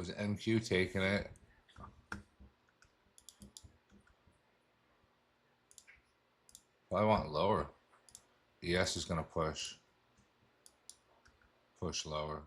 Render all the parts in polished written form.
was NQ taking it. I want lower. ES is going to push lower.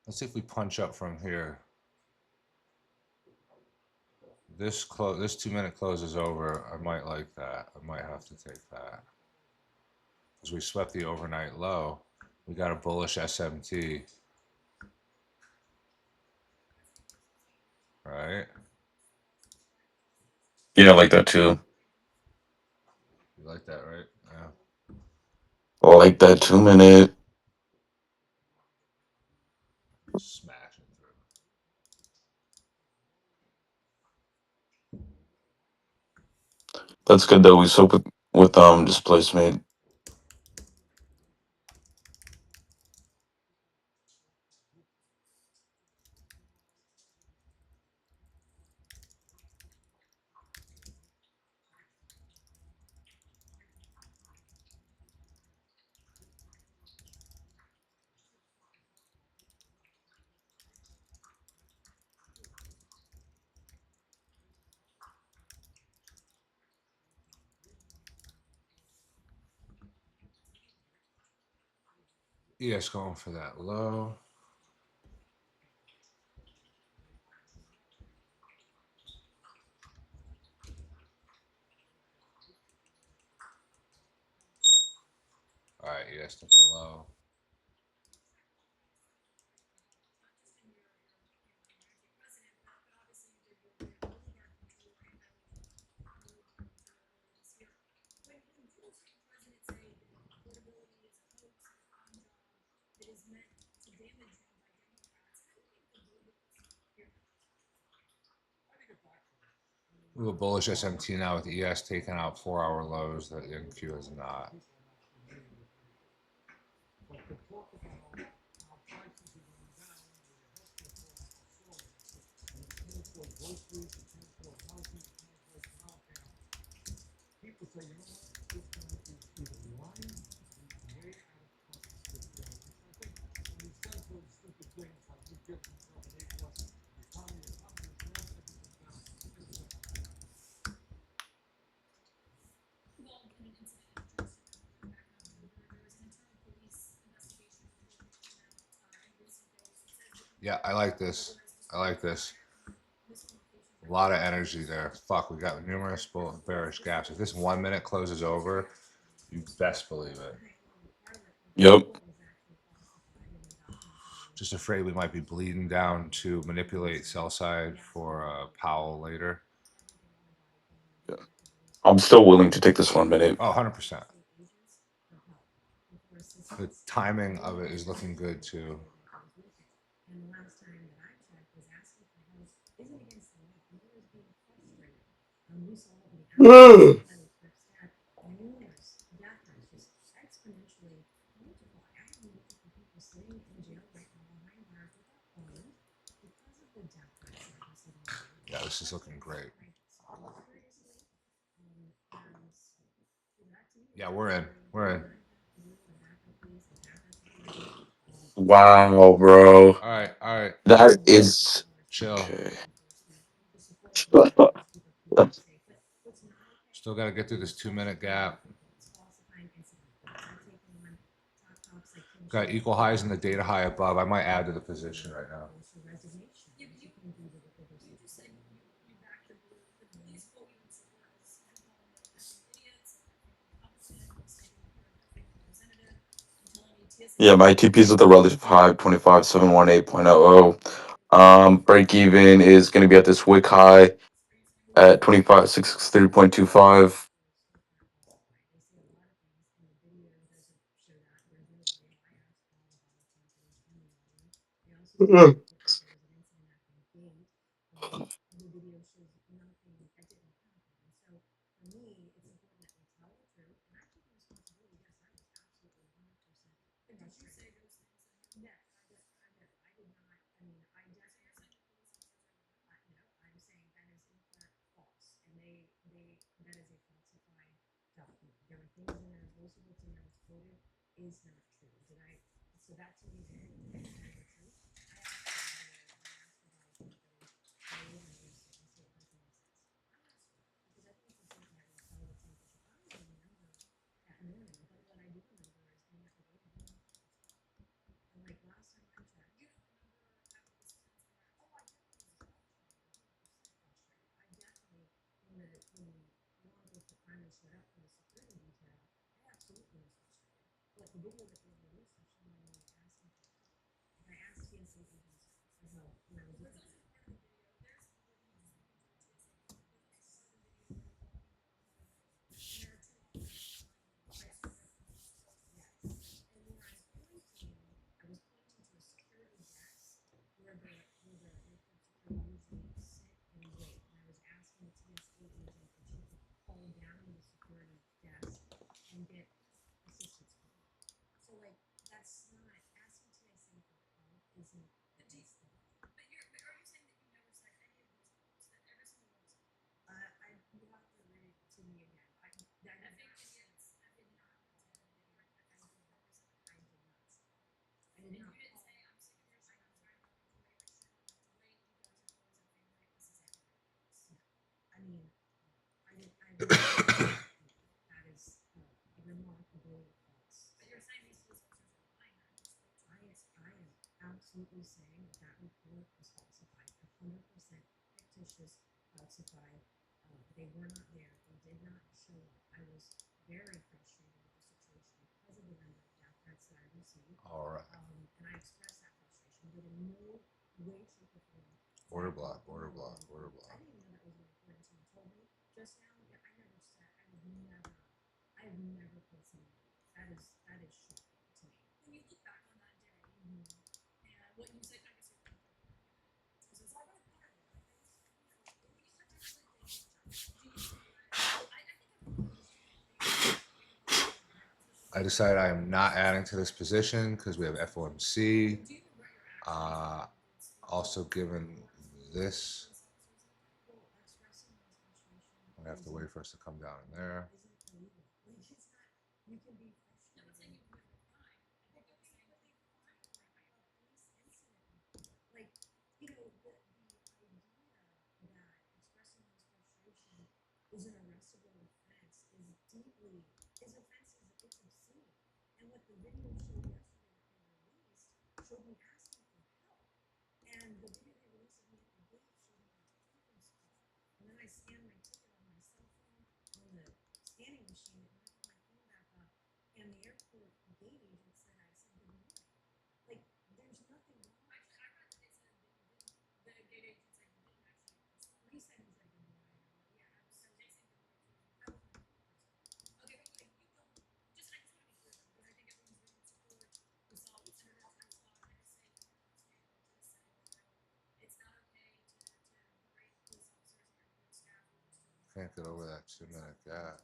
Let's see if we punch up from here. This 2-minute close is over. I might like that. I might have to take that. Because we swept the overnight low. We got a bullish SMT. Right? Yeah, I like that too. You like that, right? Yeah. I like that 2 minute. Smashing through. That's good that we soak with displacement. ES going for that low. All right, ES took the low. We have a bullish SMT now with ES taking out 4-hour lows that NQ is not. Yeah, I like this. I like this. A lot of energy there. Fuck, we got numerous bearish gaps. If this 1 minute closes over, you best believe it. Yep. Just afraid we might be bleeding down to manipulate sell side for Powell later. I'm still willing to take this 1 minute. Oh, 100%. The timing of it is looking good too. Yeah, this is looking great. Yeah, we're in. We're in. Wow, bro. All right, all right. That is Chill. okay. Still got to get through this 2 minute gap. Got equal highs in the data high above. I might add to the position right now. Yeah, my TP's at the relative high, 25718.00. Break even is going to be at this wick high at 25663.25. All right. Order block, order block, order block. I decided I am not adding to this position because we have FOMC. Uh, also, given this, I have to wait for us to come down in there. Can't get over that 2 minute gap.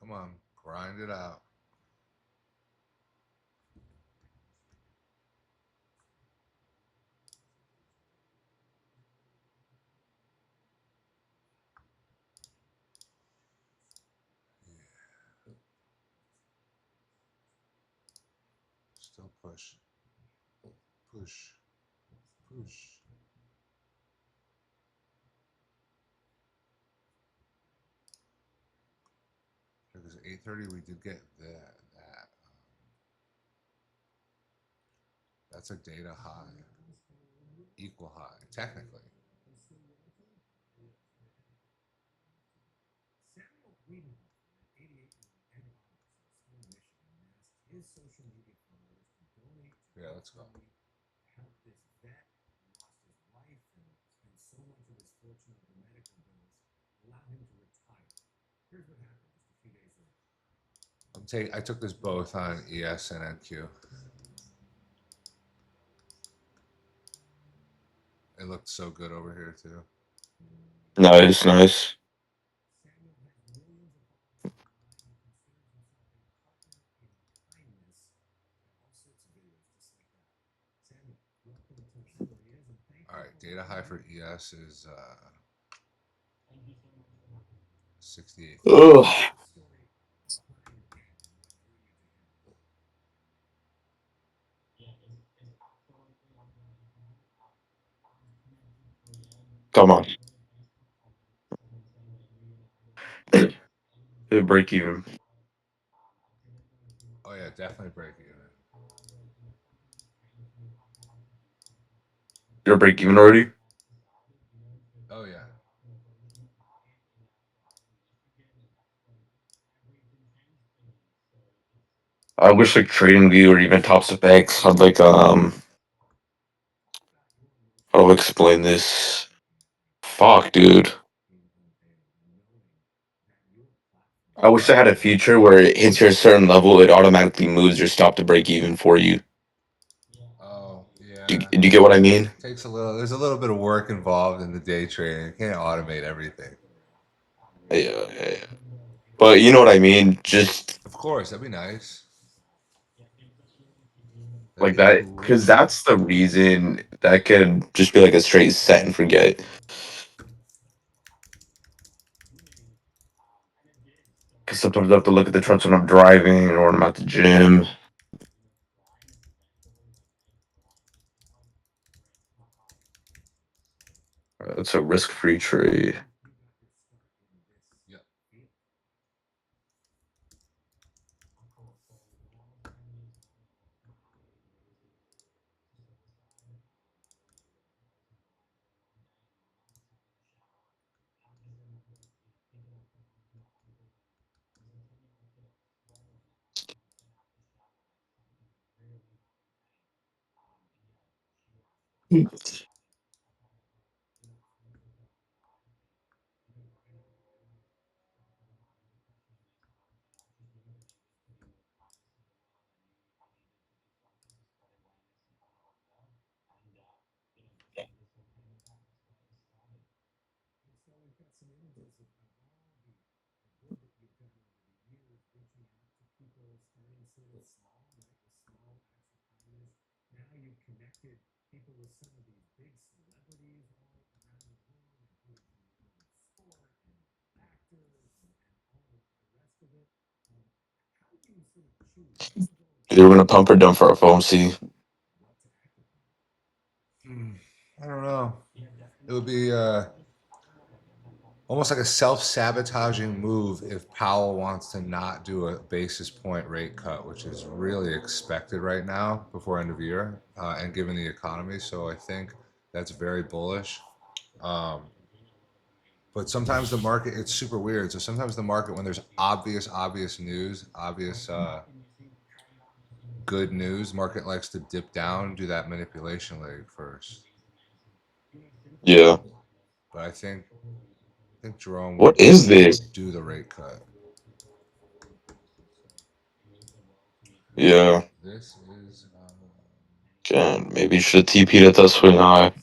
Come on, grind it out. Still push, push, push. Because 8:30 we did get that. That's a data high, equal high, technically. Yeah, let's go. I took this both on ES and NQ. It looked so good over here too. Nice, nice. All right, data high for ES is 6850. Ugh. Come on. It'll break even. Oh yeah, definitely break even. You're break even already? Oh yeah. I wish like trading view or even tops of X had like how do I explain this? Fuck, dude. I wish I had a feature where it hits your certain level, it automatically moves your stop to break even for you. Oh Do, yeah. do you get what I mean? Takes a little. There's a little bit of work involved in the day trading. You can't automate everything. Yeah, yeah, yeah. But you know what I mean? Just Of course, that'd be nice. That'd like be that, because cool. that's the reason that could just be like a straight set and forget. Because sometimes I have to look at the trucks when I'm driving or when I'm at the gym. It's a risk-free trade. Yep. They were gonna pump or dump for our phone. See, Hmm, I don't know. It would be almost like a self-sabotaging move if Powell wants to not do a basis point rate cut, which is really expected right now before end of year, and given the economy. So I think that's very bullish. Um, but sometimes the market, it's super weird. So sometimes the market, when there's obvious news, obvious good news, market likes to dip down, do that manipulation leg first. yeah. But I think Jerome What would is this? do the rate cut. Yeah. This is Again, maybe you should have TP'd at that swing high.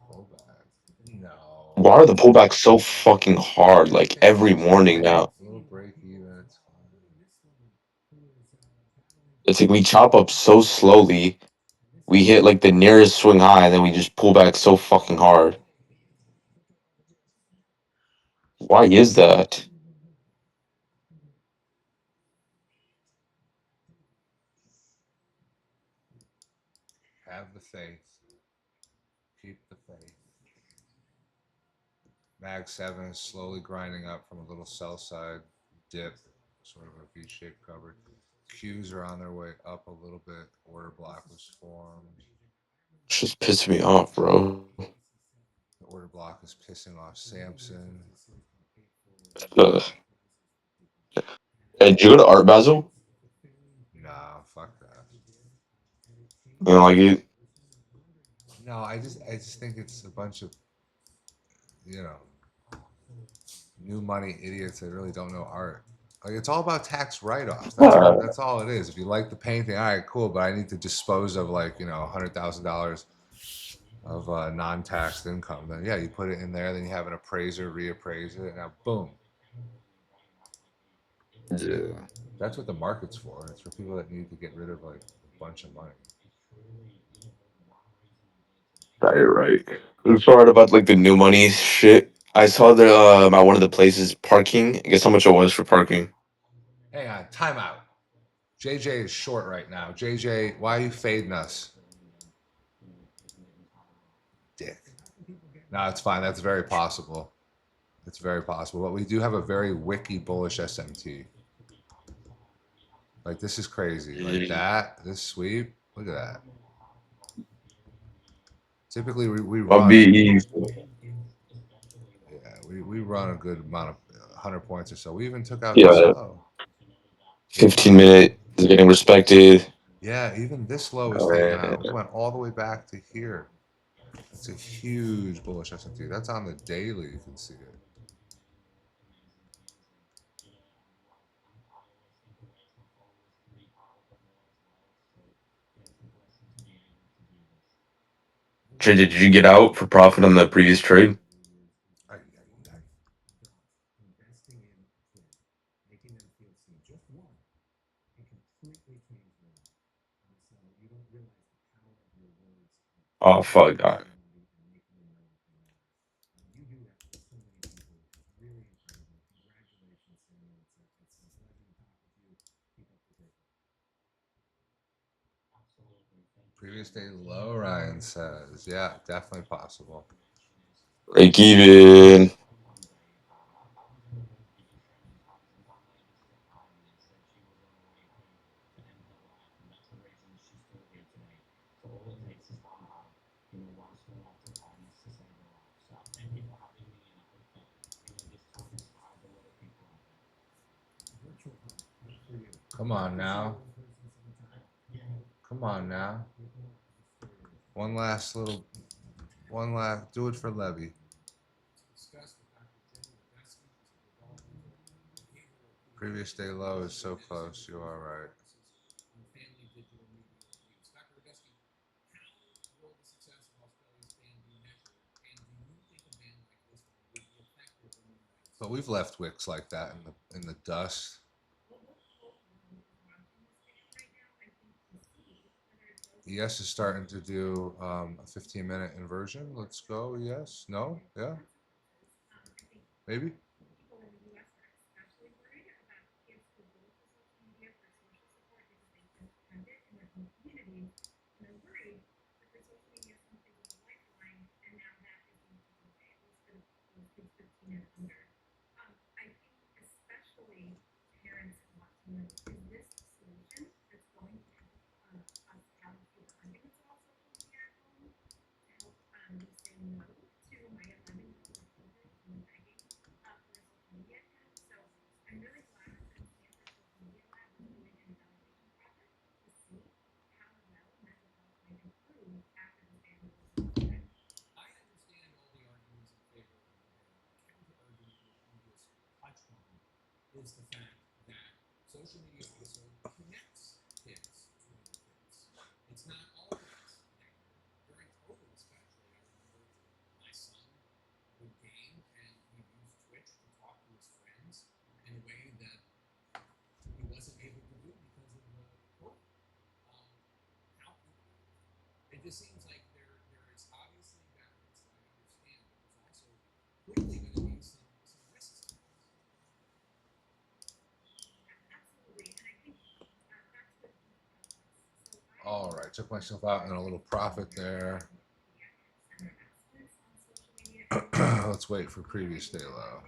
pullback. No, Why are the pullbacks so fucking hard? I Like think every morning now. a little break even. It's fine. It's like we chop up so slowly. We hit like the nearest swing high, and then we just pull back so fucking hard. Why is that? Have the faith. Keep the faith. Mag 7 is slowly grinding up from a little sell side dip, sort of a V shaped cover. Qs are on their way up a little bit. Order block was formed. It's just pissing me off, bro. The order block is pissing off Samson. Ugh. Hey, did you go to Art Basel? Nah, fuck that. You know, like it. No, I just think it's a bunch of you know new money idiots that really don't know art. Like it's all about tax write off. That's all it is. If you like the painting, all right, cool. But I need to dispose of like $100,000 of non-taxed income. Then yeah, you put it in there. Then you have an appraiser reappraise it. And now boom, Yeah, that's what the market's for. It's for people that need to get rid of like a bunch of money. you're right. I'm sorry about like the new money shit. I saw the at one of the places parking. Guess how much it was for parking? Hang on, timeout. JJ is short right now. JJ, why are you fading us? Dick. No, it's fine. That's very possible. It's very possible. But we do have a very wiki bullish SMT. Like this is crazy. Like that, this sweep. Look at that. Typically we My run BE. yeah, we run a good amount of 100 points or so. We even took out this Yeah, low. We even 15 minute is getting respected. yeah, even this low is taken Man, out. We went all the way back to here. It's a huge bullish SMT. That's on the daily. You can see it. Did you get out for profit on the previous trade? Ay, ay, ay. Oh fuck that. Previous day low, Ryan says. Yeah, definitely possible. Break even. Come on now. Come on now. One last little, one last, do it for Levy. Previous day low is so close. You are right. But we've left wicks like that in the dust. ES is starting to do a 15-minute inversion. Let's go. Yes. No. Yeah. Maybe. All right. Took myself out in a little profit there. Let's wait for previous day low.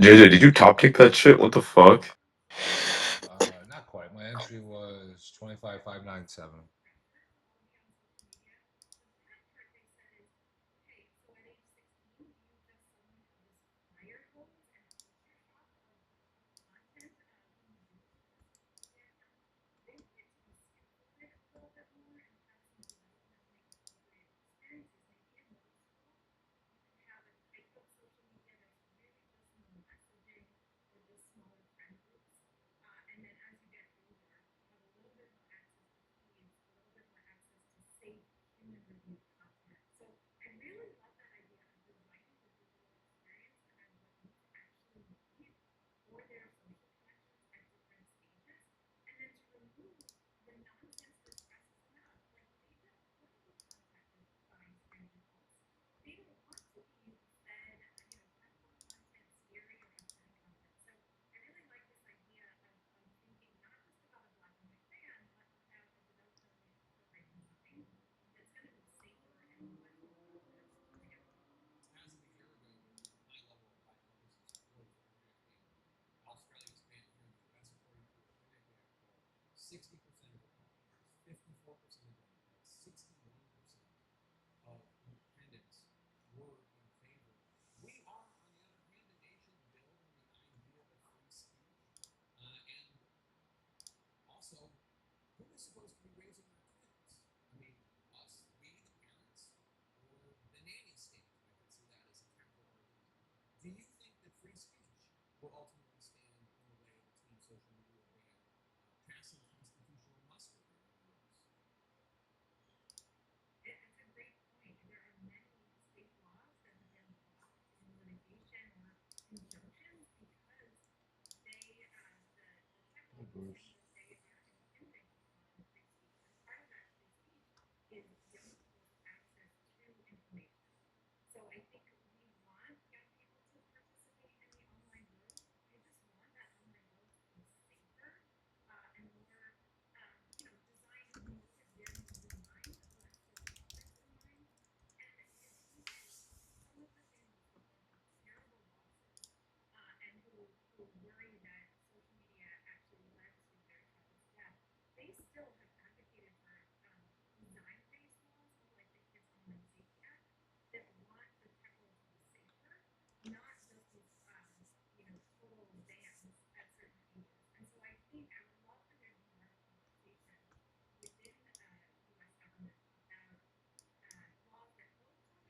JJ, did you top kick that shit? What the fuck? Not quite. My entry was 25,597.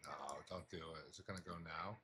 No, don't do it. Is it gonna go now?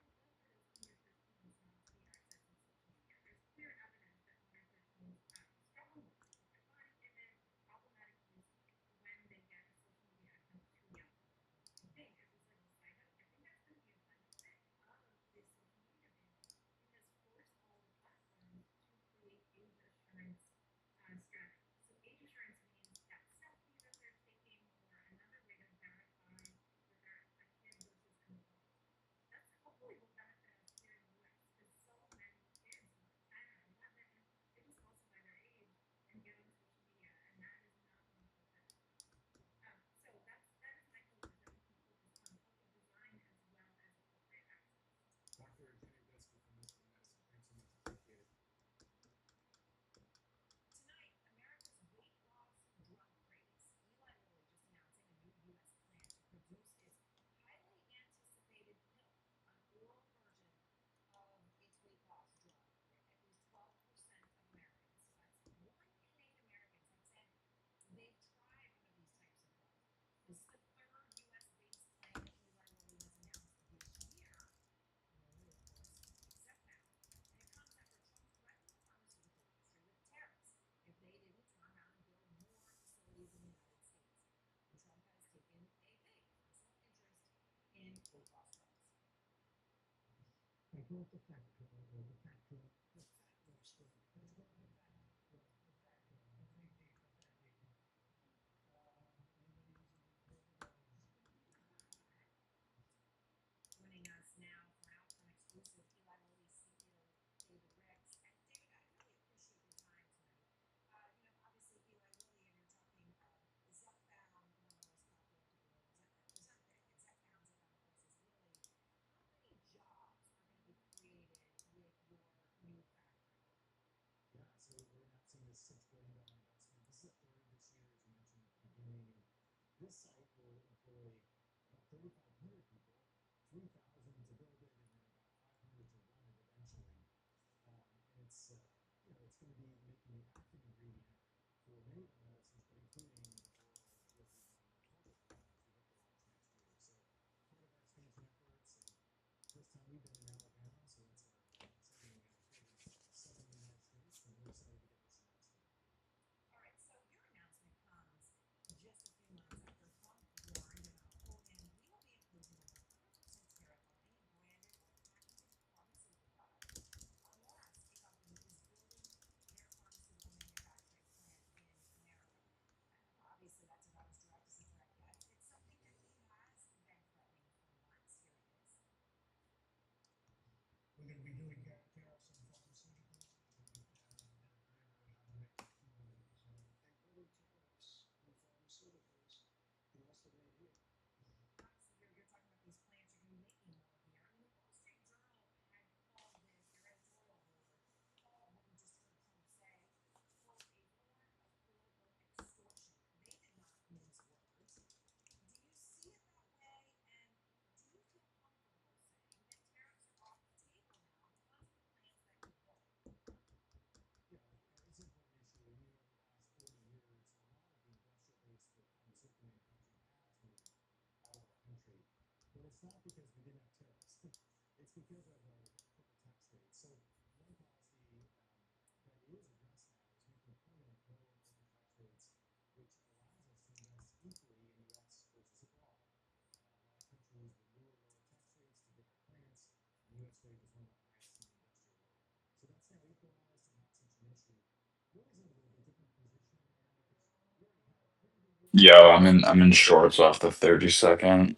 Yo, I'm in shorts off the 32nd.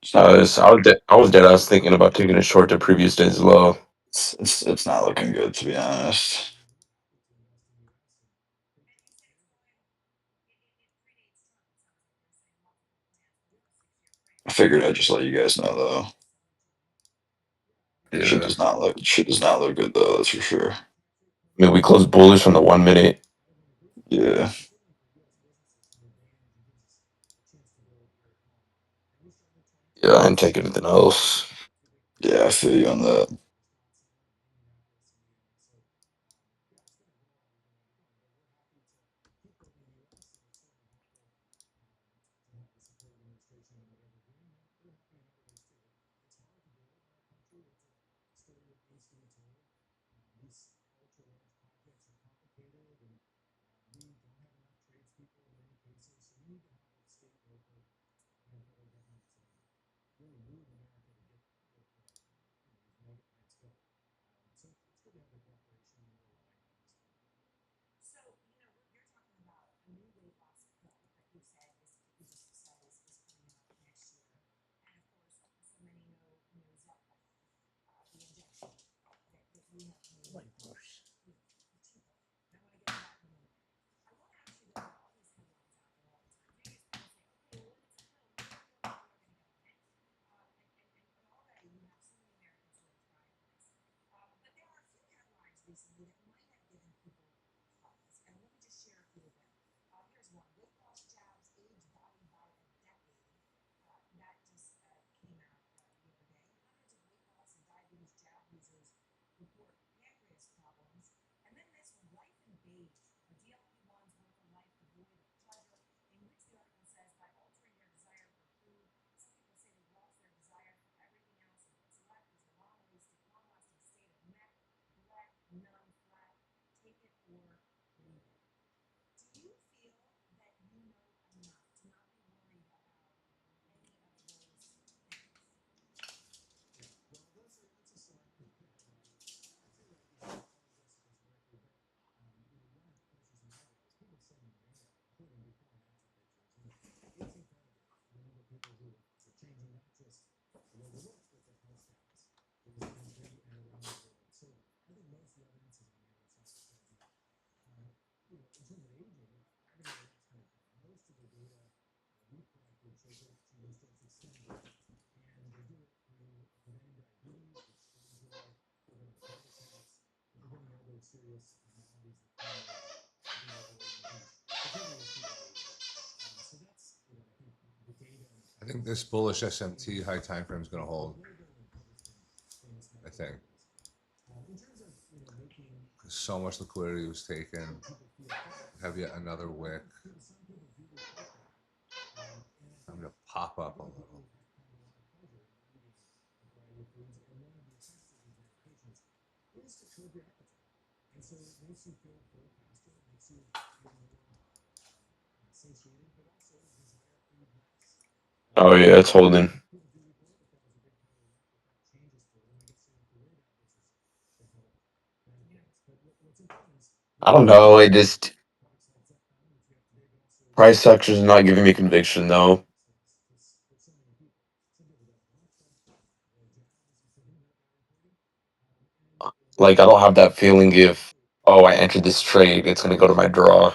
So I was dead. I was thinking about taking a short to previous days low. It's not looking good, to be honest. I figured I'd just let you guys know though. Yeah, Shit does not look good though. That's for sure. I mean, we closed bullish on the 1 minute. Yeah. Yeah, I didn't take anything else. Yeah, I feel you on that. I think this bullish SMT high time frame is going to hold. I think so much liquidity was taken. Have yet another wick. I'm going to pop up a little. Oh yeah, it's holding. I don't know. It just price action is not giving me conviction though. Like I don't have that feeling if I entered this trade, it's gonna go to my draw.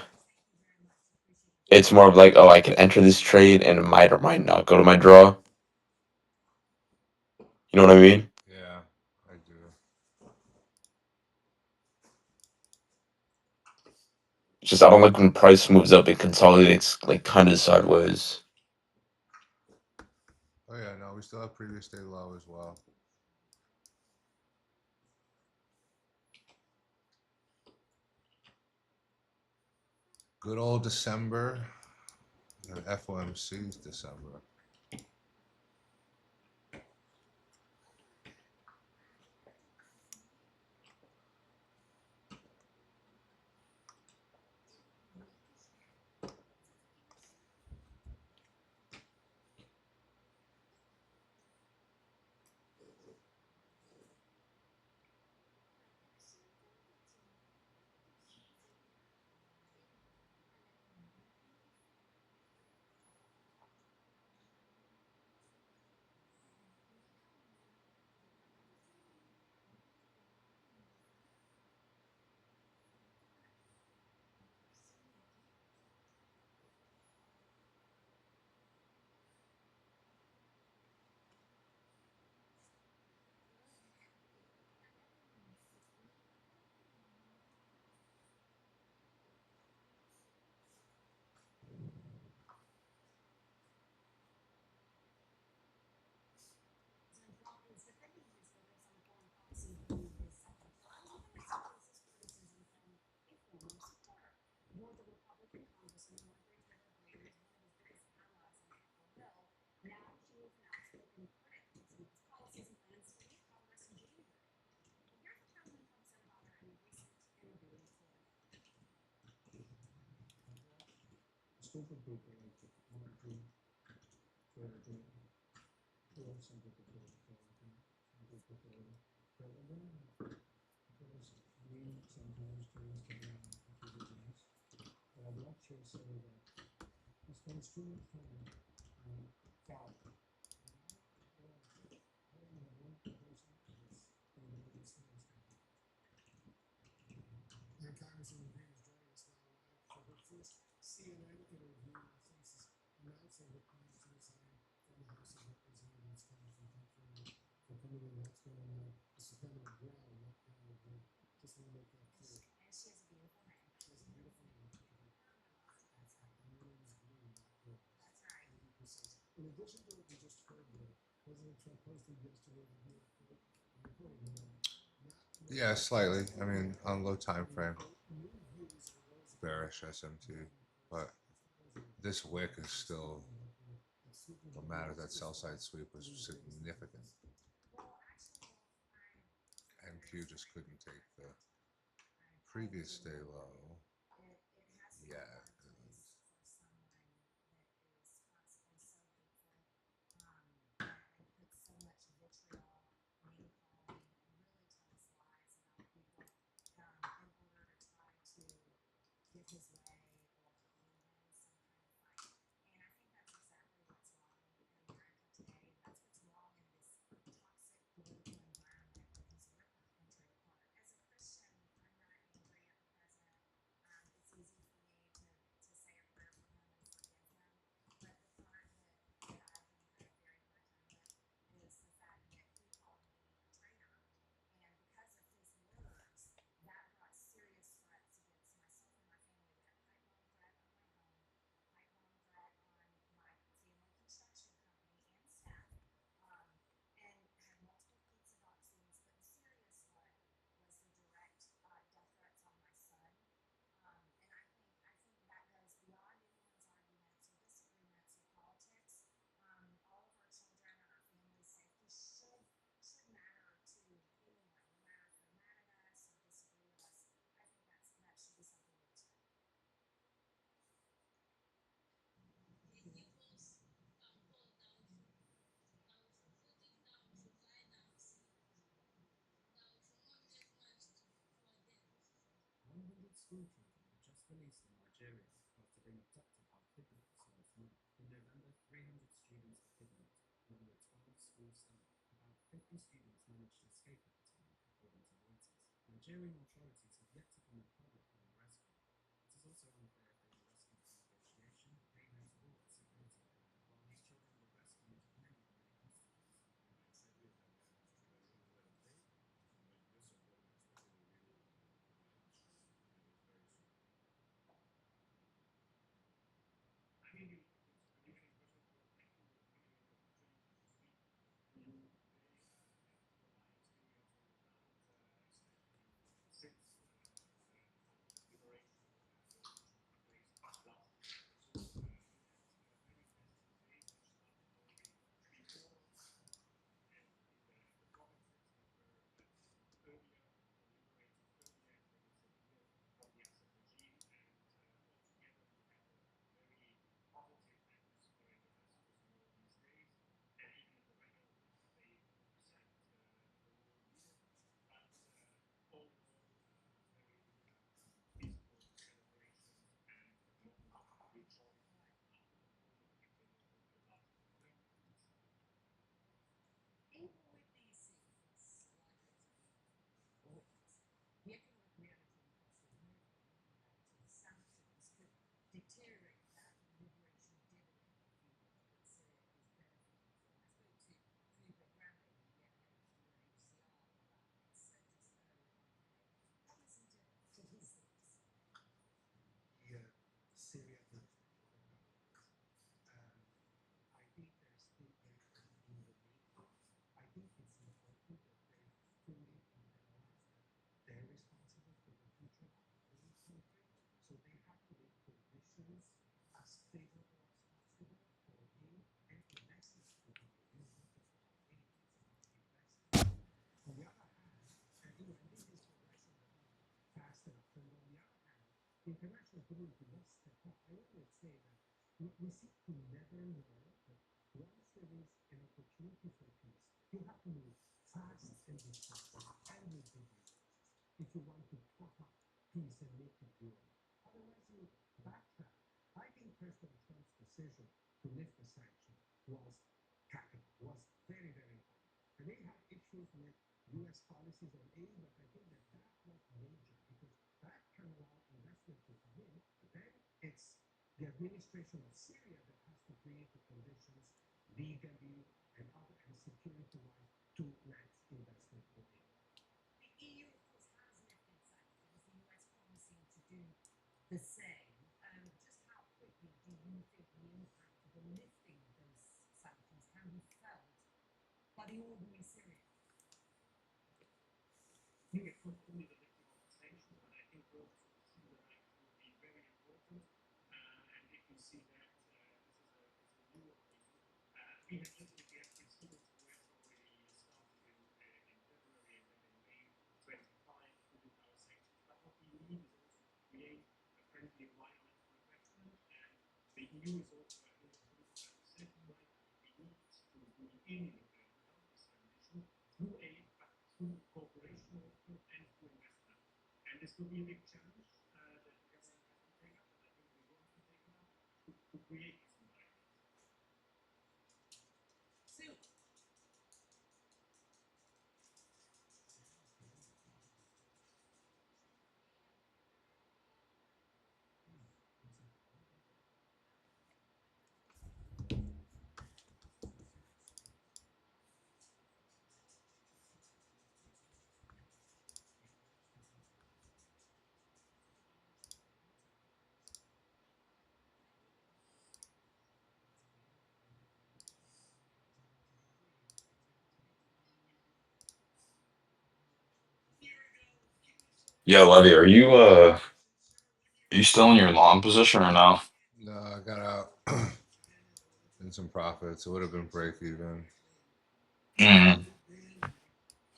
It's more of like I can enter this trade and it might or might not go to my draw. You know what I mean? Yeah, I do. It's just I don't like when price moves up, it consolidates like kind of sideways. Oh yeah, no, we still have previous day low as well. Good old December. FOMC's December. Yeah, slightly. I mean, on low time frame, bearish SMT, but this wick is still, no matter that sell side sweep was significant. NQ just couldn't take the previous day low. Yeah. Yeah, Levy, are you still in your long position or no? No, I got out in some profits. It would have been break even. Mm.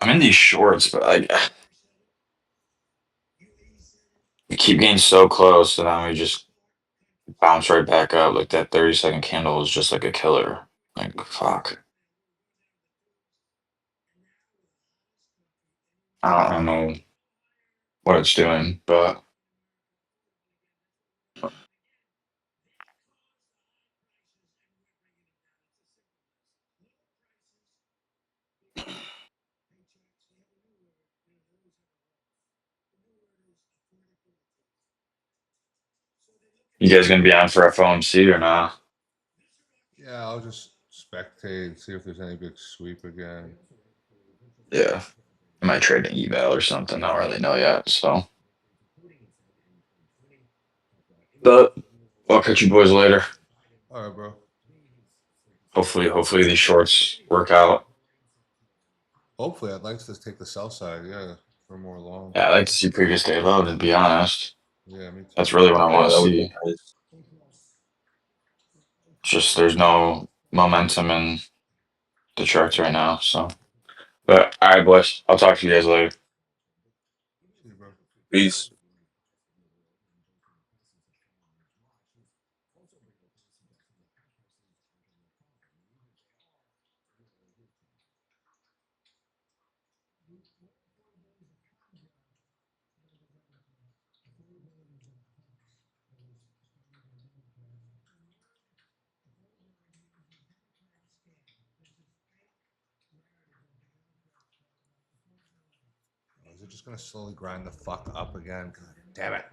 I'm in these shorts, but we keep getting so close, and then we just bounce right back up. Like that 30-second candle was just like a killer. Like fuck. I don't know what it's doing, but you guys gonna be on for FOMC or not? Yeah, I'll just spectate, see if there's any big sweep again. Yeah. I might trade an email or something. I don't really know yet. So, but I'll catch you boys later. All right, bro. Hopefully these shorts work out. Hopefully, I'd like to take the sell side, yeah, for more long. Yeah, I like to see previous day low, to be honest. Yeah, me too. That's really what I Yeah, want to that would be see. nice. Just there's no momentum in the charts right now. So, but all right, boys. I'll talk to you guys later. See you, bro. Peace. Is it just gonna slowly grind the fuck up again? God damn it.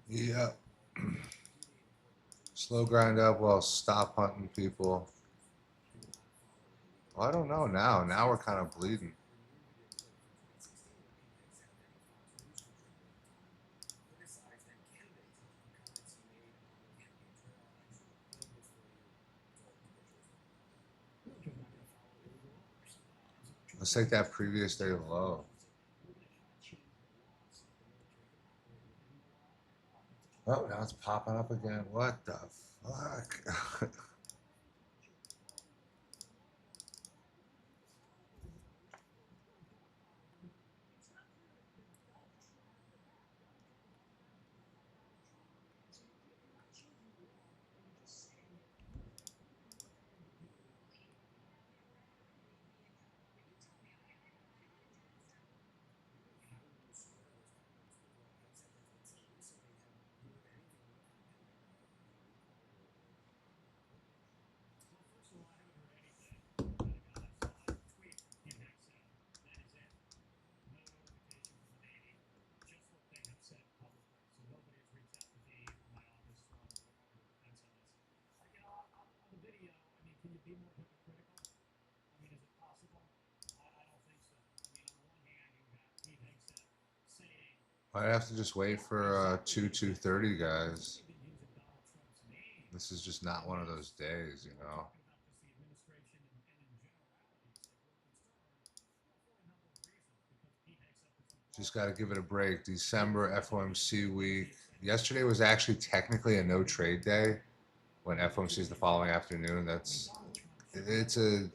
Yeah. Slow grind up while stop hunting people. Well, I don't know now. Now we're kind of bleeding. Let's take that previous day low. Oh, now it's popping up again. What the fuck? Might have to just wait for 2:30, guys. This is just not one of those days, you know. Just got to give it a break. December FOMC week. Yesterday was actually technically a no trade day when FOMC is the following afternoon. It's a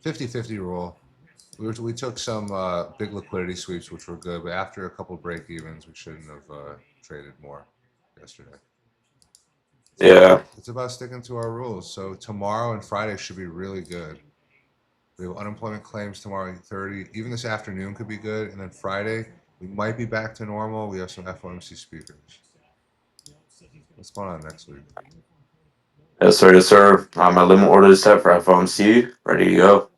50-50 rule. We took some big liquidity sweeps, which were good, but after a couple break evens, we shouldn't have traded more yesterday. Yeah. It's about sticking to our rules. So tomorrow and Friday should be really good. We have unemployment claims tomorrow at 30. Even this afternoon could be good. And then Friday, we might be back to normal. We have some FOMC speakers. What's going on next week? Yes, sir. Yes, sir. My limit order is set for FOMC. Ready to go.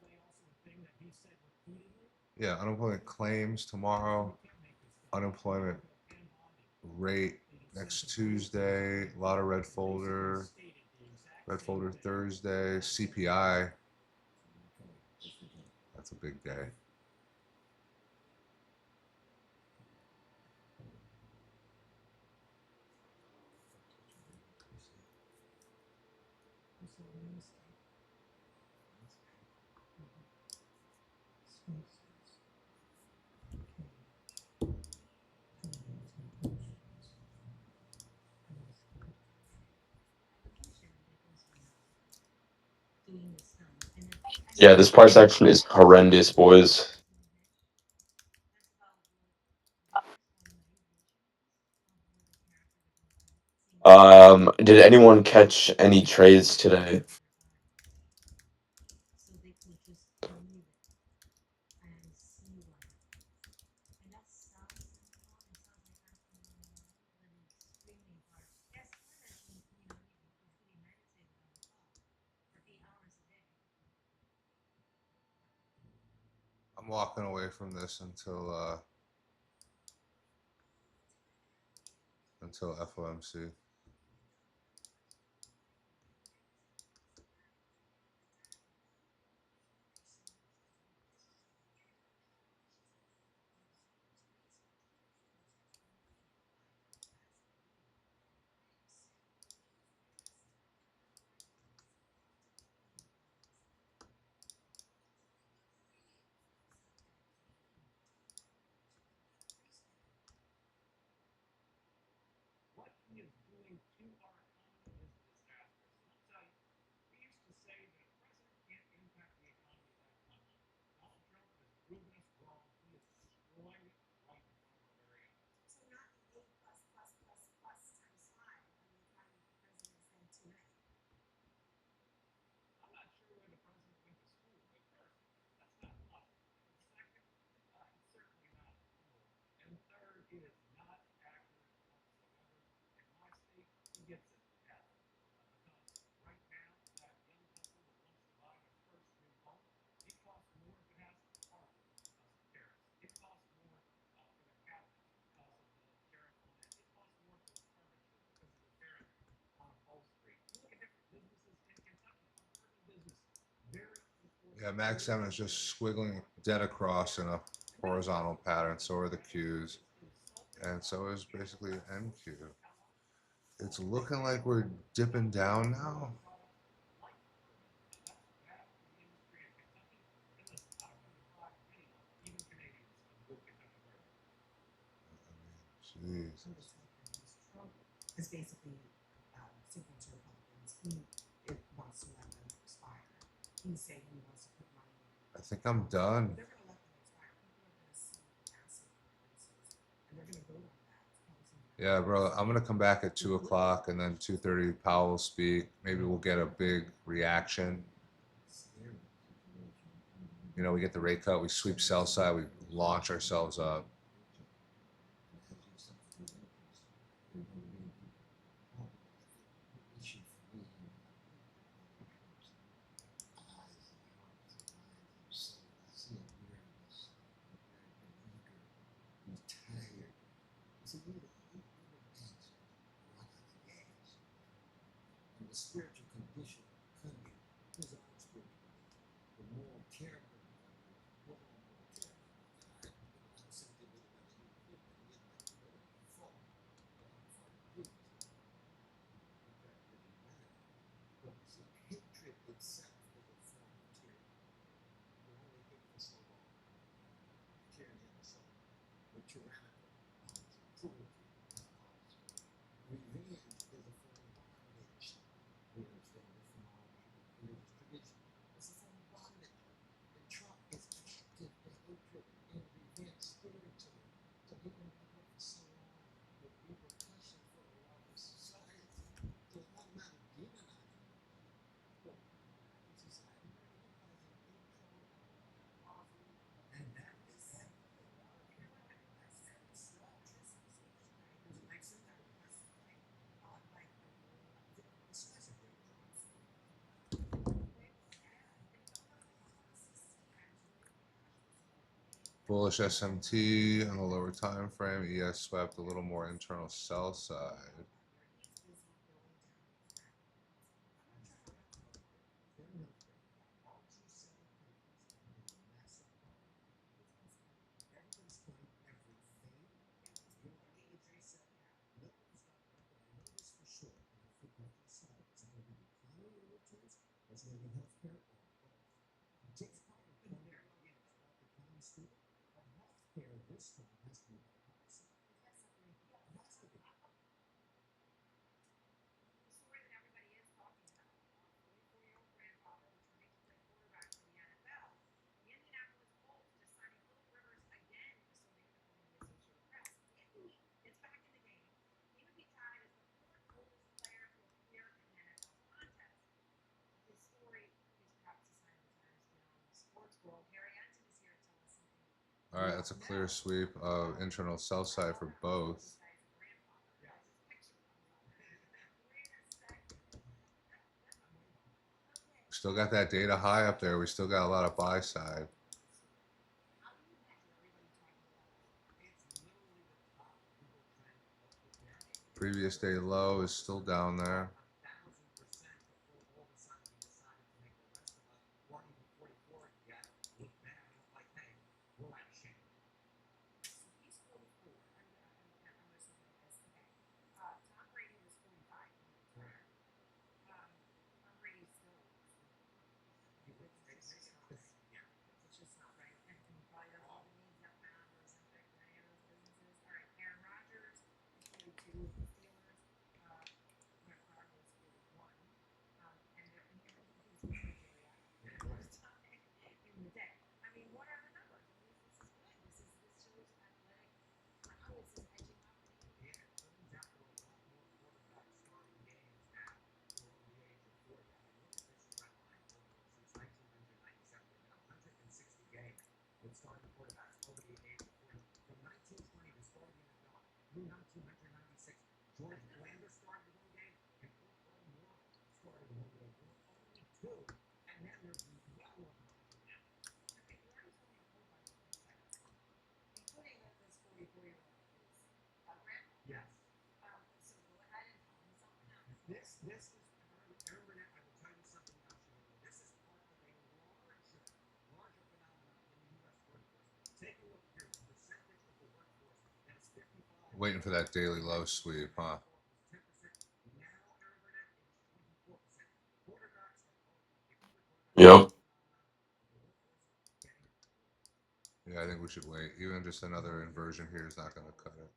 Yeah, unemployment claims tomorrow. Unemployment rate next Tuesday. A lot of red folder. Red folder Thursday. CPI. That's a big day. Yeah, this price action is horrendous, boys. Did anyone catch any trades today? I'm walking away from this until FOMC. Yeah, Mag 7 is just squiggling dead across in a horizontal pattern. So are the Qs. And so is basically NQ. It's looking like we're dipping down now. Jeez. I think I'm done. Yeah, bro. I'm gonna come back at 2 o'clock, and then 2:30 Powell will speak. Maybe we'll get a big reaction. You know, we get the rate cut, we sweep sell side, we launch ourselves up. Bullish SMT on the lower time frame. ES swept a little more internal sell side. All right, that's a clear sweep of internal sell side for both. Still got that data high up there. We still got a lot of buy side. Previous day low is still down there. Waiting for that daily low sweep, huh? Yep. Yeah, I think we should wait. Even just another inversion here is not going to cut it.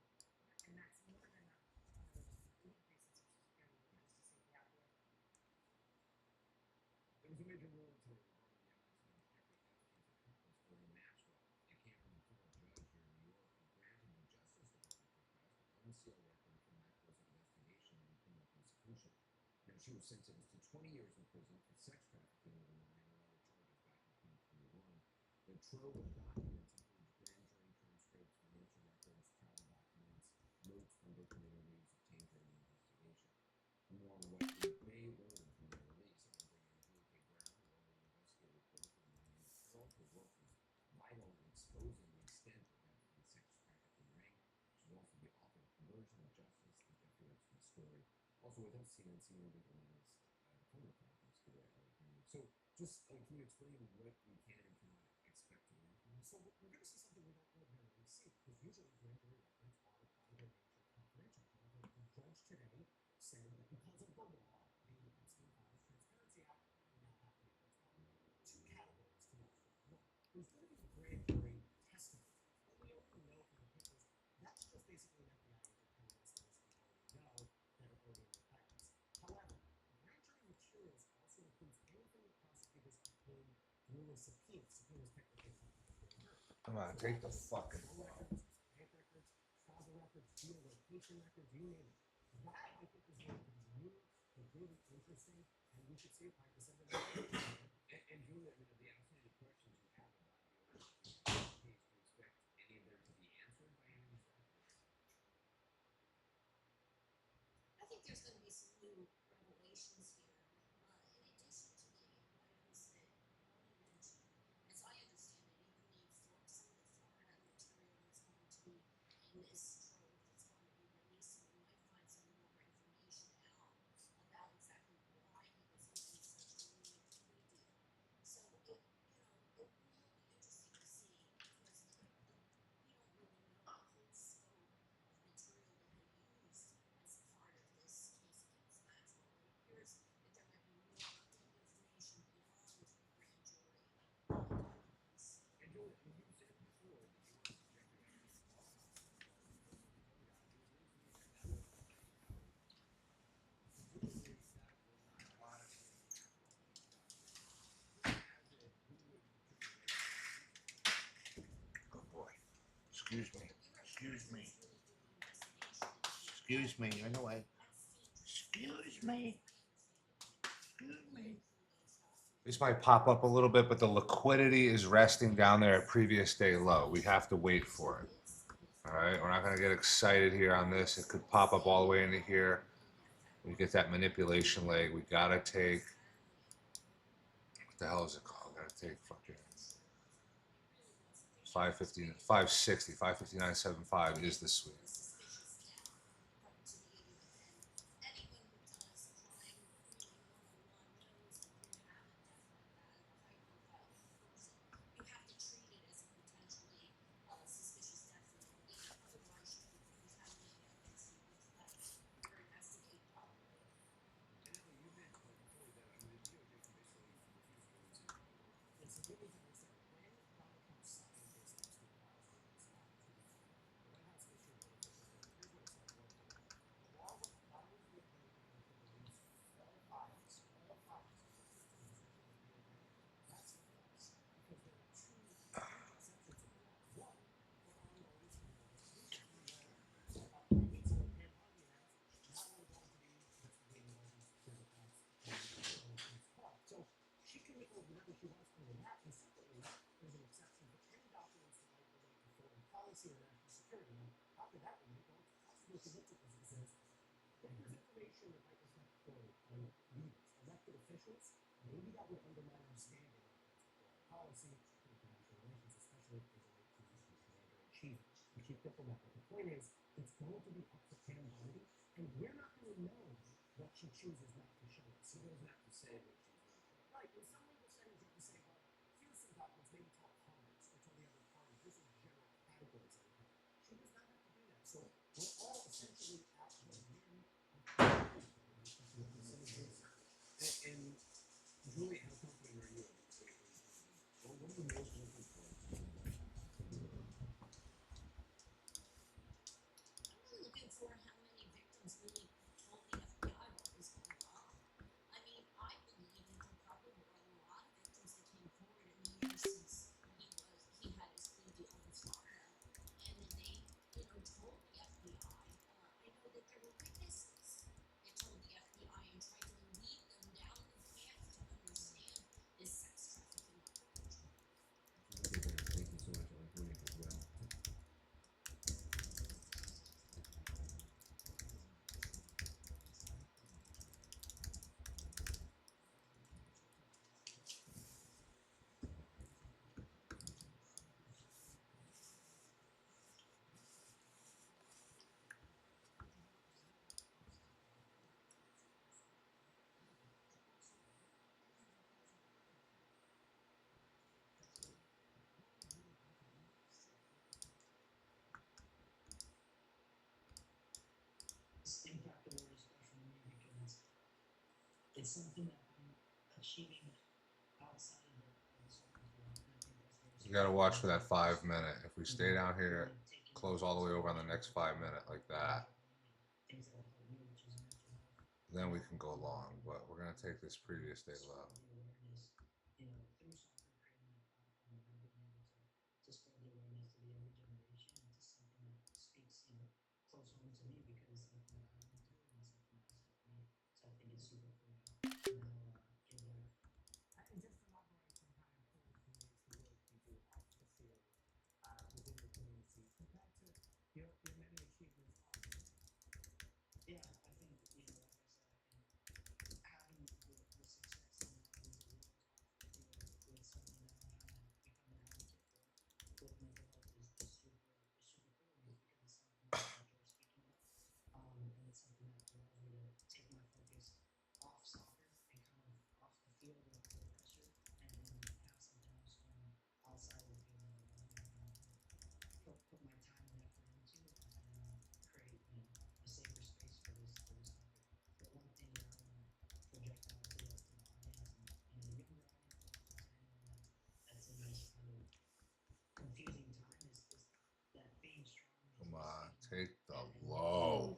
Come on, take the fucking flow. Oh boy. Excuse me. Excuse me. Excuse me. I know I. Excuse me. Excuse me. This might pop up a little bit, but the liquidity is resting down there at previous day low. We have to wait for it. All right, we're not going to get excited here on this. It could pop up all the way into here. We get that manipulation leg. We got to take, what the hell is it called? Got to take fucking 550, 560, 559.75 is the sweep. You got to watch for that 5 minute. If we stay down here, close all the way over on the next 5 minute like that, then we can go long. But we're going to take this previous day low. Take the low.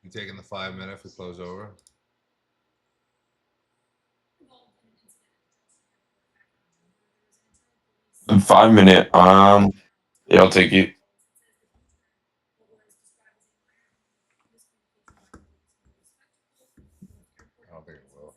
You taking the 5 minute if we close over? In 5 minute, yeah, I'll take it. I don't think it will.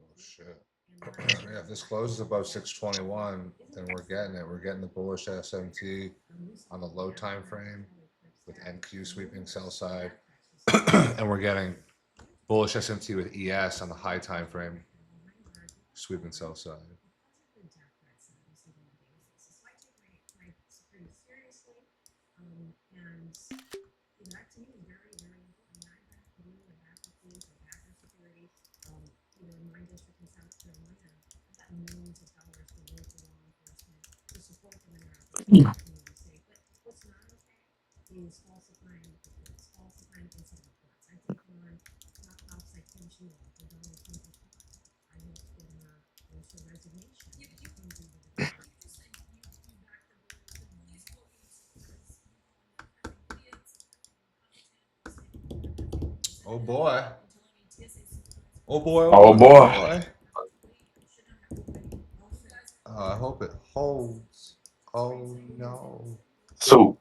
Oh shit. Yeah, if this closes above 621, then we're getting it. We're getting the bullish SMT on the low time frame with NQ sweeping sell side. And we're getting bullish SMT with ES on the high time frame sweeping sell side. Oh boy. Oh boy, oh Oh boy, oh boy. boy. I hope it holds. Oh no. So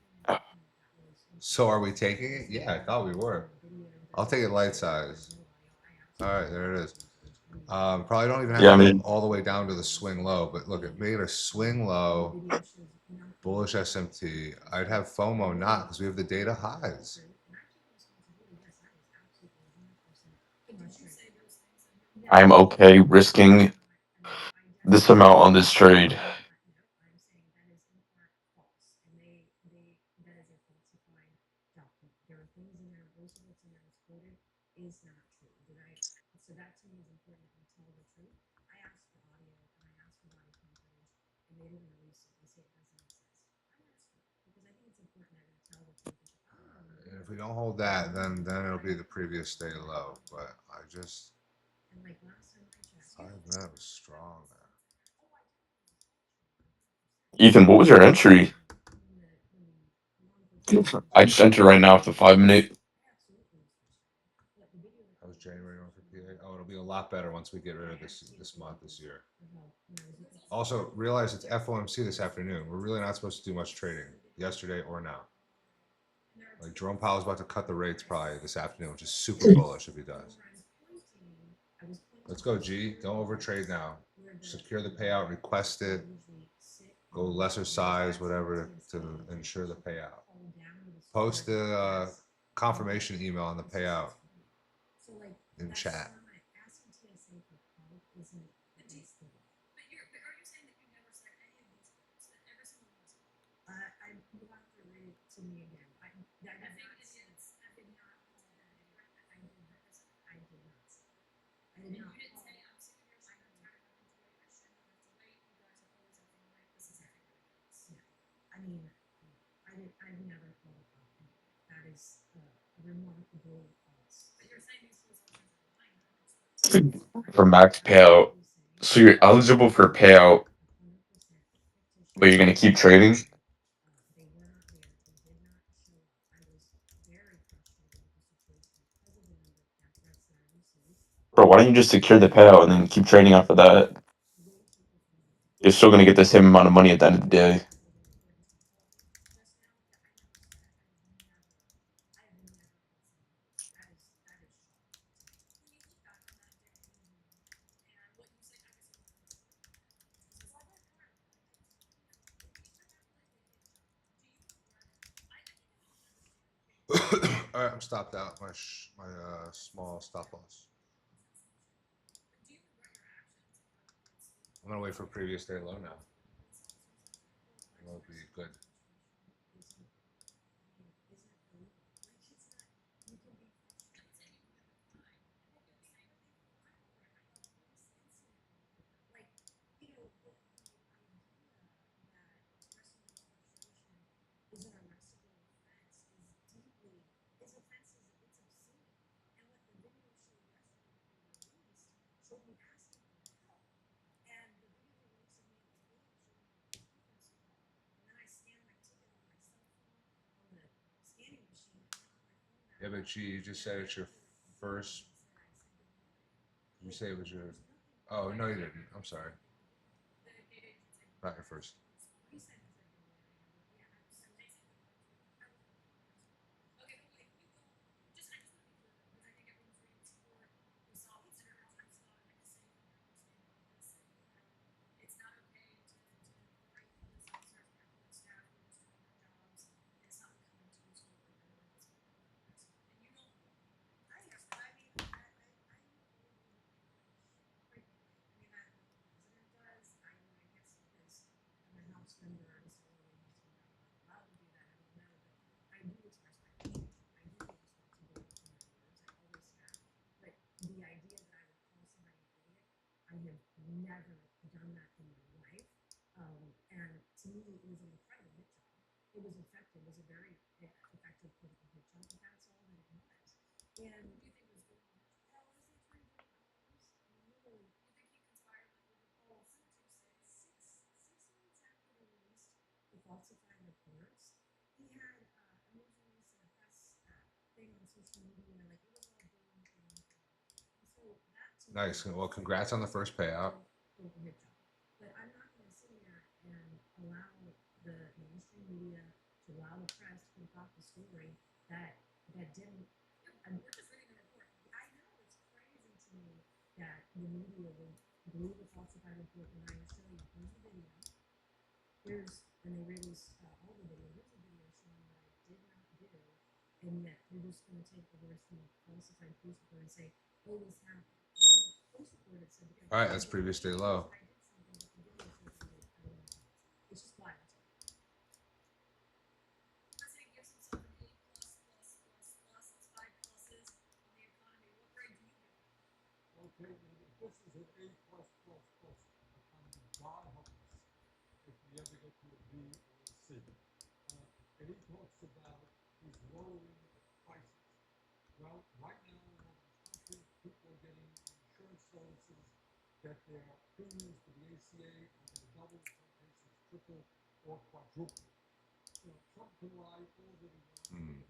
So are we taking it? Yeah, I thought we were. I'll take it light size. All right, there it is. Probably don't even have yeah, to I go mean, all the way down to the swing low, but look, it made a swing low, bullish SMT. I'd have FOMO not because we have the data highs. I'm okay risking this amount on this trade. And if we don't hold that, then it'll be the previous day low. But I just 5 minute was strong. Ethan, what was your entry? I just entered right now with the 5 minute. That was January one for PA. Oh, it'll be a lot better once we get rid of this month this year. Also, realize it's FOMC this afternoon. We're really not supposed to do much trading yesterday or now. Like Jerome Powell's about to cut the rates probably this afternoon, which is super bullish if he does. Let's go, G. Don't overtrade now. Secure the payout, request it, go lesser size, whatever, to ensure the payout. Post the confirmation email on the payout in chat. For max payout. So you're eligible for payout, but you're gonna keep trading. Bro, why don't you just secure the payout and then keep trading after that? You're still gonna get the same amount of money at the end of the day. All right, I'm stopped out. My small stop loss. I'm gonna wait for previous day low now. That'll be good. Yeah, but G, you just said it's your first. You say it was your. Oh no, you didn't. I'm sorry. Not your first. Nice. Well, congrats on the first payout. All right, that's previous day low. Mm.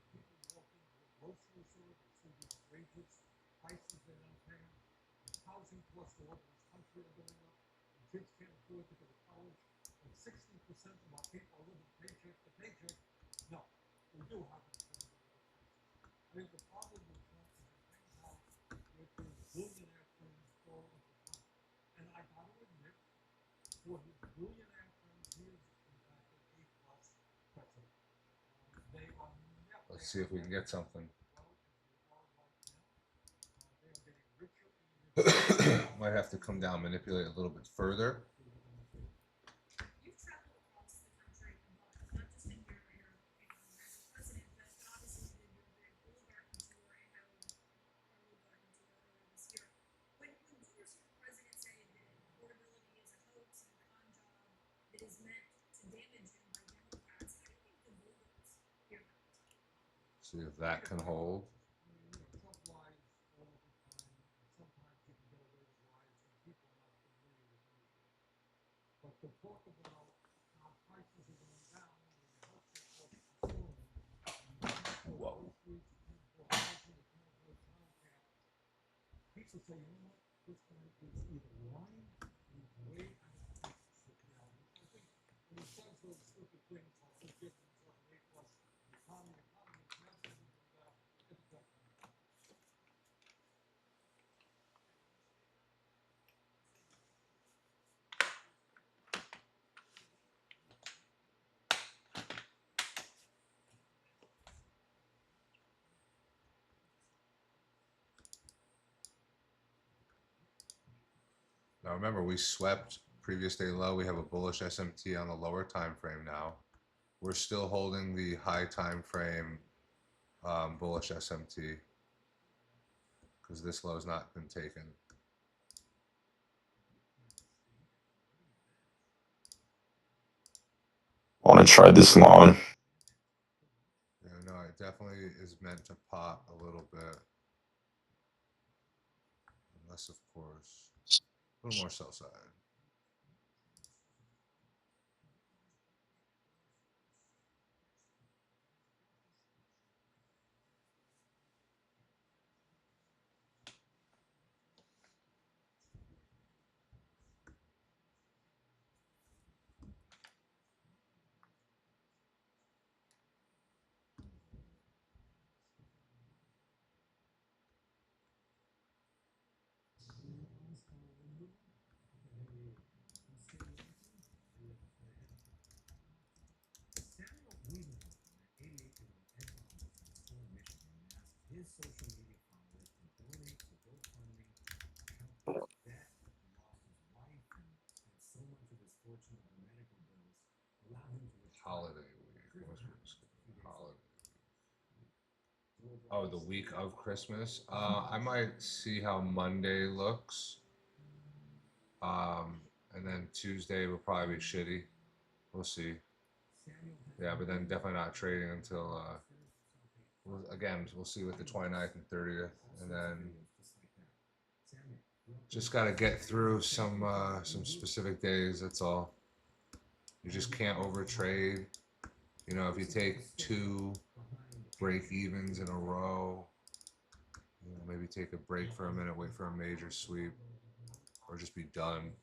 Let's see if we can get something. Might have to come down, manipulate a little bit further. See if that can hold. Whoa. Now remember, we swept previous day low. We have a bullish SMT on the lower time frame now. We're still holding the high time frame bullish SMT because this low has not been taken. I want to try this long. Yeah, no, it definitely is meant to pop a little bit. Unless, of course, a little more sell side. Holiday week. Holiday. Oh, the week of Christmas. I might see how Monday looks. And then Tuesday will probably be shitty. We'll see. Yeah, but then definitely not trading until again, we'll see with the 29th and 30th, and then just got to get through some specific days. That's all. You just can't overtrade. You know, if you take two break evens in a row, you know, maybe take a break for a minute, wait for a major sweep, or just be done.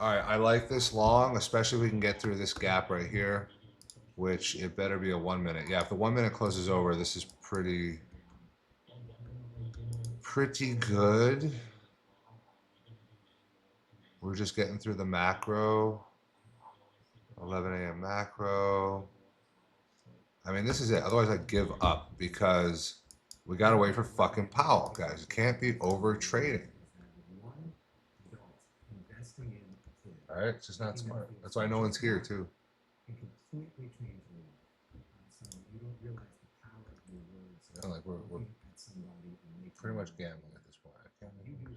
All right, I like this long, especially if we can get through this gap right here, which it better be a 1 minute. Yeah, if the 1 minute closes over, this is pretty good. We're just getting through the macro. 11 a.m. macro. I mean, this is it. Otherwise, I give up because we got to wait for fucking Powell, guys. You can't be over trading. All right, it's just not smart. That's why no one's here, too. Yeah, like we're pretty much gambling at this point. I can't believe it.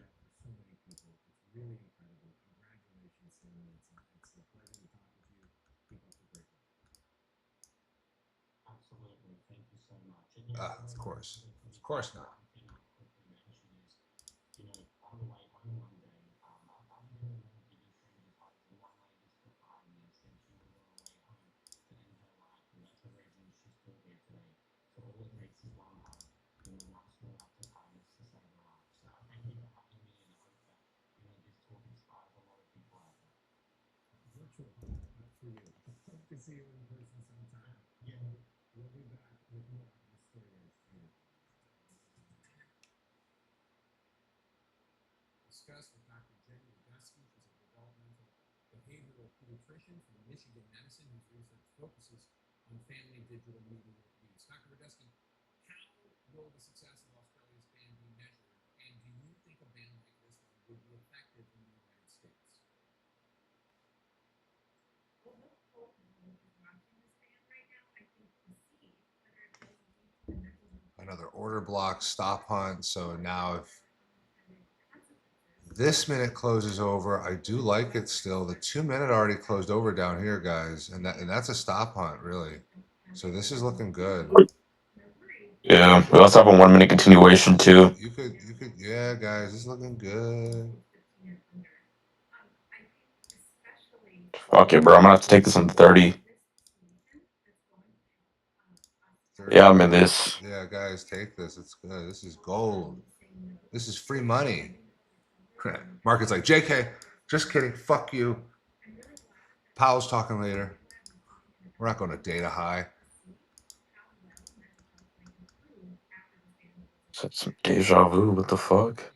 Of course. Of course not. Another order block, stop hunt. So now if this minute closes over, I do like it still. The 2 minute already closed over down here, guys, and that's a stop hunt, really. So this is looking good. Yeah, we also have a 1 minute continuation too. You could, yeah, guys, this is looking good. Fuck it, bro. I'm gonna have to take this on 30. 30. Yeah, I'm in this. Yeah, guys, take this. It's good. This is gold. This is free money. Market's like, JK, just kidding. Fuck you. Powell's talking later. We're not going to data high. Some deja vu. What the fuck?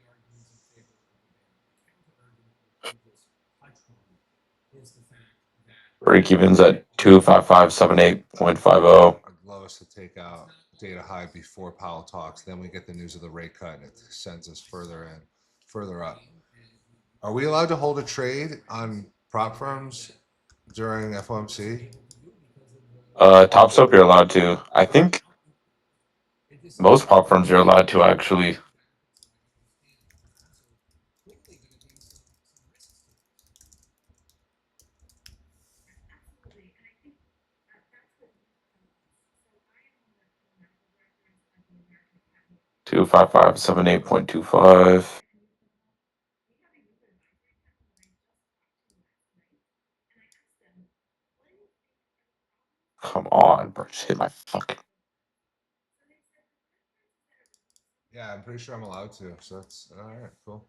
Break evens at 25578.50. I'd love us to take out data high before Powell talks. Then we get the news of the rate cut, and it sends us further up. Are we allowed to hold a trade on prop firms during FOMC? Top soap you're allowed to. I think most pop firms you're allowed to actually. Two five five seven 8.25. Come on, bro. Just hit my fucking. Yeah, I'm pretty sure I'm allowed to. So that's all right. Cool.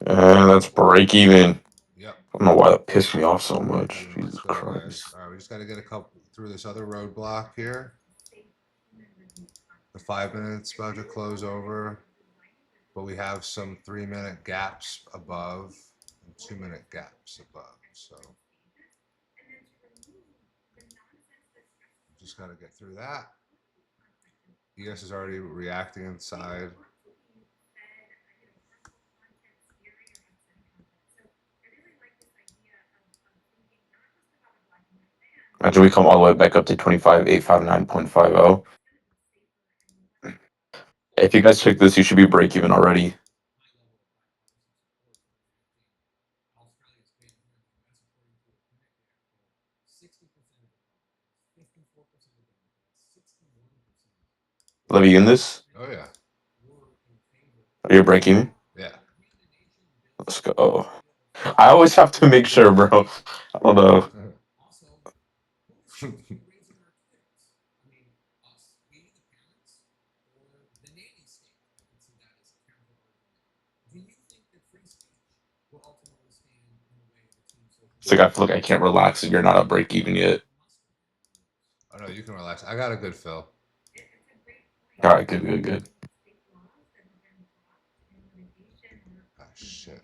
And that's break even. Yep. I don't know why that pissed me off so much. Let's Jesus go, Christ. guys. All right, we just got to get a couple through this other roadblock here. The 5 minutes about to close over, but we have some 3 minute gaps above and 2 minute gaps above. So just got to get through that. ES is already reacting inside. Imagine we come all the way back up to 25859.50. If you guys took this, you should be break even already. Levy in this? Oh yeah. You're breaking. Yeah. Let's go. I always have to make sure, bro. I don't know. It's like I feel like I can't relax and you're not at break even yet. Oh no, you can relax. I got a good fill. All right, good, good, good. Ah, shit.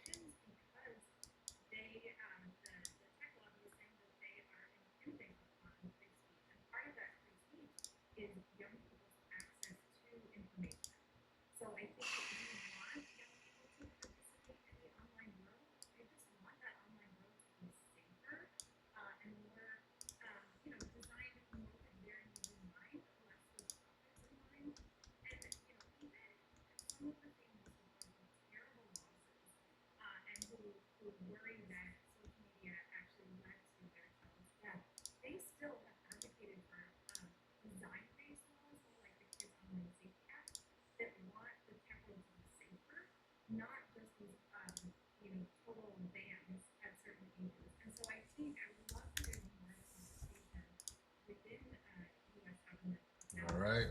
All right.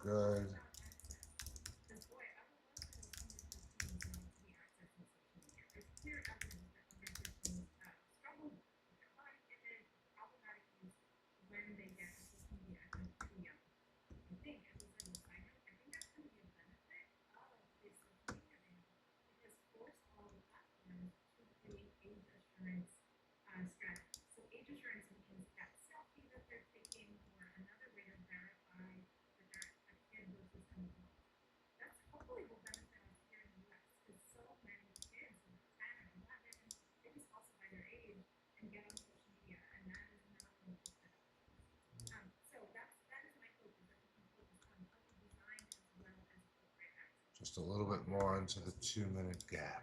Good. Just a little bit more into the 2 minute gap.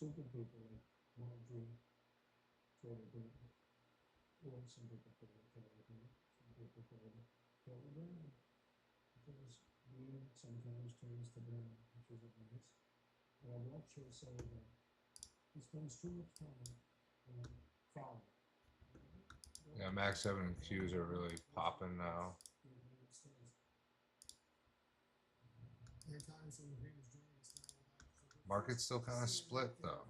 Stupid people like Marjorie Taylor Greene, or some people call her Taylor Greene, some people call her Taylor Brown, because green sometimes turns to brown, which isn't nice. But I watched her say that he spends too much time on follow. Yeah, Max 7 and Qs are really popping now. Market's still kind of split though.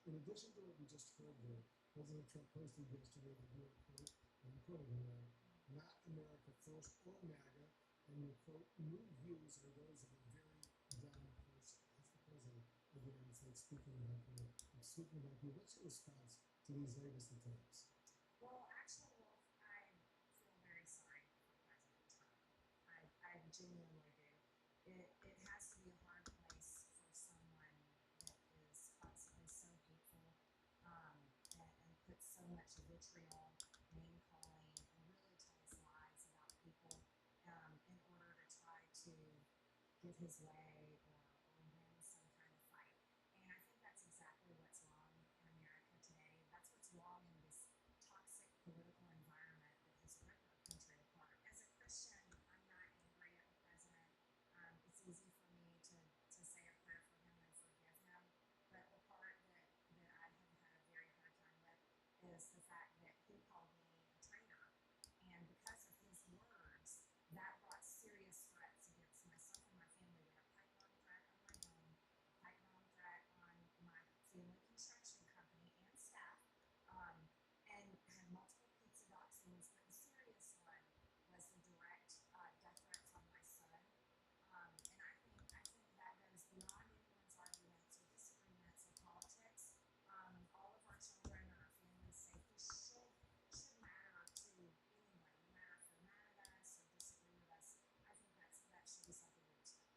In addition to what we just heard there, President Trump posted yesterday the new quote, and I'm quoting him now, not America first or MAGA, and your quote, new views are those of a very dumb person. That's the President of the United States speaking about you. What's your response to these latest attacks? Well, actually, Wolf, I feel very sorry for President Trump. I genuinely do. It has to be a hard place for someone that is constantly so hateful and puts so much vitriol, name calling, and really tells lies about people in order to try to get his way or win some kind of fight. And I think that's exactly what's wrong in America today. That's what's wrong in this toxic political environment that has ripped our country apart. As a Christian, I'm not angry at the president. It's easy for me to say a prayer for him and forgive him. But the part that I have had a very hard time with is the fact that he called me a traitor. And because of his words, that brought serious threats against myself and my family. We had a pipe bomb threat on my home, a pipe bomb threat on my family construction company and staff, and had multiple pizza doxings. But the serious one was the direct death threats on my son. And I think that goes beyond anyone's arguments or disagreements or politics. All of our children and our families' safety should matter to anyone, no matter if they're mad at us or disagree with us. I think that should be something we respect.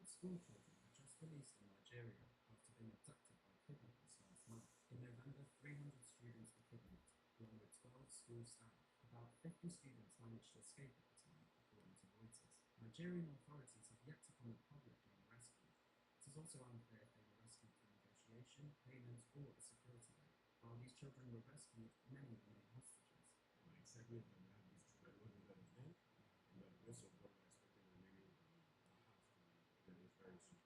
School children were just released in Nigeria after being abducted by kidnappers last month. In November, 300 students were kidnapped, along with 12 school staff. About 50 students managed to escape at the time, according to Reuters. Nigerian authorities have yet to comment publicly on the rescue. It is also unclear if they were rescued through negotiation, payment, or a security net. While these children were rescued, many remain hostages. Exactly, but we have this children what is that event, but most of them are expecting remaining have to be released very soon.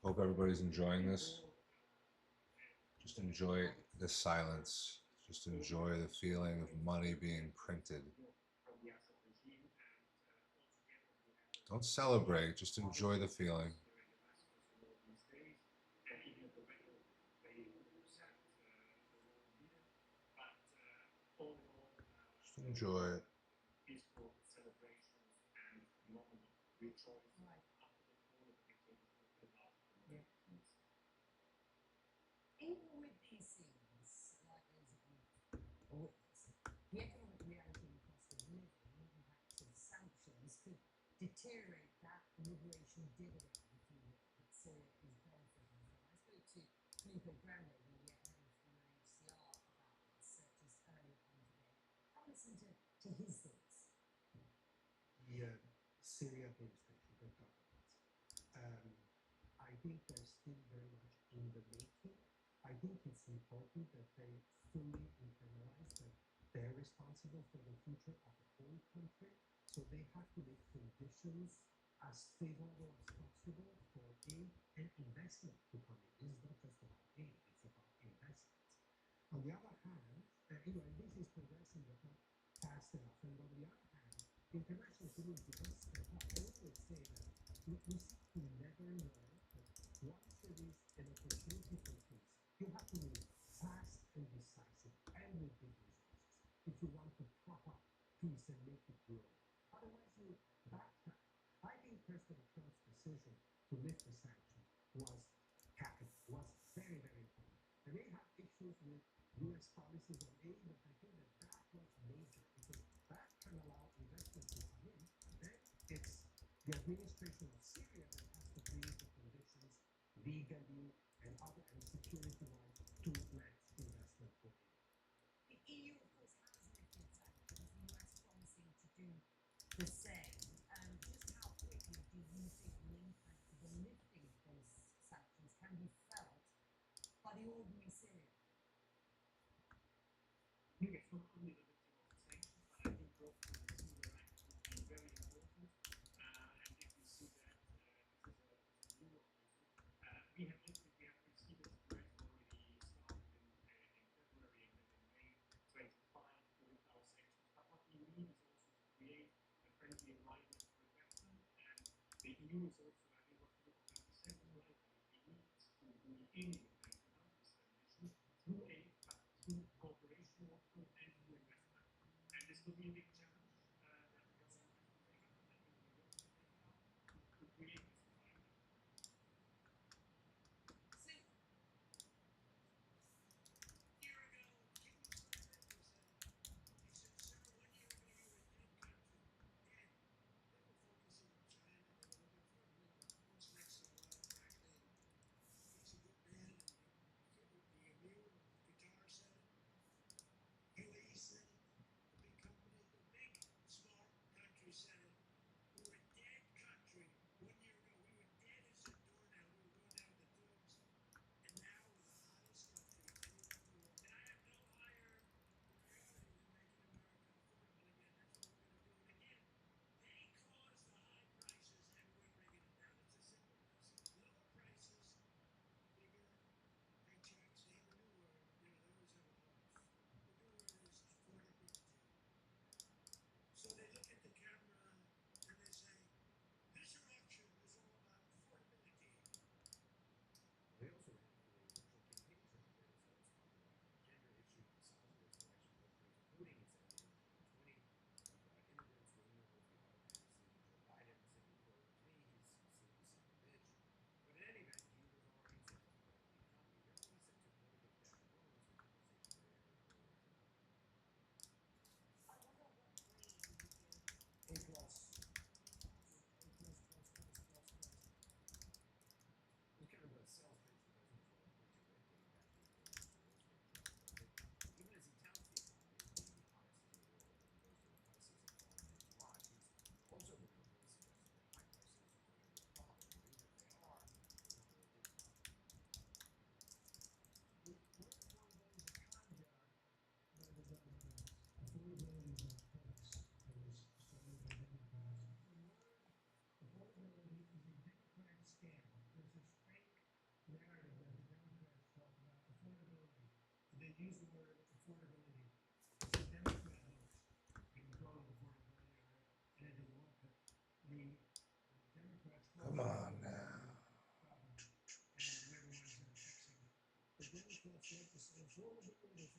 Hope everybody's enjoying this. Just enjoy the silence. Just enjoy the feeling of money being printed. Don't celebrate, just enjoy the feeling. Just enjoy it. deteriorate that liberation dividend, if you will, that Syria is benefiting from. I spoke to Filippo Grande, the head of the UNHCR, about this just earlier on today. Have a listen to his thoughts. The Syria administration, the government. I think they're still very much in the making. I think it's important that they fully internalize that they're responsible for the future of the whole country. So they have to make conditions as favorable as possible for aid and investment to come in. This is not just about aid, it's about investment. On the other hand, this is progressing but not fast enough. And on the other hand, the international community does step up. I always say that we seem to never know that once there is an opportunity for peace, you have to move fast and decisive and with big resources if you want to prop up peace and make it grow. Otherwise, you backtrack. I think President Trump's decision to lift the sanction was capital, was very, very important. They may have issues with U.S. policies on aid, but I think that was major because that can allow investment to come in. Then it's the administration of Syria that has to create the conditions legally and other and security-wise to let investment go in. The EU, of course, has lifted sanctions, the US promising to do the same. Just how quickly do you think the impact of the lifting of those sanctions can be felt by the ordinary Syrian? I think it's not only the lifting of the sanctions, but I think both consumer acts will be very important. And if we see that this is a new occasion, we have seen this already started in February and then in May 25 with our sanctions. But what we need is also to create a friendly environment for investment. And the EU is also, I think, what you said is right. We need to be aiming at this ambition through aid, but through cooperation also and through investment. And this will be a big challenge that the government has to take up, and I think we will have to take it up to create this environment. So, Year ago, King Mohammed was he said, "Sir, 1 year ago you were a dead country, dead." They were focusing on China. They were looking for what's next in line. Frankly, he's a good man, and the emir of Qatar said it. UAE said it. The big companies, the big smart countries said it. We were a dead country 1 year ago. We were dead as a doornail. We were going down the tubes. And now we're the hottest country anywhere in the world. And I have no higher priority than making America affordable again. That's what we're going to do. And again, they caused the high prices and we're bringing it down. It's a simple message. Lower prices, bigger paychecks. They have a new word. They always have a the new word is affordability. So they look at the camera and they say, this election is all about affordability. They also have virtual campaigns out there that talk about gender issues besides this election, including in San Diego in 2020, about immigrants, women with the automatically Joe Biden saying, quote, please, son of a bitch. But in any event, he was already set to blow the economy. They're only set to blow the debt alone, so conversation very early. I wonder what grade you would give A plus. A plus. It's kind of a sales pitch that doesn't feel like much of it, getting back to the Wall Street job. But even as he touts the economy as being the hottest in the world and boasts that prices have fallen on his watch, he's also been openly suggesting that high prices are never a problem, or even if they are, it's not really his problem. Where affordability is a con job by the Democrats. Affordability is a hoax that was started by Democrats. The word affordability is a Democrat scam. There's this fake narrative that the Democrats talk about affordability. They use the word affordability. It's a Democrat hoax. You can call it affordability or anything you want, but the Democrats Come on now. problem, and we're the ones that are fixing it. The Democrats like to say affordability, but then they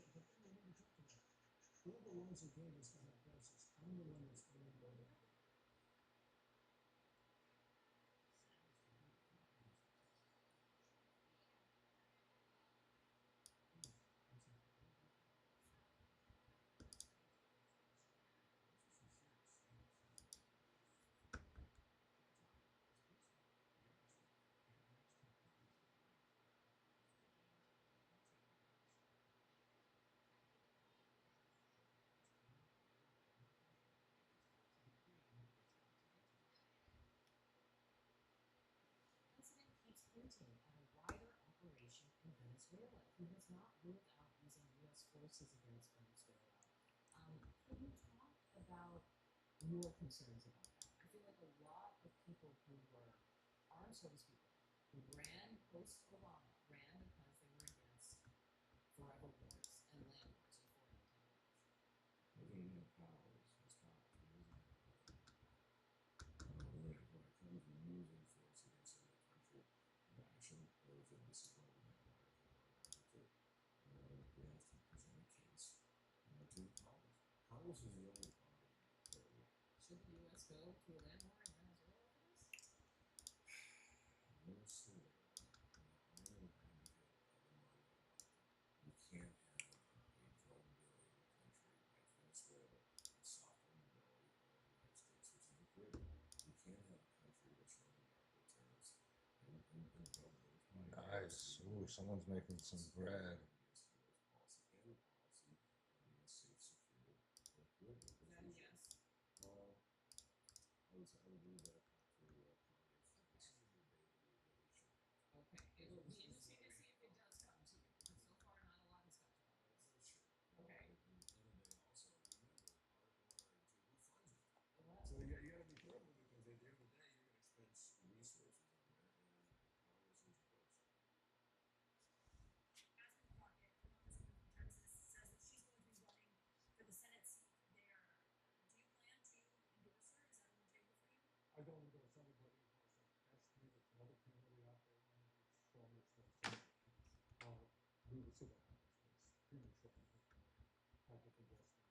never talk about it. We're the ones who gave us the high prices. I'm the one that's spending more money. mounting and a wider operation in Venezuela. He has not ruled out using U.S. forces against Venezuela. Can you talk about your concerns about that? I feel like a lot of people who were armed service people who ran post Obama ran because they were against forever wars and land wars and foreign intimidation. I think that power is power. When it comes to using force against another country, bashing those that this is what we have we have to present a case to Congress. Congress is the only party. Should the U.S. go to a land war in Venezuela for this? Mostly, the only advocate of the money. You can't have a drug dealing country like Venezuela that's soft on the belly of the United States, which is the Caribbean. You can't have a country that's running cartels and drug dealers. Nice. Ooh, someone's making some bread. Against U.S. policy and the policy of a safe, secure Caribbean. Is that a yes? I would leave that to Congress. This is a debate we really should have. Okay, it will be interesting to see if it does come to you, but so far not a lot has come to us. Sure. Okay. At the end of the day, also remember our to who funds it. Well, So you got to be careful because at the end of the day, you're going to spend resources on that, and Congress is close. Catherine Crockett, Congresswoman from Texas, says that she's going to be running for the Senate seat there. Do you plan to endorse her? Is that on the table for you? I don't endorse anybody who has the best candidate, another candidate out there running who's strong as those. We will see what happens, but it's premature to make public endorsement.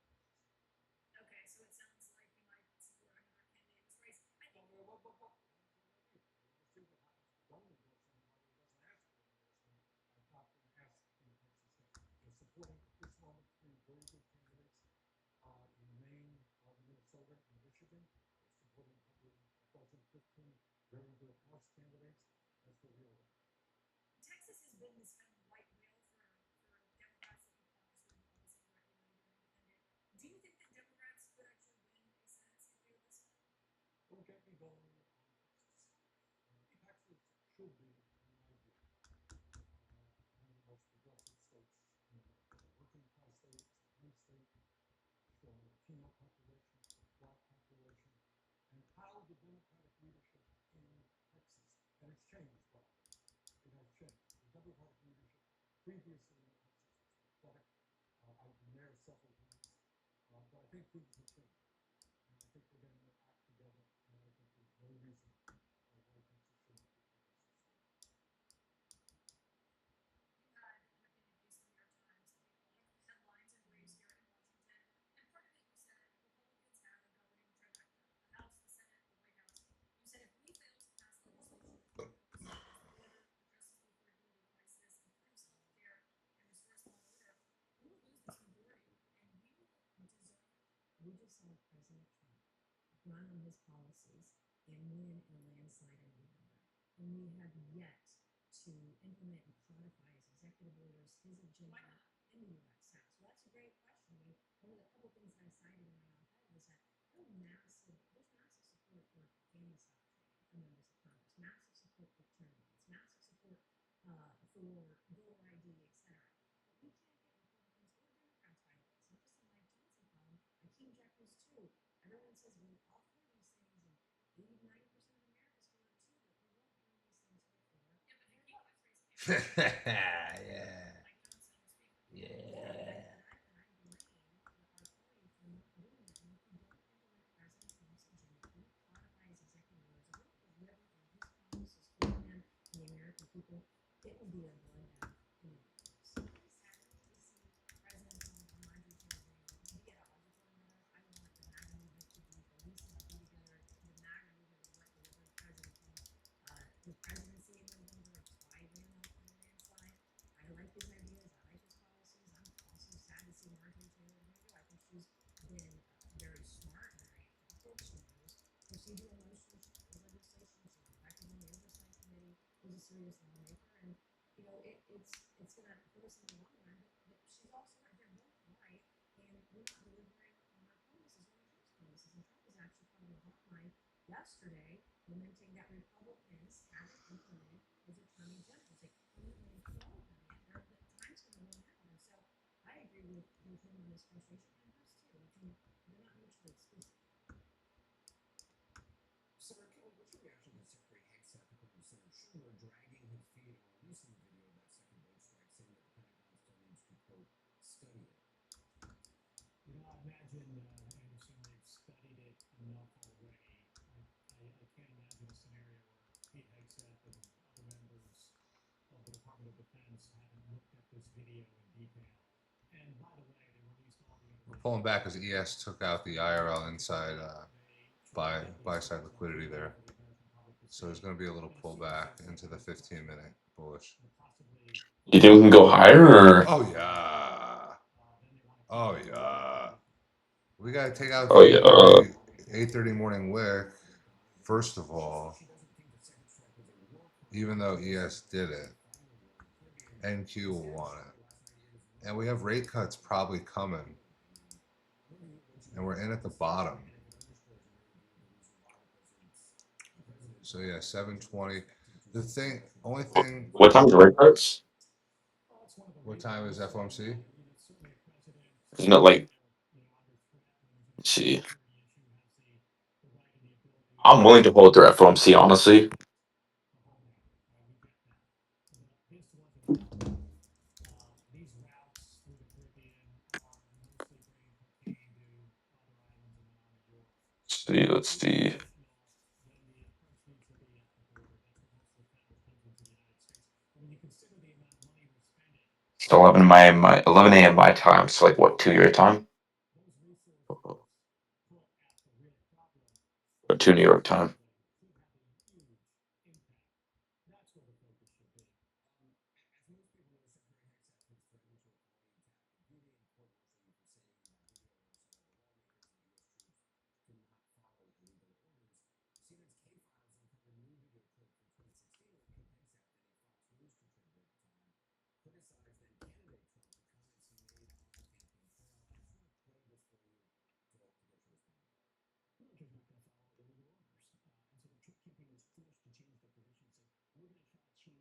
Okay, so it sounds like you might support another candidate in this race. I think. We'll see what happens. Don't endorse anybody who doesn't ask for endorsement. I've not been asked in Texas yet. They're supporting at this moment 3 very good candidates in Maine, Minnesota, and Michigan. They're supporting a dozen, 15 very good House candidates. That's what we're about. Texas has been this kind of white whale for Democrats that you've obviously recognized you're independent. Do you think that Democrats could actually win a Senate seat there this time? Don't get me going on Texas. Texas should be, in my view, one of the most progressive states in America. Working class state, it's a blue state, strong Latino population, black population, and how the Democratic leadership in Texas, and it's changed, by the way. It has changed. The Democratic leadership previously in Texas was pathetic. I've been there several times, but I think things have changed. And I think we're getting their act together, and I think there's no reason why Texas shouldn't be progressive state. You had an opinion piece in the New York Times that made a lot of headlines and waves here in Washington, and part of it you said Republicans have a governing trifecta: the House, the Senate, the White House. You said if we fail to pass legislation that stabilizes the border, addresses the affordability crisis, improves health care, and restores law and order, we will lose this majority, and we will deserve it. We just saw President Trump run on his policies and win in a landslide in November, and we have yet to implement and codify his executive orders, his agenda in the U.S. House. Well, that's a great question. I mean, one of the couple things that I cited in my op-ed was that there's massive support for family stop training for members of Congress, massive support for term limits, massive support for voter ID, etc. But we can't get Republicans or Democrats, by the way. It's not just a Mike Johnson problem. Hakeem Jeffries too. Everyone says we're all for these things, and 80-90% of America's for it too. But we won't bring these things before. Yeah, but Hakeem Jeffries Yeah. Mike Johnson was speaking. Yeah. And I blame our party for not doing that. And if we don't implement President Trump's agenda, if we don't codify his executive orders, if we don't deliver on his promises for him and the American people, it will be a bloodbath in the White House. Sadly, we see President Trump and Marjorie Taylor Greene be at odds with one another. I want the MAGA movement to be cohesive, to be together. The MAGA movement is what delivered President Trump the presidency in November. It's why he ran off in a landslide. I like his ideas. I like his policies. I'm also sad to see Marjorie Taylor Greene go. I think she's been very smart, very thoughtful. She knows procedural motions. She knows legislation. She's elected on the oversight committee. She's a serious lawmaker, and it's going to hurt us in the long run. But she's also right. They're both right, and we're not delivering on our promises, on Trump's promises. And Trump was actually part of the hotline yesterday, lamenting that Republicans haven't implemented his attorney there's frustration campers too. They're not mutually exclusive. Sarah Kelly, what's your reaction to Secretary Hegseth, according to Senator Schumer, dragging his feet on releasing the video of that second boat strike, saying that the Pentagon still needs to, quote, study it? I imagine, Anderson, they've studied it enough already. I can't imagine a scenario where Pete Hegseth and other members of the Department of Defense haven't looked at this video in detail. And by the way, they released all the We're pulling back because ES took out the IRL inside buy side liquidity there. So there's going to be a little pullback into the 15-minute bullish. You think we can go higher, or Oh yeah. Oh yeah. We got to take out oh the yeah, 8:30 morning wick. First of all, even though ES did it, NQ will want it. And we have rate cuts probably coming. And we're in at the bottom. So yeah, 720. The only thing. what time is the rate cuts? What time is FOMC? Isn't it like? Let's see, I'm willing to hold their FOMC, honestly. These routes through the Caribbean are mostly bringing cocaine to other islands and then on to Europe. Let's see. Then the approach needs to be at the border. That's where most of the fentanyl comes into the United States. But when you consider the amount of money we're spending, It's 11 a.m. my time. So like what, 2 your time those resources put at the real problem or 2 New York time? could have a huge impact. That's where the focus should be. As most people know, Secretary Hegseth has threatened to apply a duty and court martial for saying that video where some of the lawmakers and U.S. troops did not follow illegal orders. CNN's K-Files uncovered a new video clip from 2016 where Pete Hegseth, then a Fox News contributor at the time, criticized then candidate Trump for comments he made on the campaign trail. I just want to play this for you to get your response. The military's not going to follow illegal orders. And so they're keeping this force to change their position. So we're going to try to change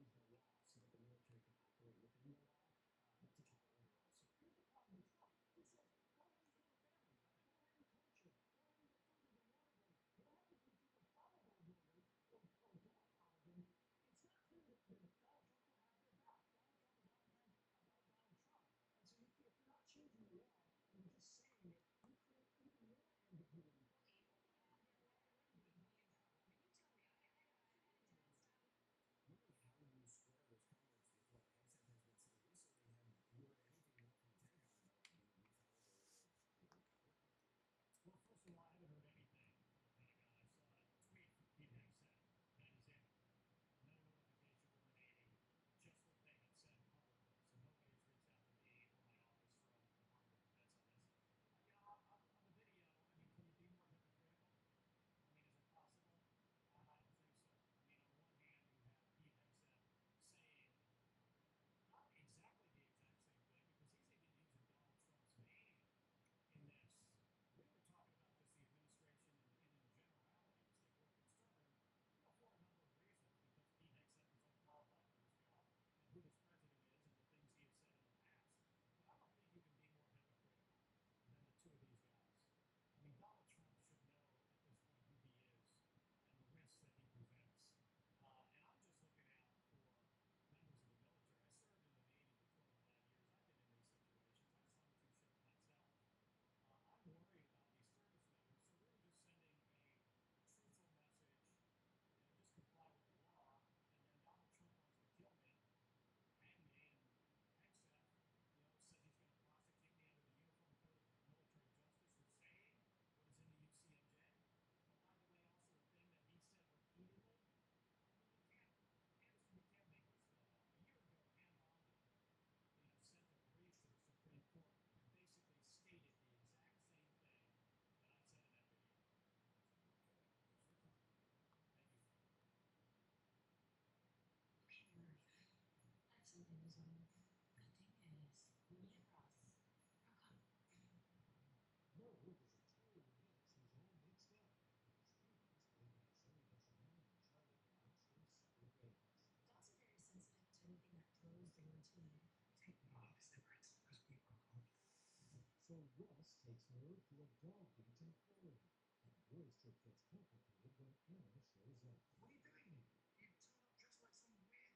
Russ takes her to a dog beach in Florida, and the boys' trip gets complicated when Anna shows up. What are you doing here? You turned up dressed like some weird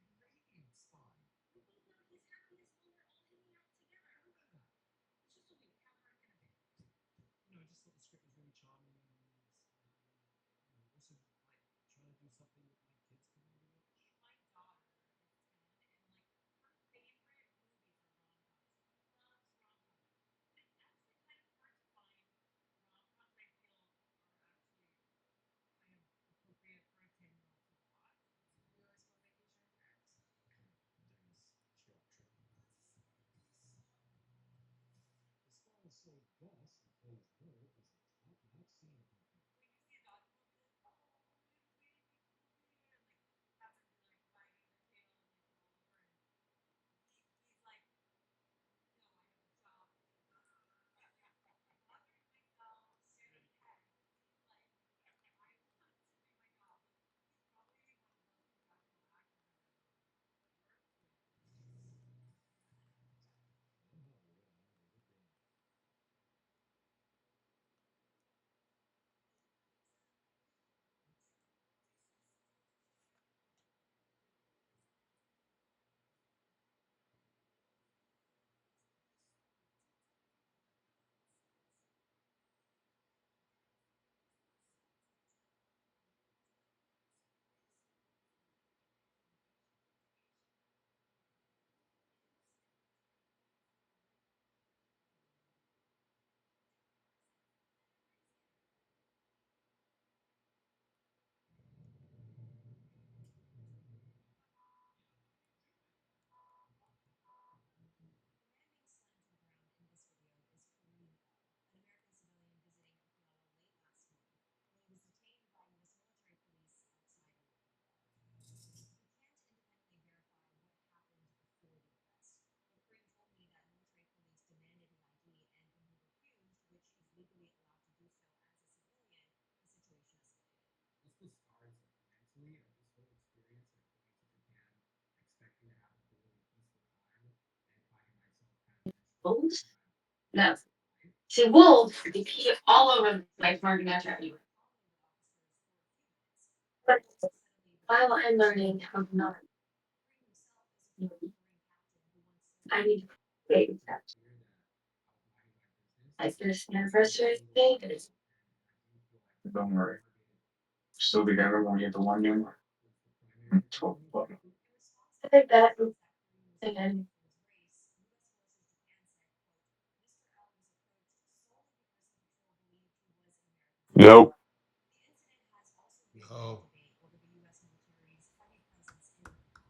lady spy. Well, no, he's having this when they're all hanging out together. Who did that? It's just a week. How hard can it be? I just thought the script was really charming, and also like trying to do something that my kids can really watch. My daughter is 10, and like her favorite movies are rom-coms. She loves rom-coms. And it's actually kind of hard to find rom-coms I feel are actually kind of appropriate for a 10-year-old to watch. So you always go on vacation with your ex? Dennis, short trip. Peace. The stars say Gus, who plays her, is a top-notch Santa helper. When you see a dog, you'll be like, oh, little baby, come here, and like have him be like wagging the tail and like roll over, and he's like, no, I have a job to do. Mothering myself, soon pet. He's like, I want to do my job. Like, he's probably one of the most professional actors I've ever worked with. Somehow around with a bang. The man being slammed to the ground in this video is Kareem L., an American civilian visiting Okinawa late last month when he was detained by U.S. military police outside a local bar. We can't independently verify what happened before the arrest, but Kareem told me that military police demanded his ID, and when he refused, which he's legally allowed to do so as a civilian, the situation escalated. This was scars mentally. This whole experience, like going to Japan, expecting to have a totally peaceful time, and finding myself kind of menstruating Wolves? my No. life. See, wolves, they pee all over the place, Martin, after you. Calming with officers for a few minutes, But Kareem suddenly while refused I'm to learning speak. how to not, Kareem himself is a former Marine captain who once served I in need to Okinawa. baby steps. Clear that I was minding my business. Like this Every anniversary single thing, day, it's and I do feel like Don't worry. targeted Still together when we get the one year mark. was the primary Twelve thing. bucks. In response I to think that allegations that Kareem was targeted again. for his race, U.S. Forces Japan said, quote, Mr. L was approached solely because the patrol believed he was an American citizen. Nope. The incident has also reignited No. debate over the U.S. military's heavy presence in Okinawa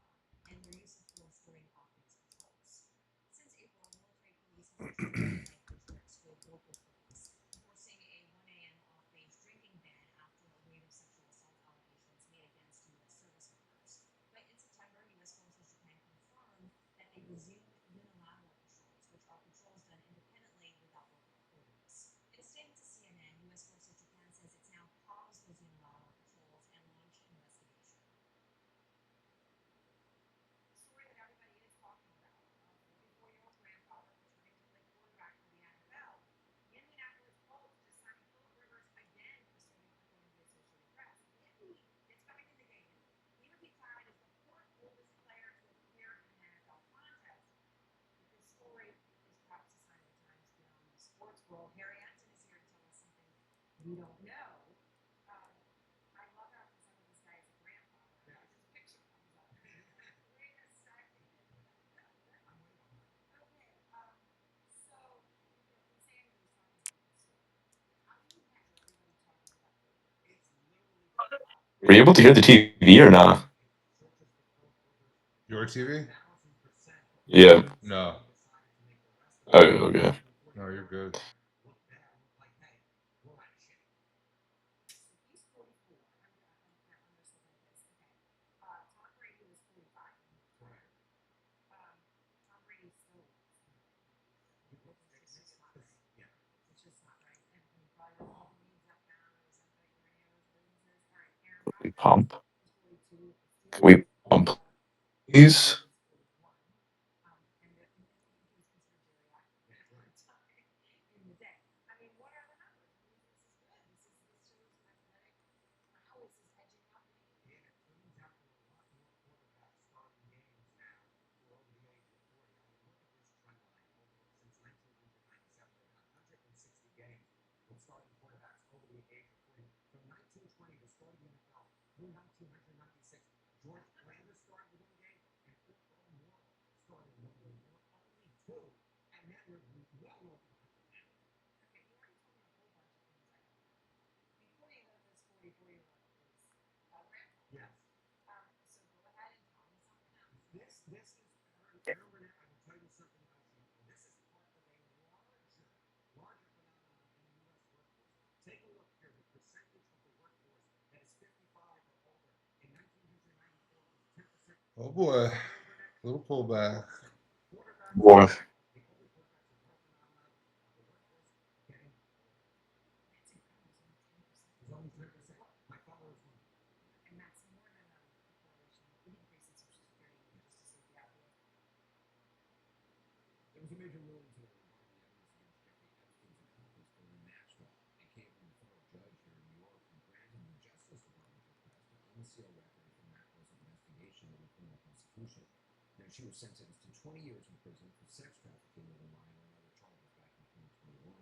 and their use of force during off-base patrols. Since April, military police have patrolled red light districts with local police, enforcing a 1 a.m. off-base drinking ban after a wave of sexual assault allegations made against U.S. service members. But in September, U.S. Forces Japan confirmed that they resumed unilateral patrols, which are patrols done independently without local authorities. In a statement to CNN, U.S. Forces Japan says it's now paused those unilateral patrols and launched an investigation. The story that everybody is talking about, a 44-year-old grandfather returning to play quarterback for the NFL. The Indianapolis Colts just signed Philip Rivers again, pursuing according to the Associated Press. If he gets back in the game, he would be tied as the fourth oldest player to appear in an NFL contest. But this story is perhaps a sign of the times beyond the sports world. Harry Enton is here to tell us something we don't know. Um, I love how for some of this guy is a grandfather. Yeah. His picture comes up. Wait a second. I'm waiting on that. Okay. So, Insanity was talking about this story. How do you hear everybody talking about Philip Rivers? It's literally the top Were you able to hear the TV or not? Searches for Philip Rivers Your TV? 1,000% Yeah. No. decided to make the rest of Okay, okay. No, you're good. look bad. Look like, hey, we're out of shape. So he's 44. I'm just looking at this. Okay. Tom Brady was 45 when he retired. Tom Brady still looks amazing. It's just not right. Yeah. It's just not right. And he probably doesn't even use Zepbound or Ozempic or any of those businesses. All right. Aaron Rodgers Pump. is 42. The We Steelers, pump. Aaron Please. Rodgers is 41. And he was considered geriatric at the time in the day. started in the NFL through 1996. George Landis started with one game, and Earl Morrall started with one game. There were only two, and that was well over 100 now. Okay, you already told me a whole bunch of things I don't know. Before you go to this 44-year-old is a grandpa. Yes. So go ahead and tell me something else. This is Aaron Burnett. I will tell you something else. This is part of a larger phenomenon in the U.S. workforce. Take a look here. The percentage of the workforce that is 55 or older in 1994 was 10%. Oh boy, little pullback. Boy. The older quarterbacks are part phenomenon of the workforce getting older. It's incredible. It's only 10%. My father was one. And that's more than a correlation with the increase in Social Security, just to see the outlook. There was a major ruling today regarding the evidence against Jeffrey Epstein's accomplice Ghislaine Maxwell. It came from a federal judge here in New York who granted the Justice Department's request to unseal records from Maxwell's investigation into criminal prosecution. Now, she was sentenced to 20 years in prison for sex trafficking of a minor and other charges back in 2021.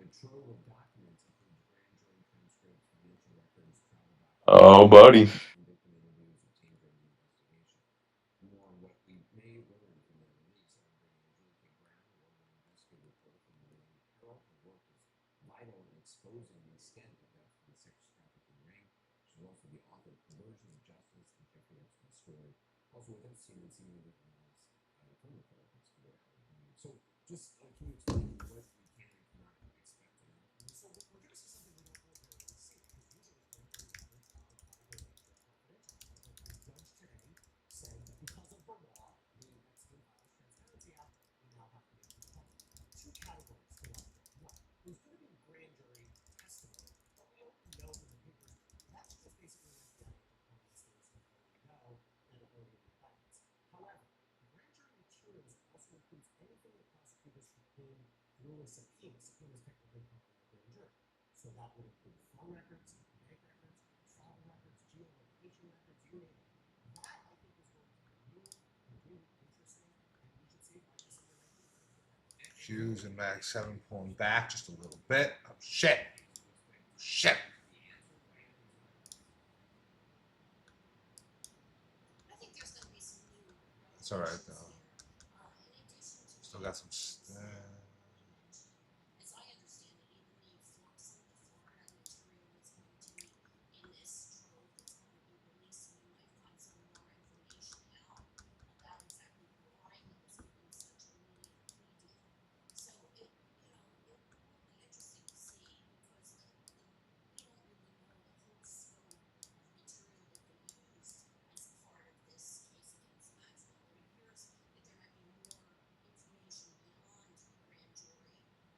The trove of documents includes grand jury transcripts, financial records, travel documents, Oh, buddy. and victim interviews obtained during the investigation. More on what we may learn from their release. I'm bringing in Julie K. Brown, a well-known investigative reporter from the Miami Herald. Her work is vital in exposing the extent of the sex trafficking ring. She's also the author of Perversion of Justice, the Jeffrey Epstein story. Also with us, senior legal analyst from the Therapist for So just can you explain what we can and cannot expect to learn from this? So we're going to see something we don't ordinarily see, because usually grand jury evidence files by the nature confidential. However, the judge today said that because of the law, the Epstein Files Transparency Act, we now have to make this public. Two categories to watch for. One, there's going to be grand jury testimony, but we don't know in the papers. That's just basically an FBI agent telling us things that we know and already in the indictments. However, grand jury materials also includes anything that prosecutors obtain through a subpoena. Subpoena is technically part of a grand jury. So that would include phone records, bank records, travel records, geolocation records, you name it. That, I think, is going to be new and really interesting, and we should see it by December 19th. Hughes and Max 7 pulling back just a little bit. Oh, shit. Shit. I think there's going to be some new It's all right, revelations though. here. In addition to Still got some. as I understand it, even the some of the Florida material is going to be in this trove that's going to be released, and we might find some more information out about exactly why he was given such a lenient plea deal. So it will be interesting to see, because we don't really know the whole scope of material that they used as part of this case against Maxwell. It appears that there might be more information beyond grand jury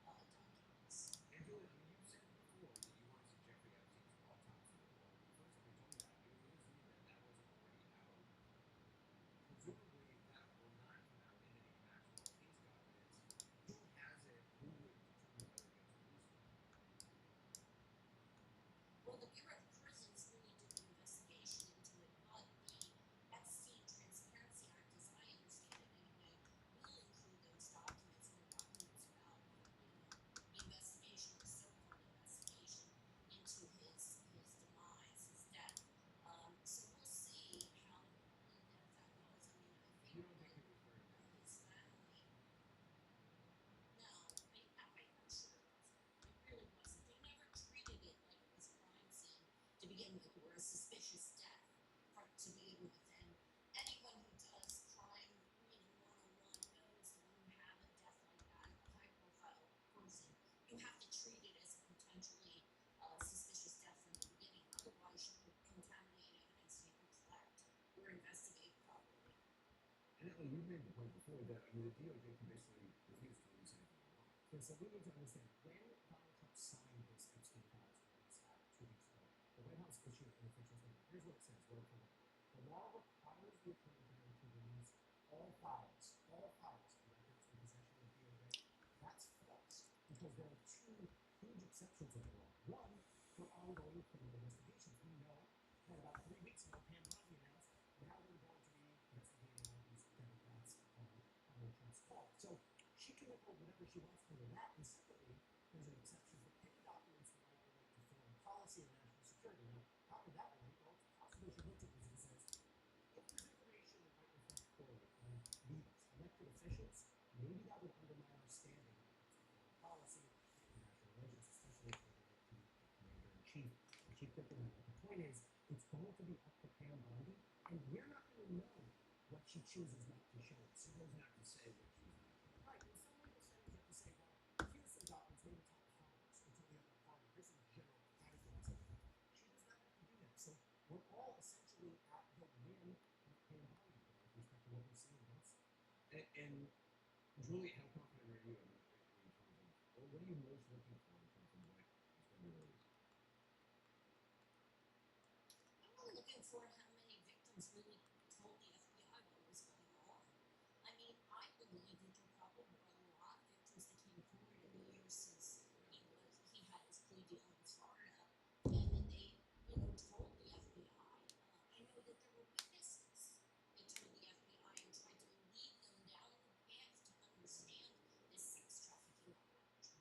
documents. And Julie, I mean, you've said before that you want to see Jeffrey Epstein's autopsy report. The first time you told me that, it was me that was already out. Presumably, that will not come out in any Maxwell case documents. Who has it? Who would determine whether it gets released or not? Well, the Bureau of Prisons really did the investigation into it, but the Epstein Transparency Act, as I understand it anyway, will include those documents, and the documents about the investigation, the so-called investigation into his demise, his death. So we'll see how in depth that was. I mean, I think You don't that think it was very good? his family. No, I'm sure it wasn't. It really wasn't. They never treated it like it was a crime scene to begin with, or a suspicious death to begin with. And anyone who does crime, 101 knows that when you have a death like that, a high-profile person, you have to treat it as a potentially suspicious death from the beginning. Otherwise, you would contaminate evidence you can collect or investigate properly. And you made the point before that, I mean, the DOJ can basically refuse to release anything they want. And so we need to understand, when Donald Trump signed this Epstein Files Release Act 2 weeks ago, the White House issued an official statement. Here's what it says, word for word. The law requires the Attorney General to release all files, records in possession of DOJ. That's false, because there are two huge exceptions of the law. One, for ongoing criminal investigations. We know that about 3 weeks ago, Pam Bondi announced now they're going to be investigating all these Democrats on Donald Trump's call. So she can withhold whatever she wants under that. And secondly, there's an exception for any documents that might relate to foreign policy or national security. Now, how would point is, it's going to be up to Pam Bondi, and we're not going to know what she chooses not to show us. She doesn't have to say what she's not. Right. In some legal settings, you have to say, well, here's some documents, maybe tell Congress or tell the other party. Here's some general categories of things. She does not have to do that. So we're all essentially at the whim of Pam Bondi with respect to what we see in both sides. And Julie, how confident are you in terms of what are you most looking for in terms of what is going to be released? I'm really looking for how many victims really told the FBI what was going on. I mean, I believe that there probably were a lot of victims that came forward in the years since he had his plea deal in Florida, and then they, told the FBI. I know that there were witnesses. They told the FBI and tried to lead them down the path to understand this sex trafficking operation.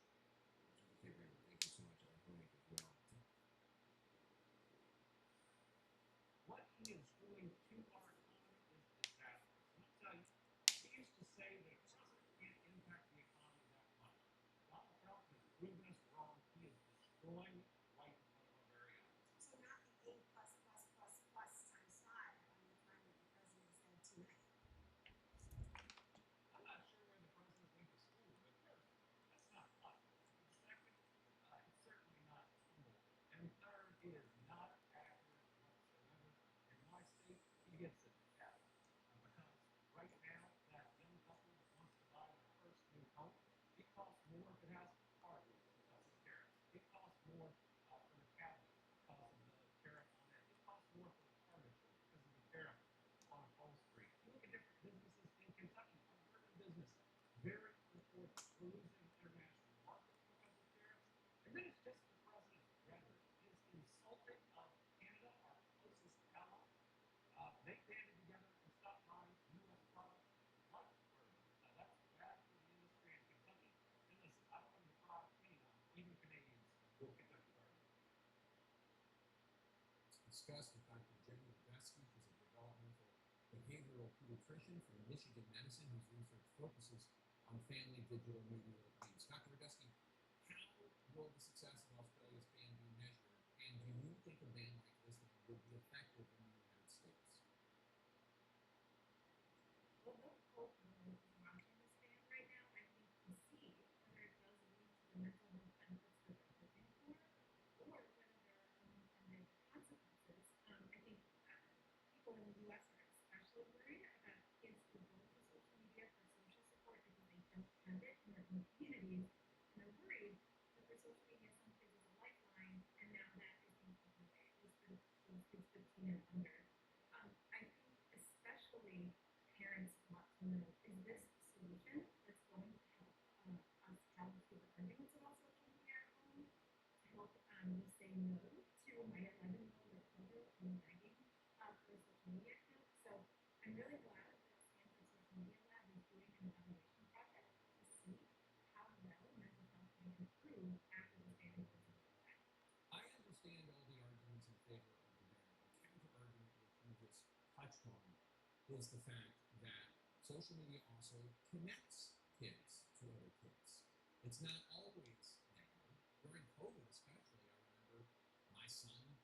Okay, Raymond, thank you so much. I really as well. What he is doing to our economy is disastrous. And I'll tell you, he used to say that a president can't impact the economy that much. Donald Trump has proven us wrong. He is destroying it right in front of our very eyes. So not the A plus times 5 on the time that the president said tonight. I'm not sure where the president went to school, but first, that's not possible. And second, it's certainly not humble. And third, it is not accurate whatsoever. In my state, he gets a F. Because right now, that young couple that wants to buy their first new home, it costs more if it has hardwood because of tariffs. It costs more for the cabinet because of the tariff on it. It costs more for the furniture because of the tariff on upholstery. You look at different businesses in Kentucky, our bourbon business, very unfortunate. We're losing international markets because of tariffs. And then it's just the president's rhetoric. It is insulting of Canada, our closest ally. They banded together and stopped buying U.S. products like bourbon. That's bad for the industry in Kentucky. And listen, I don't want to defraud anyone, even Canadians, with Kentucky bourbon. Let's discuss with Dr. Jenny Lebeski. She's a developmental behavioral pediatrician from Michigan Medicine, whose research focuses on family digital media abuse. Dr. Lebeski, how will the success of Australia's ban be measured? And do you think a ban like this one would be effective in the United States? Well, no hope is watching this ban right now, I think, to see whether it does lead to the mental health benefits that they're hoping for, or whether there are unintended consequences. I think people in the U.S. are especially worried about kids who go to social media for social support because they don't have it in their own communities, and they're worried that their social media, some kids, is a lifeline, and now that is being taken away, at least for those kids 15 and under. I think especially parents want to know, is this the solution that's going to help us have fewer arguments about social media at home, to help me say no to my 11-year-old or 12-year-old who is begging for a social media account. So I'm really glad that Stanford Social Media Lab is doing an evaluation project to see how well mental health may improve after the ban goes into effect. I understand all the arguments in favor of the ban. The counter argument, which you just touched on, is the fact that social media also connects kids to other kids. It's not always negative. During COVID, especially, I remember my son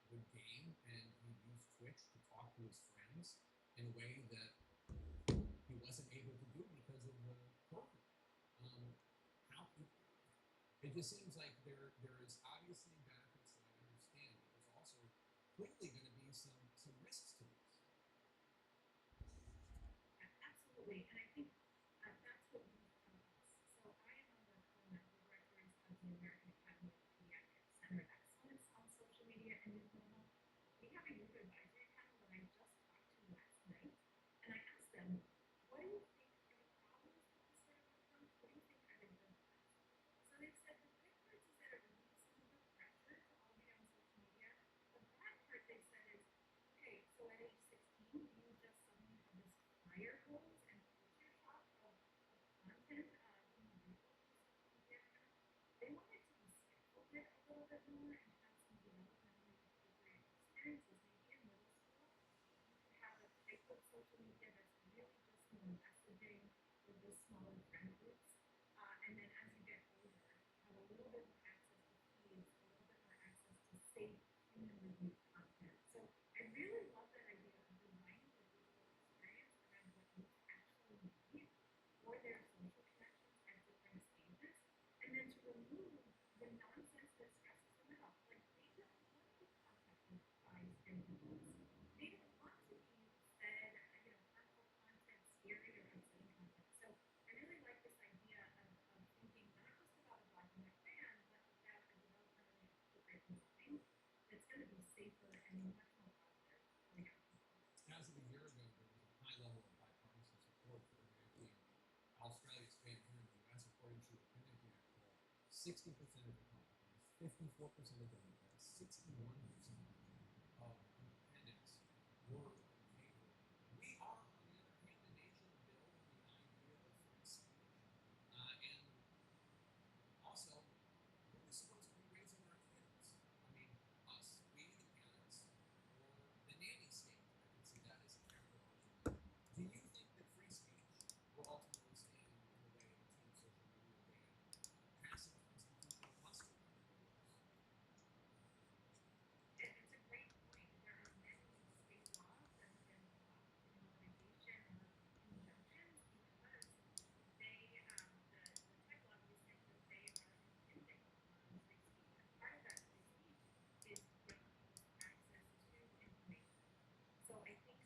would game and he used Twitch to talk to his friends in a way that he wasn't able to do because of the COVID. How it just seems like there is obviously benefits that I understand, but there's also clearly going to be some risks to this. Absolutely, and I think that's what you tell us. So I am on the co-medical directors of the American Academy of Pediatrics Center of Excellence on social media and mental health. We have a youth advisory panel that I just talked to last night, and I asked them, what do you think are the problems with this sort of approach? What do you think are the good parts? So they've said the good parts is that it relieves some of the pressure to all be on social media. The bad part, they've said, is, okay, so at age 16, do you just suddenly have this fire hose and culture shock of content being available to the social media account? They want it to be scaffolded a little bit more and have some developmentally appropriate experiences. Maybe in middle school, you could have a type of social media that's really just more messaging with the smaller friend groups. And then as you get older, have a little bit more access to feeds, a little bit more access to safe human reviewed content. they don't want to be fed, harmful content, scary or upsetting content. So I really like this idea of thinking not just about a black and white ban, but about a developmentally appropriate design that's going to be safer and much more positive for the young people. As of a year ago, there was a high level of bipartisan support for enacting Australia's ban here in the U.S. According to a Pentagon poll, 60% of Republicans, 54% of Democrats, 61% of independents were in favor. We are, on the other hand, a nation built on the idea of free speech. And also, who is supposed to be raising our kids? I mean, us, we, the parents, or the nanny state. I can see that as a counter argument. Do you think that free speech will ultimately stand in the way of a teen social media ban passing constitutional muster under the rules? It's a great point. There are many state laws that have been blocked in litigation or injunctions because the tech lobbies think that they are impinging on free speech. And part of that free speech is young people's access to information. So I think we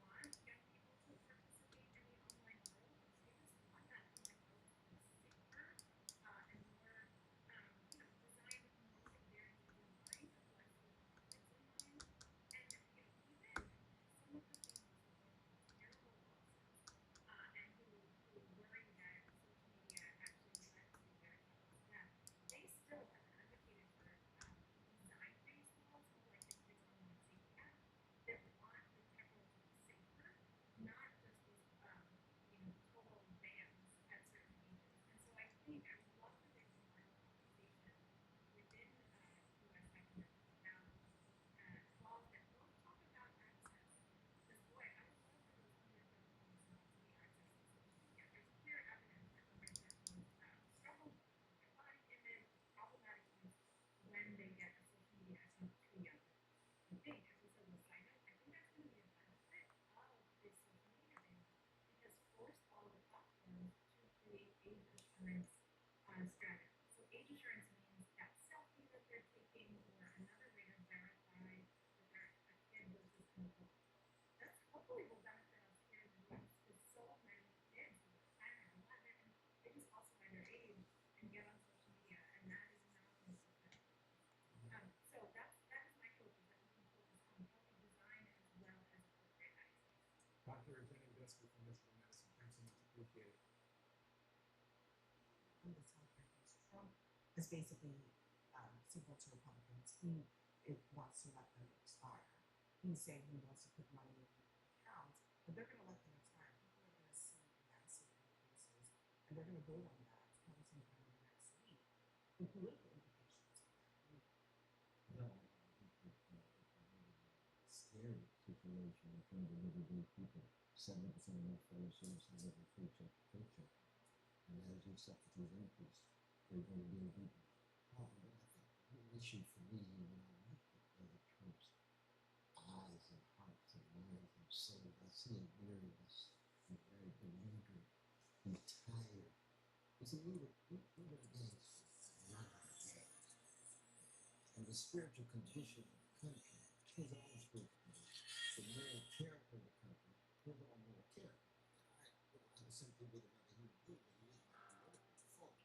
want young people to participate in the online world, but we just want that online world to be safer and more, designed more with their needs in mind, with less with profits in mind. And even some of the families who go through terrible losses and who worry that social media actually led to their child's death, they still have advocated for design-based laws, more like the Kids Online Safety Act, that want the tech world to be safer, not just these total bans at certain ages. And so I think I would love for there to be more conversation within U.S. academics about laws that both talk about access. Because boy, I would love for those underserved boys not to be accessing social media. There's clear evidence that underserved boys struggle with their body image, with problematic use when they get a social media account too young. I think, as we said in the side note, I think that's going to be a benefit of this social media ban because forced all the platforms to create age assurance strategies. So age assurance means that selfie that they're taking or another way to verify that they're a kid versus an adult. That's hopefully will benefit us here in the US because so many kids who are 10 or 11 and they just falsify their age and get on social media, and that is not going to affect them. So that is my hope is that we can focus on healthy design as well as appropriate access. Dr. Jenny Biscuit from Michigan Medicine, thanks so much. Appreciate it. On this healthcare piece, Trump has basically signaled to Republicans he wants to let them expire. He's saying he wants to put money in accounts, but they're going to let them expire. People are going to see massive increases, and they're going to vote on that probably sometime in the next week. The political implications of that. No, I think it's a really scary situation in terms of everyday people. 70% of our fellow citizens live paycheck to paycheck. And as your subsidies increase, they're going to be a big problem. But I think the real issue for me when I look at President Trump's eyes and hearts and minds and soul, I see a very beleaguered, he's tired. You see, we were against a lot of things. And the spiritual condition of the country, his own spiritual condition, the moral character of the country, his own moral character. I was simply with another human being, but he is not political fault.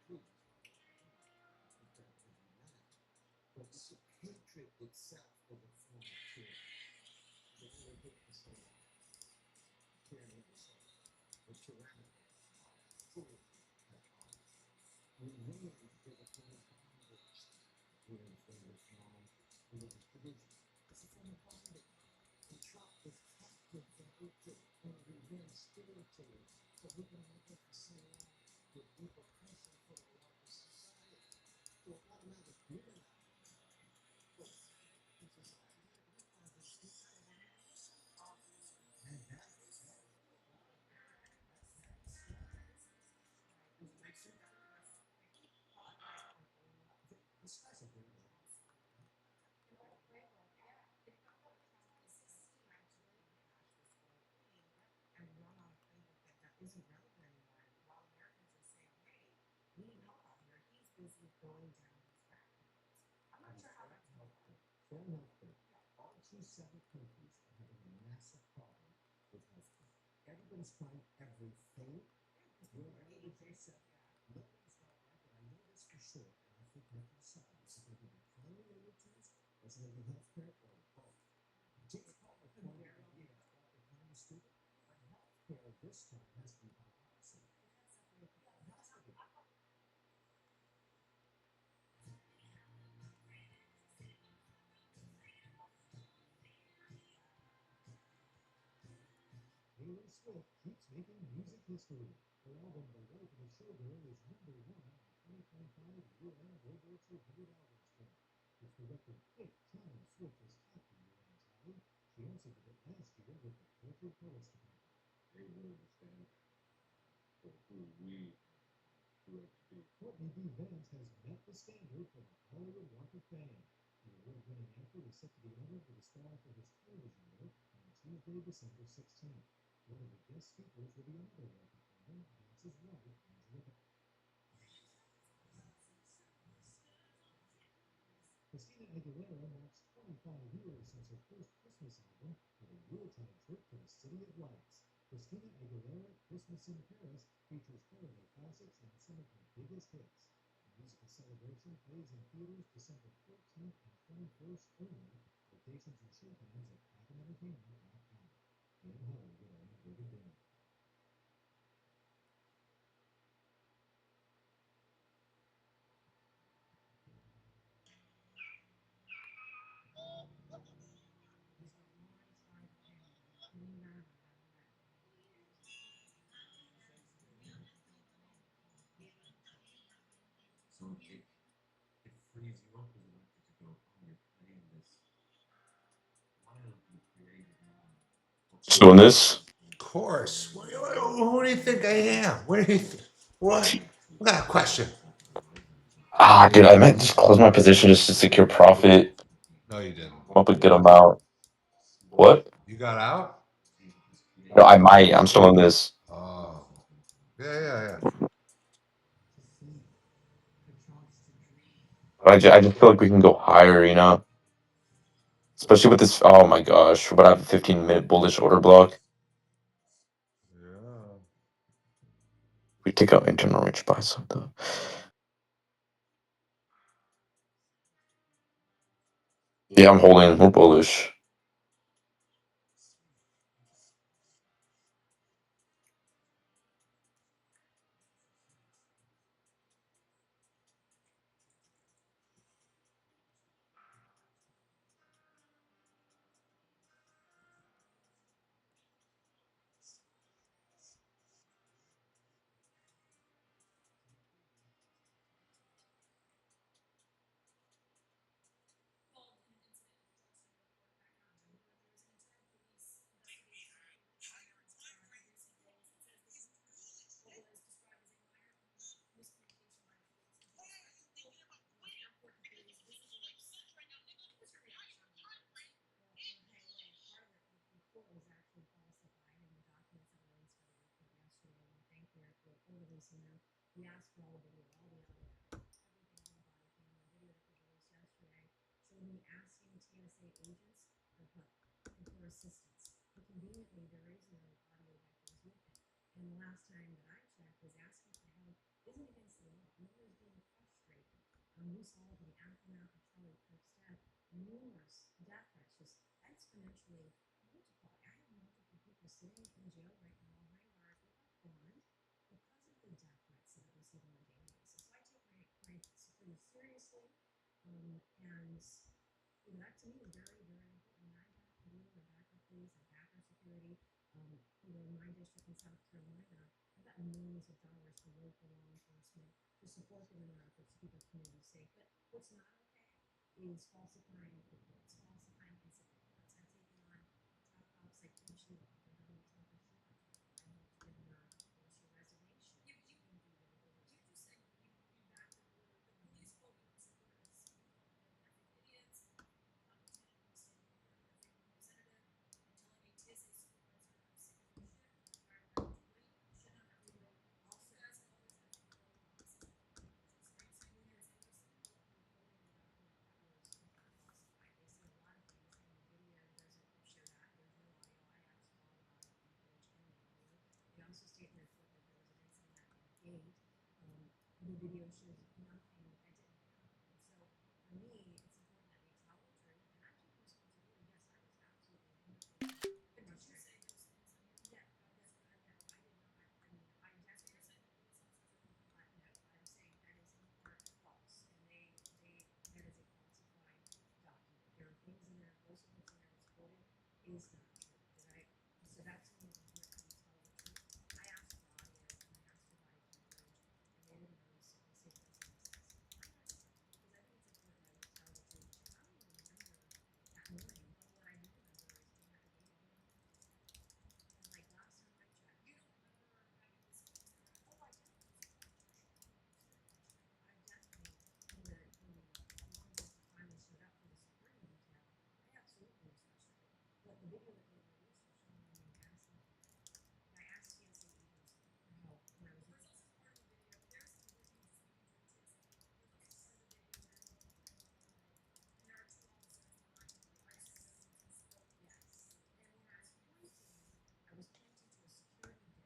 Please, I think that is humanity. But it's the hatred itself is a form of tyranny. The only hate is so tyranny of the soul, or tyrannical, cruel at heart. Revenge is a form of bondage. We're in favor of religious tradition. It's a form of bondage. And Trump is captive to hatred and revenge spiritually. So we're going to make it for so long with repercussions for the larger society. So it's not a matter of doing that. But in society, we find this and that makes it discuss it. And run on a playbook that isn't relevant anymore. And while Americans are saying, hey, we need help out here, he's busy going down these rabbit holes. I'm not sure how that's going to work. Fair enough. G7 countries are having a massive problem with healthcare. Everybody's trying everything. You're one of the G7. Nobody's got it right, but I know this for sure, and I think you have to decide: is it going to be the economy that returns, or is it going to be healthcare, or both? James Palmer pointed out the economy stupid, but healthcare this time has to be bipartisan. It has to be. Taylor Swift keeps making music history. Her album The Life of a Showgirl is #1 on the 2025 UN Billboard 200 albums chart. It's the record 5th time Swift has topped the UN tally. She also did it last year with the Culture Poets Department. They will understand for who we grew up to be. Courtney B. Vance has met the standard for the Hollywood Walk of Fame. The award-winning actor is set to be honored with a star for his television work on Tuesday, December 16th. One of the guest speakers will be another Walk of Famer, Vance's wife, Angela Bassett. Christina Aguilera marks 25 years since her first Christmas album with a Yuletide trip to the City of Lights. Christina Aguilera, Christmas in Paris, features holiday classics and some of her biggest hits. The musical celebration plays in theaters December 14th and 21st only. Locations and showtimes at AthamEntertainment.com. In Hollywood, I'm David Dana. So it frees you up as an actor to go, oh, you're playing this wildly creative mind. So in this, Of course. Who do you think I am? What do you what? What kind of question? dude, I might just close my position just to secure profit. No, you didn't. Come up with a good amount. What? You got out? No, I might. I'm still in this. Oh. Yeah. But I just feel like we can go higher, you know? Especially with this. Oh my gosh. But I have a 15-minute bullish order block. Yeah. We take out internal reach by some though. Yeah, I'm holding. We're bullish. also state in the report that there was an incident at the gate. The video shows nothing that didn't happen. So for me, it's important that we tell the truth and I take responsibility. Yes, I was absolutely wonderful. But did you say those things on your Yeah, podcast? yes, no, I did not. I mean, I So definitely. you're saying the police officers are lying? No, I'm saying that is in part false, and that is a falsified document. There are things in there, most of what's in there that's quoted is not true. So that's when it's important that we tell the truth. I asked for audio and I asked for body cam footage, and they didn't release it. They say it doesn't exist. I'm not surprised because I think it's important that we tell the truth. Because I don't even remember that morning, but what I do remember is being at the gate and being uncomfortable. And like last time I checked, You don't remember having this interaction? oh, I definitely was frustrated. I definitely, when law enforcement finally showed up for the security detail, I absolutely was frustrated. But the video that they released was showing me being asked nothing. And I asked TSA agents for help when I was There's also part of the video. There's some good things speaking to the TSA people. There's also part of the video where you're walking around the hallway and there are two officers behind you. I assume you can still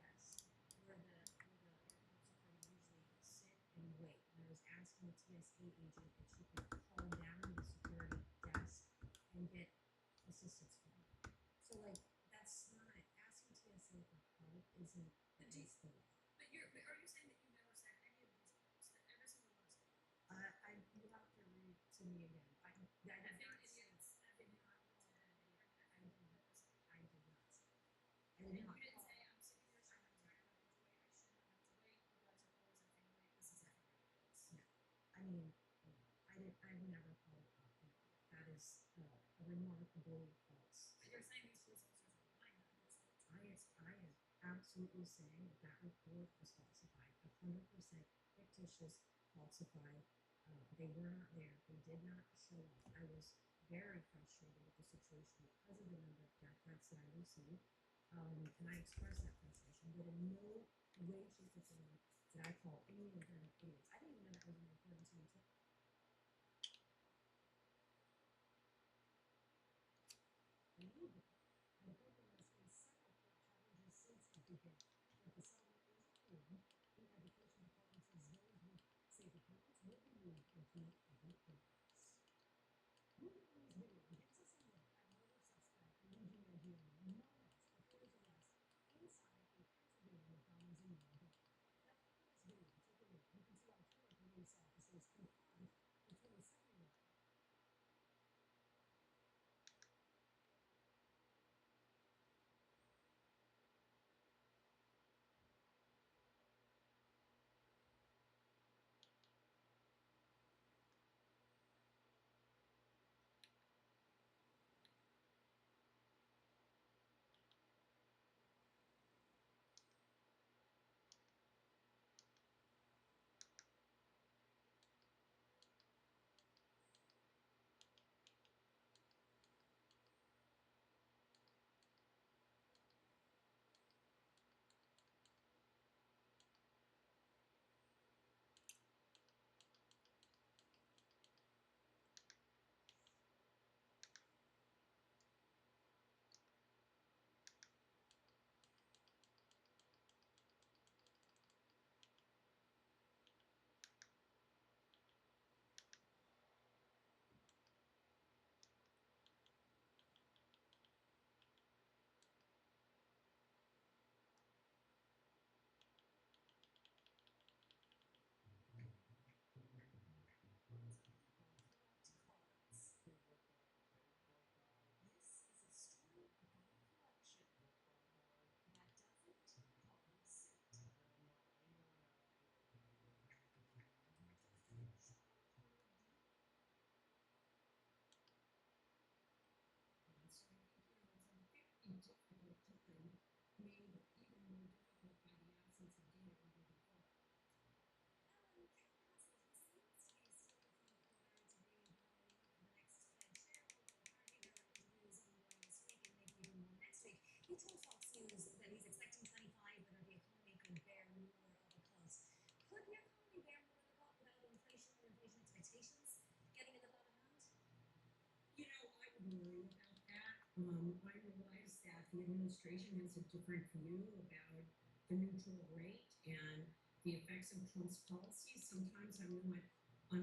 yes. And when I was pointing to a security desk where the airport security usually sit and wait. And I was asking the TSA agent if she could call down to the security desk and get assistance from me. So like that's not asking TSA for help isn't against the law. But are you saying that you never said any of these quotes? That every single one is fake? You'll have to read to me again. I did not say. I did not call them idiots. I did not say. I did not say. I And did you not didn't call. say, I'm sitting here, so I'm tired, I have to wait, I should not have to wait, you guys are always acting late, this is ridiculous. No. I mean, I've never called a cop. No. That is a remarkably false. But you're saying these police officers are lying, that those quotes I am absolutely saying that report was falsified, 100% fictitious, falsified. They were not there. They did not show up. I was very frustrated with the situation because of the number of death threats that I received, and I expressed that frustration. But in no way, shape, or form did I call any of them idiots. I didn't even know that was in the report until you told me. Illegal. The program has faced several court challenges since it began, but the settlement is approved. The Education Department says those with safer parents will be moved into other programs. Moving on this video gives us a look at murder suspect Luigi Mangione moments before his arrest inside a Pennsylvania Farmers and Mail bank. Now in this video, take a look. You can see our current police officers confront the 27-year-old. This is a story about a collection that doesn't follow suit. Answering emails and very difficult time, made even more difficult by the absence of data over the phone. He seems to be still with you prior to being brought in for the next chairholder party. There are interviews ongoing this week and maybe even more next week. He told Fox News that he's expecting 25, whether the economy could bear more of a cut. Could the economy bear more of a cut without inflation and inflation expectations getting in the bottom hand? You know, I would worry about that. I realize that the administration has a different view about the neutral rate and the effects of Trump's policies. Sometimes I'm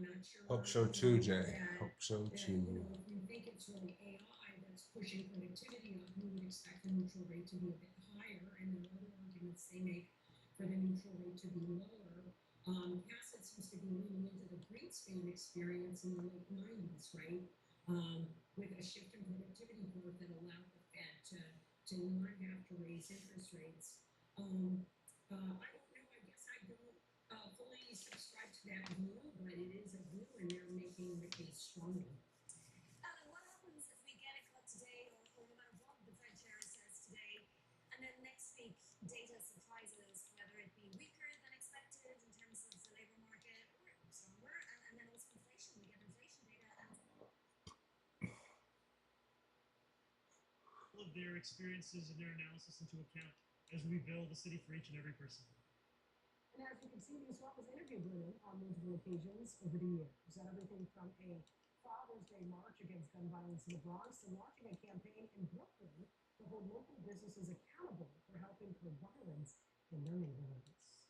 not sure. Hope so too, Jay. That, Hope so that, too. you know, if you think it's really AI that's pushing productivity up, you would expect the neutral rate to be a bit higher, and there are other arguments they make for the neutral rate to be lower. Cassett seems to be leaning into the Greenspan experience in the late 90s, right? With a shift in productivity growth that allowed the Fed to not have to raise interest rates. I don't know. I guess I don't fully subscribe to that view, but it is a view, and they're making the case strongly. Alan, what happens if we get a cut today, or no matter what the Fed chair says today, and then next week data surprises, whether it be weaker than expected in terms of the labour market or stronger, and then also inflation, we get inflation data and All of their experiences and their analysis into account as we build a city for each and every person. And as you can see, these was interviewed women on multiple occasions over the years. And everything from a Father's Day march against gun violence in the Bronx to launching a campaign in Brooklyn to hold local businesses accountable for helping curb violence in their neighborhoods.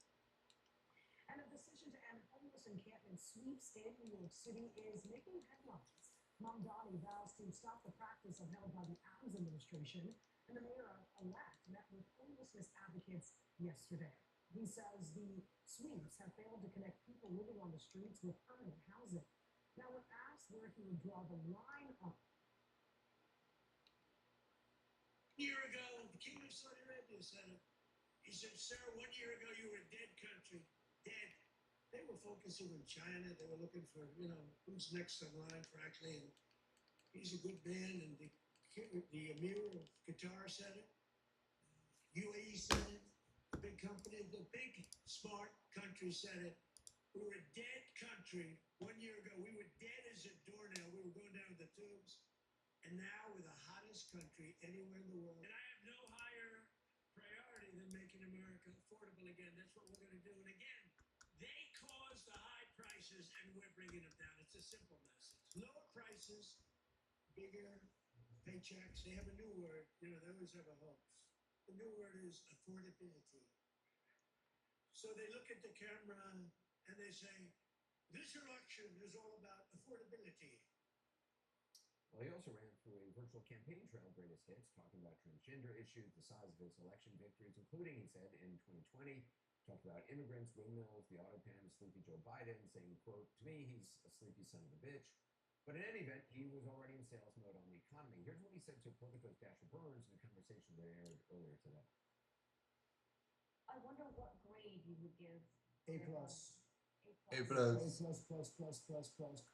And a decision to end homeless encampment sweeps in New York City is making headlines. Mom Donnie vows to stop the practice upheld by the Adams administration, and the mayor-elect met with homelessness advocates yesterday. He says the sweeps have failed to connect people living on the streets with permanent housing. Now, when asked where he would draw the line up, A year ago, the king of Saudi Arabia said it. He said, sir, 1 year ago you were a dead country. Dead. They were focusing on China. They were looking for, who's next in line, frankly. And he's a good man. And the Emir of Qatar said it. UAE said it. The big company, the big smart country said it. We were a dead country 1 year ago. We were dead as a doornail. We were going down the tubes. And now we're the hottest country anywhere in the world. And I have no higher priority than making America affordable again. That's what we're going to do. And again, they caused the high prices, and we're bringing them down. It's a simple message. Lower prices, bigger paychecks. They have a new word. They always have a hoax. The new word is affordability. So they look at the camera and they say, this election is all about affordability. Well, he also ran through a virtual campaign trail of greatest hits, talking about transgender issues, the size of his election victories, including, he said, in 2020, talked about immigrants, windmills, the auto pen, sleepy Joe Biden, saying, quote, to me, he's a sleepy son of a bitch. But in any event, he was already in sales mode on the economy. Here's what he said to Politico's Dasher Burns in a conversation that aired earlier today. I wonder what grade you would give. A plus. A A plus. plus.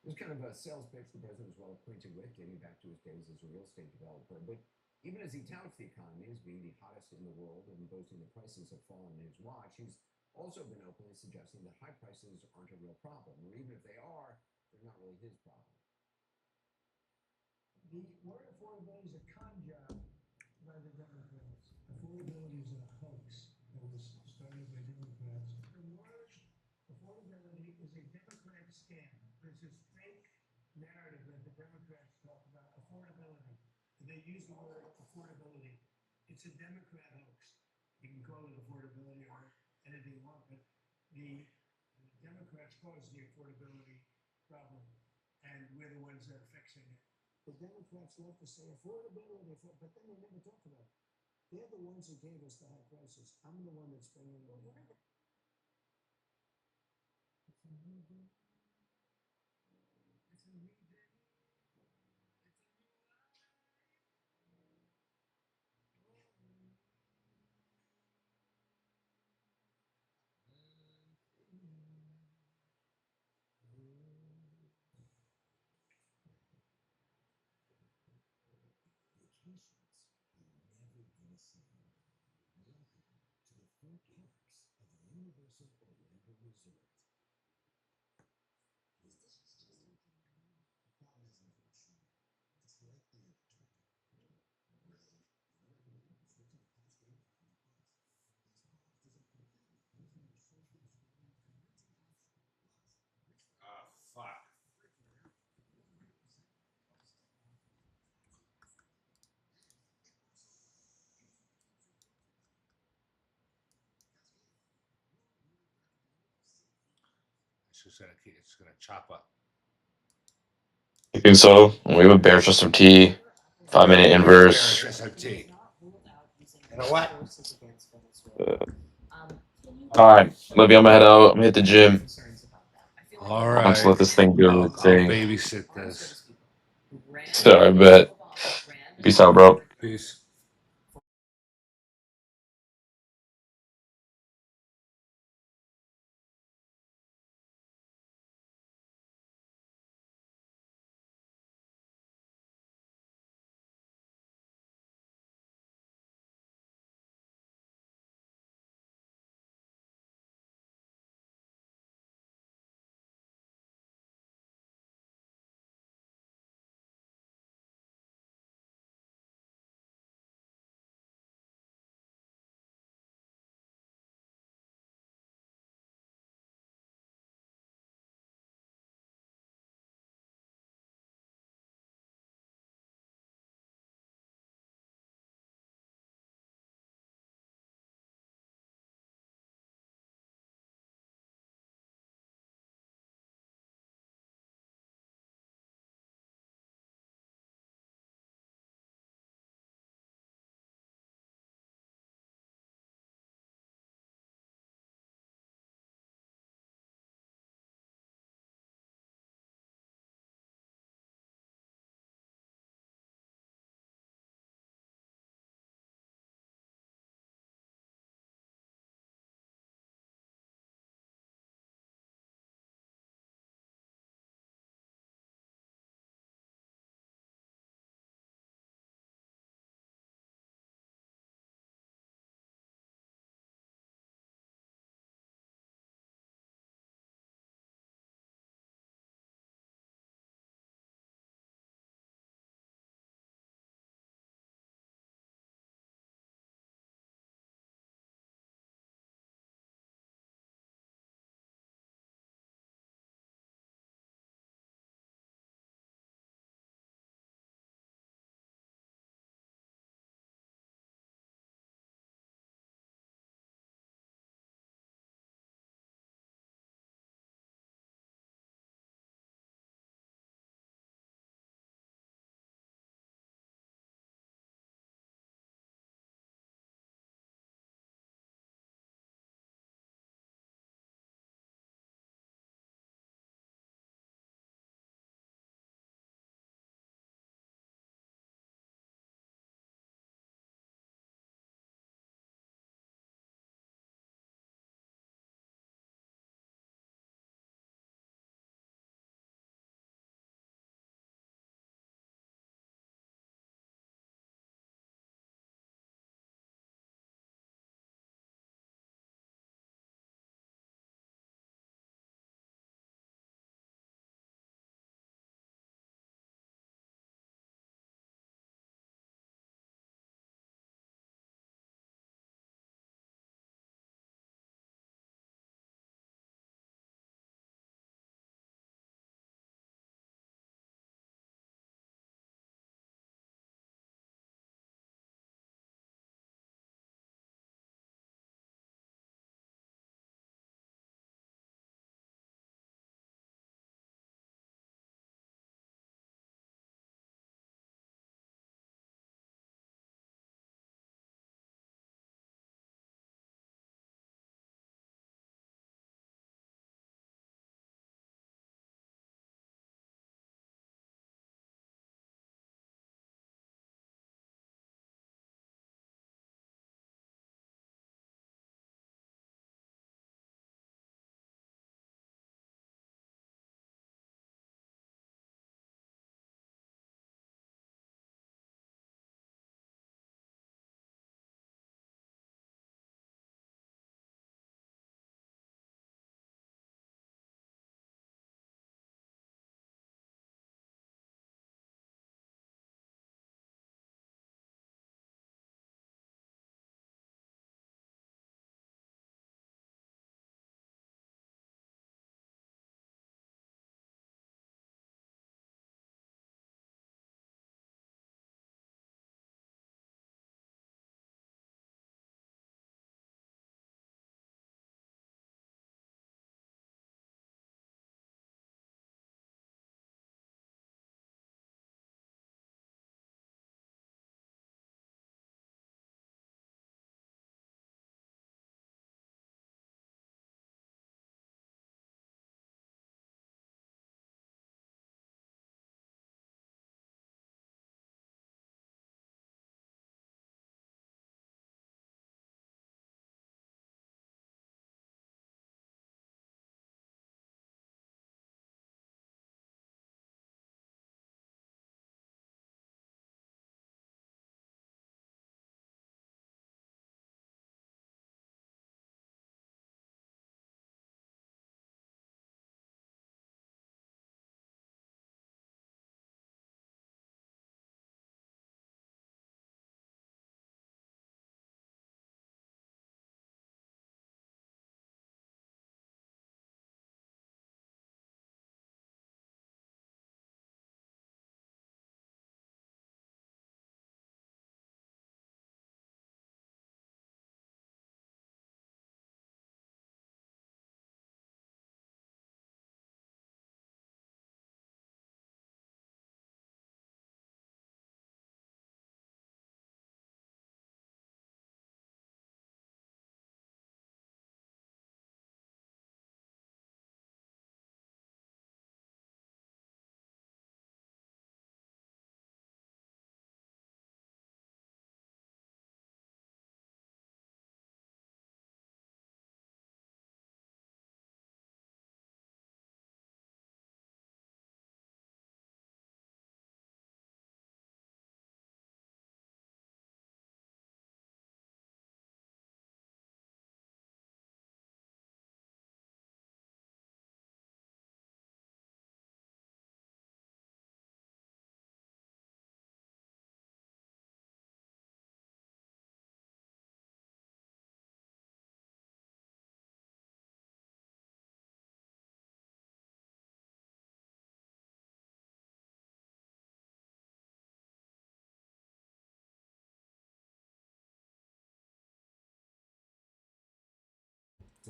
It was kind of a sales pitch the president was well acquainted with, dating back to his days as a real estate developer. But even as he touts the economy as being the hottest in the world and boasting the prices have fallen in his watch, he's also been openly suggesting that high prices aren't a real problem, or even if they are, they're not really his problem. The word affordability is a con job by the Democrats. Affordability is a hoax that was started by Democrats. The word affordability is a Democrat scam. There's this fake narrative that the Democrats talk about affordability. They use the word affordability. It's a Democrat hoax. You can call it affordability or anything you want, but the Democrats caused the affordability problem, and we're the ones that are fixing it. The Democrats love to say affordability, but then they never talk about it. They're the ones that gave us the high prices. I'm the one that's bringing them down. It's a new day. It's a new life. Vacations you're never gonna see. Welcome to the 4 parks of the Universal Orlando Resort. This is just the problem isn't for sure. It's right there at the target. Really? You know what I mean? Switching the house game to $100. This cost isn't completely using your social screen, and it's an option. Plus, Ah, fuck. It's just gonna chop up. You think so? We have a bear system T, 5 minute inverse. SMT. You know what? All right, maybe I'm gonna head out. I'm gonna hit the gym. All I'm just right. let this thing do I'll its thing. babysit this. So I bet. Peace out, bro. Peace.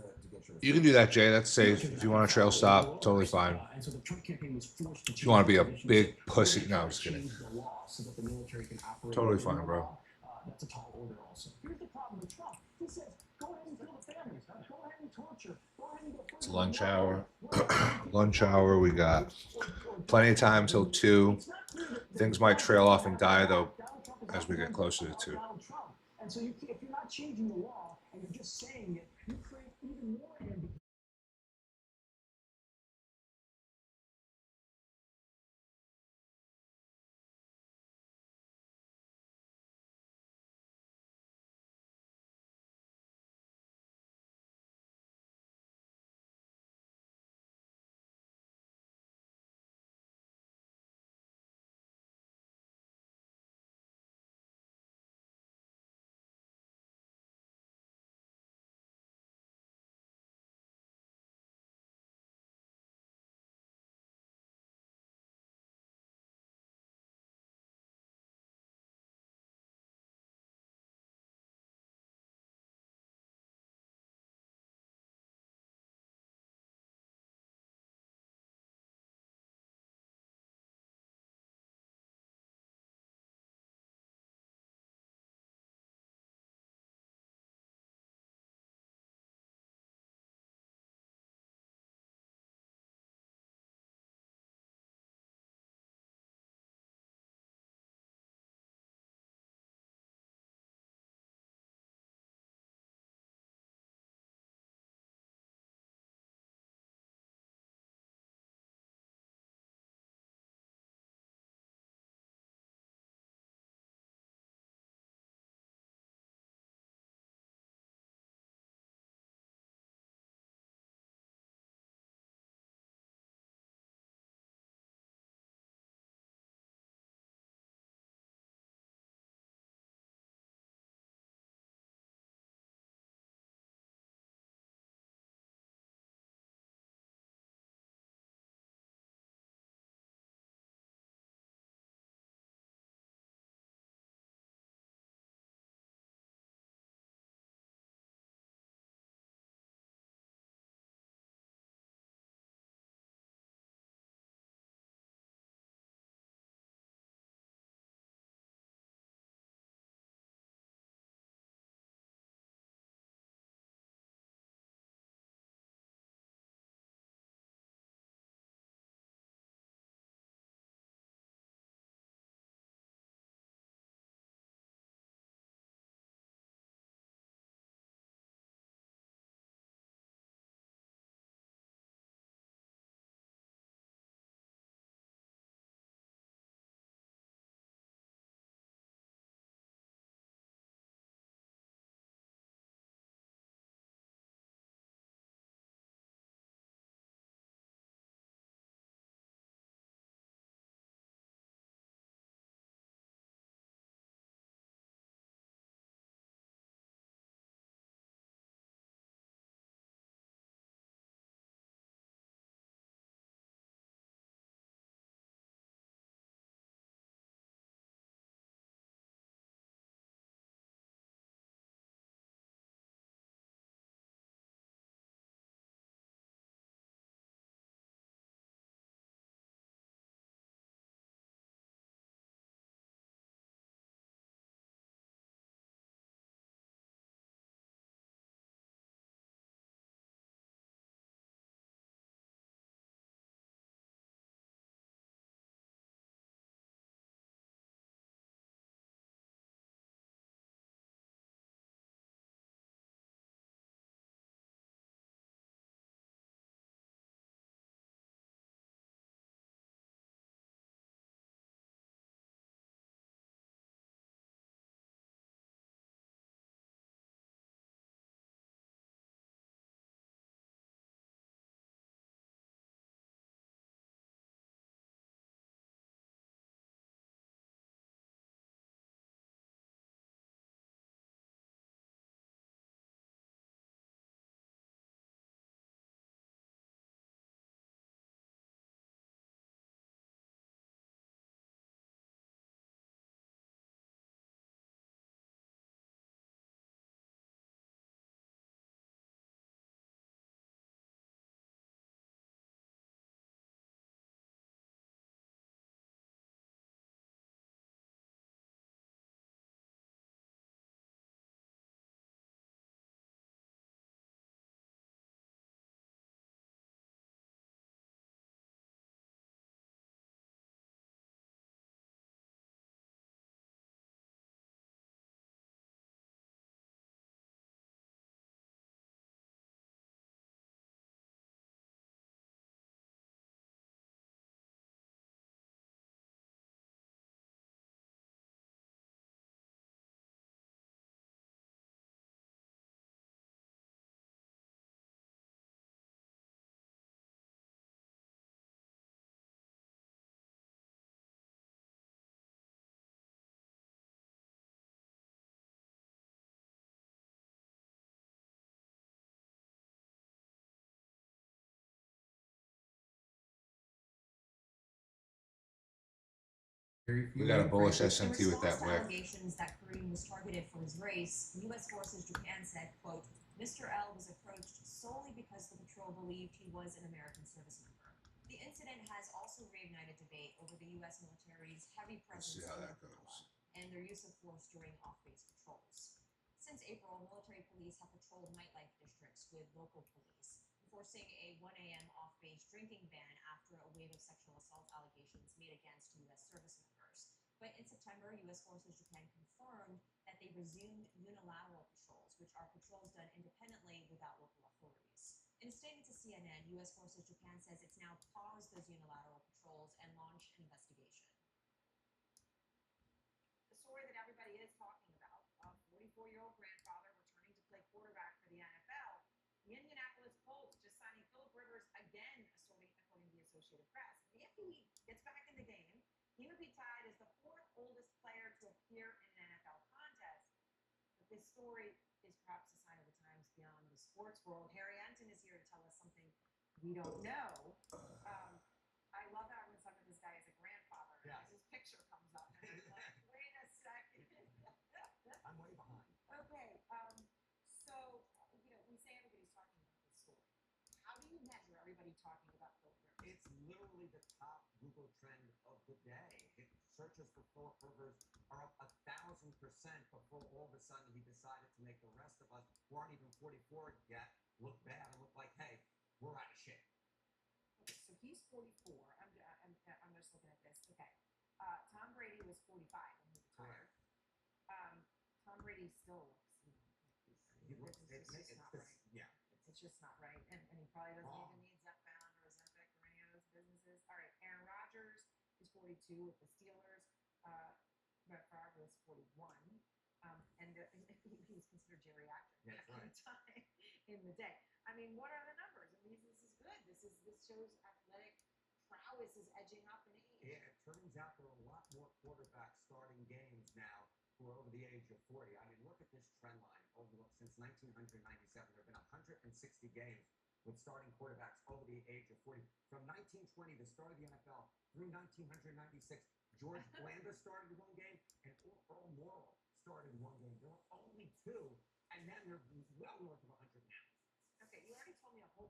to get your. You can do that, Jay. That's safe. If you want a trail stop, totally fine. And so the Trump campaign was forced to If you want to be a change big the pussy, no, I'm just kidding. change the law so that the military can operate. Totally within fine, the bro. law. That's a tall order also. Here's the problem with Trump. He says, go ahead and kill the families. Go ahead and torture. Go ahead and go It's further. lunch hour. Lunch hour. We got plenty of time till 2. Things might trail off and die though as we get closer to 2. And so if you're not changing the law and you're just saying it, you create even more ambiguity. Very few We got a bullish immigrants. In S&T with response that to wick. allegations that Kareem was targeted for his race, U.S. Forces Japan said, quote, Mr. L was approached solely because the patrol believed he was an American service member. The incident has also reignited debate over the U.S. military's heavy Let's presence see how in that Guatemala goes. and their use of force during off-base patrols. Since April, military police have patrolled nightlife districts with local police, enforcing a 1 a.m. off-base drinking ban after a wave of sexual assault allegations made against U.S. service members. But in September, U.S. Forces Japan confirmed that they resumed unilateral patrols, which are patrols done independently without local authorities. In a statement to CNN, U.S. Forces Japan says it's now paused those unilateral patrols and launched an investigation. The story that everybody is talking about, a 44-year-old grandfather returning to play quarterback for the NFL. The Indianapolis Colts just signing Philip Rivers again, according to the Associated Press. If he gets back in the game, he would be tied as the fourth oldest player to appear in an NFL contest. But this story is perhaps a sign of the times beyond the sports world. Harry Enton is here to tell us something we don't know. I love how everyone's talking about this guy as a grandfather. Yes. And his picture comes up. And I'm like, wait a second. I'm way behind. Okay. So, we say everybody's talking about this story. How do you measure everybody talking about Philip Rivers? It's literally the top Google trend of the day. Searches for Philip Rivers are up 1,000% before all of a sudden he decided to make the rest of us who aren't even 44 yet look bad and look like, hey, we're out of shape. Okay, so he's 44. I'm just looking at this. Okay. Tom Brady was 45 when he retired. Tom Brady still looks, it's just not right. Yeah. It's just not right. And he probably doesn't even need Zepbound or Ozempic or any of those businesses. All right, Aaron Rodgers is 42 with the Steelers. Brett Favre was 41. And he was considered geriatric That's at the time in the day. I mean, what are the numbers? I mean, this is good. This shows athletic prowess is edging up in age. Yeah, it turns out there are a lot more quarterbacks starting games now who are over the age of 40. I mean, look at this trend line. Since 1997, there have been 160 games with starting quarterbacks over the age of 40. From 1920, the start of the NFL, through 1996, George Blanda started one game, and Earl Morrall started one game. There were only two, and then they're well north of 100 now. Okay, you already told me a whole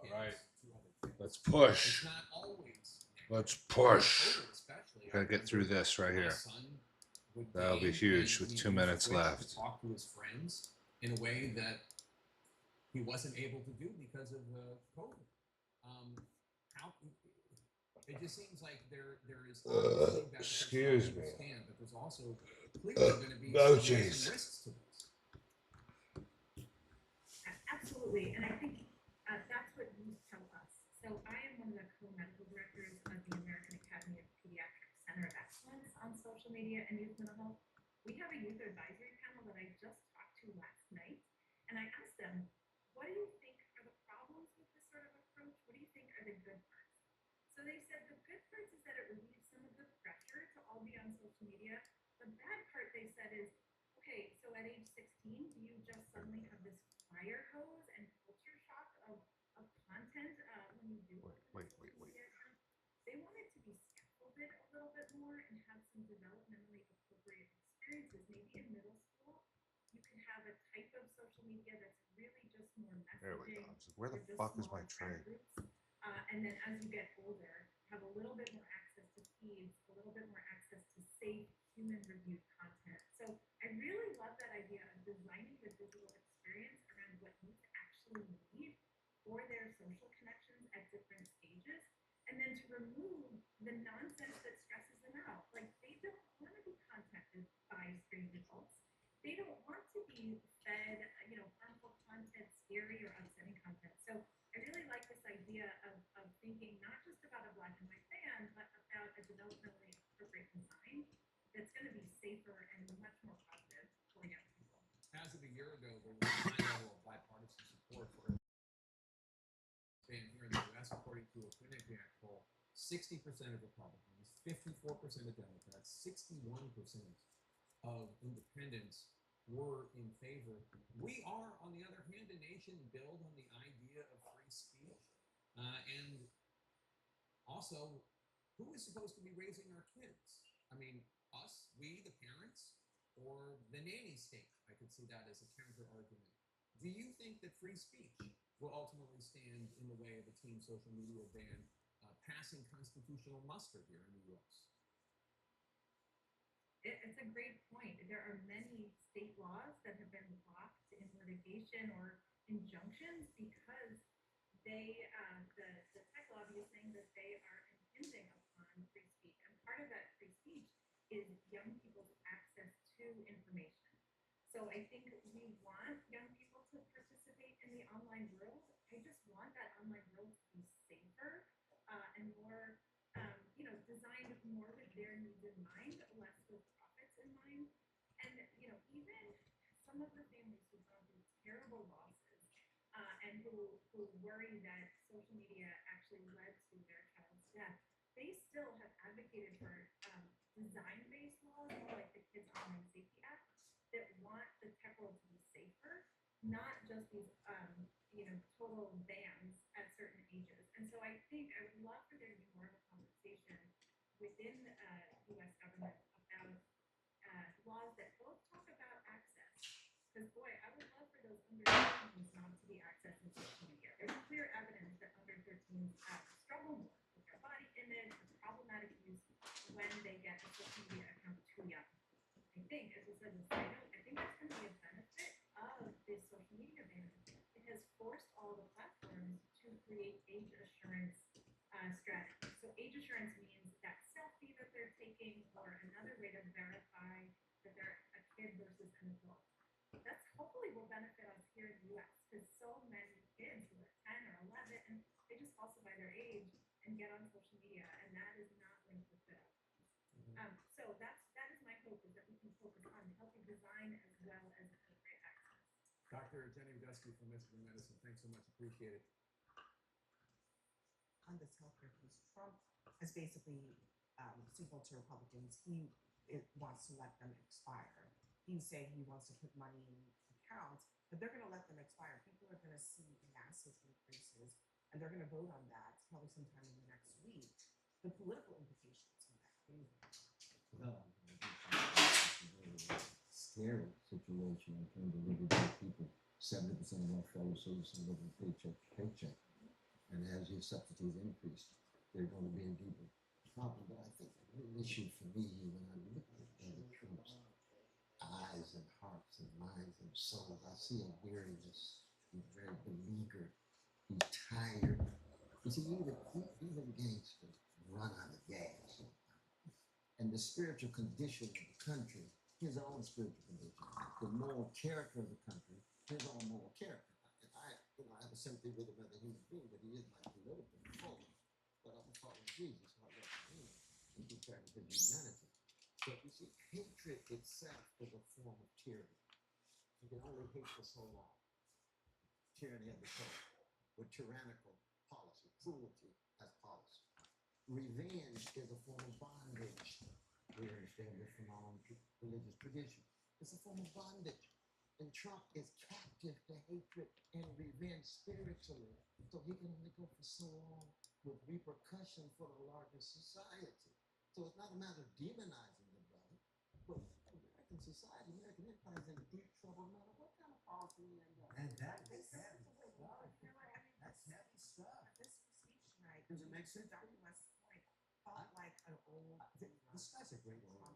All right. kids to other kids. Let's push. It's not always Let's negative. push. COVID especially. Gotta get through this right My here. son would That'll be game, huge and with he 2 used minutes Twitch left. to talk to his friends in a way that he wasn't able to do because of COVID. How it just seems like there is obviously benefits excuse that I me. understand, but there's also clearly going to be Oh, some jeez. risks to this. Absolutely, and I think that's what you tell us. So I am one of the co-medical directors of the American Academy of Pediatrics Center of Excellence on social media and youth mental health. We have a youth advisory panel that I just talked to last night, and I asked them, what do you think are the problems with this sort of approach? What do you think are the good parts? So they said the good parts is that it relieves some of the pressure to all be on social media. The bad part, they said, is, okay, so at age 16, do you just suddenly have this fire hose and culture shock of content when you do open a social media account? They want it to be scaffolded a little bit more and have some developmentally appropriate experiences. Maybe in middle school, you can have a type of social media that's really just more There we go. messaging. I was like, where the or just fuck is my smaller friend tray? groups. And then as you get older, have a little bit more access to feeds, a little bit more access to safe, human-reviewed content. So I really love that idea of designing the digital experience around what youth actually need for their social connections at different stages, and then to remove the nonsense that stresses them out. Like, they don't want to be contacted by strange adults. They don't want to be fed, harmful content, scary or upsetting content. So I really like this idea of thinking not just about a black and white ban, but about a developmentally appropriate design that's going to be safer and much more positive for young people. As of a year ago, there was a high level of bipartisan support for it. Ban here in the U.S., according to a Quinnipiac poll, 60% of Republicans, 54% of Democrats, 61% of independents were in favor. We are, on the other hand, a nation built on the idea of free speech. And also, who is supposed to be raising our kids? I mean, us, we, the parents, or the nanny state? I could see that as a counter argument. Do you think that free speech will ultimately stand in the way of a teen social media ban passing constitutional muster here in the U.S.? It's a great point. There are many state laws that have been blocked in litigation or injunctions because the tech lobby is saying that they are impinging upon free speech. And part of that free speech is young people's access to information. So I think we want young people to participate in the online world. I just want that online world to be safer and more designed more with their needs in mind, less with profits in mind. And, even some of the families who've gone through terrible losses and who worry that social media actually led to their child's death, they still have advocated for design-based laws, like the Kids Online Safety Act, that want the tech world to be safer, not just these, total bans at certain ages. And so I think I would love for there to be more of a conversation within the U.S. government about laws that both talk about access. Because, boy, I would love for those under 13s not to be accessing social media. There's clear evidence that under 13s struggle more with their body image, with problematic use when they get a social media account too young. I think, as we said in the side note, I think that's going to be a benefit of this social media ban. It has forced all the platforms to create age assurance strategies. So age assurance means that selfie that they're taking or another way to verify that they're a kid versus an adult. That's hopefully will benefit us here in the U.S. because so many kids who are 10 or 11 and they just falsify their age and get on social media, and that is not linked with good outcomes. So that is my hope, is that we can focus on healthy design as well as appropriate access. Dr. Jenny Radesky from Michigan Medicine, thanks so much. Appreciate it. On this healthcare piece, Trump has basically signaled to Republicans he wants to let them expire. He's saying he wants to put money in accounts, but they're going to let them expire. People are going to see massive increases, and they're going to vote on that probably sometime in the next week. The political implications of that. Well, it's a very scary situation in terms of everyday people. 70% of our fellow citizens living paycheck to paycheck. And as your subsidies increase, they're going to be in deeper problem. But I think the real issue for me when I look at President Trump's eyes and hearts and minds and souls, I see a weariness. He's very beleaguered. He's tired. You see, even gangsters run out of gas. And the spiritual condition of the country, his own spiritual condition, the moral character of the country, his own moral character. And I have a sympathy with him as a human being, but he is like a little bit full. But I'm following Jesus, how and keep track of his humanity. But you see, hatred itself is a form of tyranny. You can only hate for so long. Tyranny of the soul, with tyrannical policy, cruelty as policy. Revenge is a form of bondage. We understand this from our own religious tradition. It's a form of bondage. And Trump is captive to hatred and revenge spiritually. So he can only go for so long with repercussion for the larger society. So it's not a matter of demonizing the brother, but American society, American empire is in deep trouble no matter what kind of policy we end up. And that's heavy stuff. That's heavy stuff. This speech tonight, Does it make sense? Dr. West's point felt like an old. This guy's a great lawyer.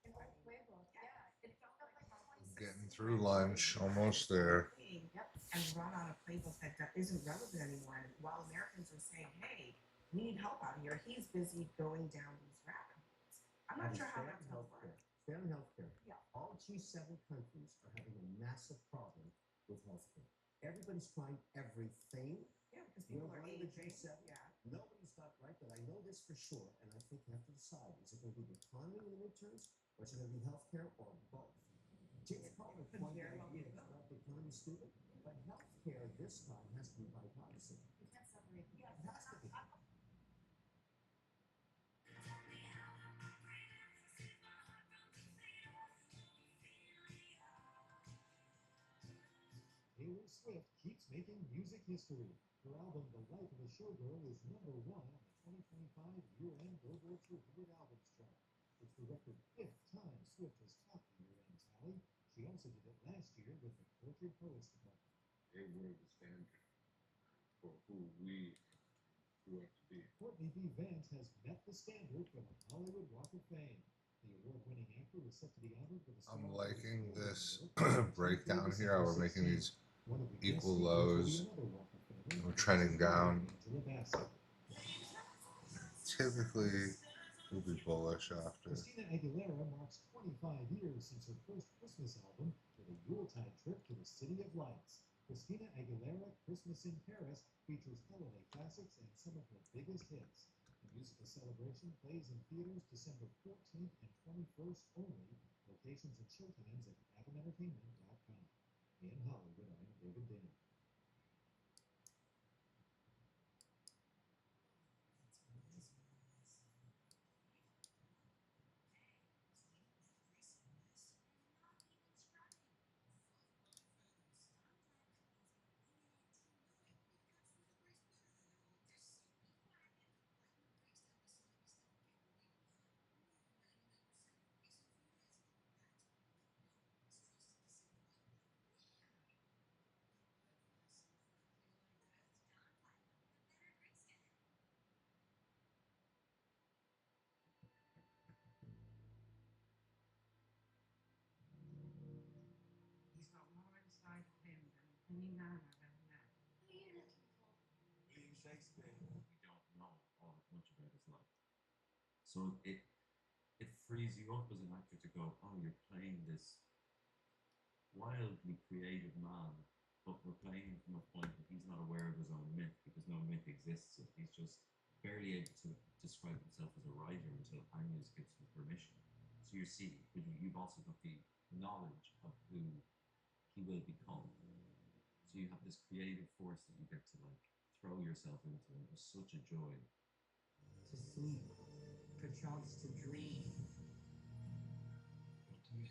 An old playbook, yeah. It felt like 2016. Getting through lunch, almost there. Yep. And run on a playbook that isn't relevant anymore. And while Americans are saying, "Hey, we need help out here," he's busy going down these rabbit holes. I'm not sure how that's going to work. Failing healthcare. Yeah. All G7 countries are having a massive problem with healthcare. Everybody's trying everything. Yeah, because people are aging. G7. Yeah. Nobody's got right, but I know this for sure, and I think you have to decide: is it going to be the economy in the midterms, or is it going to be healthcare, or both? James Carter pointed out it's not the economy stupid, but healthcare this time has to be bipartisan. You can't separate them. It has to be. Taylor Swift keeps making music history. Her album, The Life of a Showgirl, is #1 on the 2025 year-end Billboard 200 albums chart. It's the record 5th time Swift has topped the year-end tally. She also did it last year with the Cultured Poets Department. They were the standard for who we grew up to be. Courtney B. Vance has met the standard for the Hollywood Walk of Fame. The award-winning actor was set to be honored with a I'm liking this breakdown here. How we're making these equal lows. And we're trending down. Typically, we'll be bullish after. Christina Aguilera marks 25 years since her first Christmas album with a Yuletide trip to the City of Lights. Christina Aguilera Christmas in Paris features holiday classics and some of her biggest hits. The musical celebration plays in theaters December 14th and 21st only. Locations and showtimes at AdamEntertainment.com. In Hollywood, I am David Dan. He's got more inside of him than any man I've ever met. William Shakespeare. We don't know all that much about his life. So it frees you up as an actor to go, oh, you're playing this wildly creative man, but we're playing from a point that he's not aware of his own myth because no myth exists yet. He's just barely able to describe himself as a writer until Agnes gives him permission. So you see, you've also got the knowledge of who he will become. So you have this creative force that you get to like throw yourself into, and it was such a joy. To sleep, perchance to dream. What do you think?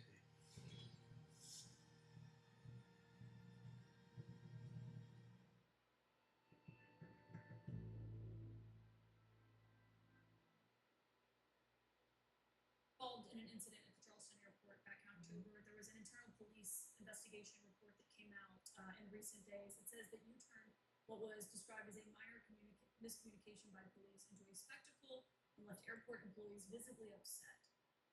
Involved in an incident at the Charleston airport back in October. There was an internal police investigation report that came out in recent days. It says that you turned what was described as a minor miscommunication by police into a spectacle and left airport employees visibly upset.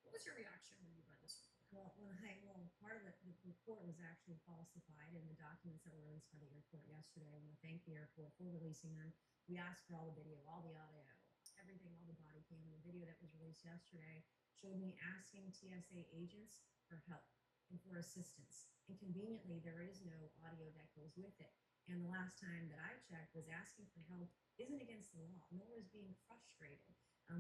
What was your reaction when you read this report? Part of the report was actually falsified in the documents that were released by the airport yesterday. I want to thank the airport for releasing them. We asked for all the video, all the audio, everything, all the body cam. The video that was released yesterday showed me asking TSA agents for help and for assistance. And conveniently, there is no audio that goes with it. And the last time that I checked was asking for help isn't against the law, nor is being frustrated.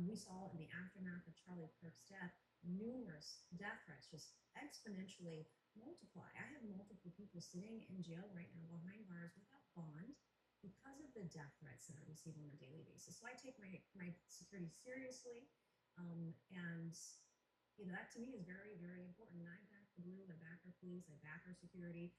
We saw in the aftermath of Charlie Kirk's death, numerous death threats just exponentially multiply. I have multiple people sitting in jail right now behind bars without bond because of the death threats that I receive on a daily basis. So I take my security seriously, and that to me is very, very important. And I back the Blue, I back our police, I back our security.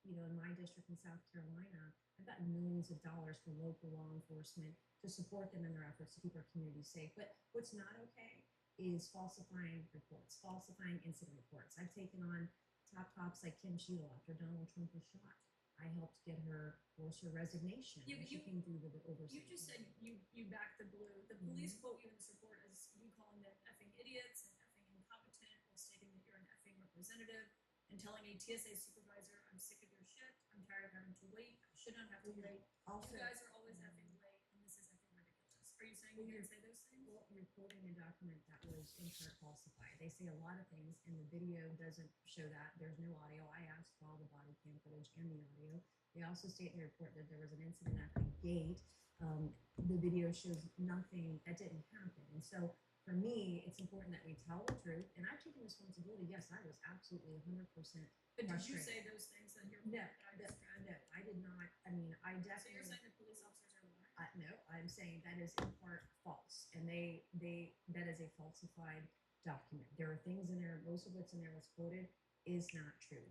In my district in South Carolina, I've gotten millions of dollars from local law enforcement to support them in their efforts to keep our community safe. But what's not okay is falsifying reports, falsifying incident reports. I've taken on top cops like Kim Sheila after Donald Trump was shot. I helped get her force her resignation. She came through the oversight. You just said you back the Blue. The police quote you in this report as you calling them effing idiots and effing incompetent, while stating that you're an effing representative, and telling a TSA supervisor, I'm sick of your shit, I'm tired of having to wait, I should not have to wait. Also, you guys are always effing late, and this is effing ridiculous. Are you saying you didn't say those things? Well, you're quoting a document that was in part falsified. They say a lot of things, and the video doesn't show that. There's no audio. I asked for all the body cam footage and the audio. They also state in the report that there was an incident at the gate. The video shows nothing that didn't happen. And so for me, it's important that we tell the truth. And I've taken responsibility. Yes, I was absolutely 100%. But did you say those things that you're No, I did not. I mean, I definitely. So you're saying the police officers are lying? No, I'm saying that is in part false, and that is a falsified document. There are things in there. Most of what's in there that's quoted is not true.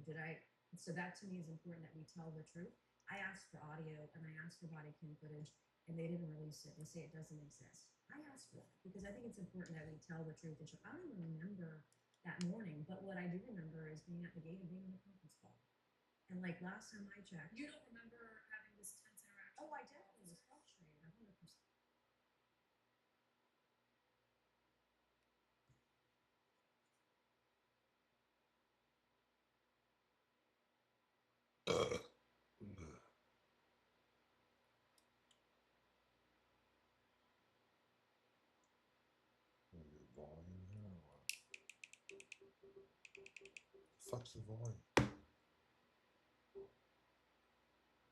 So that to me is important that we tell the truth. I asked for audio and I asked for body cam footage, and they didn't release it. They say it doesn't exist. I asked for it because I think it's important that we tell the truth. And I don't even remember that morning, but what I do remember is being at the gate and being in the conference call. And like last time I checked, you don't remember having this tense interaction? Oh, I definitely was frustrated, 100%. Volume here or what? Fuck's the volume?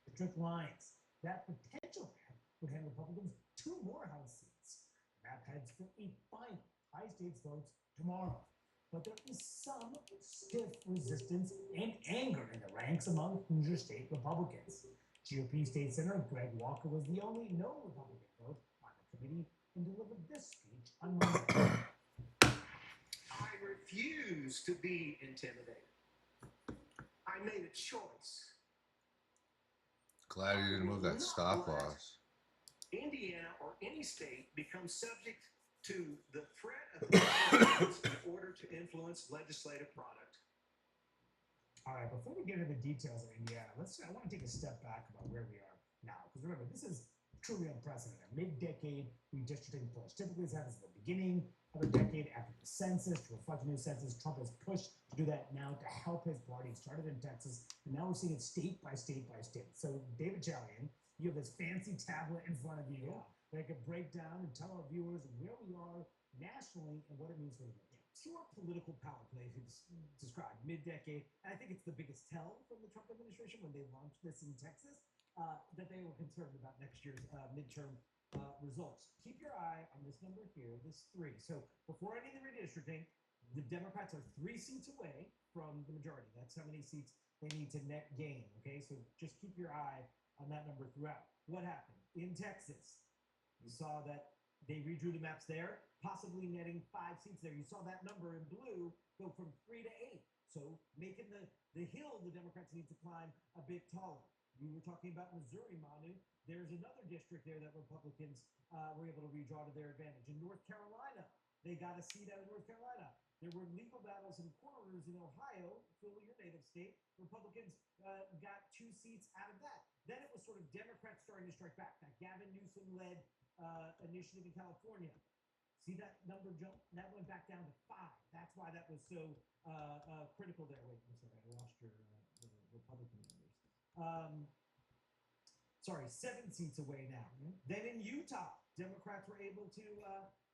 District lines. That potential would hand Republicans 2 more House seats. That heads for a final high stakes votes tomorrow. But there is some stiff resistance and anger in the ranks among Hoosier state Republicans. GOP State Senator Greg Walker was the only no Republican vote on the committee and delivered this speech on Monday. I refuse to be intimidated. I made a choice. Glad you didn't move that stop loss. Indiana or any state becomes subject to the threat of violence in order to influence legislative product. All right, before we get into the details of Indiana, I want to take a step back about where we are now. Because remember, this is truly unprecedented. Mid-decade redistricting push. Typically, this happens at the beginning of a decade after the census to reflect a new census. Trump has pushed to do that now to help his party. It started in Texas, and now we're seeing it state by state by state. So, David Chalian, you have this fancy tablet in front of you that can break down and tell our viewers where we are nationally and what it means for the nation. Pure political power play, as described, mid-decade. And I think it's the biggest tell from the Trump administration when they launched this in Texas, that they were concerned about next year's midterm results. Keep your eye on this number here, this 3. So before any of the redistricting, the Democrats are 3 seats away from the majority. That's how many seats they need to net gain, okay? So just keep your eye on that number throughout. What happened? In Texas, you saw that they redrew the maps there, possibly netting 5 seats there. You saw that number in blue go from 3 to 8. So making the hill the Democrats need to climb a bit taller. We were talking about Missouri, Manu. There's another district there that Republicans were able to redraw to their advantage. In North Carolina, they got a seat out of North Carolina. There were legal battles and corners in Ohio, Philly, your native state. Republicans got 2 seats out of that. Then it was sort of Democrats starting to strike back. That Gavin Newsom-led initiative in California. See that number jump? That went back down to 5. That's why that was so critical there. Wait, I'm sorry, I lost your the Republican numbers. Sorry, 7 seats away now. Then in Utah, Democrats were able to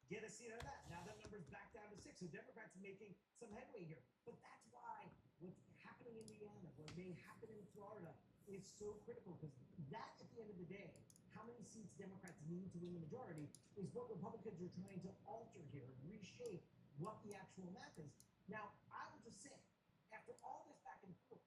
get a seat out of that. Now that number's back down to 6. So Democrats are making some headway here. But that's why what's happening in Indiana, what may happen in Florida, is so critical, because that, at the end of the day, how many seats Democrats need to win the majority is what Republicans are trying to alter here, reshape what the actual map is. Now, I will just say, after all this back and forth,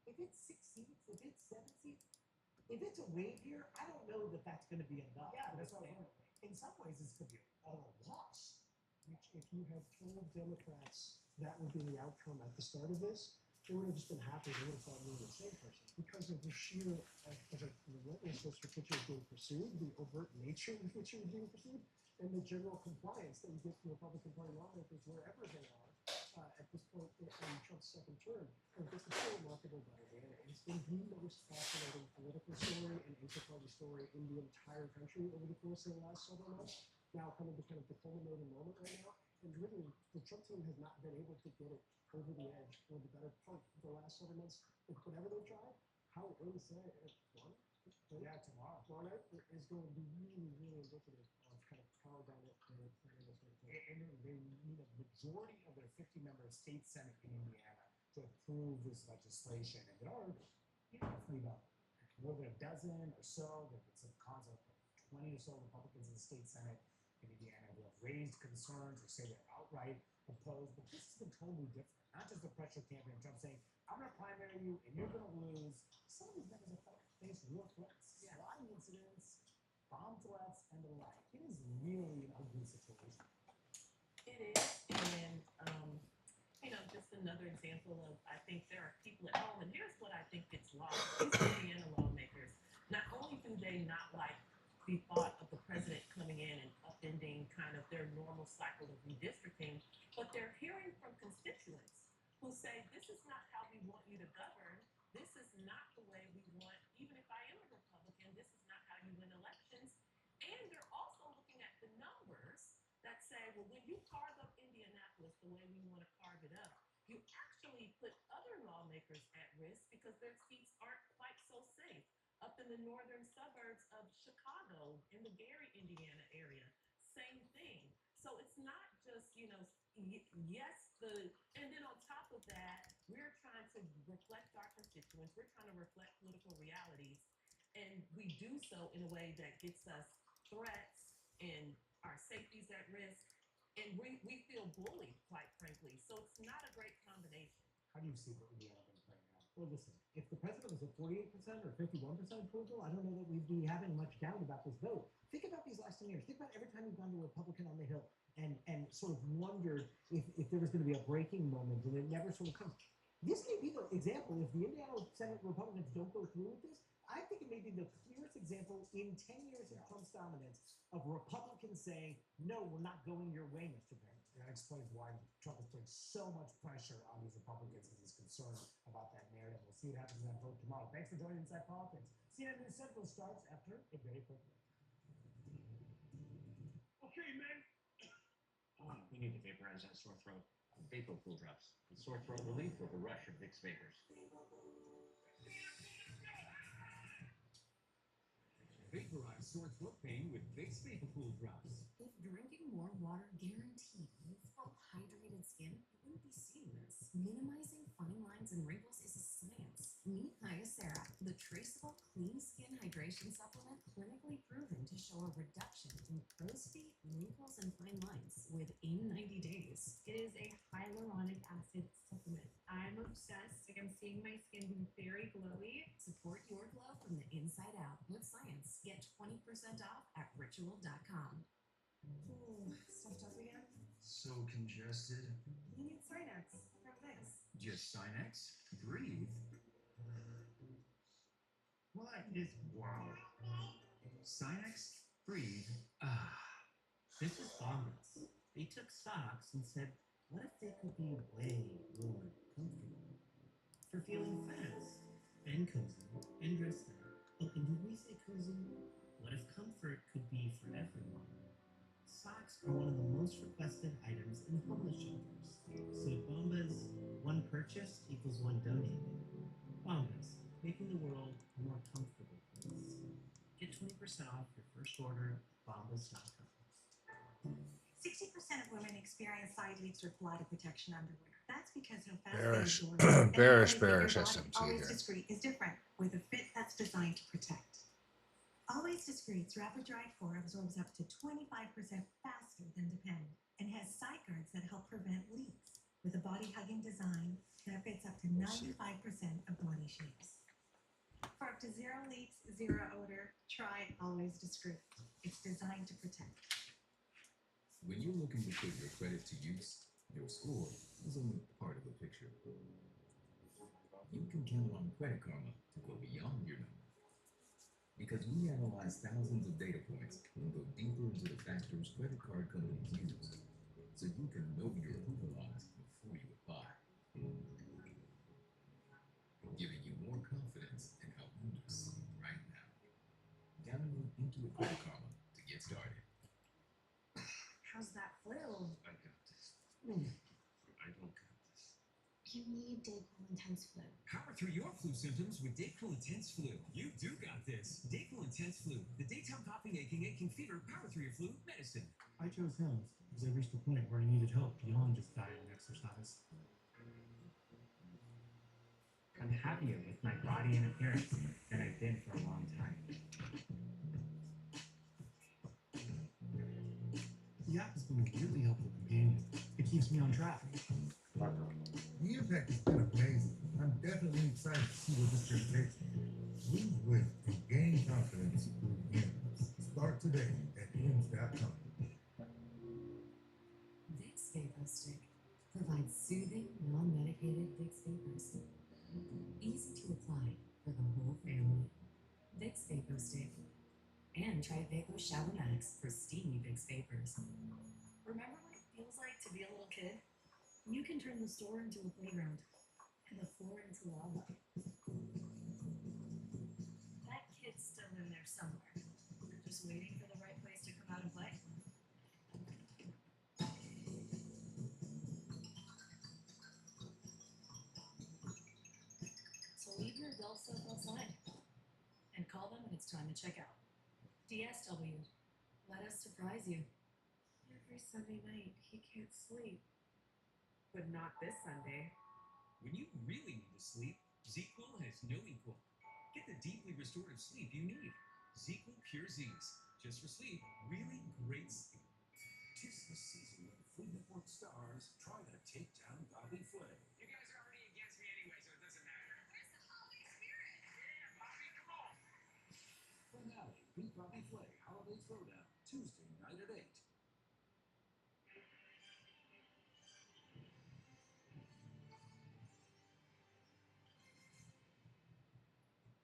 if it's 6 seats, if it's 7 seats, if it's a wave here, I don't know that that's going to be enough. Yeah, that's what I'm wondering. In some ways, it's going to be a loss. Which, if you had told Democrats that would be the outcome at the start of this, they would have just been happy. They would have thought you were the same person because of the sheer relentlessness with which you're being pursued, the overt nature with which you're being pursued, and the general compliance that you get from Republican Party lawmakers wherever they are at this point in Trump's second term. And it's so remarkable, by the way. It's been the most fascinating political story and inter-party story in the entire country over the course of the last several months. Now coming to kind of the culminating moment right now. And really, the Trump team has not been able to get it over the edge for the better part of the last 7 months. If whatever they tried, how it really say tomorrow? Yeah, tomorrow. Tomorrow night is going to be really, really indicative of kind of how dynamic they're planning this going to play. And they need a majority of their 50-member state senate in Indiana to approve this legislation. And there are, roughly about more than a dozen or so. There have been some cons of 20 or so Republicans in the state senate in Indiana who have raised concerns or say they're outright opposed. But this has been totally different. Not just a pressure campaign, Trump saying, I'm going to primary you and you're going to lose. Some of these members have faced real threats, sliding incidents, bomb threats, and the like. It is really an ugly situation. It is, and just another example of, I think there are people at home, and here's what I think gets lost. These Indiana lawmakers, not only do they not like the thought of the president coming in and upending kind of their normal cycle of redistricting, but they're hearing from constituents who say, this is not how we want you to govern. This is not the way we want, even if I am a Republican, this is not how you win elections. And they're also looking at the numbers that say, well, when you carve up Indianapolis the way we want to carve it up, you actually put other lawmakers at risk because their seats aren't quite so safe. Up in the northern suburbs of Chicago, in the Gary, Indiana area, same thing. So it's not just, and then on top of that, we're trying to reflect our constituents. We're trying to reflect political realities. And we do so in a way that gets us threats and our safety's at risk. And we feel bullied, quite frankly. So it's not a great combination. How do you see what Indiana going to play out? Well, listen, if the president was at 48% or 51% approval, I don't know that we'd be having much doubt about this vote. Think about these last 10 years. Think about every time you've gone to a Republican on the Hill and sort of wondered if there was going to be a breaking moment, and it never sort of comes. This may be the example. If the Indiana Senate Republicans don't go through with this, I think it may be the clearest example in 10 years of Trump's dominance of Republicans saying, no, we're not going your way, Mr. President. That explains why Trump is putting so much pressure on these Republicans and he's concerned about that narrative. We'll see what happens in that vote tomorrow. Thanks for joining Inside Politics. CNN News Central starts after a very quick break. Okay, man. We need to vaporize that sore throat. Vapor Cool Drops. The sore throat relief with a rush of Vicks Vapors. Vaporize sore throat pain with Vicks Vapor Cool Drops. If drinking more water guaranteed youthful, hydrated skin, you wouldn't be seeing this. Minimizing fine lines and wrinkles is a science. Meet Hyacera, the traceable, clean skin hydration supplement clinically proven to show a reduction in crow's feet, wrinkles, and fine lines within 90 days. It is a hyaluronic acid supplement. I'm obsessed. I'm seeing my skin be very glowy. Support your glow from the inside out with science. Get 20% off at ritual.com. Ooh, stuffed up again? So congested. You need Sinex. From this. Just Sinex. Breathe. What is wow? Sinex. Breathe. This is harmless. They took socks and said, what if they could be way more comfortable? For feeling fast and cozy and dressed up Oh, and did we say cozy? What if comfort could be for everyone? Socks are one of the most requested items in homeless shelters. So at Bombas, one purchased equals one donated. Bombas, making the world a more comfortable place. Get 20% off your first order at bombas.com. 60% of women experience side leaks with bladder protection underwear. That's because how fast Bearish, they absorb and bearish, how they fit your bearish body. SMT Always here. Discreet is different with a fit that's designed to protect. Always Discreet's rapid dry core absorbs up to 25% faster than Depend and has side guards that help prevent leaks with a body-hugging design that fits up to 95% of body shapes. For up to 0 leaks, 0 odor, try Always Discreet. It's designed to protect. When you're looking to put your credit to use, your score is only part of the picture. You can count on Credit Karma to go beyond your number. Because we analyze thousands of data points and go deeper into the factors credit card companies use, so you can know your approval odds before you apply. Giving you more confidence in how you proceed right now. Download Intuit Credit Karma to get started. How's that flu? I got this. I don't got this. You need Dayquil Intense Flu. Power through your flu symptoms with Dayquil Intense Flu. You do got this. Dayquil Intense Flu. The daytime coughing, aching fever, power through your flu medicine. I chose Hims because I reached a point where I needed help beyond just diet and exercise. I'm happier with my body and appearance than I've been for a long time. The app has been a really helpful companion. It keeps me on track. The impact has been amazing. I'm definitely excited to see where this journey takes me. Lose weight and gain confidence through Hims. Start today at hims.com. Vicks VapoStick provides soothing, non-medicated Vicks Vapors. Easy to apply for the whole family. Vicks VapoStick. And try Vapo Shower Max for steamy Vicks Vapors. Remember what it feels like to be a little kid? You can turn the store into a playground and the floor into lava. That kid's still in there somewhere, just waiting for the right place to come out and play. So leave your adult stuff outside and call them when it's time to check out. DSW, let us surprise you. Every Sunday night, he can't sleep. But not this Sunday. When you really need to sleep, ZQL has no equal. Get the deeply restorative sleep you need. ZQL Pure Z's. Just for sleep, really great sleep. Tis the season when Food Network stars try to take down Bobby Flay. You guys are already against me anyway, so it doesn't matter. Where's the holiday spirit? Yeah, Bobby, come on. Finale, Beat Bobby Flay, Holiday Throwdown, Tuesday night at 8.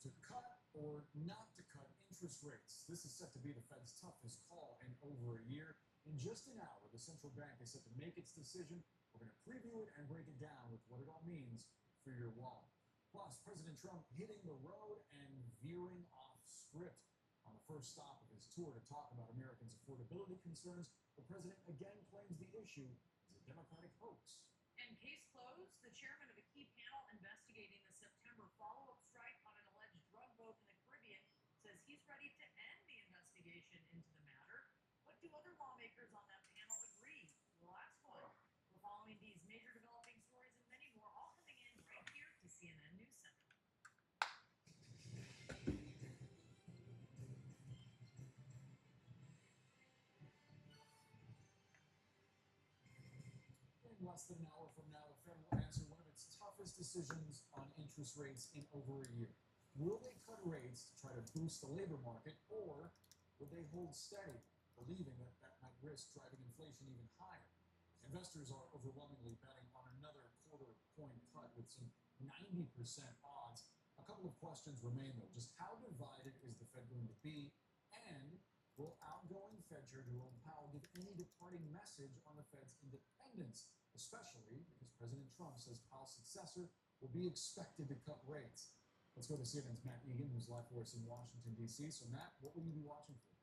To cut or not to cut interest rates. This is set to be the Fed's toughest call in over a year. In just an hour, the central bank is set to make its decision. We're going to preview it and break it down with what it all means for your wallet. Plus, President Trump hitting the road and veering off script. On the first stop of his tour to talk about Americans' affordability concerns, the president again claims the issue is a Democratic hoax. And case closed, the chairman of a key panel investigating the September follow-up strike on an alleged drug boat in the Caribbean says he's ready to end the investigation into the matter. But do other lawmakers on that panel agree? We'll ask one. We're following these major developing stories and many more, all coming in right here to CNN News Center. Less than an hour from now, the Fed will answer one of its toughest decisions on interest rates in over a year. Will they cut rates to try to boost the labor market, or will they hold steady, believing that that might risk driving inflation even higher? Investors are overwhelmingly betting on another quarter-point cut with some 90% odds. A couple of questions remain, though. Just how divided is the Fed going to be? And will outgoing Fed Chair Jerome Powell give any departing message on the Fed's independence? Especially because President Trump says Powell's successor will be expected to cut rates. Let's go to CNN's Matt Egan, who's live for us in Washington, D.C. So, Matt, what will you be watching for?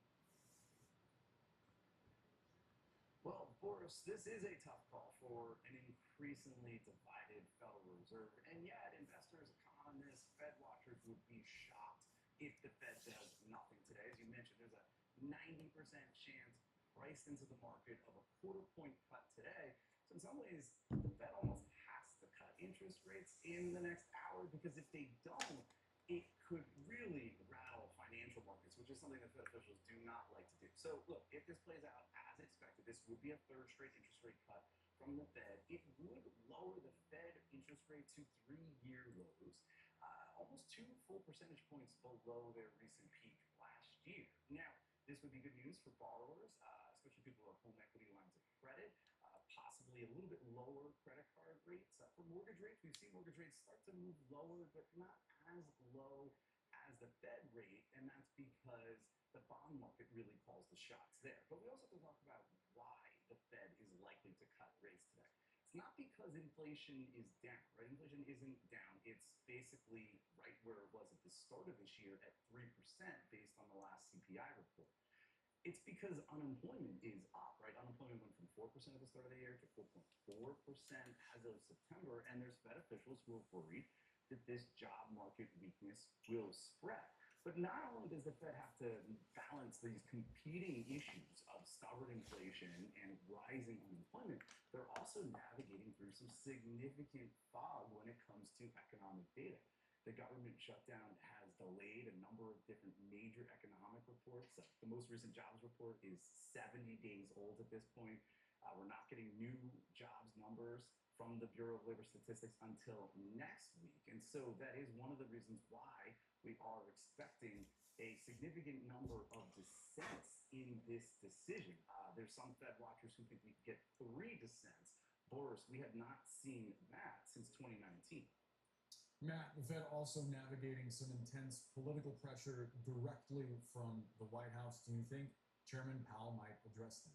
Well, Boris, this is a tough call for an increasingly divided Federal Reserve, and yet investors, economists, Fed watchers would be shocked if the Fed does nothing today. As you mentioned, there's a 90% chance priced into the market of a quarter-point cut today. So in some ways, the Fed almost has to cut interest rates in the next hour, because if they don't, it could really rattle financial markets, which is something that Fed officials do not like to do. So, look, if this plays out as expected, this would be a third straight interest rate cut from the Fed. It would lower the Fed interest rate to 3-year lows, almost 2 full percentage points below their recent peak last year. Now, this would be good news for borrowers, especially people who have home equity lines of credit, possibly a little bit lower credit card rates. For mortgage rates, we've seen mortgage rates start to move lower, but not as low as the Fed rate, and that's because the bond market really calls the shots there. But we also have to talk about why the Fed is likely to cut rates today. It's not because inflation is down, right? Inflation isn't down. It's basically right where it was at the start of this year at 3% based on the last CPI report. It's because unemployment is up, right? Unemployment went from 4% at the start of the year to 4.4% as of September, and there's Fed officials who are worried that this job market weakness will spread. But not only does the Fed have to balance these competing issues of stubborn inflation and rising unemployment, they're also navigating through some significant fog when it comes to economic data. The government shutdown has delayed a number of different major economic reports. The most recent jobs report is 70 days old at this point. We're not getting new jobs numbers from the Bureau of Labor Statistics until next week. And so that is one of the reasons why we are expecting a significant number of dissents in this decision. There's some Fed watchers who think we could get 3 dissents. Boris, we have not seen that since 2019. Matt, the Fed also navigating some intense political pressure directly from the White House. Do you think Chairman Powell might address them?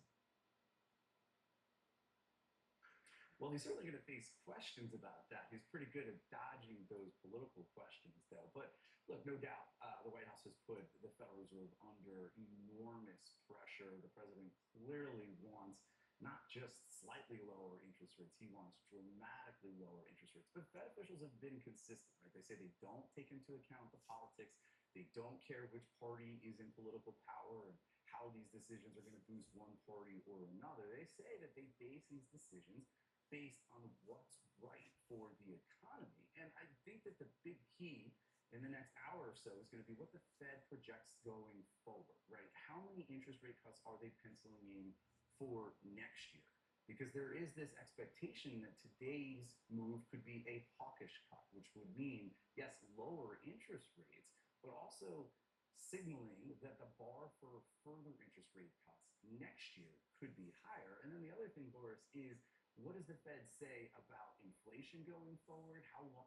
Well, he's certainly going to face questions about that. He's pretty good at dodging those political questions, though. But look, no doubt, the White House has put the Federal Reserve under enormous pressure. The president clearly wants not just slightly lower interest rates, he wants dramatically lower interest rates. But Fed officials have been consistent, right? They say they don't take into account the politics. They don't care which party is in political power and how these decisions are going to boost one party or another. They say that they base these decisions based on what's right for the economy. And I think that the big key in the next hour or so is going to be what the Fed projects going forward, right? How many interest rate cuts are they penciling in for next year? Because there is this expectation that today's move could be a hawkish cut, which would mean, yes, lower interest rates, but also signaling that the bar for further interest rate cuts next year could be higher. And then the other thing, Boris, is what does the Fed say about inflation going forward? How long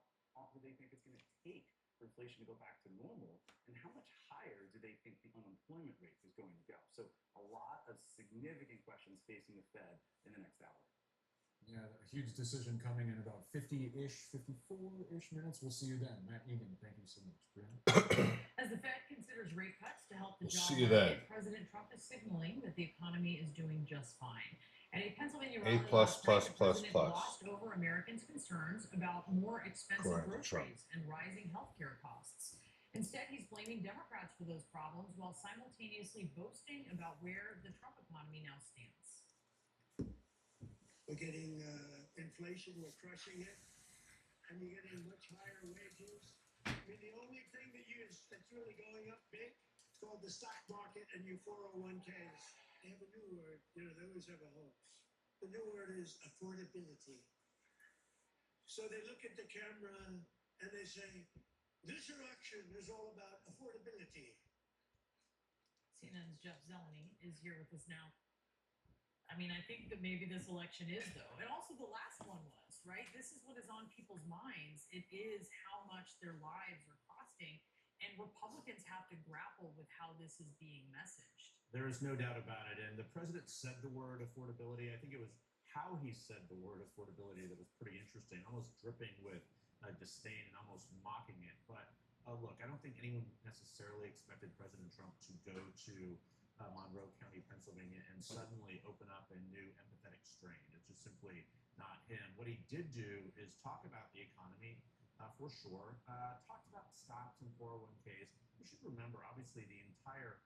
do they think it's going to take for inflation to go back to normal? And how much higher do they think the unemployment rate is going to go? So a lot of significant questions facing the Fed in the next hour. Yeah, a huge decision coming in about 50-ish, 54-ish minutes. We'll see you then. Matt Egan, thank you so much. Brianna? As the Fed considers rate cuts to help the We'll job see you market, then. President Trump is signaling that the economy is doing just fine. At a Pennsylvania A rally plus, last night, plus, the plus, president plus. glossed over Americans' concerns about more expensive According to Trump. groceries and rising healthcare costs. Instead, he's blaming Democrats for those problems while simultaneously boasting about where the Trump economy now stands. We're getting inflation, we're crushing it, and you're getting much higher wages. I mean, the only thing that's really going up big is called the stock market and your 401ks. They have a new word, they always have a hoax. The new word is affordability. So they look at the camera and they say, this election is all about affordability. CNN's Jeff Zeleny is here with us now. I mean, I think that maybe this election is, though. And also the last one was, right? This is what is on people's minds. It is how much their lives are costing. And Republicans have to grapple with how this is being messaged. There is no doubt about it. And the president said the word affordability. I think it was how he said the word affordability that was pretty interesting, almost dripping with disdain and almost mocking it. But Look, I don't think anyone necessarily expected President Trump to go to Monroe County, Pennsylvania, and suddenly open up a new empathetic strain. It's just simply not him. What he did do is talk about the economy, for sure. Talked about stocks and 401ks. We should remember, obviously, the entire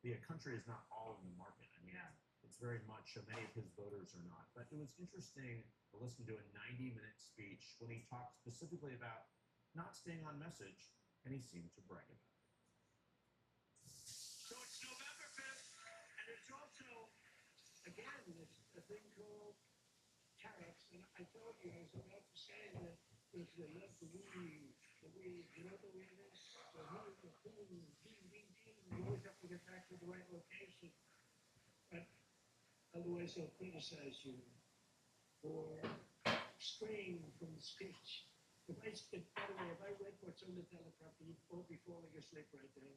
the country is not all in the market. I mean, it's very much many of his voters are not. But it was interesting to listen to a 90-minute speech when he talked specifically about not staying on message, and he seemed to brag about it. So it's November 5th, and it's also, again, this a thing called tariffs. And I told you, I was about to say that there's the love, the we, you know the we this, the who, the who, you always have to get back to the right location. But otherwise they'll criticize you for straying from the speech. By the way, if I read what's on the teleprompter, you'd all be falling asleep right there.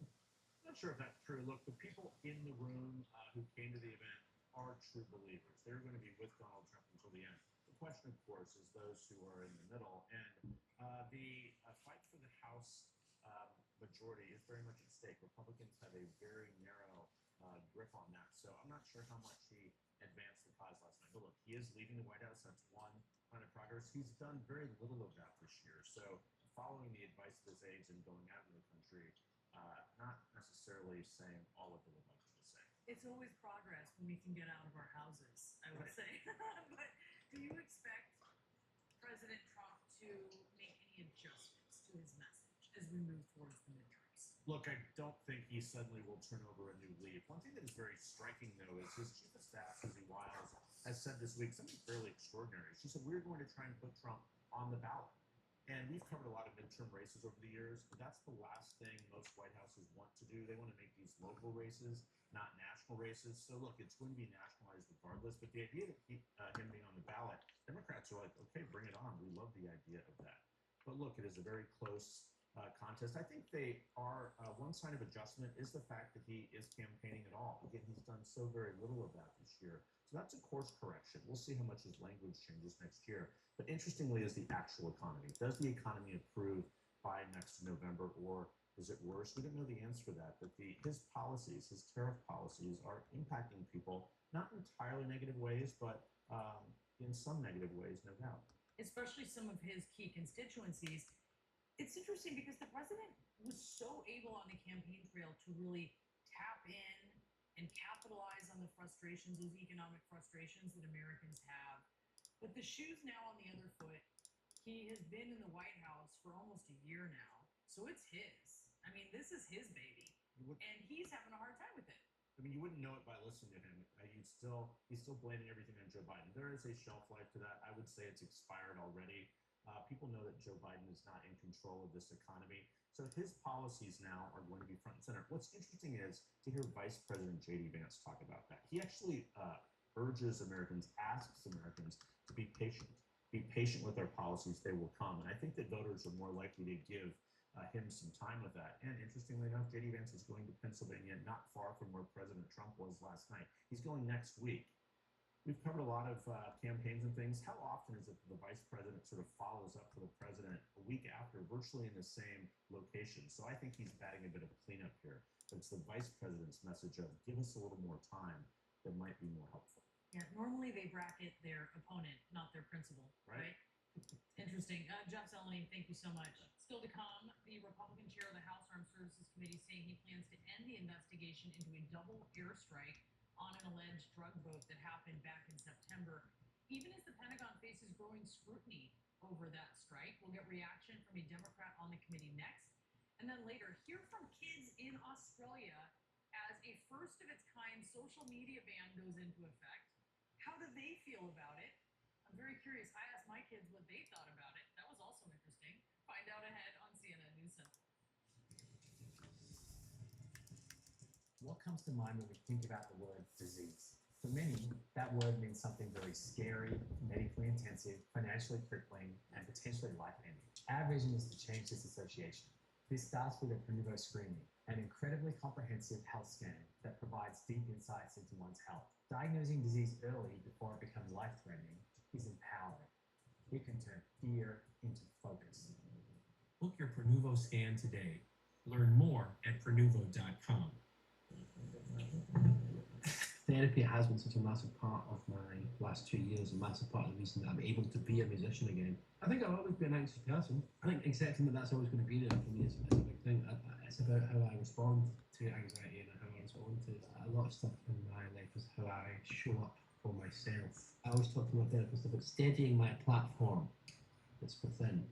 I'm not sure if that's true. Look, the people in the room who came to the event are true believers. They're going to be with Donald Trump until the end. The question, of course, is those who are in the middle. And the fight for the House majority is very much at stake. Republicans have a very narrow grip on that. So I'm not sure how much he advanced the cause last night. But look, he is leaving the White House. That's one kind of progress. He's done very little of that this year. So following the advice of his aides and going out in the country, not necessarily saying all of what I'd like him to say. It's always progress when we can get out of our houses, I would say. But do you expect President Trump to make any adjustments to his message as we move towards the midterms? Look, I don't think he suddenly will turn over a new leaf. One thing that is very striking, though, is his chief of staff, Susie Wiles, has said this week something fairly extraordinary. She said, we're going to try and put Trump on the ballot. And we've covered a lot of midterm races over the years, but that's the last thing most White Houses want to do. They want to make these local races, not national races. So look, it's going to be nationalized regardless, but the idea that him being on the ballot, Democrats are like, okay, bring it on. We love the idea of that. But look, it is a very close contest. I think they are, one sign of adjustment is the fact that he is campaigning at all. Again, he's done so very little of that this year. So that's a course correction. We'll see how much his language changes next year. But interestingly is the actual economy. Does the economy improve by next November, or is it worse? We don't know the answer to that, but his policies, his tariff policies are impacting people, not in entirely negative ways, but in some negative ways, no doubt. Especially some of his key constituencies. It's interesting because the president was so able on the campaign trail to really tap in and capitalize on the frustrations, those economic frustrations that Americans have. But the shoe's now on the other foot. He has been in the White House for almost a year now, so it's his. I mean, this is his baby, and he's having a hard time with it. I mean, you wouldn't know it by listening to him. He's still blaming everything on Joe Biden. There is a shelf life to that. I would say it's expired already. People know that Joe Biden is not in control of this economy. So his policies now are going to be front and center. What's interesting is to hear Vice President J.D. Vance talk about that. He actually urges Americans, asks Americans to be patient. Be patient with our policies. They will come. And I think that voters are more likely to give him some time with that. And interestingly enough, J.D. Vance is going to Pennsylvania, not far from where President Trump was last night. He's going next week. We've covered a lot of campaigns and things. How often is it the vice president sort of follows up for the president a week after, virtually in the same location? So I think he's batting a bit of cleanup here. But it's the vice president's message of give us a little more time that might be more helpful. Yeah, normally they bracket their opponent, not their principal, right? Interesting. Jeff Zeleny, thank you so much. Still to come, the Republican chair of the House Armed Services Committee saying he plans to end the investigation into a double airstrike on an alleged drug vote that happened back in September, even as the Pentagon faces growing scrutiny over that strike. We'll get reaction from a Democrat on the committee next. And then later, hear from kids in Australia as a first-of-its-kind social media ban goes into effect. How do they feel about it? I'm very curious. I asked my kids what they thought about it. That was also interesting. Find out ahead on CNN News Central. What comes to mind when we think about the word disease? For many, that word means something very scary, medically intensive, financially crippling, and potentially life-ending. Our vision is to change this association. This starts with a Primo screening, an incredibly comprehensive health scan that provides deep insights into one's health. Diagnosing disease early before it becomes life-threatening is empowering. We can turn fear into focus. Book your Prenuvo scan today. Learn more at prenuvo.com. Therapy has been such a massive part of my last 2 years, a massive part of the reason that I'm able to be a musician again. I think I'll always be an anxious person. I think accepting that that's always going to be there for me is a big thing. It's about how I respond to anxiety and how I respond to a lot of stuff in my life is how I show up for myself. I always talk to my therapist about steadying my platform that's within.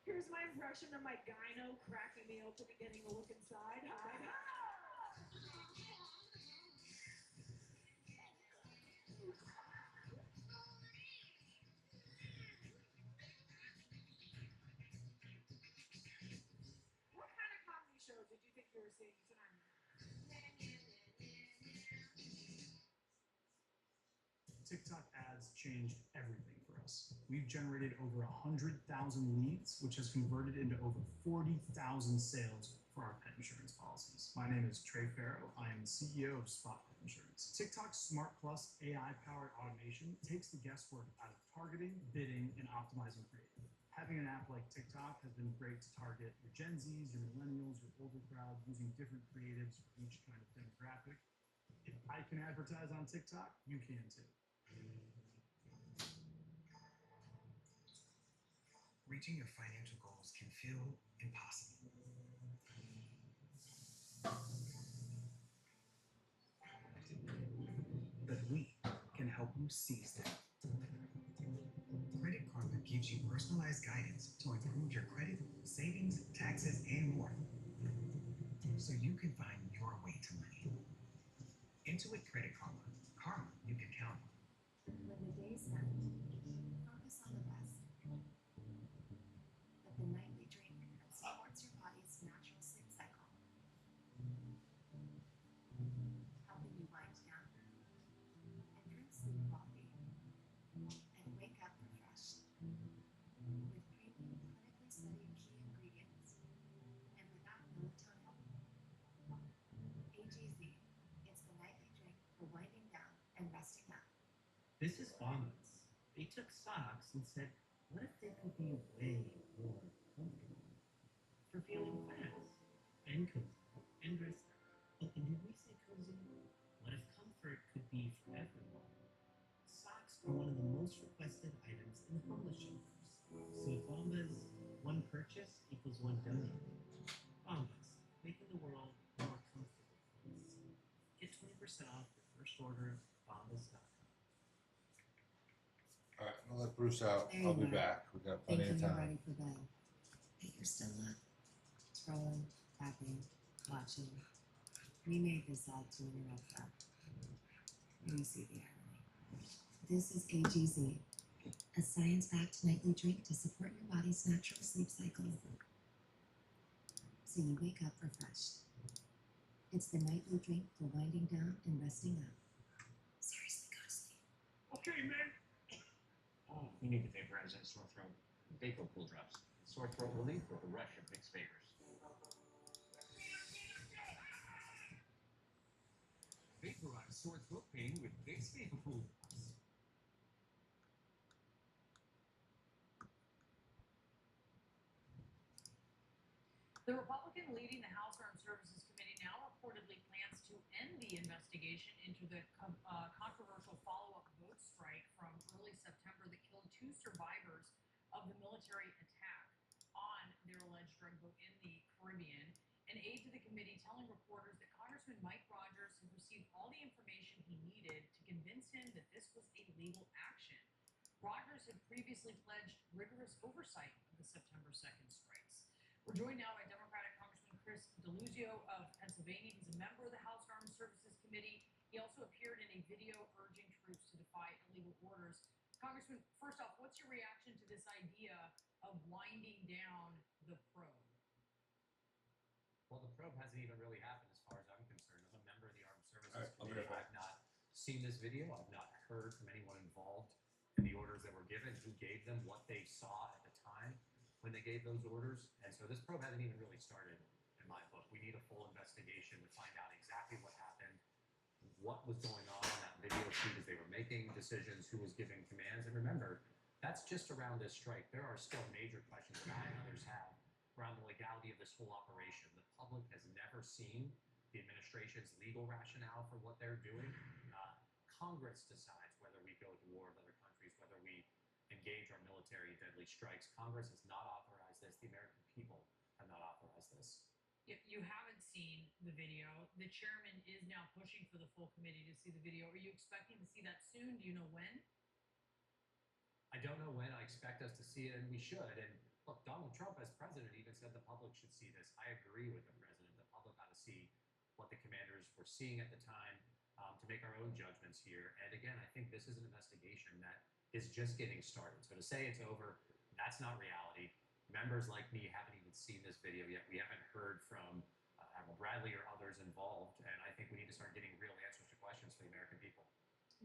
Here's my impression of my gyno cracking me open and getting a look inside. Hi. What kind of comedy show did you think you were seeing tonight? TikTok ads changed everything for us. We've generated over 100,000 leads, which has converted into over 40,000 sales for our pet insurance policies. My name is Trey Farrow. I am the CEO of Spot Pet Insurance. TikTok's Smart Plus AI-powered automation takes the guesswork out of targeting, bidding, and optimizing creative. Having an app like TikTok has been great to target your Gen Zs, your millennials, your older crowd, using different creatives for each kind of demographic. If I can advertise on TikTok, you can too. Reaching your financial goals can feel impossible. But we can help you seize them. Credit Karma gives you personalized guidance to improve your credit, savings, taxes, and more, so you can find your way to money. Intuit Credit Karma. Karma you can count on. When the days end, focus on the rest. But the nightly drink supports your body's natural sleep cycle, helping you wind down, improve sleep quality, and wake up refreshed. With premium, clinically studied key ingredients, and without melatonin. AGZ, it's the nightly drink for winding down and resting up. This is Bombas. They took socks and said, what if they could be way more comfortable? For feeling fast and cozy and dressed up. Oh, and did we say cozy? What if comfort could be for everyone? Socks are one of the most requested items in homeless shelters. So Bombas, one purchase equals one donated. Bombas, making the world more comfortable for us. Get 20% off your first order at bombas.com. All right, I'm gonna let Bruce out. There I'll you be are. back. We got plenty Thinking of you're time. ready for bed, but you're still up, scrolling, tapping, watching. We made this ad to interrupt that. We see the irony. This is AGZ, a science-backed nightly drink to support your body's natural sleep cycle, so you wake up refreshed. It's the nightly drink for winding down and resting up. Seriously, go to sleep. Okay, man. Oh, you need to vaporize that sore throat. Vapor Cool Drops. Sore throat relief with a rush of mixed vapors. Vaporize sore throat pain with Vicks Vapor Cool Drops. The Republican leading the House Armed Services Committee now reportedly plans to end the investigation into the controversial follow-up vote strike from early September that killed 2 survivors of the military attack on their alleged drug vote in the Caribbean. An aide to the committee telling reporters that Congressman Mike Rogers had received all the information he needed to convince him that this was a legal action. Rogers had previously pledged rigorous oversight of the September 2nd strikes. We're joined now by Democratic Congressman Chris Deluzio of Pennsylvania. He's a member of the House Armed Services Committee. He also appeared in a video urging troops to defy illegal orders. Congressman, first off, what's your reaction to this idea of winding down the probe? Well, the probe hasn't even really happened as far as I'm concerned. I'm a member of the Armed Services All right, I'll be Committee. right back. I've not seen this video. I've not heard from anyone involved in the orders that were given, who gave them, what they saw at the time. when they gave those orders. And so this probe hasn't even really started in my book. We need a full investigation to find out exactly what happened, what was going on that video feed as they were making decisions, who was giving commands. And remember, that's just around this strike. There are still major questions that I and others have around the legality of this whole operation. The public has never seen the administration's legal rationale for what they're doing. Congress decides whether we go to war with other countries, whether we engage our military in deadly strikes. Congress has not authorized this. The American people have not authorized this. You haven't seen the video. The chairman is now pushing for the full committee to see the video. Are you expecting to see that soon? Do you know when? I don't know when. I expect us to see it, and we should. And look, Donald Trump, as president, even said the public should see this. I agree with the president. The public ought to see what the commanders were seeing at the time, to make our own judgments here. And again, I think this is an investigation that is just getting started. So to say it's over, that's not reality. Members like me haven't even seen this video yet. We haven't heard from Admiral Bradley or others involved, and I think we need to start getting real answers to questions for the American people.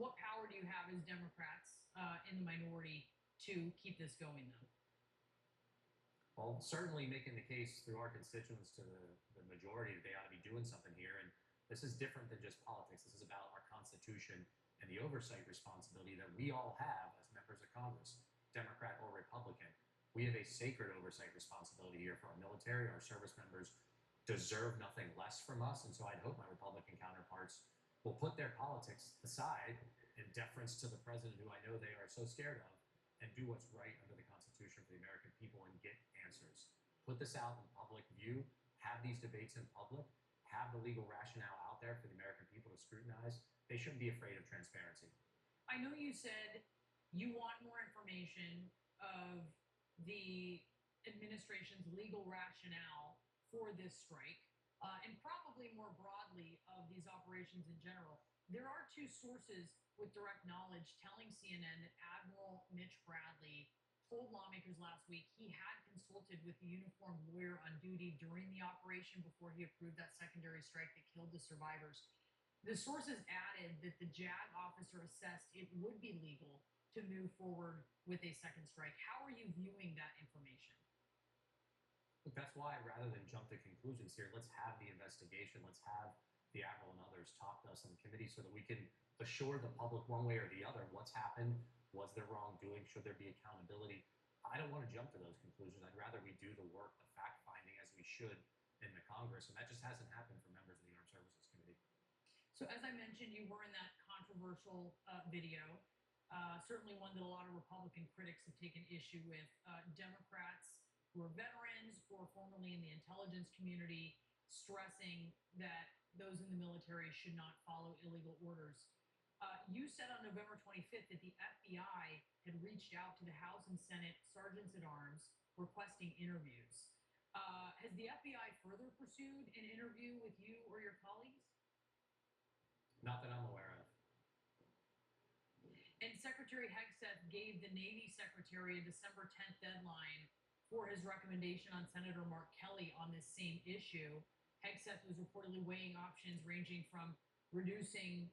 What power do you have as Democrats in the minority to keep this going, though? Well, certainly making the case through our constituents to the majority that they ought to be doing something here. And this is different than just politics. This is about our Constitution and the oversight responsibility that we all have as members of Congress, Democrat or Republican. We have a sacred oversight responsibility here for our military. Our service members deserve nothing less from us. And so I'd hope my Republican counterparts will put their politics aside in deference to the president, who I know they are so scared of, and do what's right under the Constitution for the American people and get answers. Put this out in public view, have these debates in public, have the legal rationale out there for the American people to scrutinize. They shouldn't be afraid of transparency. I know you said you want more information of the administration's legal rationale for this strike, and probably more broadly of these operations in general. There are two sources with direct knowledge telling CNN that Admiral Mitch Bradley told lawmakers last week he had consulted with the uniformed lawyer on duty during the operation before he approved that secondary strike that killed the survivors. The sources added that the JAG officer assessed it would be legal to move forward with a second strike. How are you viewing that information? Look, that's why, rather than jump to conclusions here, let's have the investigation. Let's have the Admiral and others talk to us in the committee so that we can assure the public one way or the other what's happened. Was there wrongdoing? Should there be accountability? I don't want to jump to those conclusions. I'd rather we do the work, the fact-finding, as we should in the Congress, and that just hasn't happened for members of the Armed Services Committee. So as I mentioned, you were in that controversial video, certainly one that a lot of Republican critics have taken issue with. Democrats who are veterans or formerly in the intelligence community stressing that those in the military should not follow illegal orders. You said on November 25th that the FBI had reached out to the House and Senate sergeants at arms requesting interviews. Has the FBI further pursued an interview with you or your colleagues? Not that I'm aware of. And Secretary Hegseth gave the Navy Secretary a December 10th deadline for his recommendation on Senator Mark Kelly on this same issue. Hegseth was reportedly weighing options ranging from reducing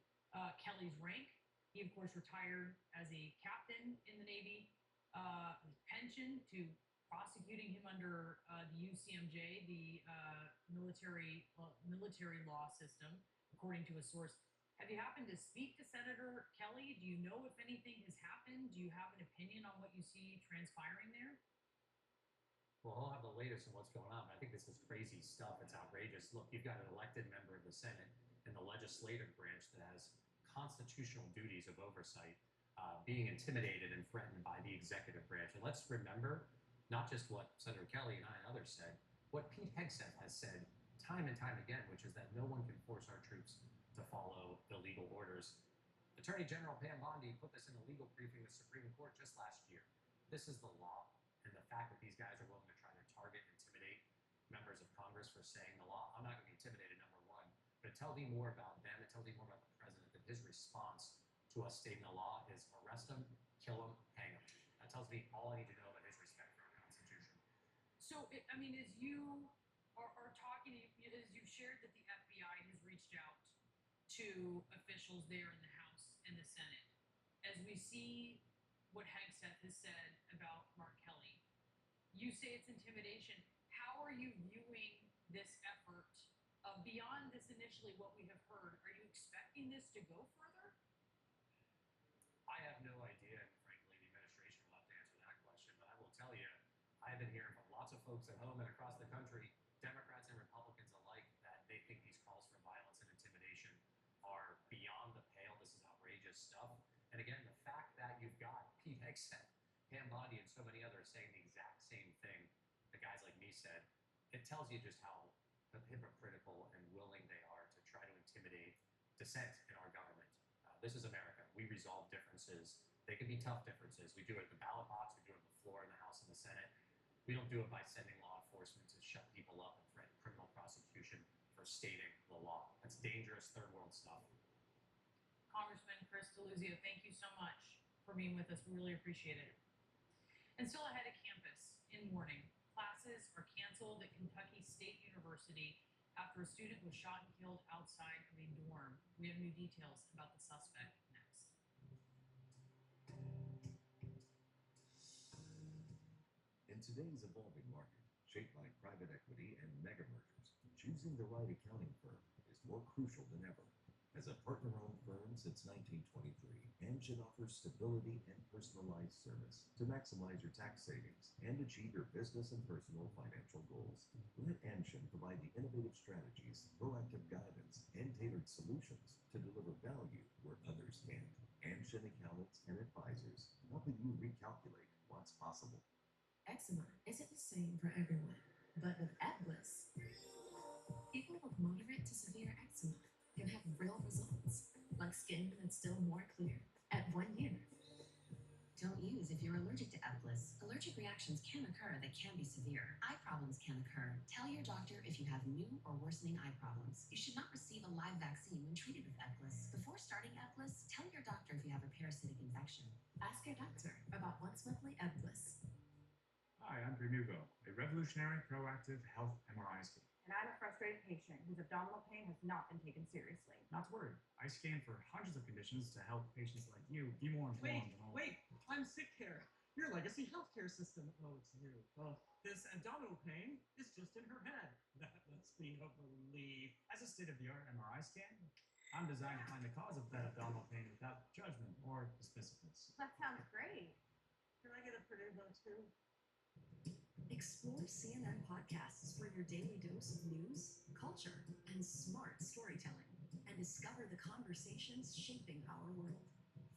Kelly's rank. He, of course, retired as a captain in the Navy, his pension, to prosecuting him under the UCMJ, the military law system, according to a source. Have you happened to speak to Senator Kelly? Do you know if anything has happened? Do you have an opinion on what you see transpiring there? Well, he'll have the latest on what's going on. But I think this is crazy stuff. It's outrageous. Look, you've got an elected member of the Senate and the legislative branch that has constitutional duties of oversight, being intimidated and threatened by the executive branch. And let's remember not just what Senator Kelly and I and others said, what Pete Hegseth has said time and time again, which is that no one can force our troops to follow illegal orders. Attorney General Pam Bondi put this in a legal briefing with the Supreme Court just last year. This is the law, and the fact that these guys are willing to try to target and intimidate members of Congress for saying the law, I'm not going to be intimidated, number one, but it tells me more about them, it tells me more about the president, that his response to us stating the law is arrest them, kill them, hang them. That tells me all I need to know about his respect for our Constitution. So, I mean, as you are talking, as you've shared that the FBI has reached out to officials there in the House and the Senate, as we see what Hegseth has said about Mark Kelly, You say it's intimidation. How are you viewing this effort beyond this initially what we have heard? Are you expecting this to go further? I have no idea, and frankly, the administration will have to answer that question. But I will tell you, I've been hearing from lots of folks at home and across the country, Democrats and Republicans alike, that they think these calls for violence and intimidation are beyond the pale. This is outrageous stuff. And again, the fact that you've got Pete Hegseth, Pam Bondi, and so many others saying the exact same thing the guys like me said, it tells you just how hypocritical and willing they are to try to intimidate dissent in our government. This is America. We resolve differences. They can be tough differences. We do it at the ballot box. We do it on the floor in the House and the Senate. We don't do it by sending law enforcement to shut people up and threaten criminal prosecution for stating the law. That's dangerous third world stuff. Congressman Chris DeLuzio, thank you so much for being with us. We really appreciate it. And still ahead of campus in mourning, classes are canceled at Kentucky State University after a student was shot and killed outside of a dorm. We have new details about the suspect next. In today's evolving market, shaped by private equity and mega mergers, choosing the right accounting firm is more crucial than ever. As a partner-owned firm since 1923, Anshin offers stability and personalized service to maximize your tax savings and achieve your business and personal financial goals. Let Anshin provide the innovative strategies, proactive guidance, and tailored solutions to deliver value where others can't. Anshin accountants and advisors helping you recalculate what's possible. Eczema isn't the same for everyone, but with Eblis, people with moderate to severe eczema can have real results, like skin that's still more clear at 1 year. Don't use if you're allergic to Eblis. Allergic reactions can occur that can be severe. Eye problems can occur. Tell your doctor if you have new or worsening eye problems. You should not receive a live vaccine when treated with Eblis. Before starting Eblis, tell your doctor if you have a parasitic infection. Ask your doctor about once monthly Eblis. Hi, I'm Premugo, a revolutionary proactive health MRI scan. And I'm a frustrated patient whose abdominal pain has not been taken seriously. Not to worry, I scan for hundreds of conditions to help patients like you be more informed. Wait, I'm sick care. Your legacy healthcare system. Oh, it's you. Oh, this abdominal pain is just in her head. That must be a relief. As a state-of-the-art MRI scan, I'm designed to find the cause of that abdominal pain without judgment or dismissiveness. That sounds great. Can I get a Purdue too? Explore CNN podcasts for your daily dose of news, culture, and smart storytelling, and discover the conversations shaping our world.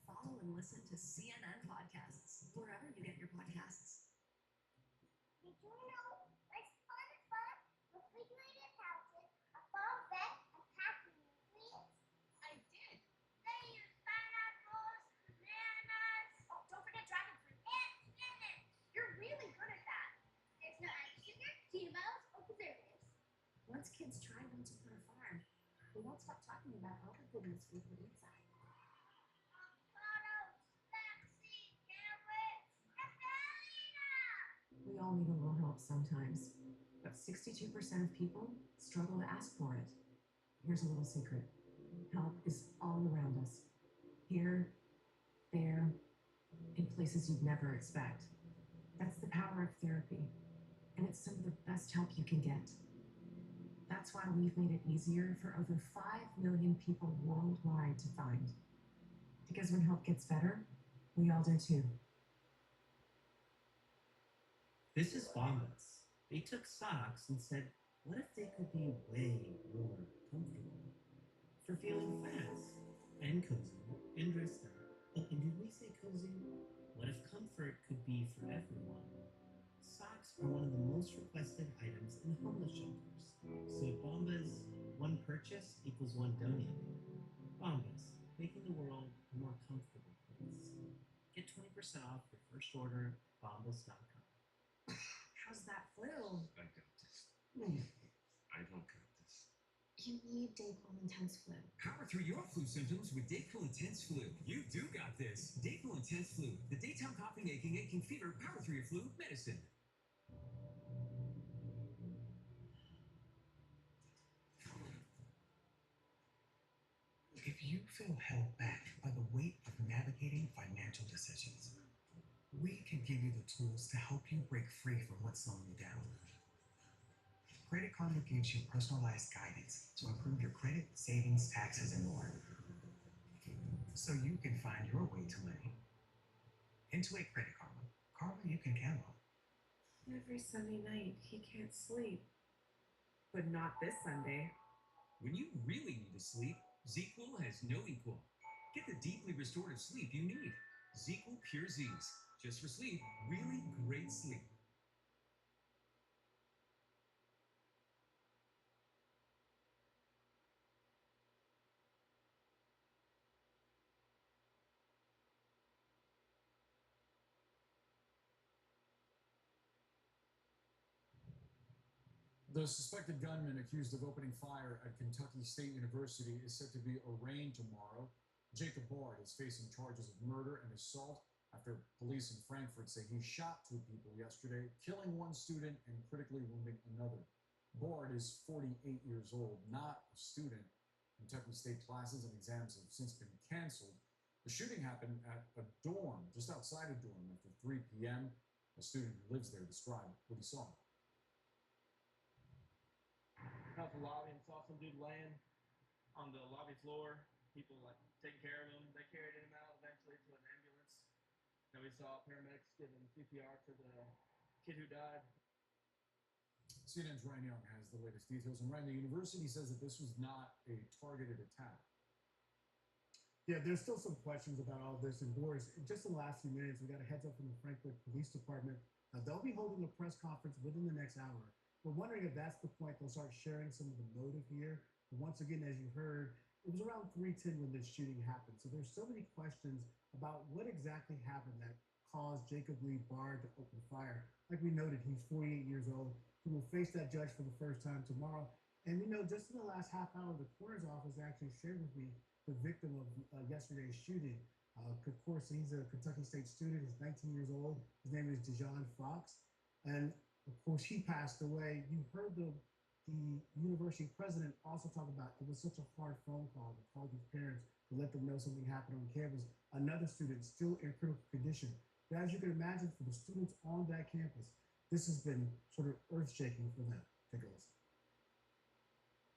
Follow and listen to CNN podcasts wherever you get your podcasts. Did you know West Pond Farm refrigerated houses, a fall vet, and packing ingredients? I did. They use pineapples, bananas. Oh, don't forget dragon fruit. And spinach. You're really good at that. There's no added sugar, GMOs, or preservatives. Once kids try once upon a farm, we won't stop talking about all the goodness we put inside. Avocados, flaxseed, carrots, spirulina. We all need a little help sometimes, but 62% of people struggle to ask for it. Here's a little secret. Help is all around us. Here, there, in places you'd never expect. That's the power of therapy, and it's some of the best help you can get. That's why we've made it easier for over 5 million people worldwide to find. Because when help gets better, we all do too. This is Bombas. They took socks and said, what if they could be way more comfortable? For feeling fast and cozy and dressed up. Oh, and did we say cozy? What if comfort could be for everyone? Socks are one of the most requested items in homeless shelters. So Bombas, one purchase equals one donated. Bombas, making the world a more comfortable place. Get 20% off your first order at bombas.com. How's that flu? I got this. I don't got this. You need Dayquil Intense Flu. Power through your flu symptoms with Dayquil Intense Flu. You do got this. Dayquil Intense Flu. The daytime coughing, aching fever, power through your flu medicine. If you feel held back by the weight of navigating financial decisions, We can give you the tools to help you break free from what's slowing you down. Credit Karma gives you personalized guidance to improve your credit, savings, taxes, and more. So you can find your way to money. Intuit Credit Karma. Karma you can count on. Every Sunday night, he can't sleep. But not this Sunday. When you really need to sleep, ZQL has no equal. Get the deeply restorative sleep you need. ZQL Pure Z's. Just for sleep, really great sleep. The suspected gunman accused of opening fire at Kentucky State University is set to be arraigned tomorrow. Jacob Bard is facing charges of murder and assault after police in Frankfurt say he shot 2 people yesterday, killing 1 student and critically wounding another. Bard is 48 years old, not a student. Kentucky State classes and exams have since been canceled. The shooting happened at a dorm, just outside a dorm, after 3 p.m. A student who lives there described what he saw. Out the lobby and saw some dude laying on the lobby floor. People like taking care of him. They carried him out eventually to an ambulance. And we saw paramedics giving CPR to the kid who died. CNN's Ryan Young has the latest details. And Ryan, the university says that this was not a targeted attack. Yeah, there's still some questions about all this. And Boris, just in the last few minutes, we got a heads up from the Frankfurt Police Department. They'll be holding a press conference within the next hour. We're wondering if that's the point they'll start sharing some of the motive here. But once again, as you heard, it was around 3:10 when this shooting happened. So there's so many questions about what exactly happened that caused Jacob Lee Bard to open fire. Like we noted, he's 48 years old. He will face that judge for the first time tomorrow. And we know just in the last half hour, the coroner's office actually shared with me the victim of yesterday's shooting. Of course, he's a Kentucky State student. He's 19 years old. His name is Dijon Fox. And of course, he passed away. You heard the university president also talk about it was such a hard phone call to call these parents to let them know something happened on campus. Another student still in critical condition. But as you can imagine, for the students on that campus, this has been sort of earth-shaking for them. Take a listen.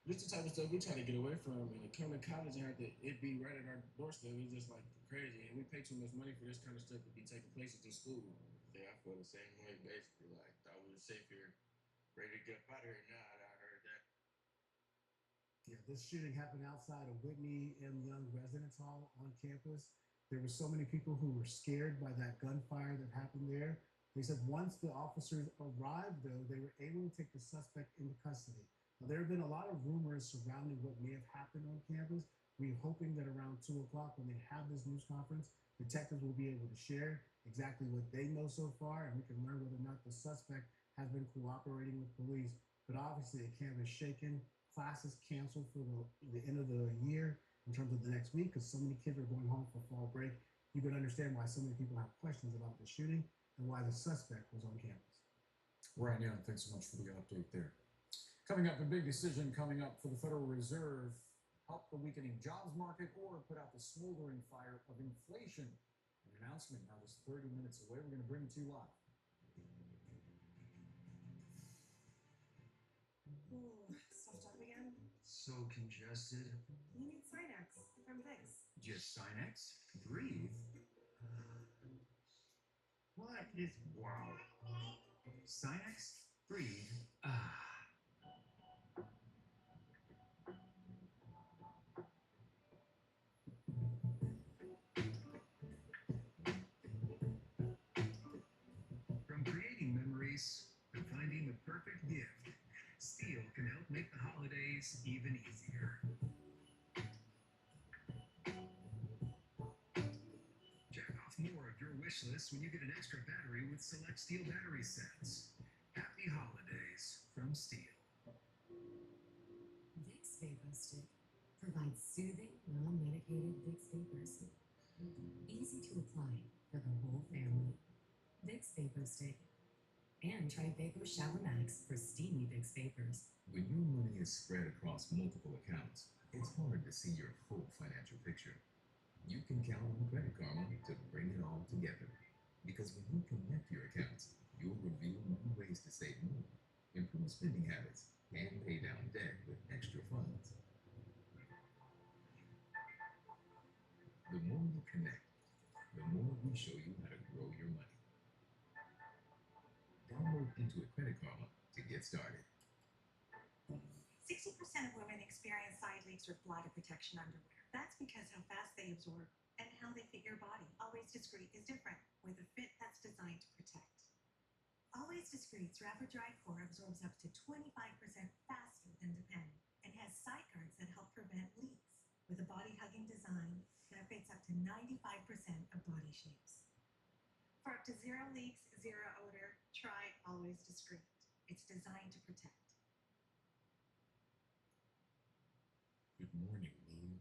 This the type of stuff we're trying to get away from. And to come to college and have it be right at our doorstep is just like crazy. And we pay too much money for this kind of stuff to be taking place at the school. Yeah, I feel the same way, basically. Like, thought we were safe here, ready to get out of here. Nah, I heard that. Yeah, this shooting happened outside of Whitney M. Young Residence Hall on campus. There were so many people who were scared by that gunfire that happened there. They said once the officers arrived, though, they were able to take the suspect into custody. Now, there have been a lot of rumors surrounding what may have happened on campus. We're hoping that around 2 o'clock, when they have this news conference, detectives will be able to share exactly what they know so far, and we can learn whether or not the suspect has been cooperating with police. But obviously, the campus is shaken. Classes canceled for the end of the year in terms of the next week because so many kids are going home for fall break. You can understand why so many people have questions about the shooting and why the suspect was on campus. Ryan Young, thanks so much for the update there. Coming up, a big decision coming up for the Federal Reserve. Help the weakening jobs market or put out the smoldering fire of inflation. An announcement now just 30 minutes away. We're going to bring it to you live. Ooh, stuffed up again? So congested. You need Sinex from Vicks. Just Sinex? Breathe. What is wow? Sinex? Breathe. Ah. From creating memories to finding the perfect gift, Steel can help make the holidays even easier. Check off more of your wish list when you get an extra battery with select Steel battery sets. Happy holidays from Steel. Vicks Vapor Stick provides soothing, non-medicated Vicks Vapors. Easy to apply for the whole family. Vicks Vapor Stick. And try Vapo Shower Max for steamy Vicks Vapors. When your money is spread across multiple accounts, it's hard to see your full financial picture. You can count on Credit Karma to bring it all together. Because when you connect your accounts, you'll reveal new ways to save more, improve spending habits, and pay down debt with extra funds. The more you connect, the more we show you how to grow your money. Download Intuit Credit Karma to get started. 60% of women experience side leaks with bladder protection underwear. That's because how fast they absorb and how they fit your body. Always Discreet is different, with a fit that's designed to protect. Always Discreet's Rapid Dry Core absorbs up to 25% faster than Depend and has side guards that help prevent leaks. With a body-hugging design that fits up to 95% of body shapes. For up to 0 leaks, 0 odor, try Always Discreet. It's designed to protect. Good morning, Moon.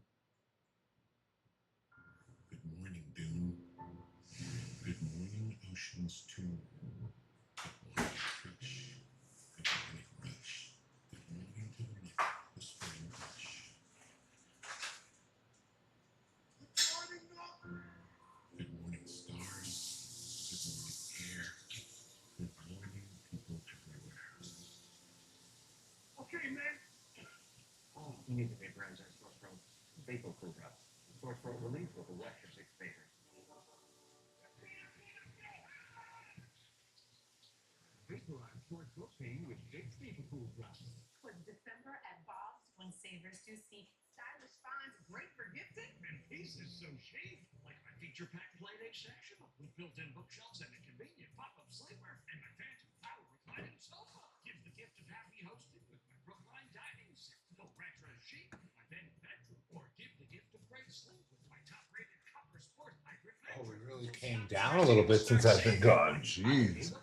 Good morning, Dune. Good morning, Oceans 2. Good morning, Trish. Good morning, Rush. Good morning to the month, the spring rush. Good morning, stars. Good morning, air. Good morning, people everywhere. Okay, man. Oh, you need to vaporize our sore throat. Vapor cool drops. Sore throat relief with a rush of 6 vapors. Vaporize sore throat pain with Vicks Vapor Cool Drops. For December at Bob's, when savers do seek stylish finds, great for gifting. And pieces so chic, like my feature-packed Playdate section with built-in bookshelves and a convenient pop-up sleeper, and my fancy power reclining sofa. Give the gift of happy hosting with my Brookline dining set. Go retro chic with my bed bedroom, or give the gift of great sleep with my top-rated Copper Sport hybrid Oh, we mattress. really came down a little bit since I've been gone. Jeez.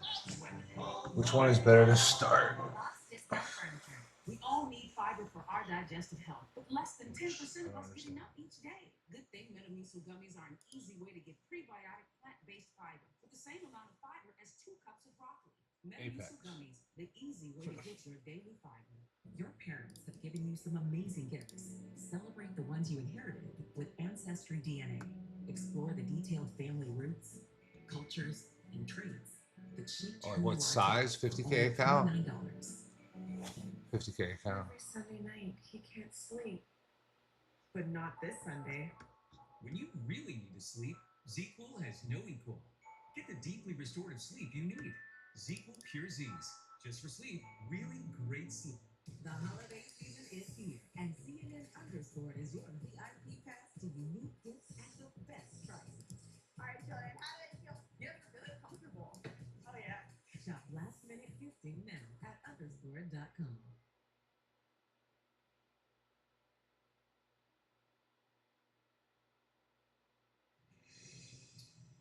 Which one is better to start? Discount furniture. We all need fiber for our digestive health, but less than 10% of us get enough each day. Good thing Metamucil gummies are an easy way to get prebiotic plant-based fiber with the same amount of fiber as 2 cups of broccoli. Metamucil gummies, the easy way to get your daily fiber. Your parents have given you some amazing gifts. Celebrate the ones you inherited with Ancestry DNA. Explore the detailed family roots, cultures, and traits that shape Oh, like what size? 50K account? $49. 50K account. Every Sunday night, he can't sleep. But not this Sunday. When you really need to sleep, ZQL has no equal. Get the deeply restorative sleep you need. ZQL Pure Z's. Just for sleep, really great sleep. The holiday season is here, and CNN Underscore is your VIP pass to unique gifts at the best prices. All right, Julian, how did it feel? Yes, good, comfortable. Oh, yeah. Shop last minute gifting now at underscore.com.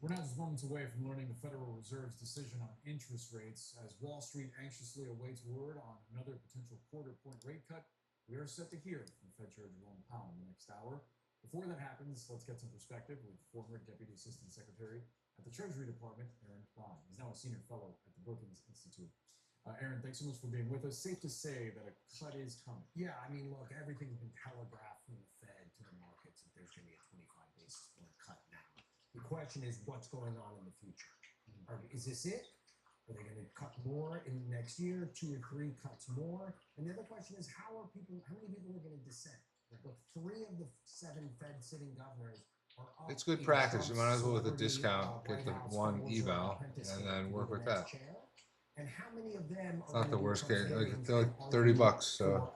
We're now just moments away from learning the Federal Reserve's decision on interest rates. As Wall Street anxiously awaits word on another potential quarter-point rate cut, we are set to hear from Fed Chair Jerome Powell in the next hour. Before that happens, let's get some perspective with former Deputy Assistant Secretary at the Treasury Department, Aaron Klein. He's now a senior fellow at the Brookings Institute. Aaron, thanks so much for being with us. Safe to say that a cut is coming. Yeah, I mean, look, everything's been telegraphed from the Fed to the markets that there's going to be a 25 basis point cut now. The question is, what's going on in the future? Is this it? Are they going to cut more in the next year, 2 or 3 cuts more? And the other question is, how many people are going to dissent? Look, 3 of the 7 Fed sitting governors are up. It's good practice. You might as well with a discount get the one eval and then work with that. And how many of them It's not the worst case. They're like $30. So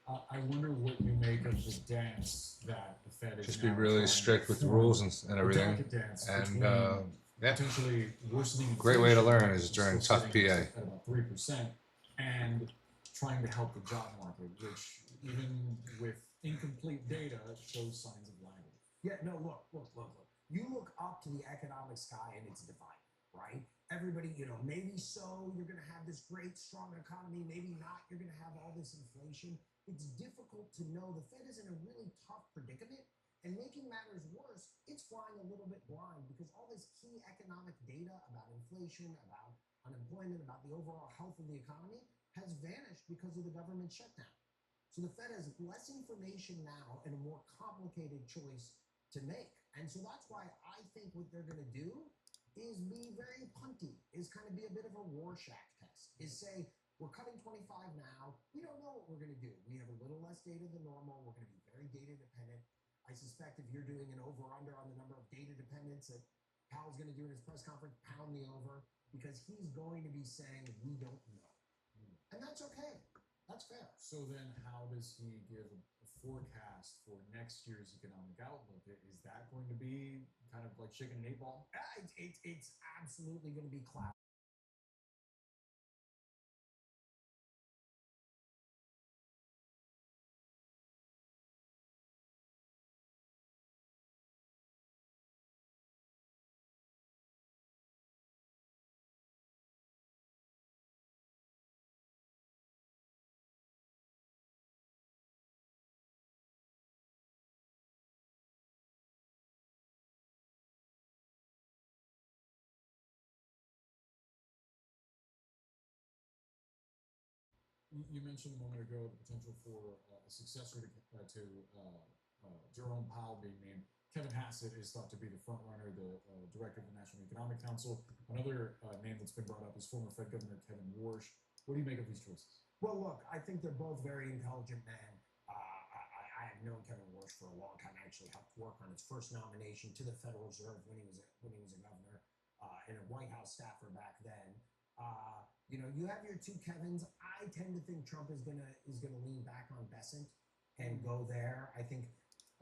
I wonder what you make of the dance that the Fed is just be now really trying strict to with the form, rules and a everything. delicate dance And between yeah, potentially worsening great way to inflation, learn is which during still tough sitting PA. at about 3%, and trying to help the job market, which even with incomplete data shows signs of lagging. Yeah, no, look. You look up to the economic sky and it's divided, right? Everybody, maybe so you're going to have this great, strong economy. Maybe not. You're going to have all this inflation. It's difficult to know. The Fed is in a really tough predicament. And making matters worse, it's flying a little bit blind because all this key economic data about inflation, about unemployment, about the overall health of the economy has vanished because of the government shutdown. So the Fed has less information now and a more complicated choice to make. And so that's why I think what they're going to do is be very punty, is kind of be a bit of a Rorschach test, is say, we're cutting 25 now. We don't know what we're going to do. We have a little less data than normal. We're going to be very data dependent. I suspect if you're doing an over-under on the number of data dependents that Powell's going to do in his press conference, pound the over, because he's going to be saying, we don't know. And that's okay. That's fair. So then how does he give a forecast for next year's economic outlook? Is that going to be kind of like shaking an 8-ball? It's absolutely going to be cloud. You mentioned a moment ago the potential for a successor to Jerome Powell being named. Kevin Hassett is thought to be the front runner, the director of the National Economic Council. Another name that's been brought up is former Fed Governor Kevin Warsh. What do you make of these choices? Well, look, I think they're both very intelligent men. I have known Kevin Warsh for a long time. I actually helped work on his first nomination to the Federal Reserve when he was a governor and a White House staffer back then. You know, you have your two Kevins. I tend to think Trump is gonna lean back on Bessent and go there. I think.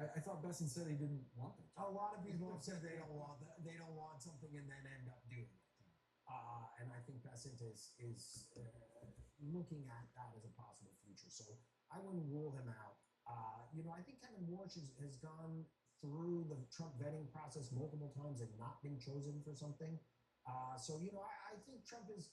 I thought Bessent said he didn't want them. A lot of people have said they don't want something and then end up doing it. And I think Bessent is looking at that as a possible future. So I wouldn't rule him out. You know, I think Kevin Warsh has gone through the Trump vetting process multiple times and not been chosen for something. So, you know, I think Trump is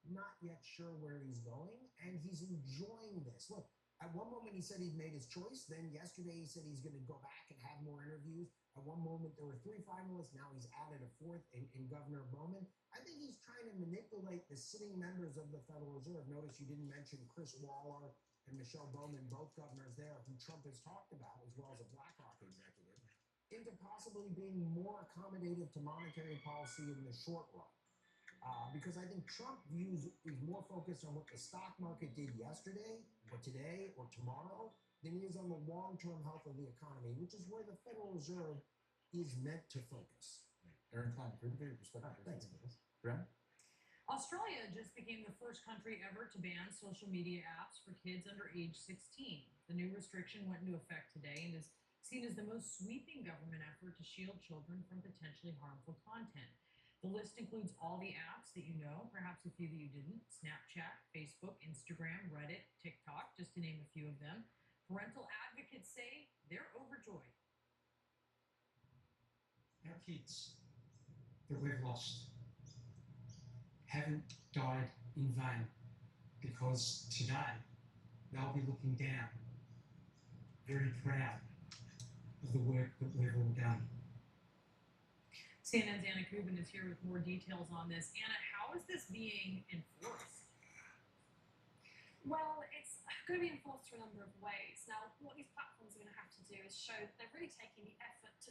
not yet sure where he's going, and he's enjoying this. Look, at one moment he said he'd made his choice. Then yesterday he said he's going to go back and have more interviews. At one moment there were 3 finalists. Now he's added a 4th in Governor Bowman. I think he's trying to manipulate the sitting members of the Federal Reserve. Notice you didn't mention Chris Waller and Michelle Bowman, both governors there, who Trump has talked about, as well as a BlackRock executive, into possibly being more accommodative to monetary policy in the short run. Because I think Trump is more focused on what the stock market did yesterday or today or tomorrow than he is on the long-term health of the economy, which is where the Federal Reserve is meant to focus. Aaron Klein, good to get your perspective. Thanks. Graham? Australia just became the first country ever to ban social media apps for kids under age 16. The new restriction went into effect today and is seen as the most sweeping government effort to shield children from potentially harmful content. The list includes all the apps that you know, perhaps a few that you didn't: Snapchat, Facebook, Instagram, Reddit, TikTok, just to name a few of them. Parental advocates say they're overjoyed. Our kids that we've lost haven't died in vain, because today they'll be looking down, very proud of the work that we've all done. CNN's Anna Kubin is here with more details on this. Anna, how is this being enforced? Well, it's going to be enforced through a number of ways. Now, what these platforms are going to have to do is show that they're really taking the effort to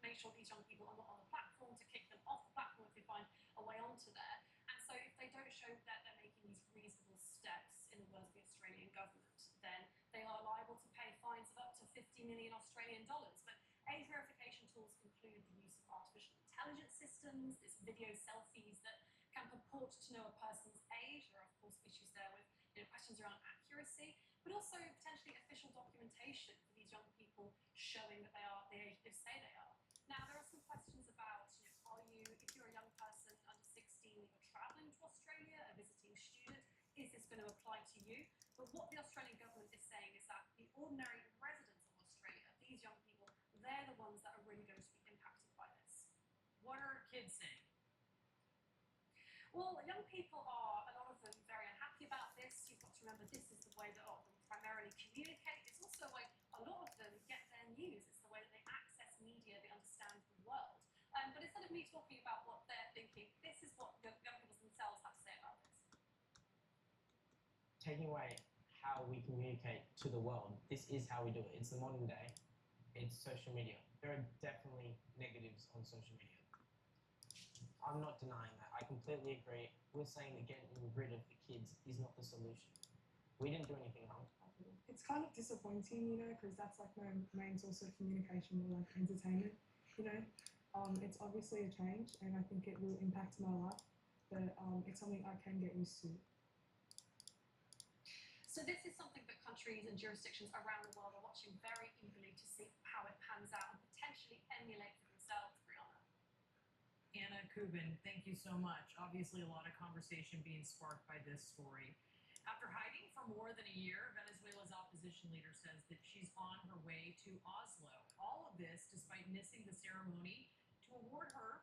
make sure these young people are not on the platform, to kick them off the platform if they find a way onto there. And so if they don't show that they're making these reasonable steps, in the words of the Australian government, then they are liable to pay fines of up to 50 million Australian dollars. But age verification tools include the use of artificial intelligence systems, there's video selfies that can purport to know a person's age. There are, of course, issues there with questions around accuracy, but also potentially official documentation for these young people showing that they are the age they say they are. Now, there are some questions about, if you're a young person under 16 and you're travelling to Australia, a visiting student, is this going to apply to you? But what the Australian government is saying is that the ordinary residents of Australia, these young people, they're the ones that are really going to be impacted by this. What are kids saying? Well, young people are, a lot of them, very unhappy about this. You've got to remember this is the way that a lot of them primarily communicate. It's also a way a lot of them get their news. It's the way that they access media, they understand the world. But instead of me talking about what they're thinking, this is what young people themselves have to say about this. Taking away how we communicate to the world, this is how we do it. It's the modern day. It's social media. There are definitely negatives on social media. I'm not denying that. I completely agree. We're saying that getting rid of the kids is not the solution. We didn't do anything wrong. It's kind of disappointing, you know, because that's like my main source of communication or like entertainment, you know. It's obviously a change and I think it will impact my life, but it's something I can get used to. So this is something that countries and jurisdictions around the world are watching very eagerly to see how it pans out and potentially emulate for themselves, Brianna. Anna Kubin, thank you so much. Obviously, a lot of conversation being sparked by this story. After hiding for more than a year, Venezuela's opposition leader says that she's on her way to Oslo. All of this despite missing the ceremony to award her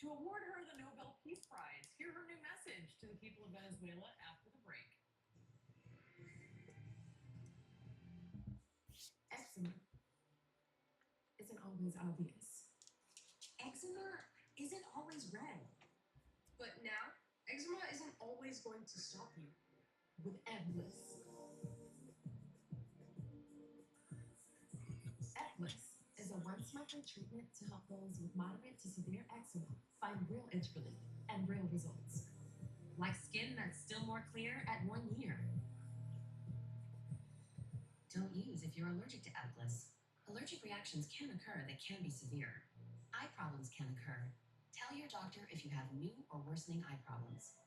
to award her the Nobel Peace Prize. Hear her new message to the people of Venezuela after the break. Eczema isn't always obvious. Eczema isn't always red. But now, eczema isn't always going to stop you. With Eblis. Eblis is a once-monthly treatment to help those with moderate to severe eczema find real itch relief and real results. Like skin that's still more clear at 1 year. Don't use if you're allergic to Eblis. Allergic reactions can occur that can be severe. Eye problems can occur. Tell your doctor if you have new or worsening eye problems.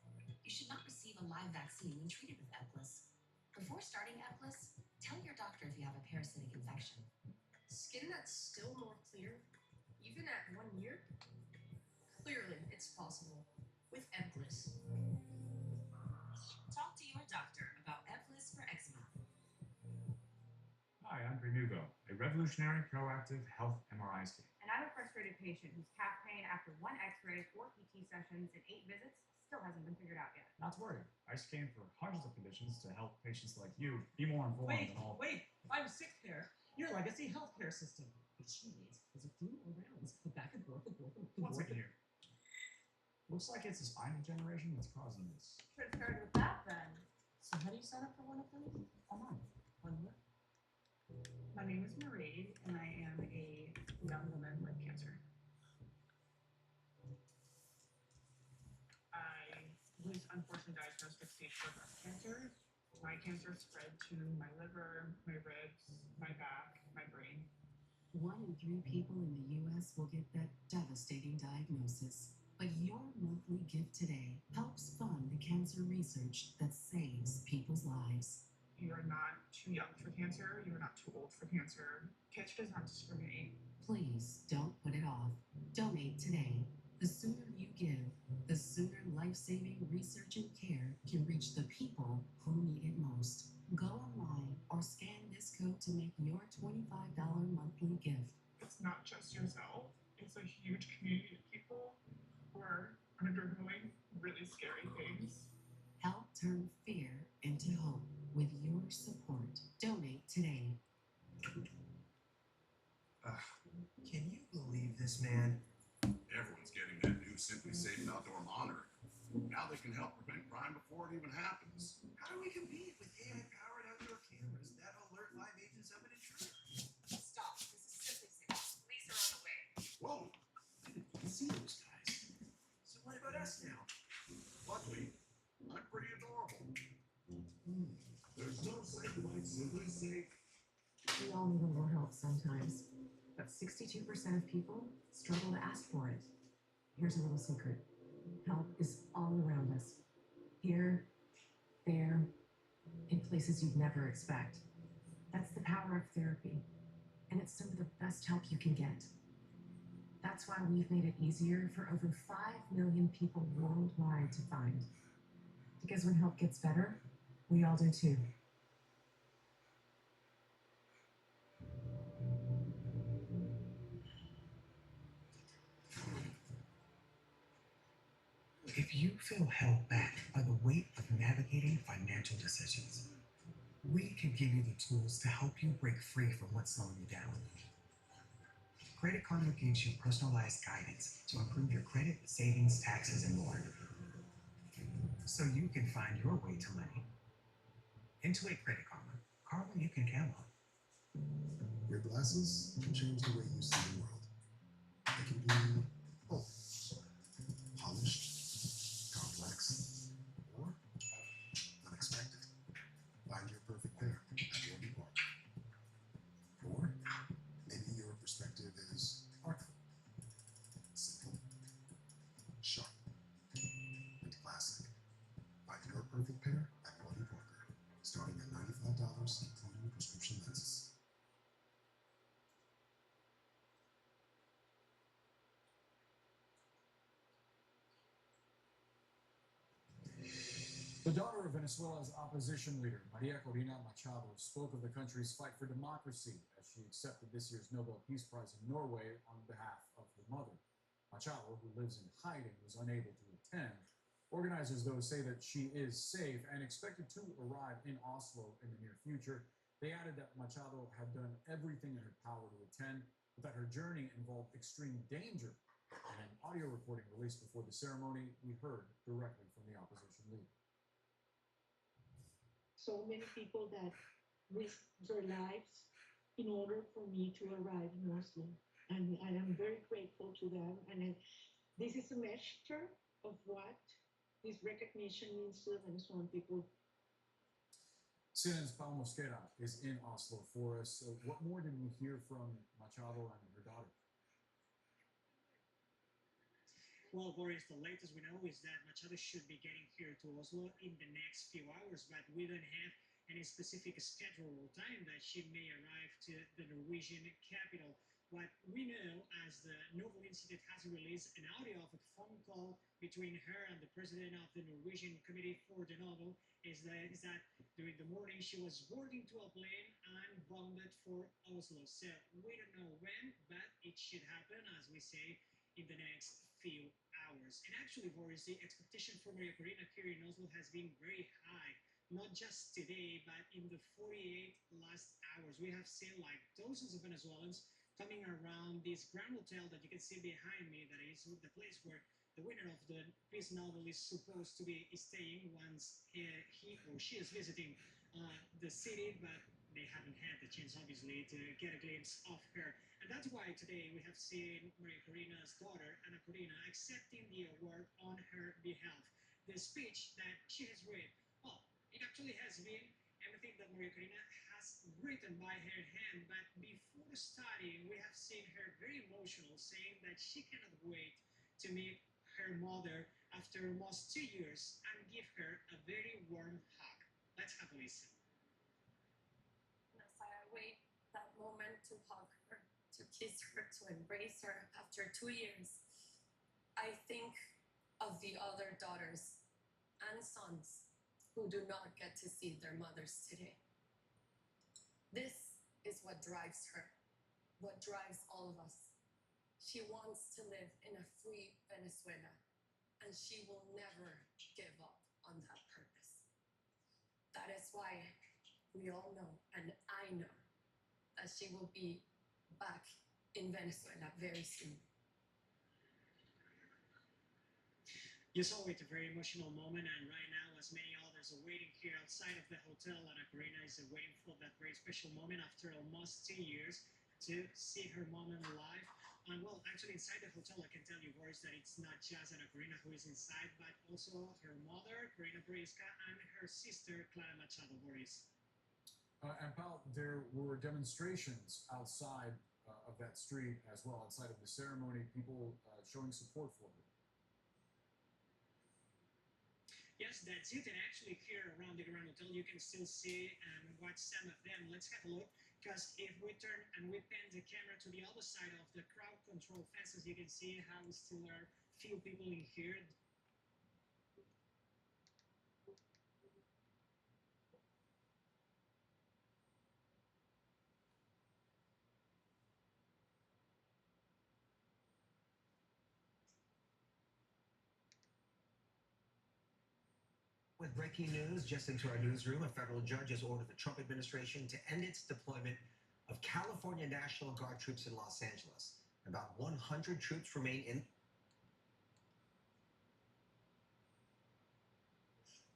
You should not receive a live vaccine when treated with Eblis. Before starting Eblis, tell your doctor if you have a parasitic infection. Skin that's still more clear, even at 1 year? Clearly, it's possible with Eblis. Talk to your doctor about Eblis for eczema. Hi, I'm Renugo, a revolutionary proactive health MRI scan. And I'm a frustrated patient whose calf pain after 1 x-ray, 4 PT sessions, and 8 visits still hasn't been figured out yet. Not to worry, I scan for hundreds of conditions to help patients like you be more informed Wait, than all. wait! I'm sick here. Your legacy healthcare system. What she needs is a few more rounds of back and forth and forth and One forth. second here. Looks like it's the spine degeneration that's causing this. Should have started with that then. So how do you sign up for one of those? Online. On what? My name is Marie, and I am a young woman with cancer. I was unfortunately diagnosed with stage 4 breast cancer. My cancer spread to my liver, my ribs, my back, my brain. 1 in 3 people in the U.S. will get that devastating diagnosis. But your monthly gift today helps fund the cancer research that saves people's lives. You are not too young for cancer. You are not too old for cancer. Cancer does not discriminate. Please don't put it off. Donate today. The sooner you give, the sooner life-saving research and care can reach the people who need it most. Go online or scan this code to make your $25 monthly gift. It's not just yourself. It's a huge community of people who are undergoing really scary things. Help turn fear into hope with your support. Donate today. Can you believe this, man? Everyone's getting that new Simply Safe outdoor monitor. Now they can help prevent crime before it even happens. How do we compete with AI-powered outdoor cameras that alert live agents of an intruder? Stop. This is Simply Safe. Police are on the way. Whoa! I didn't even see those guys. So what about us now? Luckily, I'm pretty adorable. There's no safe like Simply Safe. We all need a little help sometimes, but 62% of people struggle to ask for it. Here's a little secret. Help is all around us. Here, there, in places you'd never expect. That's the power of therapy, and it's some of the best help you can get. That's why we've made it easier for over 5 million people worldwide to find. Because when help gets better, we all do too. If you feel held back by the weight of navigating financial decisions, we can give you the tools to help you break free from what's slowing you down. Credit Karma gives you personalized guidance to improve your credit, savings, taxes, and more. So you can find your way to money. Intuit Credit Karma you can count on. Your glasses can change the way you see the world. They can be perspective is artful, simple, sharp, and classic. Find your perfect pair at Bloody Parker, starting at $95, including prescription lenses. The daughter of Venezuela's opposition leader, Maria Corina Machado, spoke of the country's fight for democracy as she accepted this year's Nobel Peace Prize in Norway on behalf of her mother. Machado, who lives in hiding, was unable to attend. Organizers, though, say that she is safe and expected to arrive in Oslo in the near future. They added that Machado had done everything in her power to attend, but that her journey involved extreme danger. In an audio recording released before the ceremony, we heard directly from the opposition leader. So many people that risked their lives in order for me to arrive in Oslo. And I am very grateful to them. And this is a measure of what this recognition means to the Venezuelan people. CNN's Paul Mosquera is in Oslo for us. So what more did we hear from Machado and her daughter? Well, Boris, the latest we know is that Machado should be getting here to Oslo in the next few hours, but we don't have any specific schedule or time that she may arrive to the Norwegian capital. What we know, as the Novel Institute has released an audio of a phone call between her and the president of the Norwegian Committee for the Novel, is that during the morning she was boarding to a plane and bounded for Oslo. So we don't know when, but it should happen, as we say, in the next few hours. And actually, Boris, the expectation for Maria Corina here in Oslo has been very high. Not just today, but in the 48 last hours. We have seen like dozens of Venezuelans coming around this Grand Hotel that you can see behind me, that is the place where the winner of the Peace Nobel is supposed to be staying once he or she is visiting the city, but they haven't had the chance, obviously, to get a glimpse of her. And that's why today we have seen Maria Corina's daughter, Ana Corina, accepting the award on her behalf. The speech that she has read, well, it actually has been everything that Maria Corina has written by her hand, but before studying, we have seen her very emotional, saying that she cannot wait to meet her mother after almost 2 years and give her a very warm hug. Let's have a listen. As I await that moment to hug her, to kiss her, to embrace her after 2 years, I think of the other daughters and sons who do not get to see their mothers today. This is what drives her, what drives all of us. She wants to live in a free Venezuela, and she will never give up on that purpose. That is why we all know, and I know, that she will be back in Venezuela very soon. You saw it, a very emotional moment, and right now, as many others are waiting here outside of the hotel, Ana Corina is waiting for that very special moment after almost 2 years to see her mom alive. And well, actually inside the hotel, I can tell you, Boris, that it's not just Ana Corina who is inside, but also her mother, Corina Boriska, and her sister, Clara Machado. Boris. And Paul, there were demonstrations outside of that street as well, outside of the ceremony, people showing support for her. Yes, that's it. And actually here around the Grand Hotel, you can still see and watch some of them. Let's have a look, because if we turn and we pan the camera to the other side of the crowd control fences, you can see how still are few people in here. With breaking news, just into our newsroom, a federal judge has ordered the Trump administration to end its deployment of California National Guard troops in Los Angeles. About 100 troops remain in.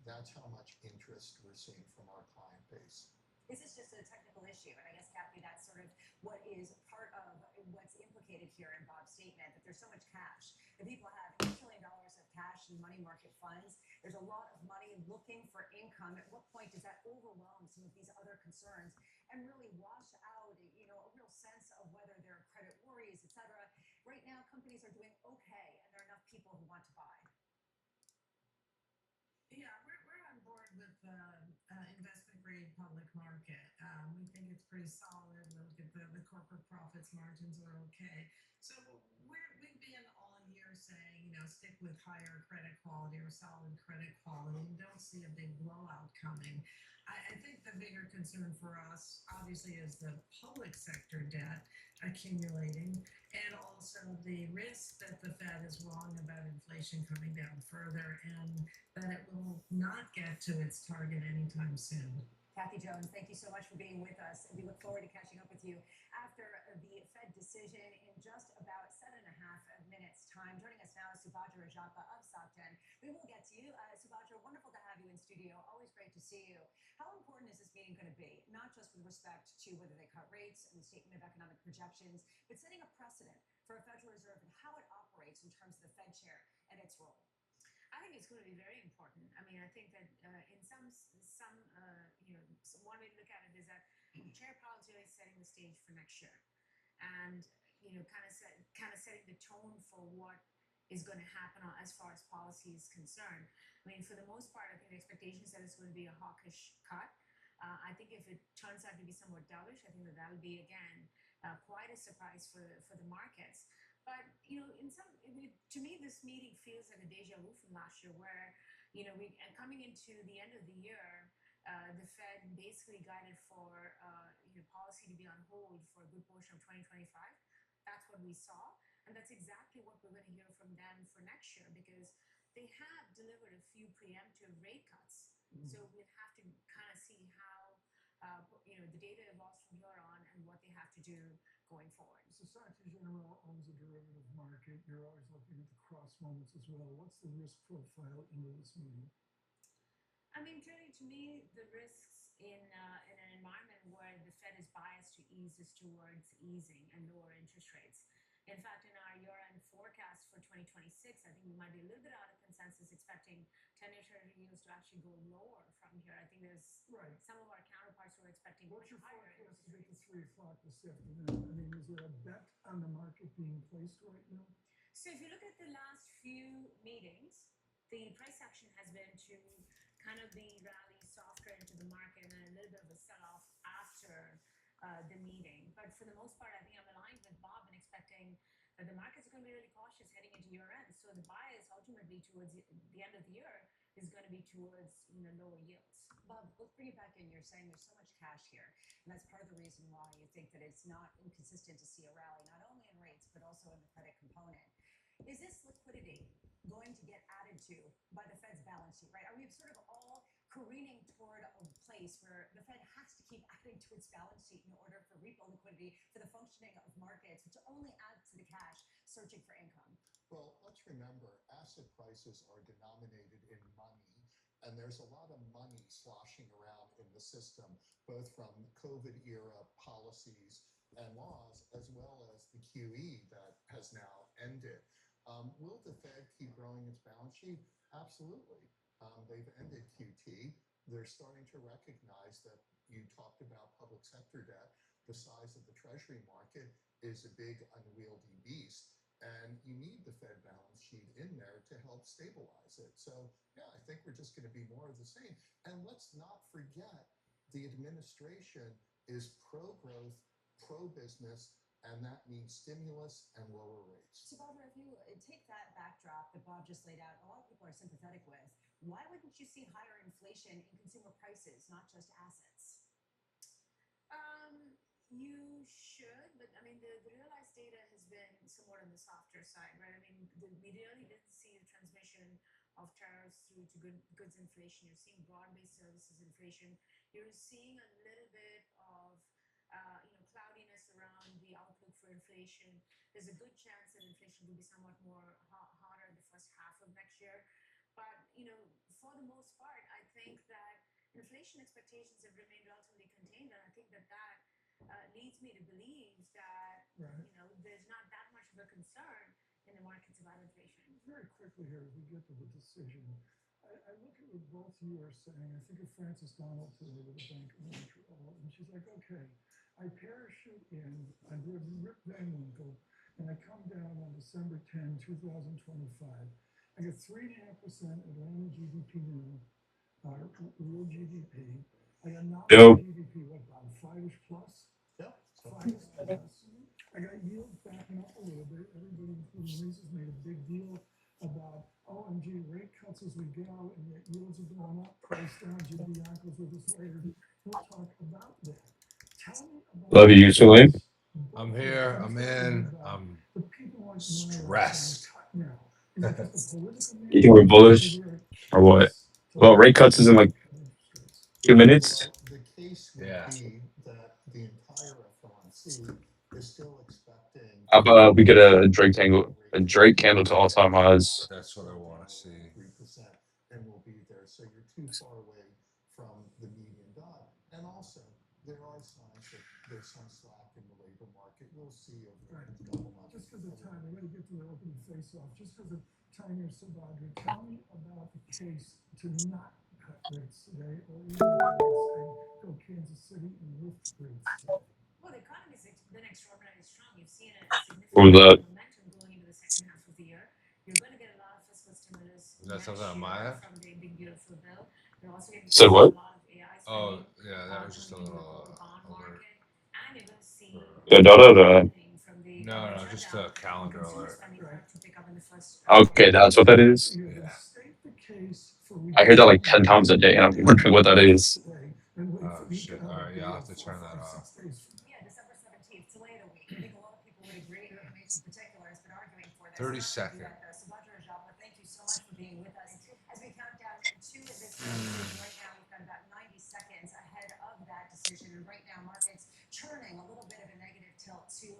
That's how much interest we're seeing from our client base. This is just a technical issue, and I guess, Kathy, that's sort of what is part of what's implicated here in Bob's statement, that there's so much cash. That people have $8 trillion of cash in money market funds. There's a lot of money looking for income. At what point does that overwhelm some of these other concerns and really wash out, a real sense of whether there are credit worries, etc. Right now, companies are doing okay, and there are enough people who want to buy. Yeah, we're on board with investment grade public market. We think it's pretty solid. We look at the corporate profits margins are okay. So we've been all year saying, stick with higher credit quality or solid credit quality and don't see a big blowout coming. I think the bigger concern for us, obviously, is the public sector debt accumulating and also the risk that the Fed is wrong about inflation coming down further and that it will not get to its target anytime soon. Kathy Jones, thank you so much for being with us. We look forward to catching up with you after the Fed decision in just about 7.5 minutes' time. Joining us now is Subhadra Rajappa of SocGen. We will get to you. Subhadra, wonderful to have you in studio. Always great to see you. How important is this meeting going to be, not just with respect to whether they cut rates and the statement of economic projections, but setting a precedent for a Federal Reserve and how it operates in terms of the Fed chair and its role? I think it's going to be very important. I mean, I think that in some one way to look at it is that Chair Powell is really setting the stage for next year, and kind of setting the tone for what is going to happen as far as policy is concerned. I mean, for the most part, I think the expectation is that it's going to be a hawkish cut. I think if it turns out to be somewhat dovish, I think that will be again quite a surprise for the markets. But to me, this meeting feels like a deja vu from last year, where coming into the end of the year, the Fed basically guided for policy to be on hold for a good portion of 2025. That's what we saw, and that's exactly what we're going to hear from them for next year, because they have delivered a few preemptive rate cuts. So we'll have to kind of see how the data evolves from here on and what they have to do going forward. Societe Generale owns a derivative market. You're always looking at the cross moments as well. What's the risk profile into this meeting? I mean, clearly to me, the risks in an environment where the Fed is biased to ease is towards easing and lower interest rates. In fact, in our year-end forecast for 2026, I think we might be a little bit out of consensus, expecting 10-year Treasury yields to actually go lower from here. I think there's some of our counterparts who are expecting What's your higher forecast interest to get rates. to 3 o'clock this afternoon? I mean, is there a bet on the market being placed right now? So if you look at the last few meetings, the price action has been to kind of the rally softer into the market and a little bit of a sell-off after the meeting. But for the most part, I think I'm aligned with Bob in expecting that the markets are going to be really cautious heading into year-end. So the bias ultimately towards the end of the year is going to be towards lower yields. Bob, let's bring it back in. You're saying there's so much cash here, and that's part of the reason why you think that it's not inconsistent to see a rally, not only in rates, but also in the credit component. Is this liquidity going to get added to by the Fed's balance sheet, right? Are we sort of all careening toward a place where the Fed has to keep adding to its balance sheet in order for repo liquidity, for the functioning of markets, which only adds to the cash searching for income? Well, let's remember, asset prices are denominated in money, and there's a lot of money sloshing around in the system, both from COVID-era policies and laws, as well as the QE that has now ended. Will the Fed keep growing its balance sheet? Absolutely. They've ended QT. They're starting to recognize that you talked about public sector debt. The size of the Treasury market is a big, unwieldy beast, and you need the Fed balance sheet in there to help stabilize it. So, yeah, I think we're just going to be more of the same. And let's not forget, the administration is pro-growth, pro-business, and that means stimulus and lower rates. So, Barbara, if you take that backdrop that Bob just laid out, a lot of people are sympathetic with. Why wouldn't you see higher inflation in consumer prices, not just assets? You should, but I mean, the realized data has been somewhat on the softer side, right? I mean, we really didn't see the transmission of tariffs through to goods inflation. You're seeing broad-based services inflation. You're seeing a little bit of cloudiness around the outlook for inflation. There's a good chance that inflation will be somewhat more hotter in the first half of next year. But, for the most part, I think that inflation expectations have remained relatively contained, and I think that leads me to believe that, there's not that much of a concern in the markets about inflation. Very quickly here, as we get to the decision, I look at what both you are saying. I think of Frances Donald today with the Bank of Montreal, and she's like, okay, I parachute in, I live Rip Van Winkle, and I come down on December 10, 2025. I get 3.5% Atlanta GDP now, real GDP. I got nominal Yo, GDP, what, about five-ish plus? Yeah. Five-ish plus. I got yields backing up a little bit. Everybody, including Reese, has made a big deal about OMG rate cuts as we go, and yet yields are going up, price down. Jim Bianco's with us later. We'll talk about that. Tell me about love the you, Salim. case. I'm Both of you. here. Let me I'm start with you, in. Bob. I'm The people like Myra are saying stressed. cut now. Is it just a political You think we're mandate, or is bullish there a or what? case to Well, rate lower cuts is in like interest rates? 2 minutes. Well, the case would Yeah. be that the entire FOMC is still expecting How about we get a Drake real tangle, a rate Drake cuts candle to all time highs? That's what I go want down to see. below 3%, and we'll be there. So you're too far away from the median dot. And also, there are signs that there's some slack in the labor market. We'll see over the Right. next couple months. Just because of time, we're going to get to the opening face-off. Just because of time here, Sabadri, tell me about the case to not cut rates today, or even saying go Kansas City and lift rates today. Well, the economy's been extraordinarily strong. You've seen a What was significant that? momentum going into the second half of the year. You're going to get a lot of fiscal stimulus Is that next something on year Maya? from the Big Beautiful Bill. You're also going to Said see what? a lot of AI Oh, spending yeah, that was just a coming into the little global bond alert. market, and you're going to see Da, da, da, da. from the No, government just shutdown a calendar and consumer alert. spending start to pick up in the first Okay, that's what that is. So you have Yeah. to state the case for I hear that like reducing 10 times a day, and I'm wondering what that is. today and wait Oh for the shit. All economic right, yeah, I'll have data to turn that 4, 5, off. 6 days from now. Yeah, December 17th, delay it a week. I think a lot of people would agree. Information in particular has been arguing for this. 32nd. Subhadra Rajabla, thank you so much for being with us. As we count down to this decision, right now we've got about 90 seconds ahead of that decision. And right now, markets churning a little bit of a negative tilt to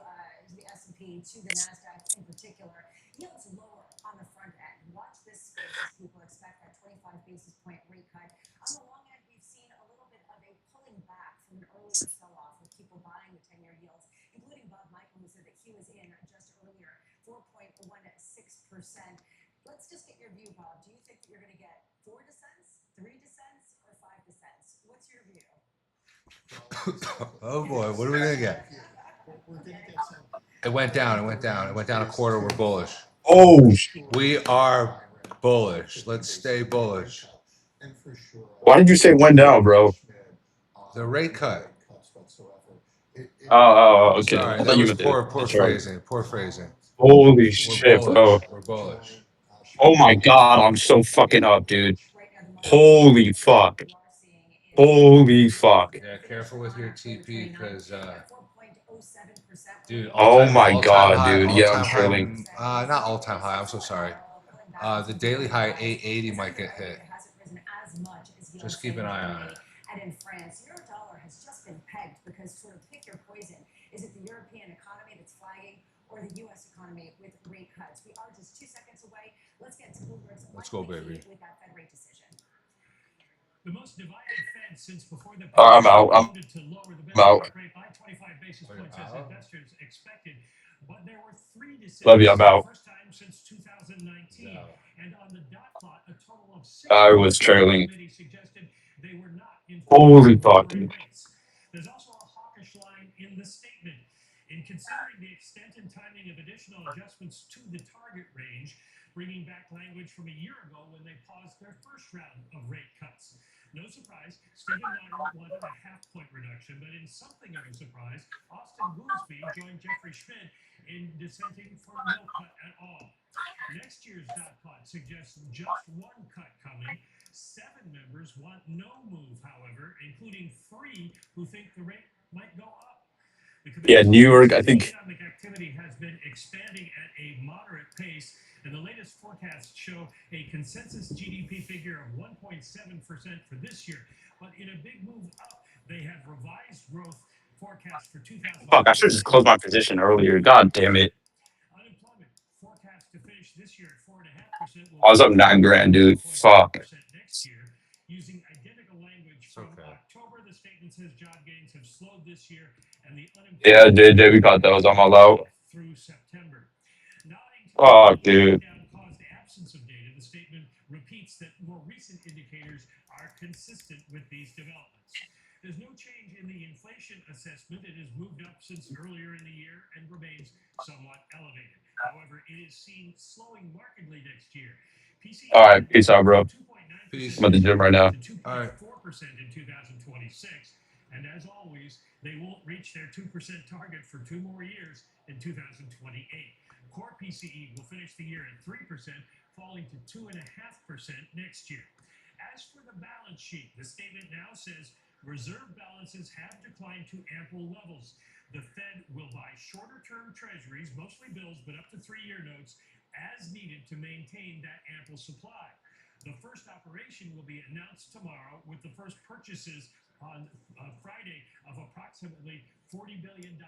the S&P, to the NASDAQ in particular. Yields lower on the front end. Watch this space as people expect that 25 basis point rate cut. On the long end, we've seen a little bit of a pulling back from an earlier sell-off with people buying the 10-year yields, including Bob Michael, who said that he was in just earlier, 4.16%. Let's just get your view, Bob. Do you think that you're going to get 4 descents, 3 descents, or 5 descents? What's your view? Oh boy, what are we gonna get? We're going to get some. It went down. It went down. It went down a quarter. We're bullish. Oh, We are bullish. Let's stay bullish. And for sure, why did you say it went down, bro? The rate cut. Okay. Sorry, I thought that you was meant the, poor the chart. phrasing. Poor phrasing. Holy We're shit, bullish. bro. We're bullish. Oh my god, I'm so fucking up, dude. Holy fuck. Holy fuck. Yeah, careful with your TP because, dude, Oh my all time god, high, dude. all Yeah, I'm time trailing. high. Not all time high. I'm so sorry. The daily high 880 might get hit. Just keep an eye on it. And in France, euro dollar has just been pegged because sort of pick your poison. Is it the European economy that's flagging or the U.S. economy with rate cuts? We are just 2 seconds away. Let's get to Bloomberg's Let's go, baby. with that Fed rate decision. The most divided Fed since before the I'm out. voted to lower the I'm out. benchmark rate by 25 basis points as investors expected. But there were 3 Love you. decisions I'm for the out. first time since 2019. And on the dot plot, a total of 6 I was members of the trailing. committee suggested they were not in Holy favor of fuck, lowering dude. rates. There's also a hawkish line in the statement. In considering the extent and timing of additional adjustments to the target range, bringing back language from a year ago when they paused their first round of rate cuts. No surprise, Stephen Nyren wanted a half-point reduction, but in something of a surprise, Austin Goolsbee joined Jeffrey Schmidt in dissenting for no cut at all. Next year's dot plot suggests just 1 cut coming. 7 members want no move, however, including 3 who think the rate might go up. Yeah, New York, I think. Economic activity has been expanding at a moderate pace, and the latest forecasts show a consensus GDP figure of 1.7% for this year. But in a big move up, they have revised growth forecast for 2020. Fuck, I should just close my position earlier. God damn it. Unemployment forecast to finish this year at 4.5%. I was up 9 grand, dude. Fuck. Next year, using identical language from October, the statement says job gains have slowed this year, and the Yeah, unemployment we got those. I'm all out. through September. Nodding to Fuck, dude. caused the absence of data, the statement repeats that more recent consistent with these developments. There's no change in the inflation assessment. It has moved up since earlier in the year and remains somewhat elevated. However, it is seen slowing markedly next year. PCE All right, peace out, bro. 2.9% Peace. I'm at the gym right now. to 2.4% in 2026. And as always, they won't reach their 2% target for 2 more years in 2028. Core PCE will finish the year at 3%, falling to 2.5% next year. As for the balance sheet, the statement now says reserve balances have declined to ample levels. The Fed will buy shorter-term treasuries, mostly bills, but up to 3-year notes, as needed to maintain that ample supply. The first operation will be announced tomorrow with the first purchases on Friday of approximately $40 billion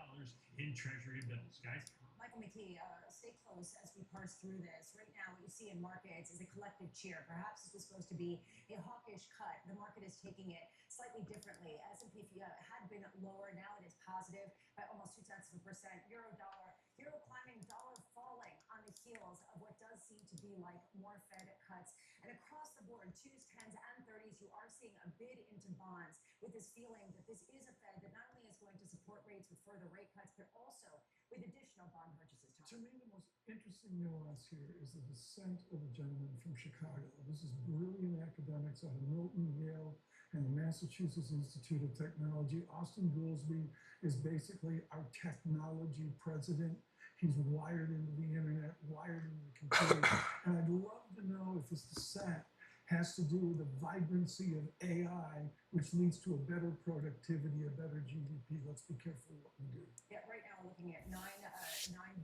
in treasury bills. Guys? Michael McKee, stay close as we parse through this. Right now, what you see in markets is a collective cheer. Perhaps this was supposed to be a hawkish cut. The market is taking it slightly differently. S&P had been lower. Now it is positive by almost 0.2%. Euro dollar, euro climbing, dollar falling on the heels of what does seem to be like more Fed cuts. And across the board, 2s, 10s, and 30s, you are seeing a bid into bonds with this feeling that this is a Fed that not only is going to support rates with further rate cuts, but also with additional bond purchases. To me, the most interesting nuance here is the dissent of a gentleman from Chicago. This is brilliant academics out of Milton, Yale, and the Massachusetts Institute of Technology. Austin Goolsbee is basically our technology president. He's wired into the internet, wired into the computer. And I'd love to know if this dissent has to do with the vibrancy of AI, which leads to a better productivity, a better GDP. Let's be careful what we do. Yeah, right now we're looking at nine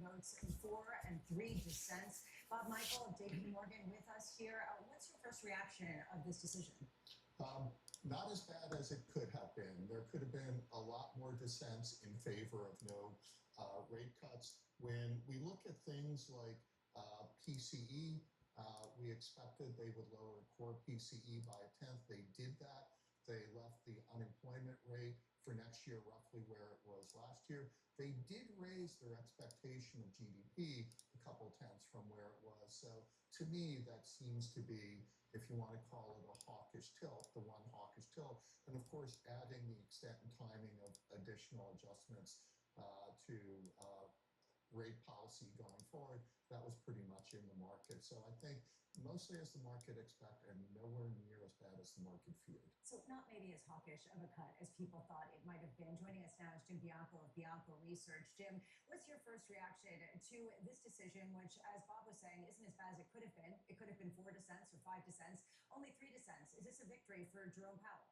votes for and 3 dissents. Bob Michael of JP Morgan with us here. What's your first reaction of this decision? Not as bad as it could have been. There could have been a lot more dissents in favor of no rate cuts. When we look at things like PCE, we expected they would lower core PCE by 1/10. They did that. They left the unemployment rate for next year roughly where it was last year. They did raise their expectation of GDP a couple tenths from where it was. So to me, that seems to be, if you want to call it a hawkish tilt, the one hawkish tilt. And of course, adding the extent and timing of additional adjustments to rate policy going forward, that was pretty much in the market. So I think mostly as the market expected and nowhere near as bad as the market feared. So not maybe as hawkish of a cut as people thought it might have been. Joining us now is Jim Bianco of Bianco Research. Jim, what's your first reaction to this decision, which, as Bob was saying, isn't as bad as it could have been? It could have been 4 dissents or 5 dissents, only 3 dissents. Is this a victory for Jerome Powell?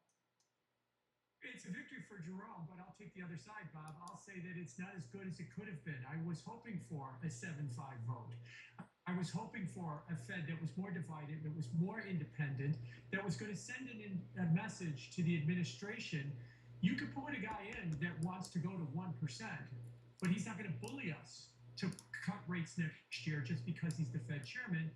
It's a victory for Jerome, but I'll take the other side, Bob. I'll say that it's not as good as it could have been. I was hoping for a 7-5 vote. I was hoping for a Fed that was more divided, that was more independent, that was going to send a message to the administration. You could put a guy in that wants to go to 1%, but he's not going to bully us to cut rates next year just because he's the Fed chairman.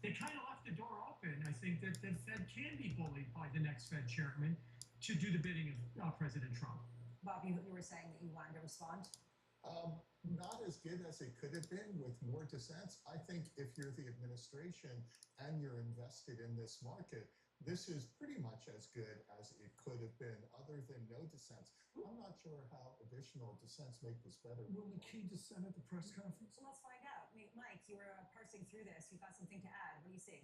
They kind of left the door open. I think that the Fed can be bullied by the next Fed chairman to do the bidding of President Trump. Bob, you were saying that you wanted to respond? Not as good as it could have been with more dissents. I think if you're the administration and you're invested in this market, this is pretty much as good as it could have been, other than no dissents. I'm not sure how additional dissents make this better. Will McKee dissent at the press conference? Well, let's find out. Mike, you were parsing through this. You've got something to add. What do you see?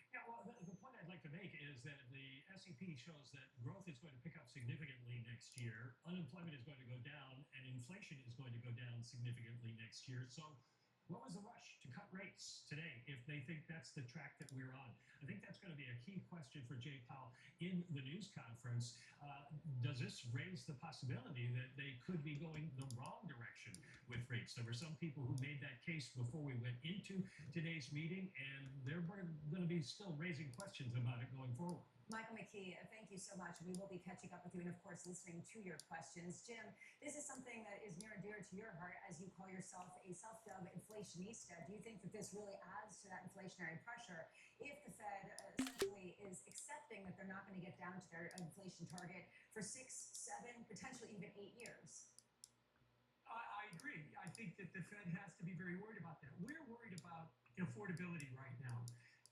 Yeah, well, the point I'd like to make is that the SEP shows that growth is going to pick up significantly next year, unemployment is going to go down, and inflation is going to go down significantly next year. So what was the rush to cut rates today if they think that's the track that we're on? I think that's going to be a key question for Jay Powell in the news conference. Does this raise the possibility that they could be going the wrong direction with rates? There were some people who made that case before we went into today's meeting, and they're going to be still raising questions about it going forward. Michael McKee, thank you so much. We will be catching up with you and, of course, listening to your questions. Jim, this is something that is near and dear to your heart as you call yourself a self-dubbed inflationista. Do you think that this really adds to that inflationary pressure if the Fed essentially is accepting that they're not going to get down to their inflation target for 6, 7, potentially even 8 years? I agree. I think that the Fed has to be very worried about that. We're worried about affordability right now.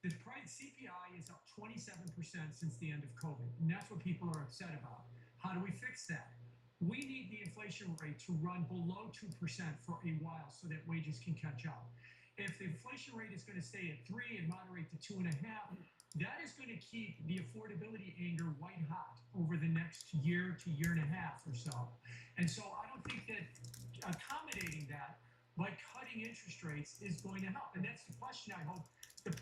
The price CPI is up 27% since the end of COVID, and that's what people are upset about. How do we fix that? We need the inflation rate to run below 2% for a while so that wages can catch up. If the inflation rate is going to stay at 3 and moderate to 2.5, that is going to keep the affordability anger white hot over the next year to year and a half or so. And so I don't think that accommodating that by cutting interest rates is going to help. And that's the question I hope the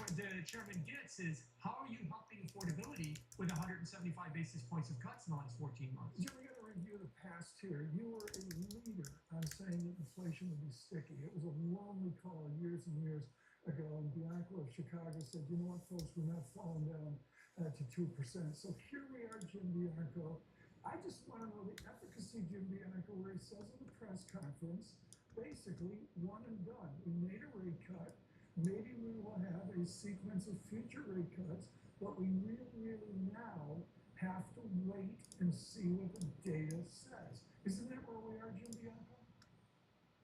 chairman gets is, how are you helping affordability with 175 basis points of cuts in the last 14 months? Jim, we got to review the past here. You were a leader on saying that inflation would be sticky. It was a lonely call years and years ago, and Bianco of Chicago said, you know what, folks, we're not falling down to 2%. So here we are, Jim Bianco. I just want to know the efficacy, Jim Bianco, where he says in the press conference, basically, one and done. We made a rate cut. Maybe we will have a sequence of future rate cuts, but we really now have to wait and see what the data says. Isn't that where we are, Jim Bianco?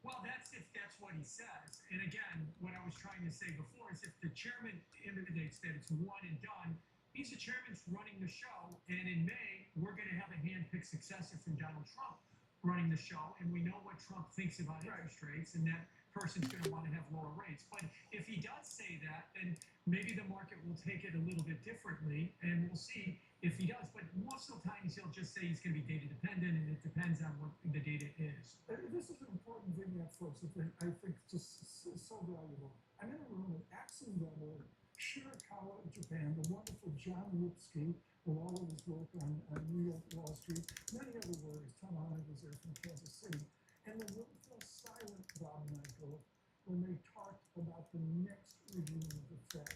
Well, that's if that's what he says. And again, what I was trying to say before is if the chairman indicates that it's one and done, means the chairman's running the show. And in May, we're going to have a hand-picked successor from Donald Trump running the show. And we know what Trump thinks about interest rates, and that person's going to want to have lower rates. But if he does say that, then maybe the market will take it a little bit differently, and we'll see if he does. But most of the times he'll just say he's going to be data dependent, and it depends on what the data is. This is an important vignette, folks, that I think just so valuable. I'm in a room with Axon.org, Shirakawa of Japan, the wonderful John Lipsky, with all of his work on New York Wall Street, many other words. Tom Holland was there from Kansas City. And the room fell silent, Bob Michael, when they talked about the next regime of the Fed.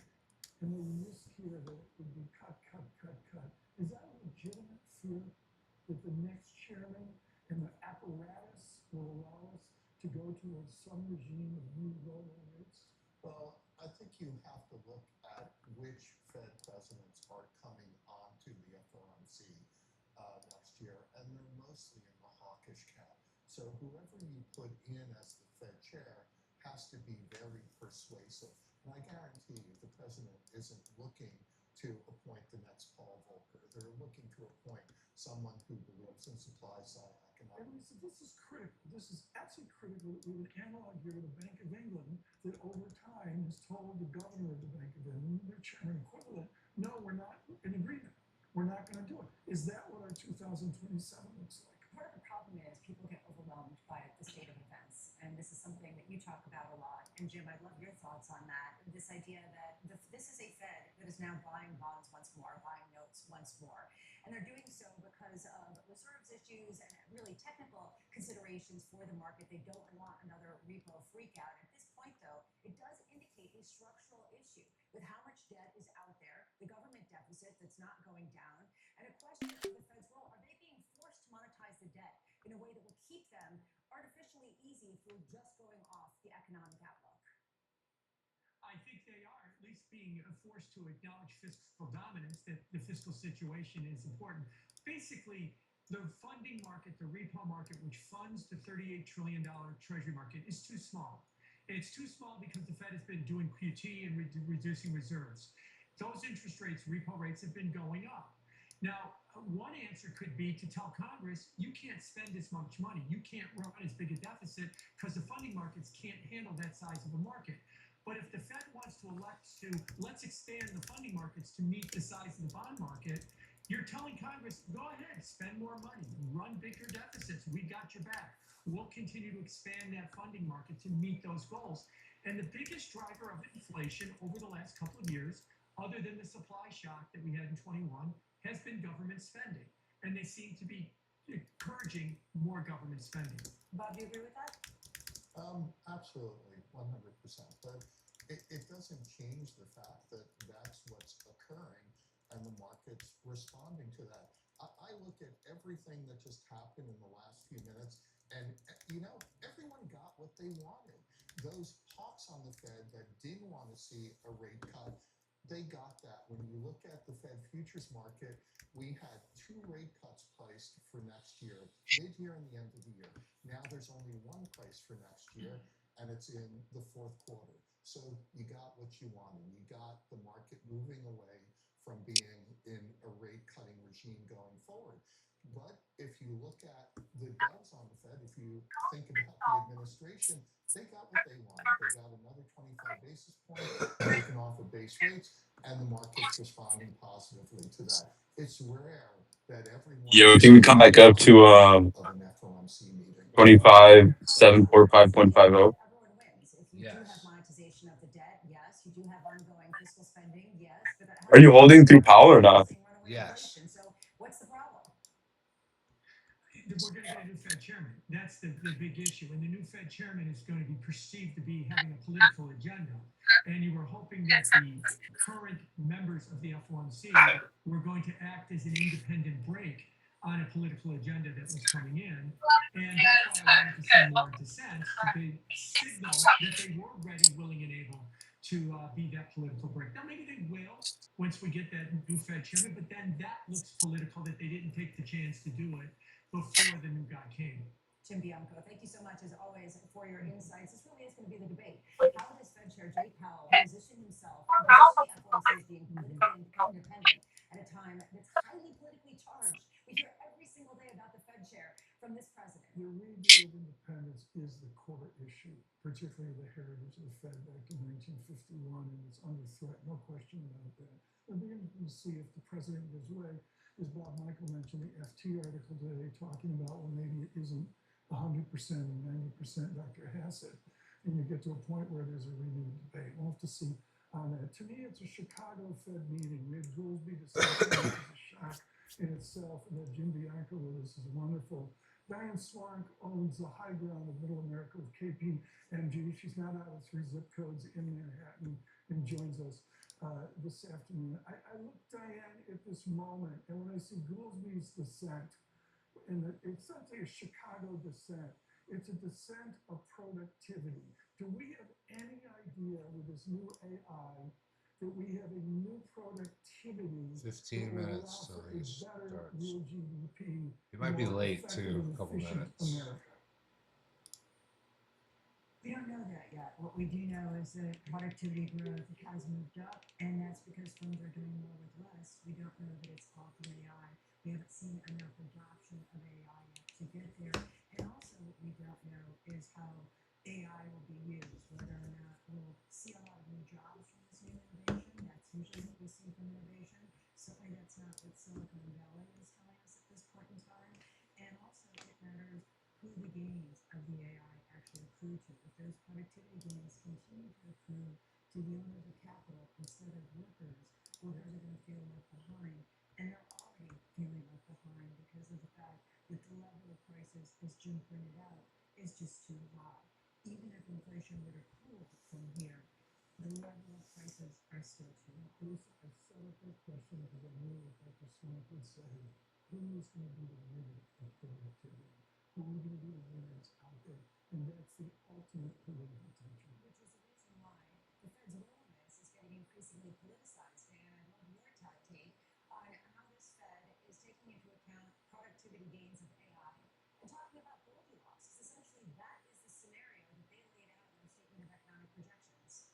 And they risked here that it would be cut. Is that a legitimate fear that the next chairman and the apparatus will allow us to go to some regime of new lower rates? Well, I think you have to look at which Fed presidents are coming onto the FOMC next year, and they're mostly in the hawkish camp. So whoever you put in as the Fed chair has to be very persuasive. And I guarantee you the president isn't looking to appoint the next Paul Volcker. They're looking to appoint someone who believes in supply-side And economics. we said, this is critical. This is absolutely critical that we would analog here to the Bank of England that over time has told the governor of the Bank of England, their chairman equivalent, no, we're not in agreement. We're not going to do it. Is that what our 2027 looks like? Part of the problem is people get overwhelmed by the state of events, and this is something that you talk about a lot. And Jim, I'd love your thoughts on that. This idea that this is a Fed that is now buying bonds once more, buying notes once more, and they're doing so because of reserves issues and really technical considerations for the market. They don't want another repo freakout. At this point, though, it does indicate a structural issue with how much debt is out there, the government deficit that's not going down, and a question of the Fed's role. Are they being forced to monetize the debt in a way that will keep them artificially easy if we're just going off the economic outlook? I think they are at least being forced to acknowledge fiscal dominance, that the fiscal situation is important. Basically, the funding market, the repo market, which funds the $38 trillion treasury market, is too small. It's too small because the Fed has been doing QT and reducing reserves. Those interest rates, repo rates, have been going up. Now, one answer could be to tell Congress, you can't spend as much money. You can't run as big a deficit because the funding markets can't handle that size of a market. But if the Fed wants to elect to, let's expand the funding markets to meet the size of the bond market, you're telling Congress, go ahead, spend more money, run bigger deficits. We got your back. We'll continue to expand that funding market to meet those goals. And the biggest driver of inflation over the last couple of years, other than the supply shock that we had in 21, has been government spending. And they seem to be encouraging more government spending. Bob, do you agree with that? Absolutely, 100%. But it doesn't change the fact that that's what's occurring and the market's responding to that. I look at everything that just happened in the last few minutes, and, everyone got what they wanted. Those hawks on the Fed that didn't want to see a rate cut, they got that. When you look at the Fed futures market, we had 2 rate cuts priced for next year, mid-year and the end of the year. Now there's only one price for next year, and it's in the fourth quarter. So you got what you wanted. You got the market moving away from being in a rate cutting regime going forward. But if you look at the doves on the Fed, if you think about the administration, they got what they wanted. They got another 25 basis points taken off of base rates, and the market's responding positively to that. It's rare that everyone Yo, can we come back up to of an FOMC meeting. 25 745.50? Everyone wins. If you do have Yes. monetization of the debt, yes. You do have ongoing fiscal spending, yes. But that Are you has holding through Powell or not? runaway Yes. inflation. So what's the problem? We're going to get a new Fed chairman. That's the big issue. And the new Fed chairman is going to be perceived to be having a political agenda. And you were hoping that the current members of the FOMC were going to act as an independent break on a political agenda that was coming in. And that's why I wanted to see more dissent to signal that they were ready, willing, and able to be that political break. Now, maybe they will once we get that new Fed chairman, but then that looks political that they didn't take the chance to do it before the new guy came. Tim Bianco, thank you so much, as always, for your insights. This really is going to be the debate. How does Fed Chair Jay Powell position himself, position the FOMC as being independent at a time that's highly politically charged? We hear every single day about the Fed Chair from this president. The review of independence is the core issue, particularly the heritage of the Fed back in 1951, and it's under threat, no question about that. We're beginning to see if the president gives way. As Bob Michael mentioned, the FT article today talking about, well, maybe it isn't 100% and 90% Dr. Hassett, and you get to a point where there's a renewed debate. We'll have to see on that. To me, it's a Chicago Fed meeting. We had Goolsbee discussing this is a shock in itself, and that Jim Bianco with us is wonderful. Diane Swank owns the high ground of Middle America with KPMG. She's not out of 3 zip codes in Manhattan and joins us this afternoon. I look, Diane, at this moment, and when I see Goolsbee's dissent, and it's essentially a Chicago dissent, it's a dissent of productivity. Do we have any idea with this new AI that we have a new productivity 15 minutes till he better starts. real GDP? He might be more late effective too, and a couple efficient minutes. America? We don't know that yet. What we do know is that productivity growth has moved up, and that's because firms are doing more with less. We don't know that it's all from AI. We haven't seen enough adoption of AI yet to get there. And also what we don't know is how AI will be used, whether or not we'll see a lot of new jobs from this new innovation. That's usually what we see from innovation. Certainly that's not what Silicon Valley is telling us at this point in time. And also it matters who the gains of the AI actually accrue to. If those productivity gains continue to accrue to the owners of capital instead of workers, workers are going to feel left behind. And they're already feeling left behind because of the fact that the level of prices, as Jim pointed out, is just too high. Even if inflation were to cool from here, the level of prices are still too high. Bruce, I set up that question because I knew what Dr. Swank would say. Who is going to be the winner of productivity? Who are going to be the winners out there? And that's the ultimate political tension. Which is the reason why the Fed's willingness is getting increasingly politicized. And I love your take on how this Fed is taking into account productivity gains of AI and talking about Goldilocks. Essentially, that is the scenario that they laid out in their statement of economic projections.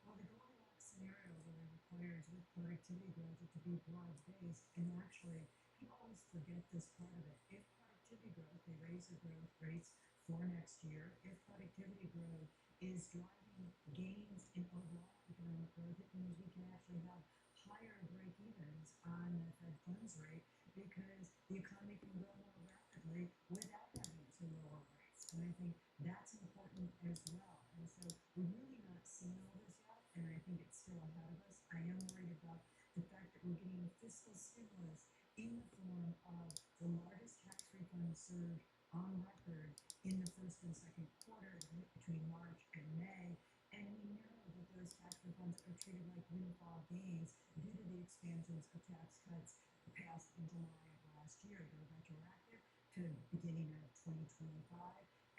Well, the Goldilocks scenario really requires with productivity growth to be broad-based, and actually, people always forget this part of it. If productivity growth, they raise the growth rates for next year. If productivity growth is driving gains in overall economic growth, it means we can actually have higher break-evens on the Fed funds rate because the economy can grow more rapidly without having to lower rates. And I think that's important as well. And so we're really not seeing all this yet, and I think it's still ahead of us. I am worried about the fact that we're getting fiscal stimulus in the form of the largest tax refund surge on record in the first and second quarters between March and May. And we know that those tax refunds are treated like windfall gains due to the expansions of tax cuts passed in July of last year. They're retroactive to the beginning of 2025.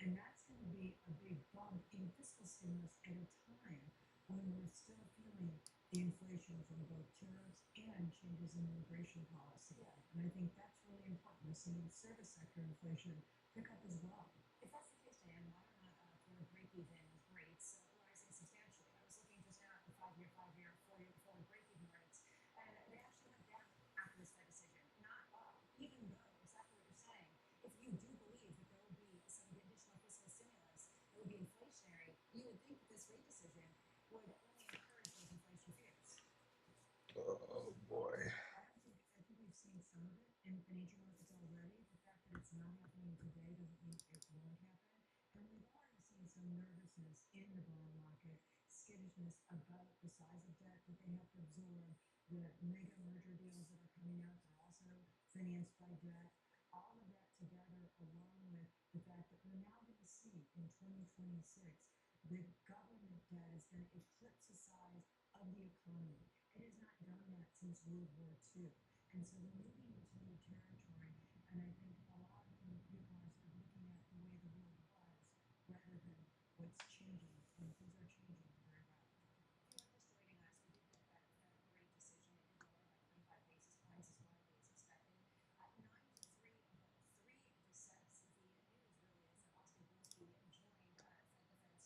And that's going to be a big bump in fiscal stimulus at a time when we're still feeling the inflation from both tariffs and changes in immigration policy. And I think that's really important. We're seeing service sector inflation pick up as well. If that's the case, Dan, why not for a break-even break it's not happening today doesn't mean it won't happen. And we've already seen some nervousness in the bond market, skittishness about the size of debt that they have to absorb, the mega merger deals that are coming out that are also financed by debt. All of that together, along with the fact that we're now going to see in 2026, the government debt is going to eclipse the size of the economy. It has not done that since World War II. And so we're moving into new territory. And I think a lot of people are sort of looking at the way the world was rather than what's changing. And things are changing very rapidly. If you were just joining us, we did get that Fed rate decision. It did lower by 25 basis points as widely as expected. 9 to 3 of the 3 dissents. The news really is that Austin Goolsbee joined the Fed's Schmidt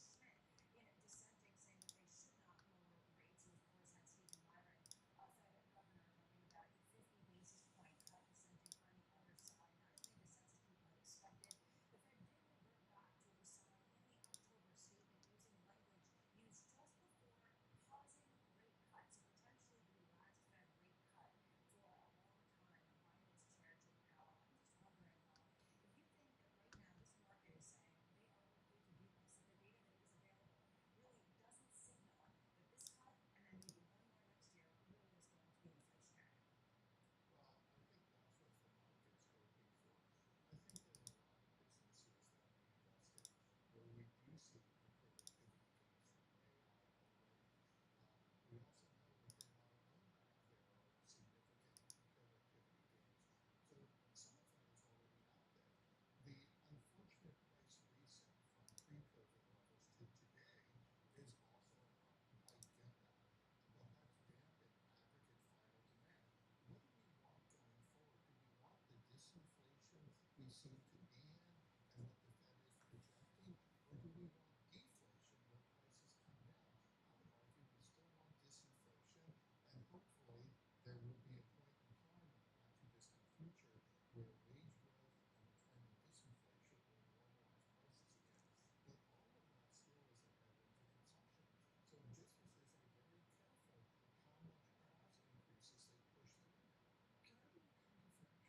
in dissenting, saying that they should not lower rates. You, of course, had Stephen Byron, Fed governor, talking about a 50 basis point cut, dissenting on the other side. Not as many dissents as people had expected. The Fed did revert back to what we saw in the October statement, using language used just before pausing rate cuts, so potentially the last Fed rate cut for a long time. Biden's chair, Jay Powell. I'm just wondering, if you think that right now this market is saying they are likely to do this, that the data that is available really doesn't signal that this cut and then maybe one more next year really is going to be inflationary. Well, I think that's what the market's hoping for. I think there are a lot of businesses that we invest in where we do see the productivity gains from AI already. We also know within our own bank there are significant productivity gains. So some of that is already out there. The unfortunate price reset from pre-COVID levels to today is also a problem. I get that. But that's dampened aggregate final demand. What do we want going forward? Do we want the disinflation we seem to be in and what the Fed is projecting? Or do we want deflation where prices come down? I would argue we still want disinflation, and hopefully there will be a point in time in the not too distant future where wage growth and the trend in disinflation will normalize prices again. But all of that still is a headwind to consumption. So businesses are very careful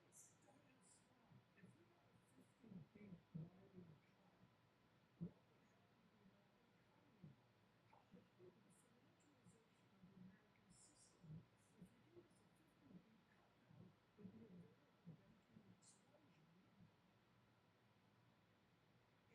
how much cost increases they push through now. Can I do a counterfactual? Please. That is, if we had a 50 big Biden cut, what would happen to the American economy? How would the financialization of the American system, if you gave us a 50 big cut now, would be a veritable banking explosion, wouldn't it?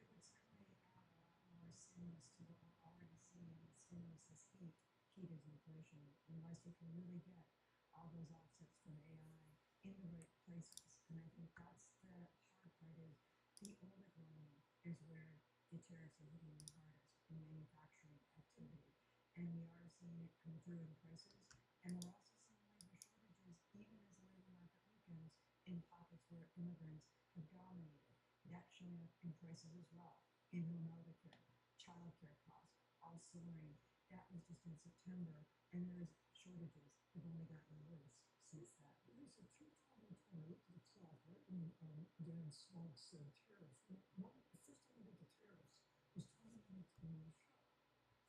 It would certainly add a lot more stimulus to what we're already seeing. The stimulus is heat. Heat is inflation. Unless you can really get all those offsets from AI in the right places. And I think that's the hard part is the old economy is where the tariffs are hitting the hardest in manufacturing activity. And we are seeing it come through in prices. And we're also seeing labor shortages even as the labor market weakens in pockets where immigrants have dominated. That's showing up in prices as well. In-home elder care, child care costs, all soaring. That was just in September, and those shortages have only gotten worse since that. Lisa, 2:20, I looked at the clock, right when Dan Smog said tariffs. The first time we got the tariffs was 20 minutes into the show.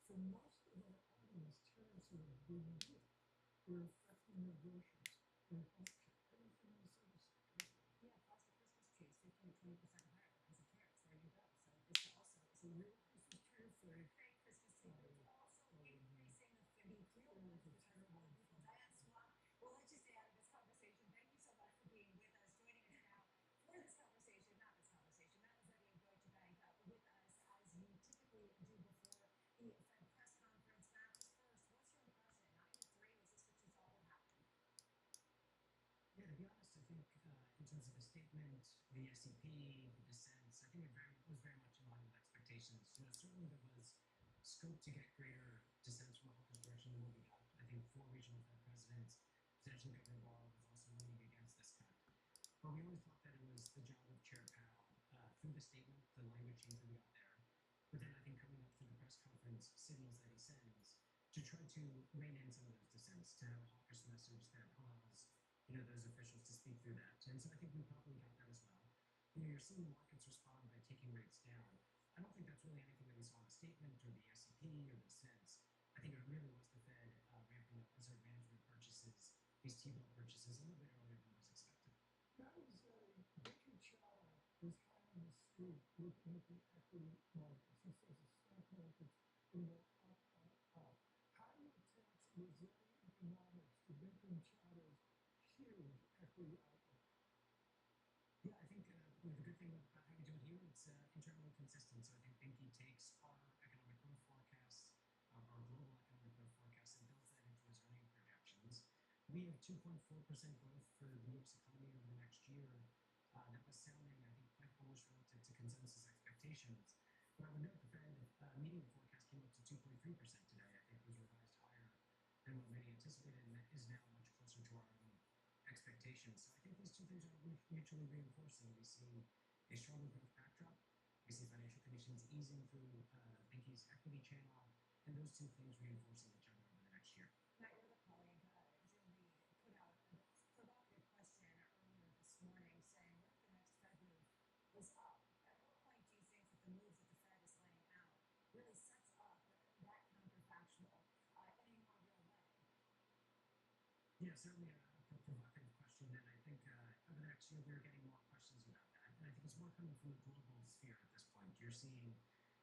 For most of our audience, tariffs are a big deal. They're affecting their groceries, their healthcare, everything else that was Yeah, plus the Christmas tree is 15 to 20% higher because of tariffs. There you go. So this also is a Merry Christmas to you, Faye. Merry Christmas to you. It's also increasing the fuel prices because a lot of people. Diane Swap, we'll let you stay out of this conversation. Thank you so much for being with us. Joining us now for this conversation, Matt Lazzetti of Deutsche Bank, with us as you typically do before the Fed press conference. Matt, just first, what's your impression? 9 to 3, was this what you thought would happen? Yeah, to be honest, I think in terms of the statement, the SEP, the dissents, I think it was very much in line with expectations. Certainly there was scope to get greater dissents from a hawkish direction than what we got. I think 4 regional Fed presidents, potentially Governor Barr, was also leaning against this cut. But we always thought that it was the job of Chair Powell, through the statement, the language change that we got there. But then I think coming up through the press conference signals that he sends to try to rein in some of those dissents, to have a hawkish message that allows those officials to speak through that. And so I think we probably got that as well. You're seeing markets respond by taking rates down. I don't think that's really anything that we saw in the statement or the SEP or the dissents. I think it really was the Fed ramping up reserve management purchases, these T-bill purchases a little bit earlier than was expected. That was a banking check looking at the equity markets. He says the stock markets will go up, up, up. How do you attach resilient economics to Binkley Chadha's huge equity outlook? Yeah, I think the good thing about how we do it here, it's internally consistent. So I think Binky takes our economic growth forecasts, our global economic growth forecast, and builds that into his earning projections. We have 2.4% growth for the U.S. economy over the next year. That was sounding, I think, quite bullish relative to consensus expectations. But I would note the Fed median forecast came up to 2.3% today. I think was revised higher than what many anticipated, and that is now much closer to our own expectations. So I think these two things are mutually reinforcing. We see a stronger growth backdrop. We see financial conditions easing through Binky's equity channel, and those two things reinforcing each other over the next year. Matt, your other colleague, Jim Reed, put out a provocative question earlier this morning saying, what if the next Fed move is up? At what point do you think that the moves that the Fed is laying out really sets up that counterfactual in a more real way? Yeah, certainly a provocative question, and I think over the next year we're getting more questions about that, and I think it's more coming from the global sphere at this point. You're seeing,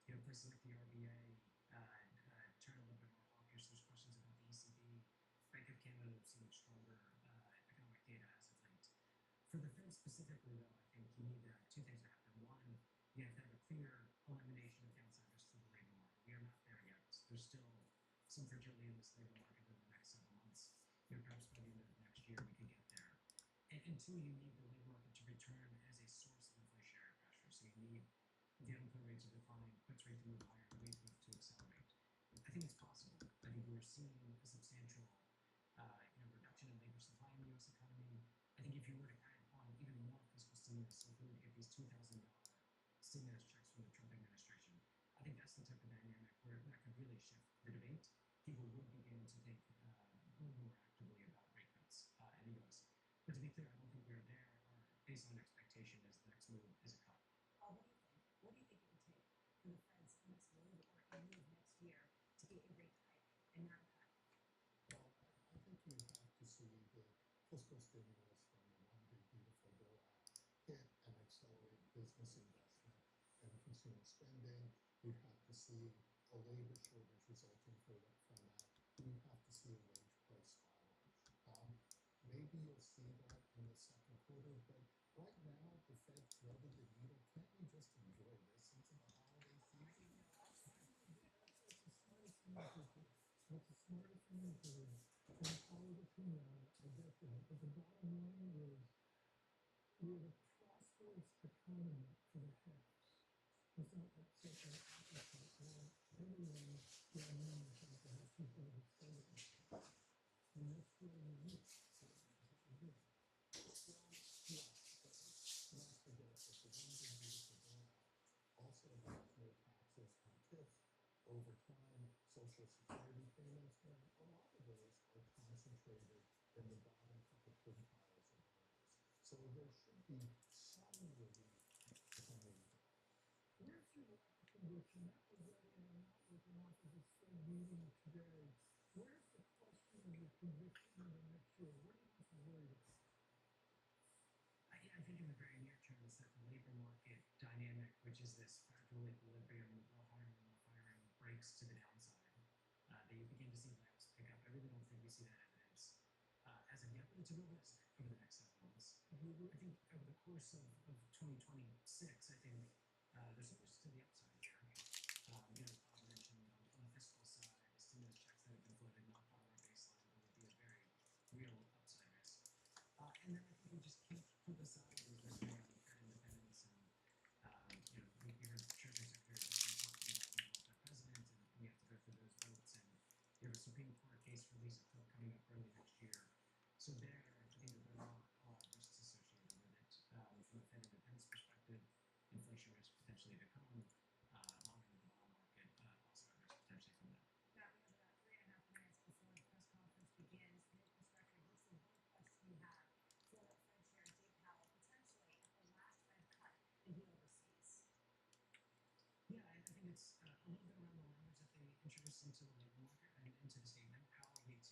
places like the RBA turn a little bit more hawkish. There's questions about the ECB, Bank of Canada seeing stronger economic data as of late. For the Fed specifically, though, I think you need two things to happen. One, you have to have a clear elimination of downside risk to the labor market. We are not there yet. There's still some fragility in this labor market over the next several months. Perhaps by the end of next year we could get there. And two, you need the labor market to return as a source of inflationary pressure. So you need the unemployment rate to decline, quits rate to move higher, and wage growth to accelerate. I think it's possible. I think we're seeing a substantial reduction in labor supply in the U.S. economy. I think if you were to add on even more fiscal stimulus, so if we were to get these $2,000 stimulus checks from the Trump administration, I think that's the type of dynamic where that could really shift the debate. People would begin to think a little more actively about rate cuts in the U.S. But to be clear, I don't think we're there. Our baseline expectation is the next move is a cut. What do you think? What do you think it would take for the Fed's next move or a move next year to be a rate hike and not a cut? Well, I think you have to see the fiscal stimulus from the One Big Beautiful Bill Act hit and accelerate business investment and consumer spending. You have to see a labor shortage resulting from that. You have to see a wage price spiral. Maybe you'll see that in the second quarter, but right now the Fed threaded the needle. Can't we just enjoy this into the holiday season? That's the smartest thing to do. And I follow the opinion on it. I get that. But the bottom line is we have a prosperous economy for the haves. It's not like such an appetite where everyone is like to have people excited. And that's really unique. Well, yeah, but let's not forget that the One Big Beautiful Bill Act also allows no taxes on tips, overtime, social security payments, and a lot of those are concentrated in the bottom couple quintiles of earners. So there should be some relief coming down. Where's your lack of conviction? That was ready in an outlook and off of this Fed meeting today. Where's the question of your conviction in the next year? What are you most worried about? I think in the very near term is that the labor market dynamic, which is this fragile equilibrium, low hiring, low firing, breaks to the downside. That you begin to see layoffs pick up. I really don't think we see that evidence as of yet, but it's a real risk over the next several months. I think over the course of 2026, I think there's some risk to the upside here. Bob mentioned on the fiscal side, the stimulus checks that have been floated, not part of our baseline, but would be a very real upside risk. And then I think we just can't put aside these risks around Fed independence and we heard Treasury Secretary talking about multi-president and we have to go through those votes and you have a Supreme Court case for Lisa Cook coming up early next year. So there, I think that there are a lot of risks associated with it from a Fed independence perspective, inflation risk potentially to come, long into the bond market, also at risk potentially from that. Matt, we have about 3.5 minutes before the press conference begins. From your perspective, what's the one question you have for Fed Chair Jay Powell, potentially at the last Fed cut that he oversees? Yeah, I think it's a little bit around the language that they introduced into the labor market and into the statement. How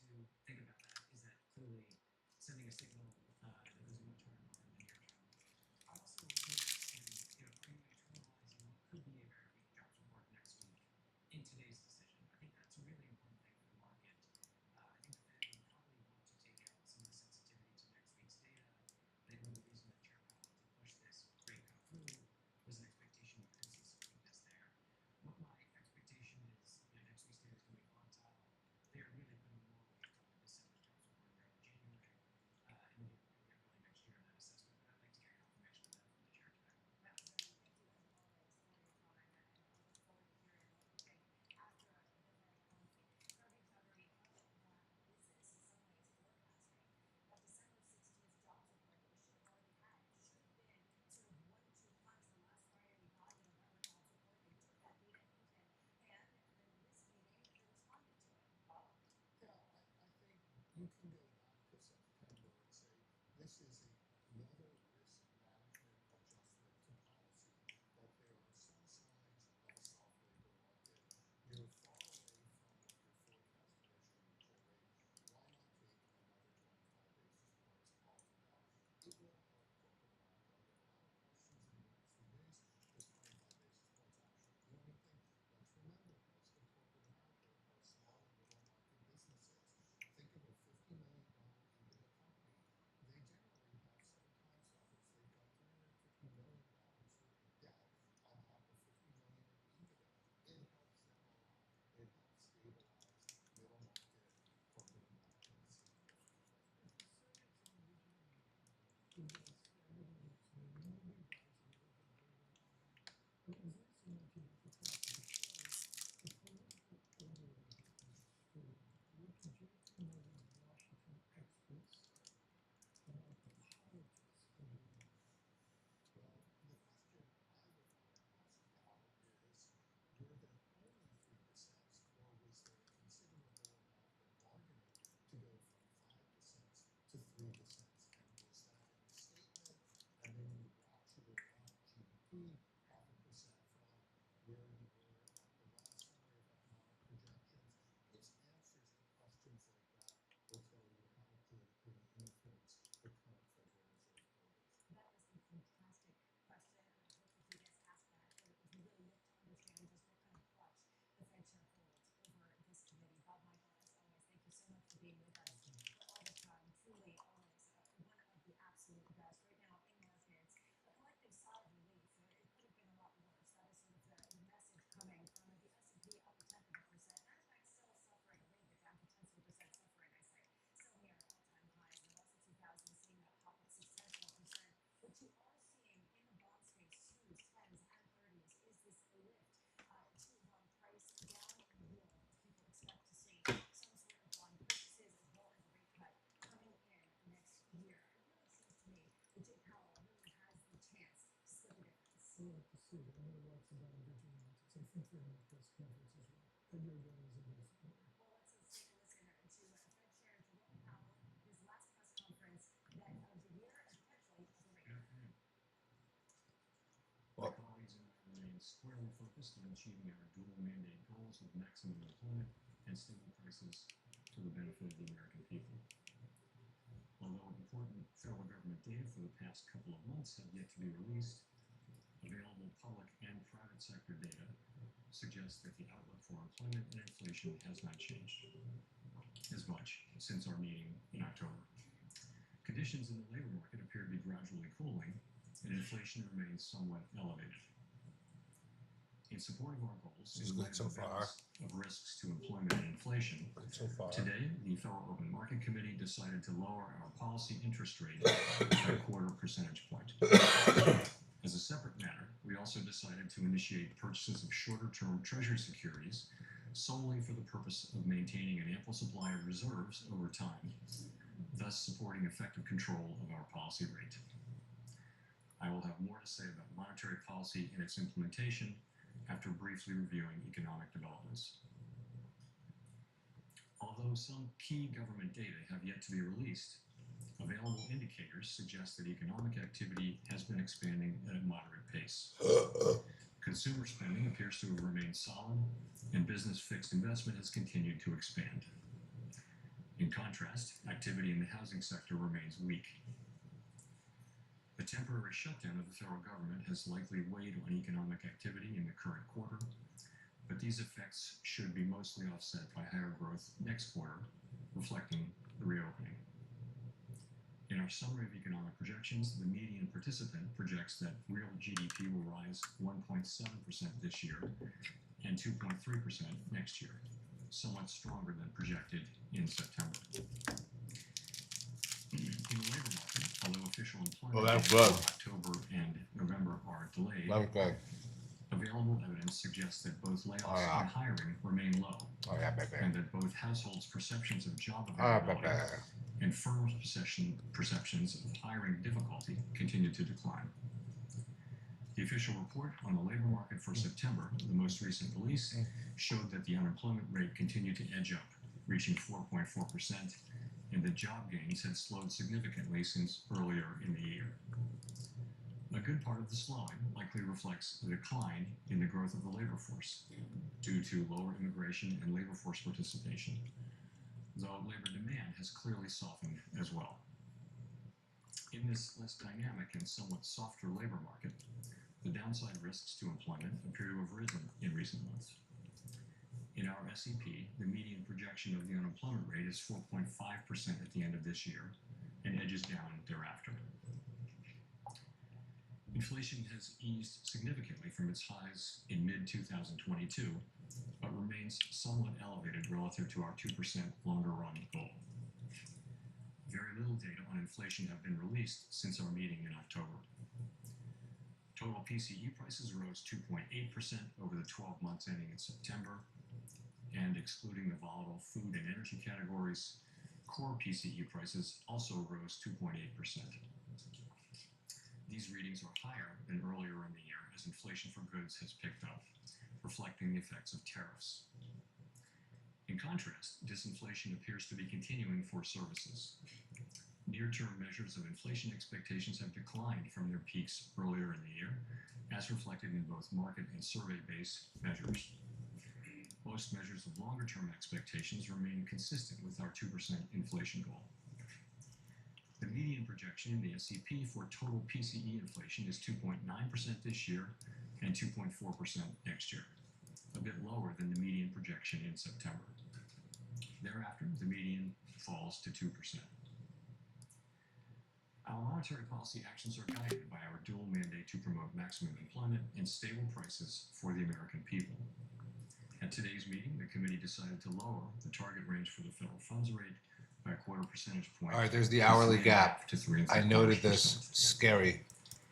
we need to think about that is that clearly sending a signal that there's a much higher bar in the near term. I also want to ask him, are you internalizing can go back to September and say this is another risk management adjustment to policy, that there are some signs of a soft labor market. You're far away from what your forecasted as your neutral rate. Why not take another 25 basis points off of that? It will help corporate America. I'll get a lot of questions in the next few days. Does 25 basis points actually do anything? Let's remember, most of corporate America are small and middle market businesses. Think of a $50 million EBITDA company. They generally have 7 times leverage. They've got $350 million worth of debt on top of $50 million in EBITDA. It helps them a lot. It helps stabilize middle market corporate America to see if there's 25 basis points. To 3%, and was that in the statement, and then you ratcheted up GDP 0.5% from where you were at the last summary of economic projections. It's answers to questions like that will tell you how to influence the current Federal Reserve voters. That was a fantastic question, and I hope that he gets asked that. If you really look to understand just what kind of clutch the Fed chair holds over this committee. Bob Michael, as always, thank you so much for being with us for all this time. Truly, always one of the absolute best. Right now, in markets, a collective sigh of relief. It could have been a lot worse. That is sort of the message coming from the S&P up a 10%. Nasdaq still suffering a little bit, down to 10% suffering, I say. Still near all-time highs. And also 2000 seeing that pop at 6/10%. What you are seeing in the bond space, 2s, 10s, and 30s, is this lift to bond price down in the yield as people expect to see some sort of bond purchases as well as a rate cut coming in next year. It really seems to me that Jay Powell really has the chance to split the difference. We'll have to see. I'm going to watch the bond vigilantes. I think they're in the press conference as well. And you're going as a listener. Well, let's take a listen to Fed Chair Jerome Powell, his last press conference of the year and potentially of the rate cut. My colleagues and I remain squarely focused on achieving our dual mandate goals of maximum employment and stable prices to the benefit of the American people. Although important federal government data for the past couple of months have yet to be released, available public and private sector data suggests that the outlook for employment and inflation has not changed as much since our meeting in October. Conditions in the labor market appear to be gradually cooling, and inflation remains somewhat elevated. In support of our goals, She's good so far. Of risks to employment and inflation, So far. today the Federal Open Market Committee decided to lower our policy interest rate by a 1/4 percentage point. As a separate matter, we also decided to initiate purchases of shorter-term Treasury securities solely for the purpose of maintaining an ample supply of reserves over time, thus supporting effective control of our policy rate. I will have more to say about monetary policy and its implementation after briefly reviewing economic developments. Although some key government data have yet to be released, available indicators suggest that economic activity has been expanding at a moderate pace. Consumer spending appears to have remained solid, and business fixed investment has continued to expand. In contrast, activity in the housing sector remains weak. The temporary shutdown of the federal government has likely weighed on economic activity in the current quarter, but these effects should be mostly offset by higher growth next quarter, reflecting the reopening. In our summary of economic projections, the median participant projects that real GDP will rise 1.7% this year and 2.3% next year, somewhat stronger than projected in September. In the labor market, although official employment for October and November are delayed, available evidence suggests that both layoffs and hiring remain low, and that both households' perceptions of job availability and firms' perceptions of hiring difficulty continue to decline. The official report on the labor market for September, the most recent release, showed that the unemployment rate continued to edge up, reaching 4.4%, and that job gains had slowed significantly since earlier in the year. A good part of the slowing likely reflects the decline in the growth of the labor force due to lower immigration and labor force participation, though labor demand has clearly softened as well. In this less dynamic and somewhat softer labor market, the downside risks to employment appear to have risen in recent months. In our SEP, the median projection of the unemployment rate is 4.5% at the end of this year and edges down thereafter. Inflation has eased significantly from its highs in mid-2022, but remains somewhat elevated relative to our 2% longer-run goal. Very little data on inflation have been released since our meeting in October. Total PCE prices rose 2.8% over the 12 months ending in September, and excluding the volatile food and energy categories, core PCE prices also rose 2.8%. These readings are higher than earlier in the year as inflation for goods has picked up, reflecting the effects of tariffs. In contrast, disinflation appears to be continuing for services. Near-term measures of inflation expectations have declined from their peaks earlier in the year, as reflected in both market and survey-based measures. Most measures of longer-term expectations remain consistent with our 2% inflation goal. The median projection in the SEP for total PCE inflation is 2.9% this year and 2.4% next year, a bit lower than the median projection in September. Thereafter, the median falls to 2%. Our monetary policy actions are guided by our dual mandate to promote maximum employment and stable prices for the American people. At today's meeting, the committee decided to lower the target range for the federal funds rate by a quarter percentage point. All right, there's the hourly gap. To 3.75%. I noted this. Scary. In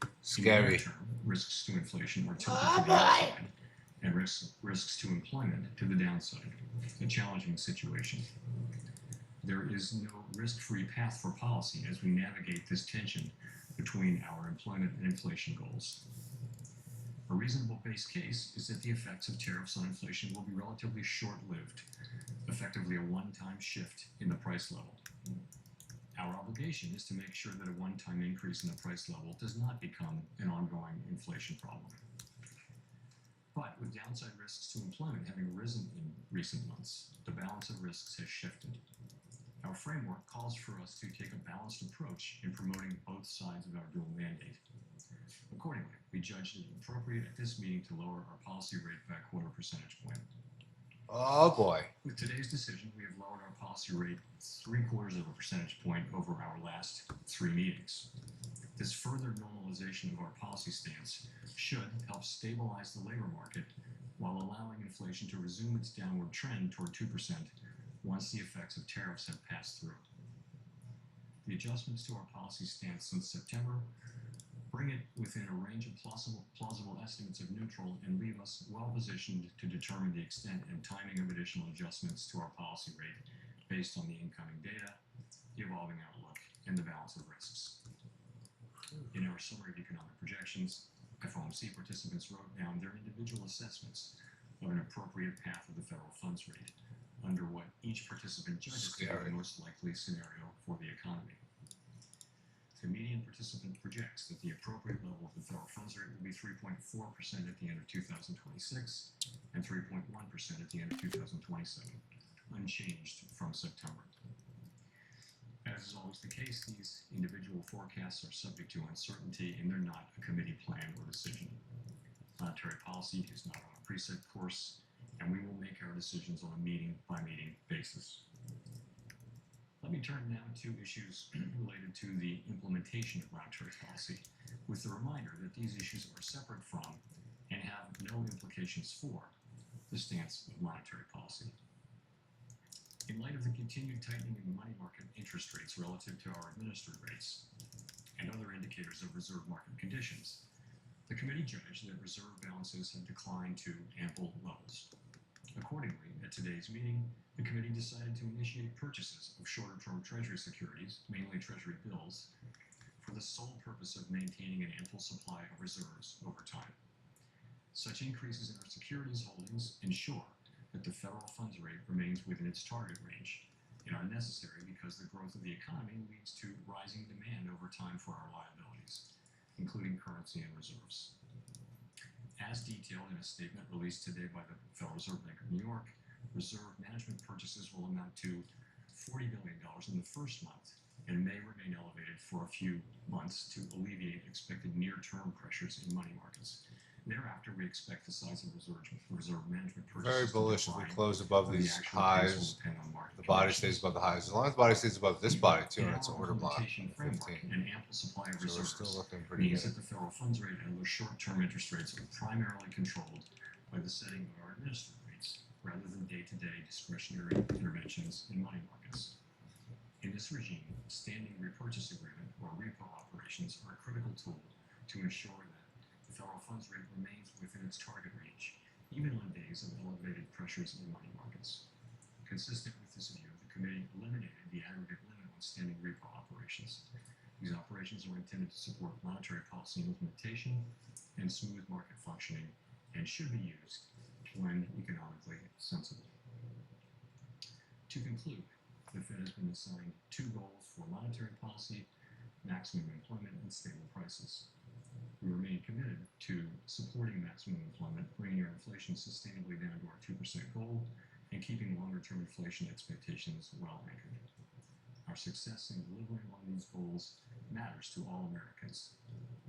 the Scary. near term, risks to inflation are tilted to the upside, and risks to employment to the downside. A challenging situation. There is no risk-free path for policy as we navigate this tension between our employment and inflation goals. A reasonable base case is that the effects of tariffs on inflation will be relatively short-lived, effectively a one-time shift in the price level. Our obligation is to make sure that a one-time increase in the price level does not become an ongoing inflation problem. But with downside risks to employment having risen in recent months, the balance of risks has shifted. Our framework calls for us to take a balanced approach in promoting both sides of our dual mandate. Accordingly, we judged it appropriate at this meeting to lower our policy rate by a quarter percentage point. Oh boy. With today's decision, we have lowered our policy rate 0.75 percentage point over our last 3 meetings. This further normalization of our policy stance should help stabilize the labor market while allowing inflation to resume its downward trend toward 2% once the effects of tariffs have passed through. The adjustments to our policy stance since September bring it within a range of plausible estimates of neutral and leave us well positioned to determine the extent and timing of additional adjustments to our policy rate based on the incoming data, the evolving outlook, and the balance of risks. In our summary of economic projections, FOMC participants wrote down their individual assessments of an appropriate path of the federal funds rate under what each participant judges to be the most likely scenario for the economy. The median participant projects that the appropriate level of the federal funds rate will be 3.4% at the end of 2026 and 3.1% at the end of 2027, unchanged from September. As is always the case, these individual forecasts are subject to uncertainty and they're not a committee plan or decision. Monetary policy is not on a preset course, and we will make our decisions on a meeting-by-meeting basis. Let me turn now to issues related to the implementation of monetary policy, with the reminder that these issues are separate from and have no implications for the stance of monetary policy. In light of the continued tightening in the money market interest rates relative to our administered rates and other indicators of reserve market conditions, the committee judged that reserve balances had declined to ample levels. Accordingly, at today's meeting, the committee decided to initiate purchases of shorter-term Treasury securities, mainly Treasury bills, for the sole purpose of maintaining an ample supply of reserves over time. Such increases in our securities holdings ensure that the federal funds rate remains within its target range and are necessary because the growth of the economy leads to rising demand over time for our liabilities, including currency and reserves. As detailed in a statement released today by the Federal Reserve Bank of New York, reserve management purchases will amount to $40 billion in the first month and may remain elevated for a few months to alleviate expected near-term pressures in money markets. Thereafter, we expect the size of reserve management purchases Very bullish if we close above the these actual pace will highs. depend on market The body conditions. stays above the highs. As long as the body stays above this body too, In and it's an our order block implementation on framework, 15. an ample supply of So we're reserves still looking pretty means good. that the federal funds rate and those short-term interest rates are primarily controlled by the setting of our administered rates, rather than day-to-day discretionary interventions in money markets. In this regime, standing repurchase agreement or repo operations are a critical tool to ensure that the federal funds rate remains within its target range, even on days of elevated pressures in money markets. Consistent with this view, the committee eliminated the aggregate limit on standing repo operations. These operations are intended to support monetary policy implementation and smooth market functioning and should be used when economically sensible. To conclude, the Fed has been assigned two goals for monetary policy: maximum employment and stable prices. We remain committed to supporting maximum employment, bringing our inflation sustainably down to our 2% goal, and keeping longer-term inflation expectations well anchored. Our success in delivering on these goals matters to all Americans.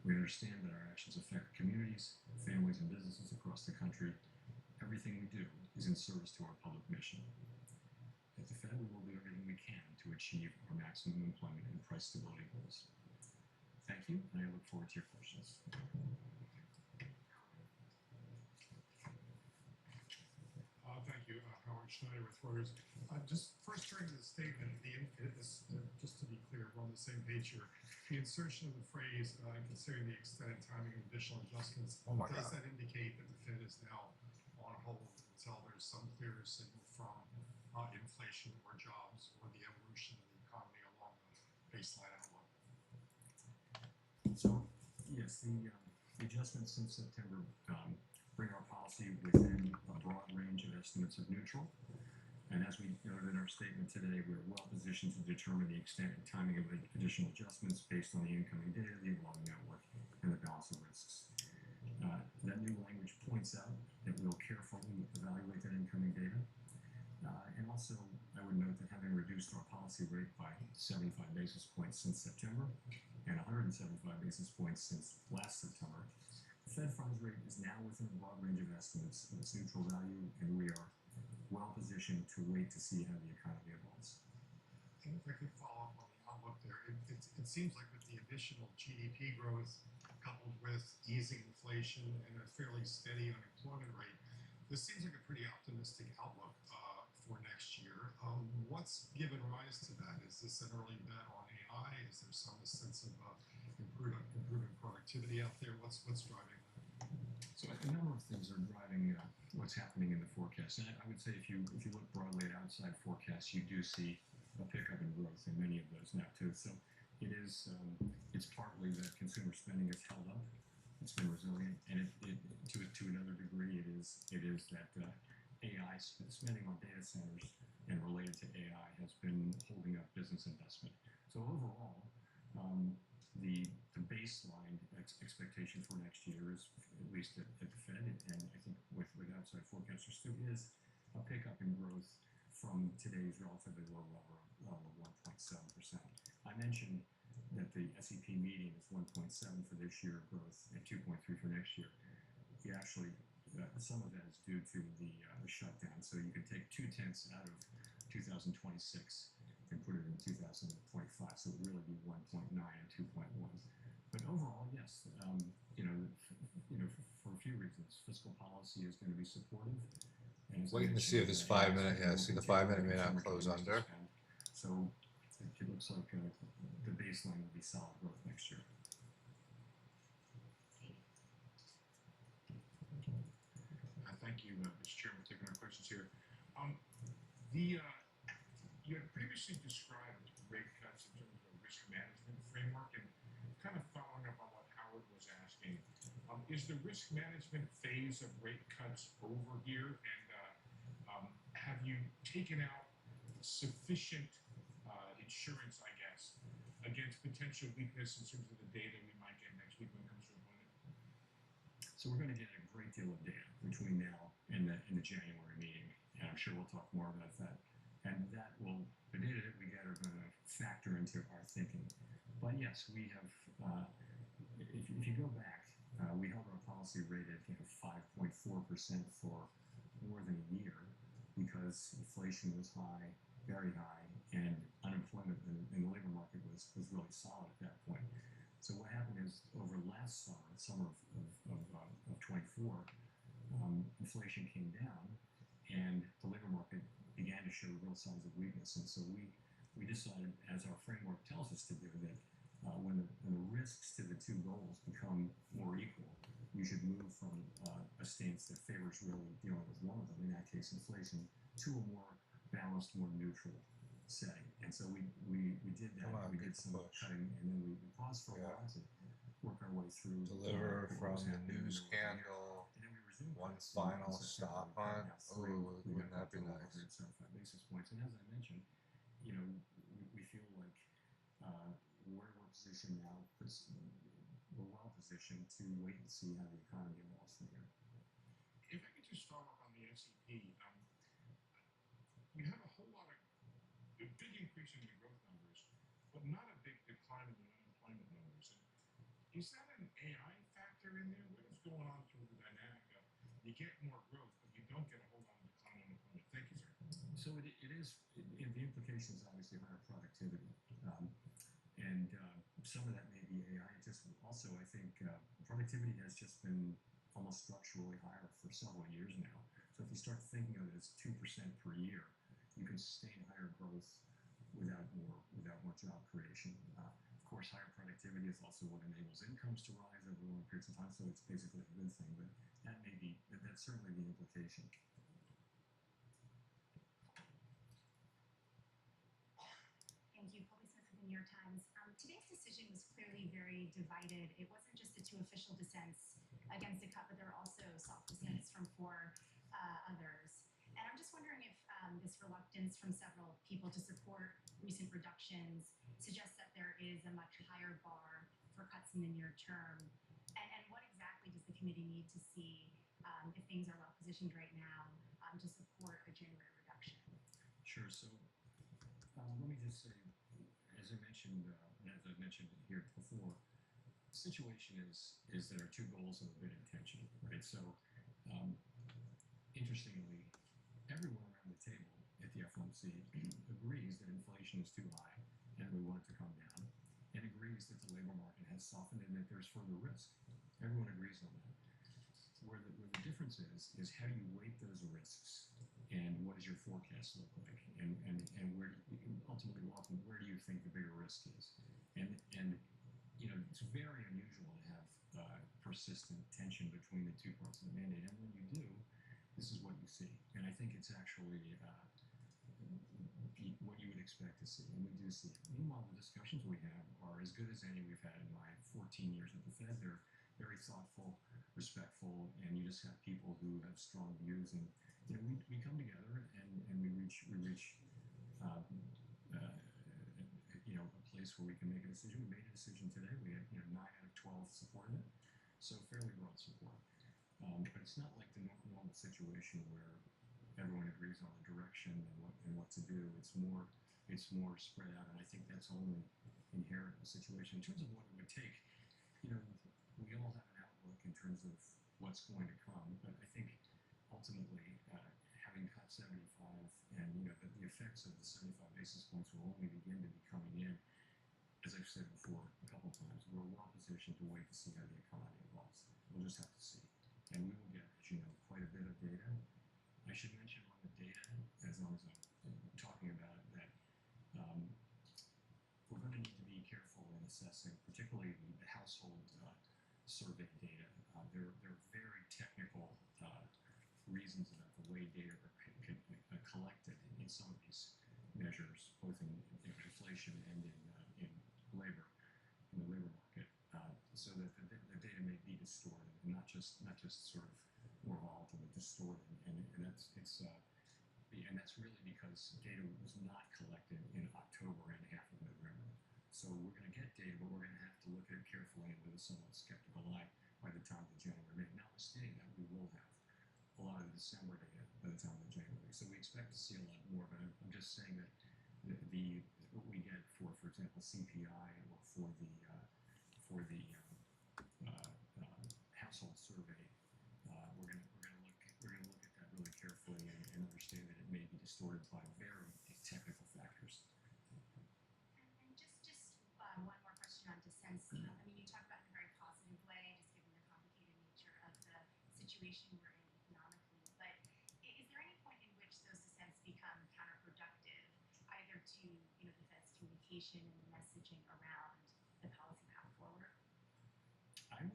We understand that our actions affect communities, families, and businesses across the country. Everything we do is in service to our public mission. At the Fed, we will do everything we can to achieve our maximum employment and price stability goals. Thank you, and I look forward to your questions. Thank you, Howard Schneider with Reuters. Just first turning to the statement, just to be clear, we're on the same page here. The insertion of the phrase, considering the extent and timing of additional adjustments, does that indicate that the Fed is now on hold until there's some clearer signal from inflation or jobs or the evolution of the economy along the baseline outlook? So, yes, the adjustments since September bring our policy within a broad range of estimates of neutral. And as we noted in our statement today, we're well positioned to determine the extent and timing of additional adjustments based on the incoming data, the evolving outlook, and the balance of risks. That new language points out that we'll carefully evaluate that incoming data. And also, I would note that having reduced our policy rate by 75 basis points since September and 175 basis points since last September, the Fed funds rate is now within a broad range of estimates of its neutral value, and we are well positioned to wait to see how the economy evolves. And if I could follow up on the outlook there, it seems like with the additional GDP growth coupled with easing inflation and a fairly steady unemployment rate, this seems like a pretty optimistic outlook for next year. What's given rise to that? Is this an early bet on AI? Is there some sense of improving productivity out there? What's driving that? So a number of things are driving what's happening in the forecast. And I would say if you look broadly at outside forecasts, you do see a pickup in growth in many of those now too. So it is it's partly that consumer spending has held up. It's been resilient, and to another degree, it is that AI spending on data centers and related to AI has been holding up business investment. So overall, the baseline expectation for next year is, at least at the Fed, and I think with outside forecasters too, is a pickup in growth from today's relatively low level of 1.7%. I mentioned that the SEP median is 1.7 for this year growth and 2.3 for next year. You actually, some of that is due to the shutdown. So you can take 2/10 out of 2026 and put it in 2025. So it would really be 1.9 and 2.1. But overall, yes, for a few reasons, fiscal policy is going to be supportive. And Waiting to see if this 5 minute, see the 5 minute may not close under. So it looks like the baseline will be solid growth next year. Thank you, Mr. Chairman, for taking our questions here. You had previously described rate cuts in terms of a risk management framework, and kind of following up on what Howard was asking, is the risk management phase of rate cuts over here, and have you taken out sufficient insurance, I guess, against potential weakness in terms of the data we might get next week when it comes to employment? So we're going to get a great deal of data between now and the January meeting, and I'm sure we'll talk more about that. And the data that we get are going to factor into our thinking. But yes, we have, if you go back, we held our policy rate at 5.4% for more than a year because inflation was high, very high, and unemployment in the labor market was really solid at that point. So what happened is over last summer of 24, inflation came down and the labor market began to show real signs of weakness. And so we decided, as our framework tells us to do, that when the risks to the two goals become more equal, you should move from a stance that favors really dealing with one of them, in that case inflation, to a more balanced, more neutral setting. And so we did that. We did some cutting, and then we paused for a while to work our way through. Deliver from the news candle. One final stop on. Ooh, wouldn't that be nice? Basis points. And as I mentioned, we feel like where we're positioned now, we're well positioned to wait and see how the economy evolves from here. If I could just follow up on the SEP, you have a whole lot of a big increase in the growth numbers, but not a big decline in the unemployment numbers. And is that an AI factor in there? What is going on through the dynamic of you get more growth, but you don't get a whole lot of decline in unemployment? Thank you, sir. So it is, the implication is obviously higher productivity. And some of that may be AI. Just also, I think productivity has just been almost structurally higher for several years now. So if you start thinking of it as 2% per year, you can sustain higher growth without more job creation. Of course, higher productivity is also what enables incomes to rise over long periods of time. So it's basically a good thing. But that's certainly the implication. Thank you. Colby Smith with the New York Times. Today's decision was clearly very divided. It wasn't just the two official dissents against the cut, but there were also soft dissents from four others. And I'm just wondering if this reluctance from several people to support recent reductions suggests that there is a much higher bar for cuts in the near term. And what exactly does the committee need to see if things are well positioned right now to support a January reduction? Sure. So let me just say, as I mentioned, here before, the situation is that our two goals have been in tension, right? So interestingly, everyone around the table at the FOMC agrees that inflation is too high and we want it to come down, and agrees that the labor market has softened and that there's further risk. Everyone agrees on that. Where the difference is how do you weight those risks, and what does your forecast look like, and where ultimately where do you think the bigger risk is? And it's very unusual to have persistent tension between the two parts of the mandate, and when you do, this is what you see. And I think it's actually what you would expect to see, and we do see it. Meanwhile, the discussions we have are as good as any we've had in my 14 years at the Fed. They're very thoughtful, respectful, and you just have people who have strong views, and we come together and we reach a place where we can make a decision. We made a decision today. We had 9 out of 12 supported it, so fairly broad support. But it's not like the normal situation where everyone agrees on the direction and what to do. It's more spread out, and I think that's only inherent in the situation. In terms of what it would take, we all have an outlook in terms of what's going to come, but I think ultimately having cut 75 and the effects of the 75 basis points will only begin to be coming in. As I've said before a couple of times, we're well positioned to wait to see how the economy evolves. We'll just have to see. And we will get, as you know, quite a bit of data. I should mention on the data, as long as I'm talking about it, that we're going to need to be careful in assessing, particularly the household survey data. There are very technical reasons about the way data are collected in some of these measures, both in inflation and in labor, in the labor market, so that the data may be distorted, and not just sort of more volatile, but distorted. And And that's really because data was not collected in October and half of November. So we're going to get data, but we're going to have to look at it carefully and with a somewhat skeptical eye by the time of the January meeting. Notwithstanding that, we will have a lot of December data by the time of the January meeting. So we expect to see a lot more, but I'm just saying that what we get for example, CPI or for the household survey, we're going to look at that really carefully and understand that it may be distorted by very technical factors. And just one more question on dissents. I mean, you talk about it in a very positive way, just given the complicated nature of the situation we're in economically. But is there any point in which those dissents become counterproductive, either to the Fed's communication and the messaging around the policy path forward? I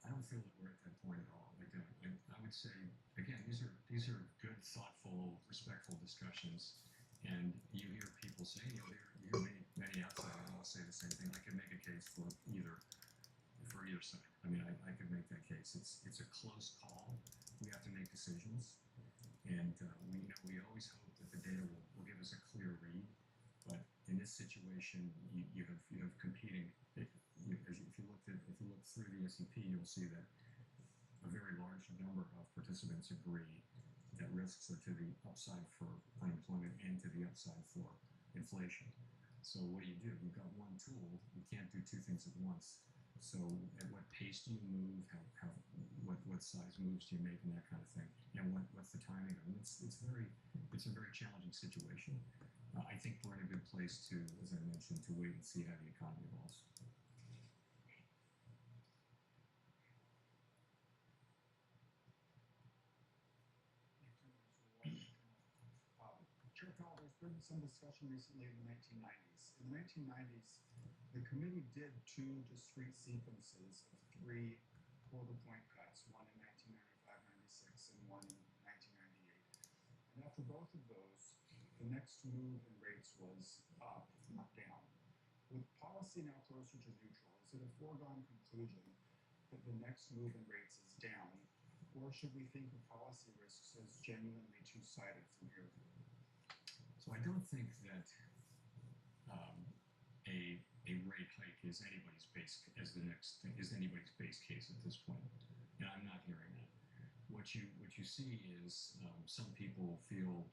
don't feel that we're at that point at all. Like I would say, again, these are good, thoughtful, respectful discussions, and you hear people say, you hear many outsiders all say the same thing. I could make a case for either side. I mean, I could make that case. It's a close call. We have to make decisions, and we always hope that the data will give us a clear read. But in this situation, you have competing. If you look through the SEP, you'll see that a very large number of participants agree that risks are to the upside for unemployment and to the upside for inflation. So what do? You've got one tool. You can't do two things at once. So at what pace do you move? What size moves do you make, and that kind of thing? And what's the timing of it? It's a very challenging situation. I think we're in a good place to, as I mentioned, to wait and see how the economy evolves. Chair Powell, there's been some discussion recently in the 1990s. In the 1990s, the committee did two discrete sequences of 3 quarter-point cuts, one in 1995-96 and one in 1998. And after both of those, the next move in rates was up, not down. With policy now closer to neutral, is it a foregone conclusion that the next move in rates is down, or should we think of policy risks as genuinely two-sided from here? So I don't think that a rate hike is anybody's base case at this point, and I'm not hearing that. What you see is some people feel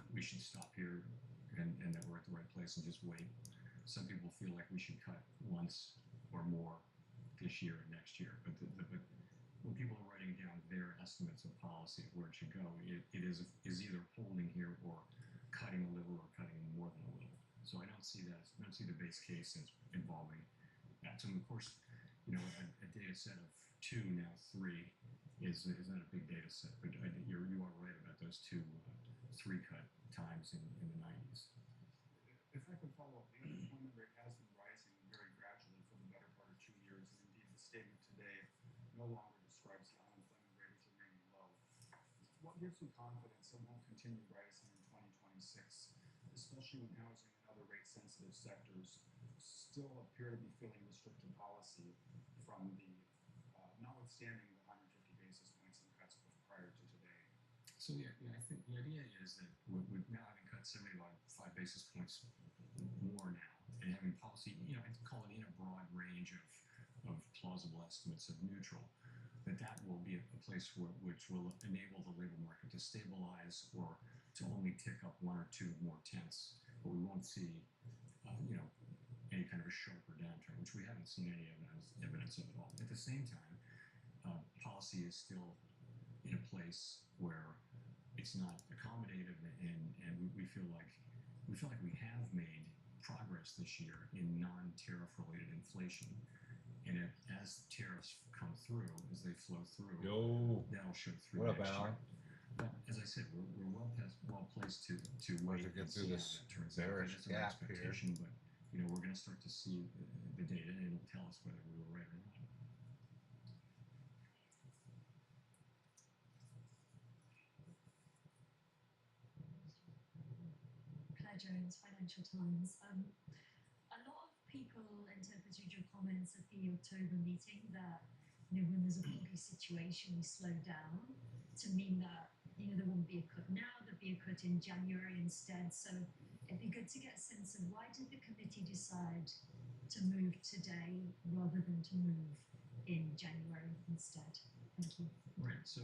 we should stop here and that we're at the right place and just wait. Some people feel like we should cut once or more this year and next year. But when people are writing down their estimates of policy of where it should go, it is either holding here or cutting a little or cutting more than a little. So I don't see that. I don't see the base case as involving that. So of course, a data set of 2, now 3, is not a big data set. But you are right about those 2 3-cut times in the 90s. If I could follow up, the unemployment rate has been rising very gradually for the better part of 2 years, and indeed the statement today no longer describes the unemployment rate as remaining low. What gives you confidence it won't continue rising in 2026, especially when housing and other rate-sensitive sectors still appear to be feeling restrictive policy from the, notwithstanding the 150 basis points in cuts prior to today? So yeah, I think the idea is that we're now having cut 75 basis points more now, and having policy, I'd call it in a broad range of plausible estimates of neutral, that will be a place which will enable the labor market to stabilize or to only tick up 1 or 2 more tenths, but we won't see, any kind of a sharper downturn, which we haven't seen any evidence of at all. At the same time, policy is still in a place where it's not accommodative, and we feel like we have made progress this year in non-tariff related inflation. And as tariffs come through, as they flow through, that'll show through What up, next year. Alan? But as I said, we're well placed to wait get and through see this how that turns out. bearish That's an gap here. expectation, but we're going to start to see the data, and it'll tell us whether we were right or not. Claire Jones, Financial Times. A lot of people interpreted your comments at the October meeting that when there's a boggy situation, we slow down, to mean that there wouldn't be a cut now, there'd be a cut in January instead. So it'd be good to get a sense of why did the committee decide to move today rather than to move in January instead? Thank you. Right. So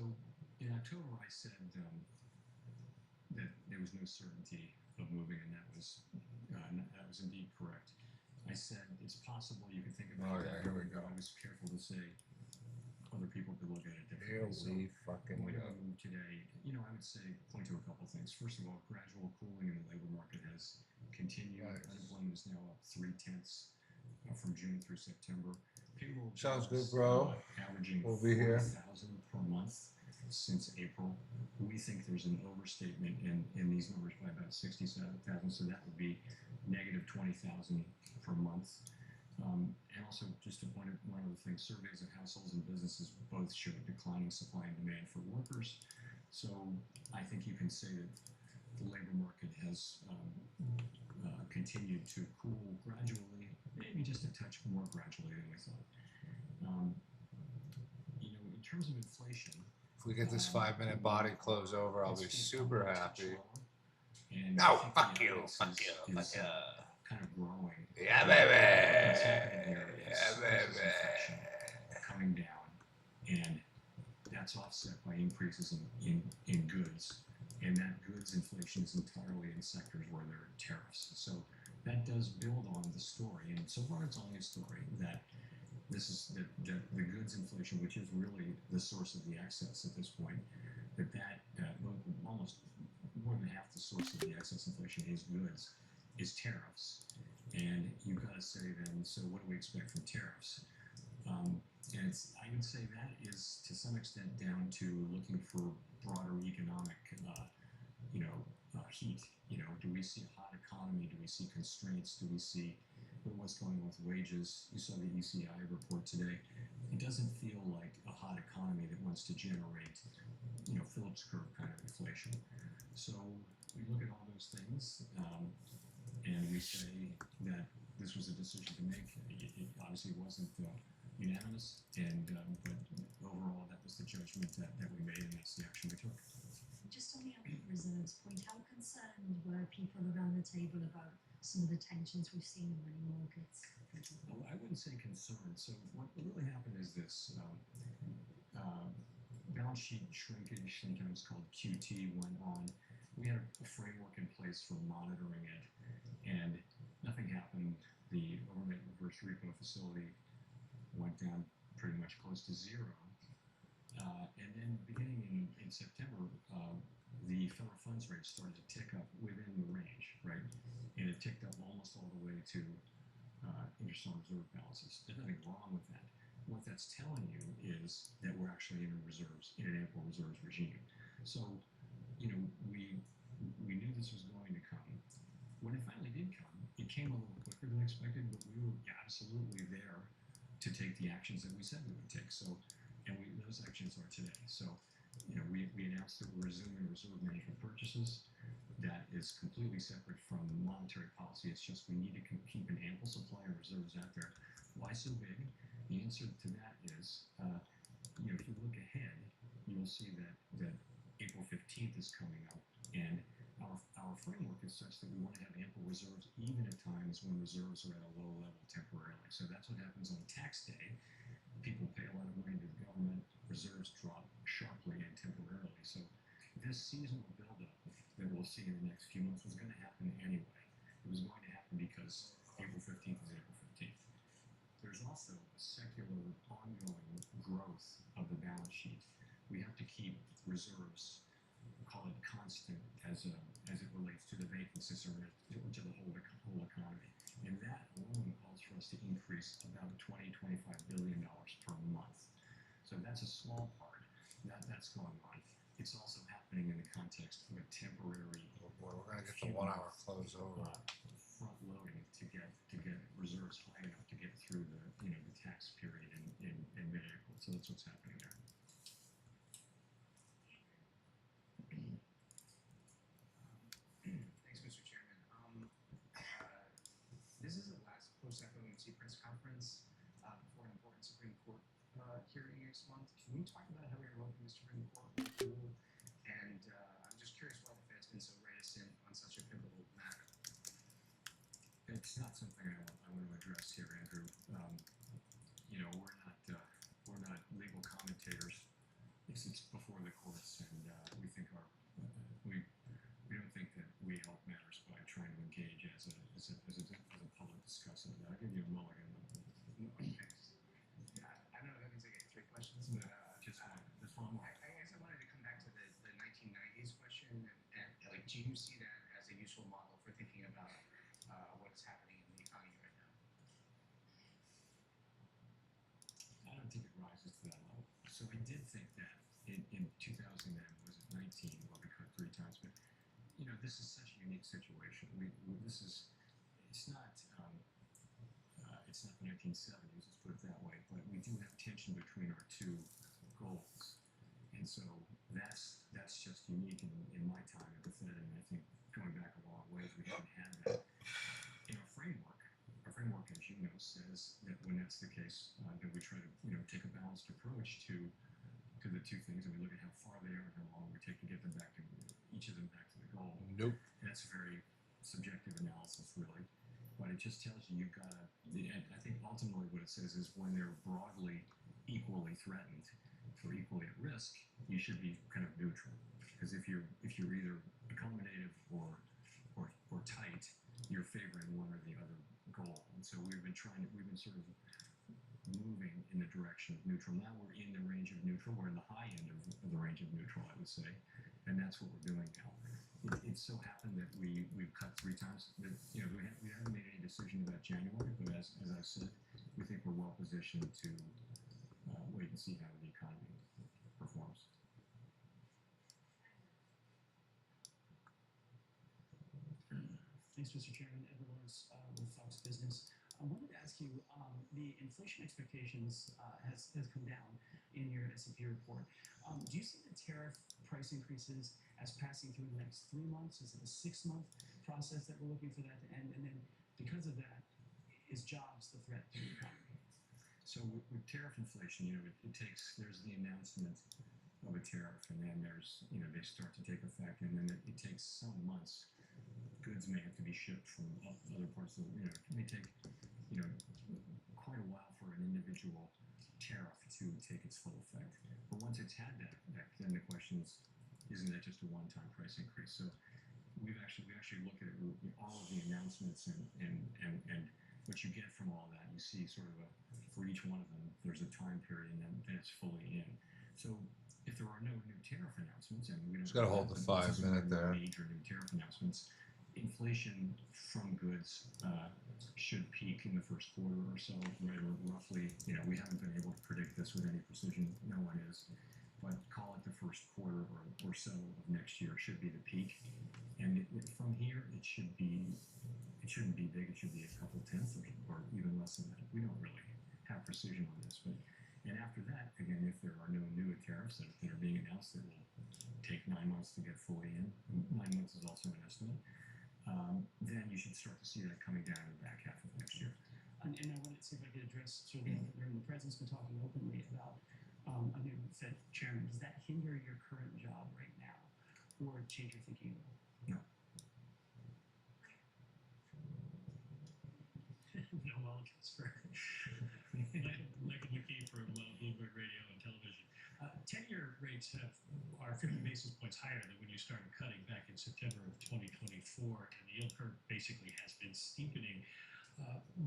in October, I said that there was no certainty of moving, and that was indeed correct. I said it's possible you could think about it. Here we go. I was careful to say other people could look at it Here differently. we fucking When go. we move today, I would say point to a couple things. First of all, gradual cooling in the labor market has continued. Nice. Unemployment is now up 0.3 from June through September. Payroll Sounds good, jobs, bro. averaging We'll be here. 40,000 per month since April. We think there's an overstatement in these numbers by about 67,000, so that would be negative 20,000 per month. And also, just to point out one other thing, surveys of households and businesses both show declining supply and demand for workers. So I think you can say that the labor market has continued to cool gradually, maybe just a touch more gradually than we thought. In terms of inflation, If we get this 5-minute body close over, I'll be super happy. and No, I think fuck the you, evidence fuck is, you, is, fuck you. kind of growing. Yeah, What's baby. happening here is Yeah, this is baby. inflation coming down, and that's offset by increases in goods, and that goods inflation is entirely in sectors where there are tariffs. So that does build on the story, and so far it's only a story that this is the goods inflation, which is really the source of the excess at this point, almost more than half the source of the excess inflation is goods, is tariffs. And you've got to say then, so what do we expect from tariffs? And I would say that is to some extent down to looking for broader economic, heat. Do we see a hot economy? Do we see constraints? Do we see what's going on with wages? You saw the ECI report today. It doesn't feel like a hot economy that wants to generate, Phillips curve kind of inflation. So we look at all those things, and we say that this was a decision to make. It obviously wasn't unanimous, but overall that was the judgment that we made, and that's the action we took. Just on the output reserves point, how concerned were people around the table about some of the tensions we've seen in money markets? Oh, I wouldn't say concerned. So what really happened is this. Balance sheet shrinkage, sometimes called QT, went on. We had a framework in place for monitoring it, and nothing happened. The overnight reverse repo facility went down pretty much close to zero. And then beginning in September, the federal funds rate started to tick up within the range, right? And it ticked up almost all the way to interest on reserve balances. There's nothing wrong with that. What that's telling you is that we're actually in an ample reserves regime. So, we knew this was going to come. When it finally did come, it came a little quicker than expected, but we were absolutely there to take the actions that we said we would take. So, and those actions are today. So, we announced that we're resuming reserve management purchases. That is completely separate from monetary policy. It's just we need to keep an ample supply of reserves out there. Why so big? The answer to that is, if you look ahead, you'll see that April 15th is coming up, and our framework is such that we want to have ample reserves even at times when reserves are at a low level temporarily. So that's what happens on tax day. People pay a lot of money to the government, reserves drop sharply and temporarily. So this seasonal buildup that we'll see in the next few months was going to happen anyway. It was going to happen because April 15th is April 15th. There's also a secular ongoing growth of the balance sheet. We have to keep reserves, call it constant, as it relates to the vacancies or to the whole economy. And that alone calls for us to increase about $20–25 billion per month. So that's a small part. That's going on. It's also happening in the context of a temporary. We're gonna get the 1 hour close over. Front loading to get reserves high enough to get through the tax period in mid-April. So that's what's happening there. Thanks, Mr. Chairman. This is the last post-FOMC press conference before an important Supreme Court hearing next month. Can you talk about how you're hoping the Supreme Court will rule, and it's not something I want to address here, Andrew. You know, we're not legal commentators. It's before the courts, and we think we don't think that we help matters by trying to engage as a public discussant. I'll give you a mulligan. Okay. Yeah, I don't know if that means I get three questions, but Just one more. I guess I wanted to come back to the 1990s question, and like, do you see that as a useful model for thinking about what is happening in the economy right now? I don't think it rises to that level. So I did think that in 2000 and was it 19? Well, we cut 3 times, but you know, this is such a unique situation. It's not the 1970s, let's put it that way, but we do have tension between our two goals, and so that's just unique in my time at the Fed, and I think going back a long ways, we haven't had that in our framework. Our framework, as you know, says that when that's the case, that we try to take a balanced approach to the two things, and we look at how far they are and how long we take to get them back to each of them back to the goal. Nope. And that's a very subjective analysis, really. But it just tells you you've got to. And I think ultimately what it says is when they're broadly equally threatened or equally at risk, you should be kind of neutral. Because if you're either accommodative or tight, you're favoring one or the other goal. And so we've been sort of moving in the direction of neutral. Now we're in the range of neutral. We're in the high end of the range of neutral, I would say, and that's what we're doing now. It so happened that we've cut 3 times. That, you know, we haven't made any decision about January, but as I said, we think we're well positioned to wait and see how the economy performs. Thanks, Mr. Chairman. Edward Lawrence with Fox Business. I wanted to ask you, the inflation expectations has come down in your S&P report. Do you see the tariff price increases as passing through the next 3 months? Is it a 6-month process that we're looking for that to end? And then because of that, is jobs the threat to the economy? So with tariff inflation, you know, there's the announcement of a tariff, and then there's, you know, they start to take effect, and then it takes some months. Goods may have to be shipped from other parts of the, you know, it may take, you know, quite a while for an individual tariff to take its full effect. But once it's had that effect, then the question is, isn't that just a one-time price increase? So we actually look at it, all of the announcements and what you get from all that. You see sort of for each one of them, there's a time period, and then it's fully in. So if there are no new tariff announcements, and we don't, Just gotta hold the 5-minute there. Major new tariff announcements, inflation from goods should peak in the first quarter or so, right? Or roughly, you know, we haven't been able to predict this with any precision. No one is, but call it the first quarter or so of next year should be the peak. And from here, it shouldn't be big. It should be a couple tenths or even less than that. We don't really have precision on this, but. And after that, again, if there are no new tariffs that are being announced, that will take 9 months to get fully in. 9 months is also an estimate. Then you should start to see that coming down in the back half of next year. And I wanted to see if I could address sort of the president's been talking openly about a new Fed chairman. Does that hinder your current job right now, or change your thinking at all? No. No, well, it's for Michael McKee from Bloomberg Radio and Television. 10-year rates are 50 basis points higher than when you started cutting back in September of 2024, and the yield curve basically has been steepening.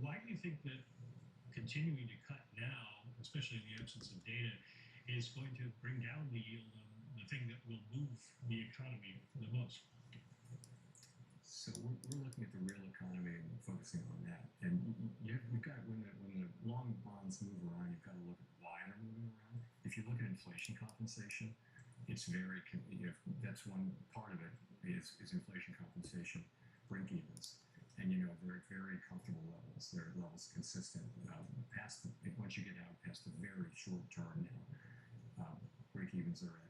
Why do you think that continuing to cut now, especially in the absence of data, is going to bring down the yield on the thing that will move the economy the most? So we're looking at the real economy and focusing on that. And you've got, when the long bonds move around, you've got to look at why they're moving around. If you look at inflation compensation, it's very, you know, that's one part of it is inflation compensation break-evens. And, you know, they're at very comfortable levels. They're at levels consistent once you get out past the very short term now. Break-evens are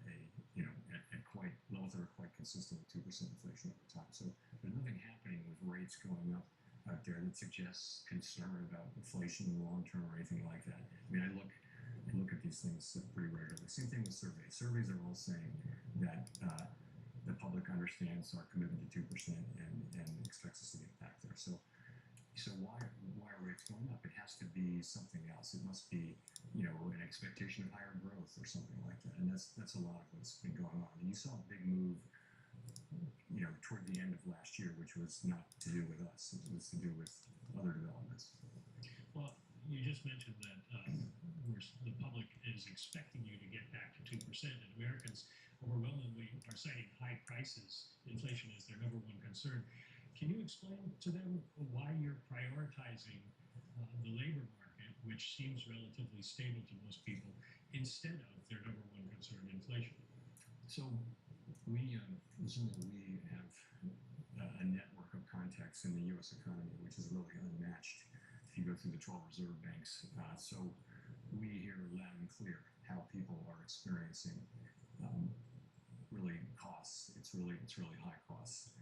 at quite levels that are quite consistent with 2% inflation over time. So there's nothing happening with rates going up out there that suggests concern about inflation in the long term or anything like that. I mean, I look at these things pretty regularly. Same thing with surveys. Surveys are all saying that the public understands our commitment to 2% and expects us to get back there. So So why are rates going up? It has to be something else. It must be, you know, an expectation of higher growth or something like that. And that's a lot of what's been going on. And you saw a big move, you know, toward the end of last year, which was not to do with us. It was to do with other developments. Well, you just mentioned that the public is expecting you to get back to 2%, and Americans overwhelmingly are citing high prices. Inflation is their number one concern. Can you explain to them why you're prioritizing the labor market, which seems relatively stable to most people, instead of their number one concern, inflation? So we have a network of contacts in the U.S. economy, which is really unmatched if you go through the 12 reserve banks. So we hear loud and clear how people are experiencing really costs. It's really high costs.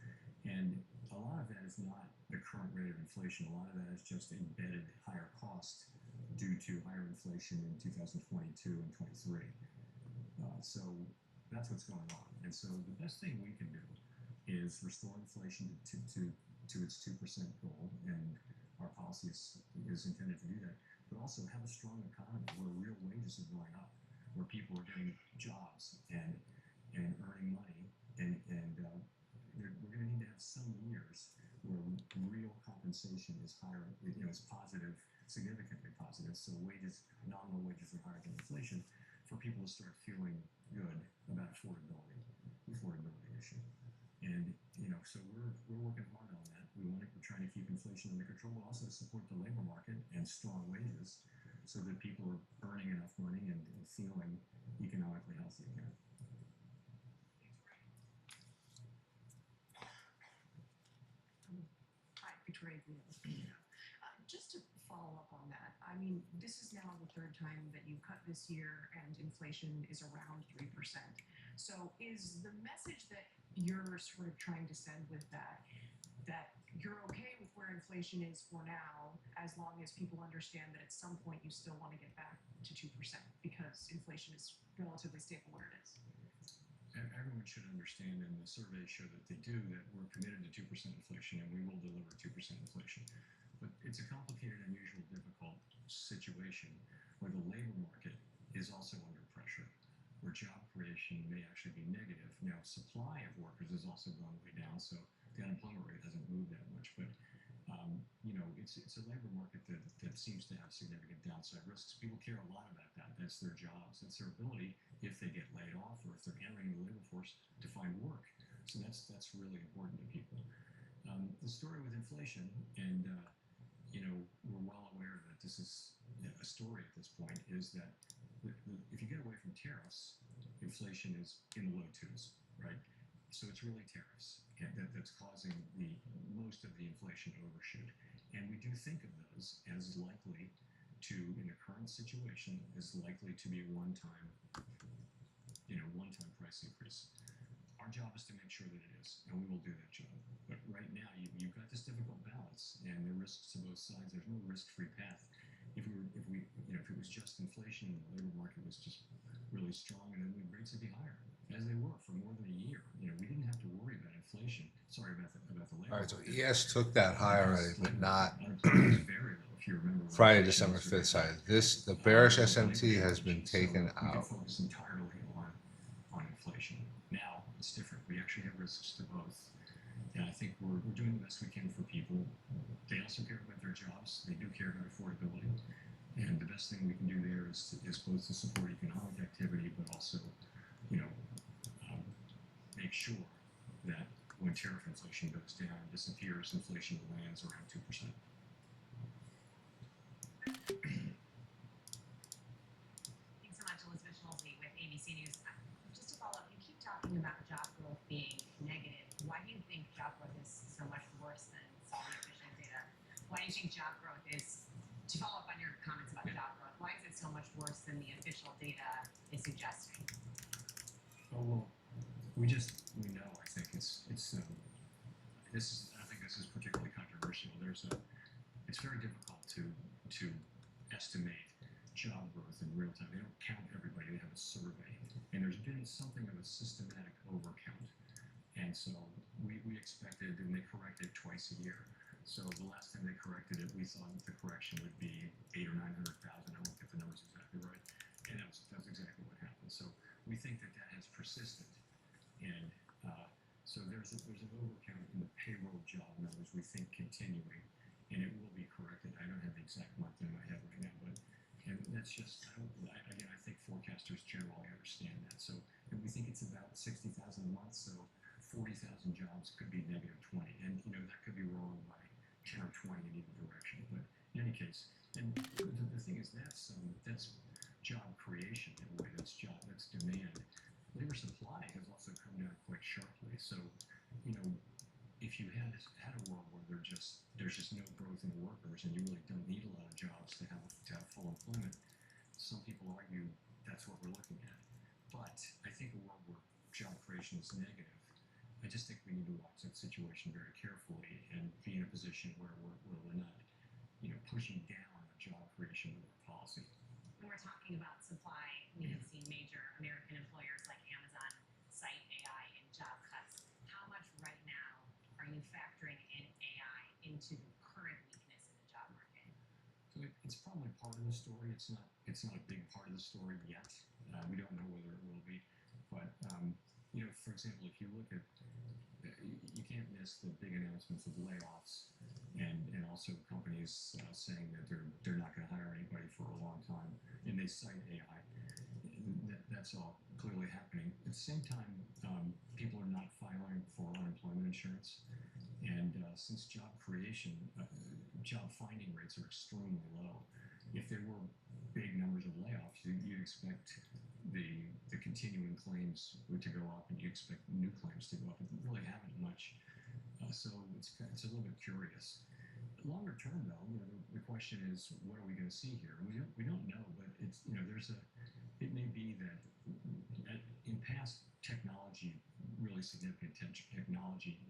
And a lot of that is not the current rate of inflation. A lot of that is just embedded higher cost due to higher inflation in 2022 and 23. So that's what's going on. And so the best thing we can do is restore inflation to its 2% goal, and our policy is intended to do that, but also have a strong economy where real wages are going up, where people are getting jobs and earning money, and we're going to need to have some years where real compensation is higher, you know, is positive, significantly positive. So nominal wages are higher than inflation, for people to start feeling good about affordability issue. And you know, so we're working hard on that. We're trying to keep inflation under control, but also support the labor market and strong wages, so that people are earning enough money and feeling economically healthy again. Hi, Victoria. Just to follow up on that, I mean, this is now the third time that you cut this year, and inflation is around 3%. So is the message that you're sort of trying to send with that you're okay with where inflation is for now, as long as people understand that at some point you still want to get back to 2%, because inflation is relatively stable where it is? Everyone should understand, and the surveys show that they do, that we're committed to 2% inflation, and we will deliver 2% inflation. But it's a complicated, unusual, difficult situation where the labor market is also under pressure, where job creation may actually be negative. Now, supply of workers has also gone way down, so the unemployment rate hasn't moved that much. But you know, it's a labor market that seems to have significant downside risks. People care a lot about that. That's their jobs. That's their ability, if they get laid off or if they're entering the labor force, to find work. So that's really important to people. The story with inflation, and you know, we're well aware that this is a story at this point, is that if you get away from tariffs, inflation is in the low 2s, right? So it's really tariffs that's causing most of the inflation overshoot. And we do think of those as likely to, in the current situation, is likely to be a one-time price increase. Our job is to make sure that it is, and we will do that job. But right now, you've got this difficult balance, and there are risks to both sides. There's no risk-free path. If it was just inflation and the labor market was just really strong, and then the rates would be higher, as they were for more than a year. You know, we didn't have to worry about inflation. Sorry about the labor All right, so market. ES took that high already, but not Unemployment is very low, if you remember. Friday, December 5th side. The bearish SMT has been taken We can out. focus entirely on inflation. Now it's different. We actually have risks to both, and I think we're doing the best we can for people. They also care about their jobs. They do care about affordability, and the best thing we can do there is both to support economic activity, but also, you know, make sure that when tariff inflation goes down and disappears, inflation lands around 2%. Thanks so much, Elizabeth Schulze with ABC News. Just to follow up, you keep talking about job growth being negative. Why do you think job growth is so much worse than all the official data? Why do you think job growth is, to follow up on your comments about job growth, why is it so much worse than the official data is suggesting? Oh, well, we know, I think I think this is particularly controversial. It's very difficult to estimate job growth in real time. They don't count everybody. They have a survey, and there's been something of a systematic overcount. And so we expected, and they correct it twice a year, So the last time they corrected it, we thought the correction would be 800 or 900,000. I won't get the numbers exactly right, and that's exactly what happened. So we think that has persisted, and so there's an overcount in the payroll job numbers. We think continuing, and it will be corrected. I don't have the exact month in my head right now, but and that's just I think forecasters generally understand that. So and we think it's about 60,000 a month. So 40,000 jobs could be negative 20, and that could be wrong by 10 or 20 in either direction. But in any case, and the thing is that's job creation in a way. That's demand. Labor supply has also come down quite sharply. So if you had a world where there's just no growth in workers and you really don't need a lot of jobs to have full employment, some people argue that's what we're looking at. But I think a world where job creation is negative, I just think we need to watch that situation very carefully and be in a position where we're not, pushing down on job creation with our policy. When we're talking about supply, we have seen major American employers like Amazon cite AI in job cuts. How much right now are you factoring in AI into the current weakness in the job market? So it's probably part of the story. It's not a big part of the story yet. We don't know whether it will be, but for example, if you look at, you can't miss the big announcements of layoffs and also companies saying that they're not going to hire anybody for a long time, and they cite AI. That's all clearly happening. At the same time, people are not filing for unemployment insurance, and since job creation, job finding rates are extremely low. If there were big numbers of layoffs, you'd expect the continuing claims to go up, and you expect new claims to go up. But we really haven't much, so it's a little bit curious. Longer term, though, the question is, what are we going to see here? We don't know, but it's it may be that in past technology, really significant technology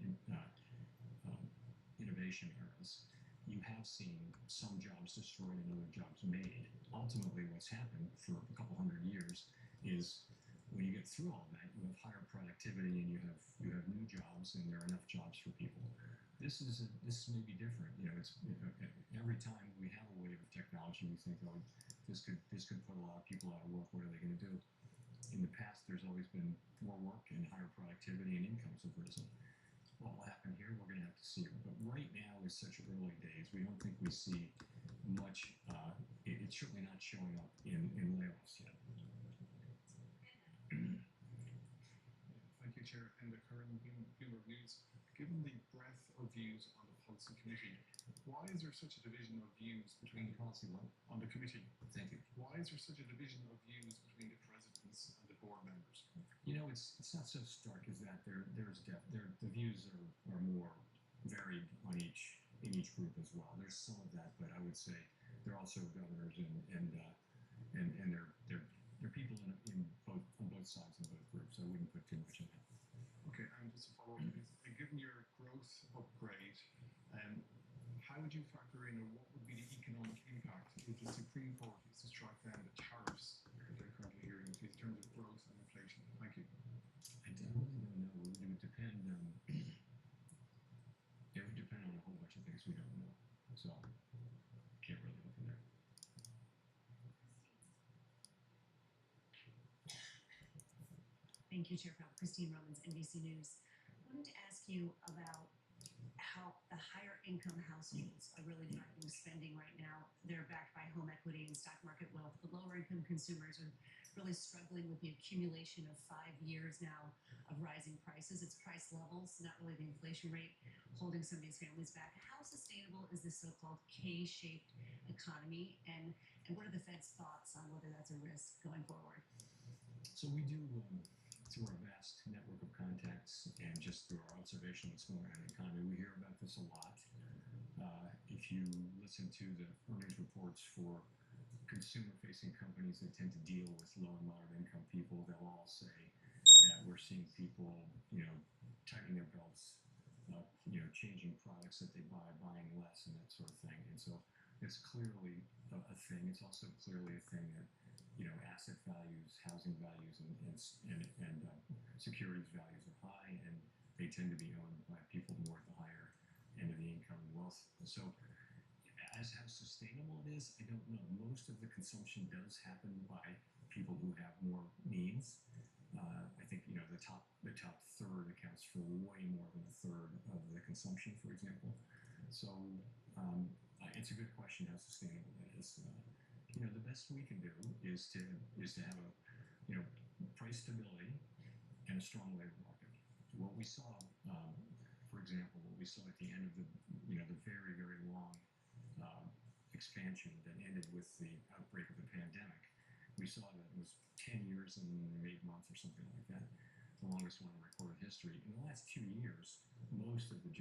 innovation eras, you have seen some jobs destroyed and other jobs made. Ultimately, what's happened for a couple hundred years is when you get through all that, you have higher productivity and you have new jobs, and there are enough jobs for people. This may be different. It's every time we have a wave of technology, we think, oh, this could put a lot of people out of work. What are they going to do? In the past, there's always been more work and higher productivity, and incomes have risen. What will happen here? We're going to have to see. But right now is such early days. We don't think we see much. It's certainly not showing up in layoffs yet. Thank you, Chair. In the current Bloomberg News, given the breadth of views on the policy committee, why is there such a division of views between the policy on the committee? Thank you. Why is there such a division of views between the presidents and the board members? It's not so stark as that. There's depth. The views are more varied in each group as well. There's some of that, but I would say they're also governors and they're people on both sides in both groups. I wouldn't put too much in that. Okay, and just to follow up, given your growth upgrade, how would you factor in, or what would be the economic impact if the Supreme Court is to strike down the tariffs that they're currently hearing in terms of growth and inflation? Thank you. I really don't know. It would depend. It would depend on a whole bunch of things we don't know. So can't really go from there. Thank you, Chair Powell. Christine Romans, NBC News. I wanted to ask you about how the higher income households are really driving spending right now. They're backed by home equity and stock market wealth. The lower income consumers are really struggling with the accumulation of 5 years now of rising prices. It's price levels, not really the inflation rate, holding some of these families back. How sustainable is this so-called K-shaped economy, and what are the Fed's thoughts on whether that's a risk going forward? So we do, through our vast network of contacts and just through our observation of what's going on in the economy, we hear about this a lot. If you listen to the earnings reports for consumer-facing companies that tend to deal with low and moderate income people, they'll all say that we're seeing people, tightening their belts, changing products that they buy, buying less, and that sort of thing. And so it's clearly a thing. It's also clearly a thing that asset values, housing values, and securities values are high, and they tend to be owned by people more at the higher end of the income and wealth growth. So as how sustainable it is, I don't know. Most of the consumption does happen by people who have more means. I think the top third accounts for way more than a third of the consumption, for example. So it's a good question how sustainable that is. The best we can do is to have a price stability and a strong labor market. What we saw, for example, what we saw at the end of the very, very long expansion that ended with the outbreak of the pandemic, we saw that it was 10 years and 8 months or something like that, the longest one in recorded history. In the last 2 years, most of the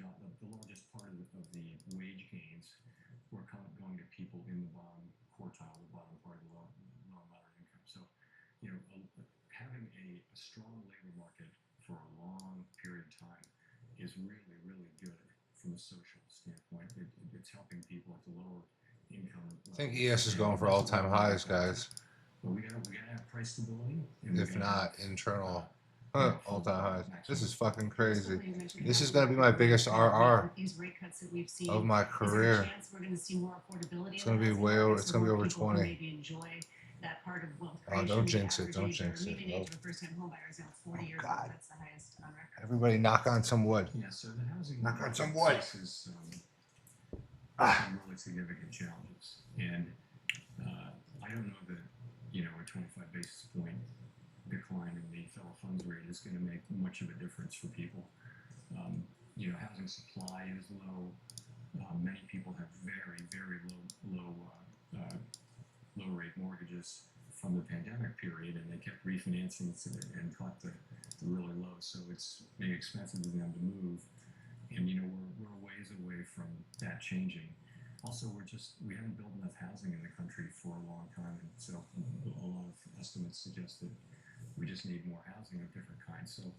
largest part of the wage gains were going to people in the bottom quartile, the bottom part of the low and moderate income. So, having a strong labor market for a long period of time is really, really good from a social standpoint. It's helping people at the lower income. I think ES is going for all-time highs, guys. But we gotta have price stability. If not, internal all-time highs. This is fucking crazy. This is gonna be my biggest RR of my career. It's gonna be way over. It's gonna be over 20. Oh, don't jinx it! Don't jinx it! Oh God! Everybody, knock on some wood. Yeah, so the housing Knock on market some wood. faces some really significant challenges, and I don't know that a 25 basis point decline in the federal funds rate is going to make much of a difference for people. Housing supply is low. Many people have very, very low rate mortgages from the pandemic period, and they kept refinancing and caught the really low. So it's being expensive for them to move, and we're ways away from that changing. Also, we haven't built enough housing in the country for a long time, and so a lot of estimates suggest that we just need more housing of different kinds. So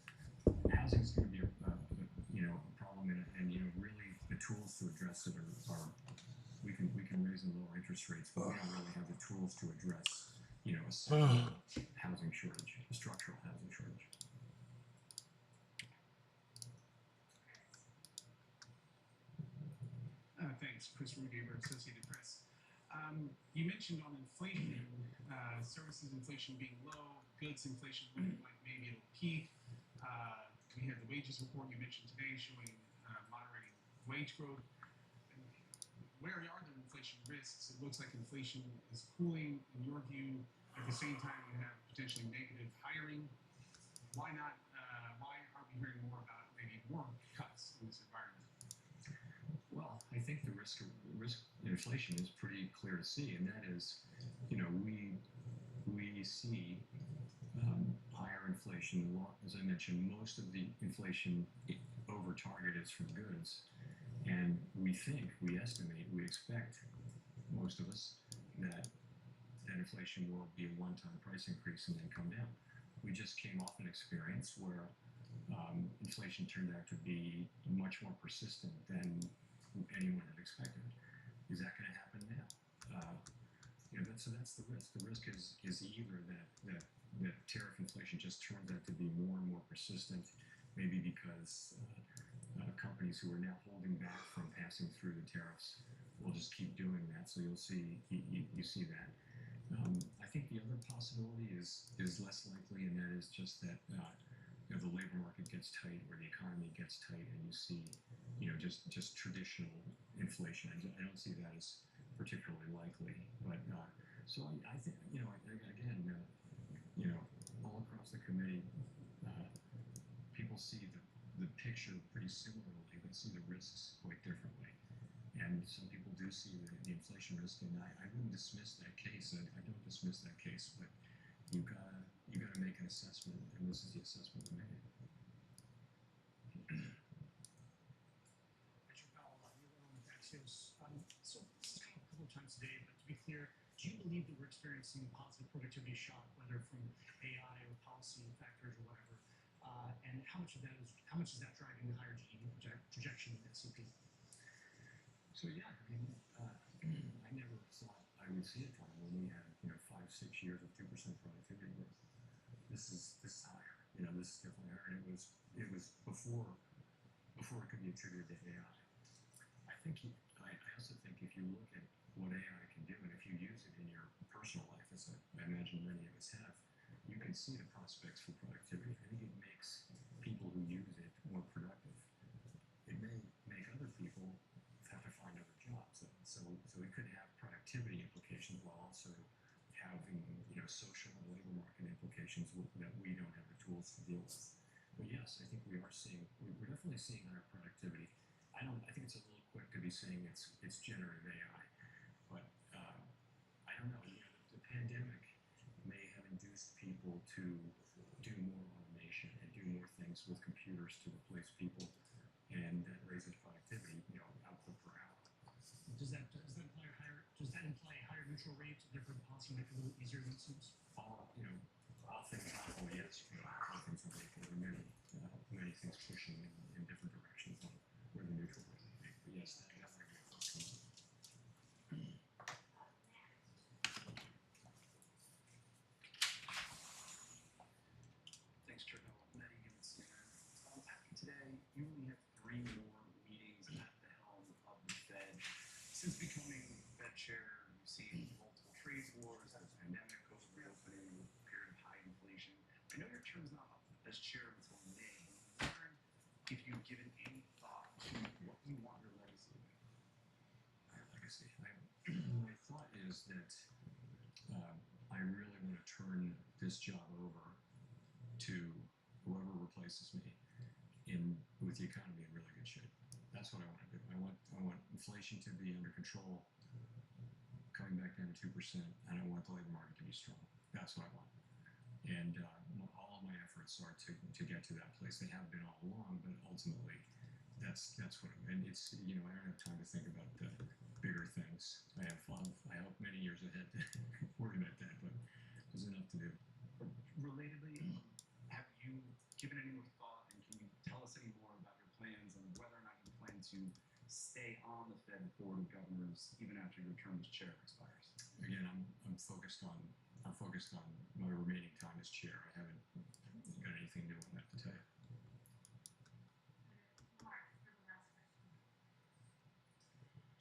housing is going to be a problem, and really the tools to address it are we can raise and lower interest rates, but we don't really have the tools to address a housing shortage, a structural housing shortage. Thanks, Chris Rugaber, Associated Press. You mentioned on inflation, services inflation being low, goods inflation looking like maybe it'll peak. We have the wages report you mentioned today showing moderating wage growth. Where are the inflation risks? It looks like inflation is cooling, in your view. At the same time, you have potentially negative hiring. Why not? Why aren't we hearing more about maybe more cuts in this environment? Well, I think the risk inflation is pretty clear to see, and that is, we see higher inflation. As I mentioned, most of the inflation over target is from goods, and we estimate, we expect, most of us, that inflation will be a one-time price increase and then come down. We just came off an experience where inflation turned out to be much more persistent than anyone had expected. Is that going to happen now? So that's the risk. The risk is either that tariff inflation just turns out to be more and more persistent, maybe because companies who are now holding back from passing through the tariffs will just keep doing that. So you see that. I think the other possibility is less likely, and that is just that the labor market gets tight or the economy gets tight, and you see just traditional inflation. I don't see that as particularly likely. But so I think again all across the committee, people see the picture pretty similarly, but see the risks quite differently. And some people do see the inflation risk, and I wouldn't dismiss that case. I don't dismiss that case, but you gotta make an assessment, and this is the assessment we made. Richard Powell, you're on with Axios. So this has come up a couple of times today, but to be clear, do you believe that we're experiencing a positive productivity shock, whether from AI or policy factors or whatever? And how much is that driving the higher GDP projection in SCP? So yeah, I never thought I would see a time when we had 5-6 years of 2% productivity growth. This is higher. This is definitely higher. And it was before it could be attributed to AI. I think I also think if you look at what AI can do, and if you use it in your personal life, as I imagine many of us have, you can see the prospects for productivity. I think it makes people who use it more productive. It may make other people have to find other jobs. So it could have productivity implications while also having social and labor market implications that we don't have the tools to deal with. But yes, I think we're definitely seeing higher productivity. I think it's a little quick to be saying it's generative AI, but I don't know. The pandemic may have induced people to do more automation and do more things with computers to replace people, and that raises productivity, output per hour. Does that imply higher neutral rates? Therefore, the policy might be a little easier than it seems. All things equal, yes. All things are equal. There are many things pushing in different directions on where the neutral rate would be. But yes, that definitely will come up. Thanks, Chair Powell. Matt Egan, CNN. After today, you only have 3 more meetings at the helm of the Fed. Since becoming Fed chair, you've seen multiple trade wars, the pandemic, COVID reopening, period of high inflation. I know your term's not up as chair until May. I'm wondering if you've given any thought to what you want your legacy to be. Legacy. My thought is that I really want to turn this job over to whoever replaces me with the economy in really good shape. That's what I want to do. I want inflation to be under control, coming back down to 2%, and I want the labor market to be strong. That's what I want. And all of my efforts are to get to that place. They have been all along, but ultimately, that's what. And it's I don't have time to think about the bigger things. I hope many years ahead to worry about that, but there's enough to do. Relatedly, have you given any more thought, and can you tell us any more about your plans on whether or not you plan to stay on the Fed Board of Governors even after your term as chair expires? Again, I'm focused on my remaining time as chair. I haven't got anything new on that to tell you.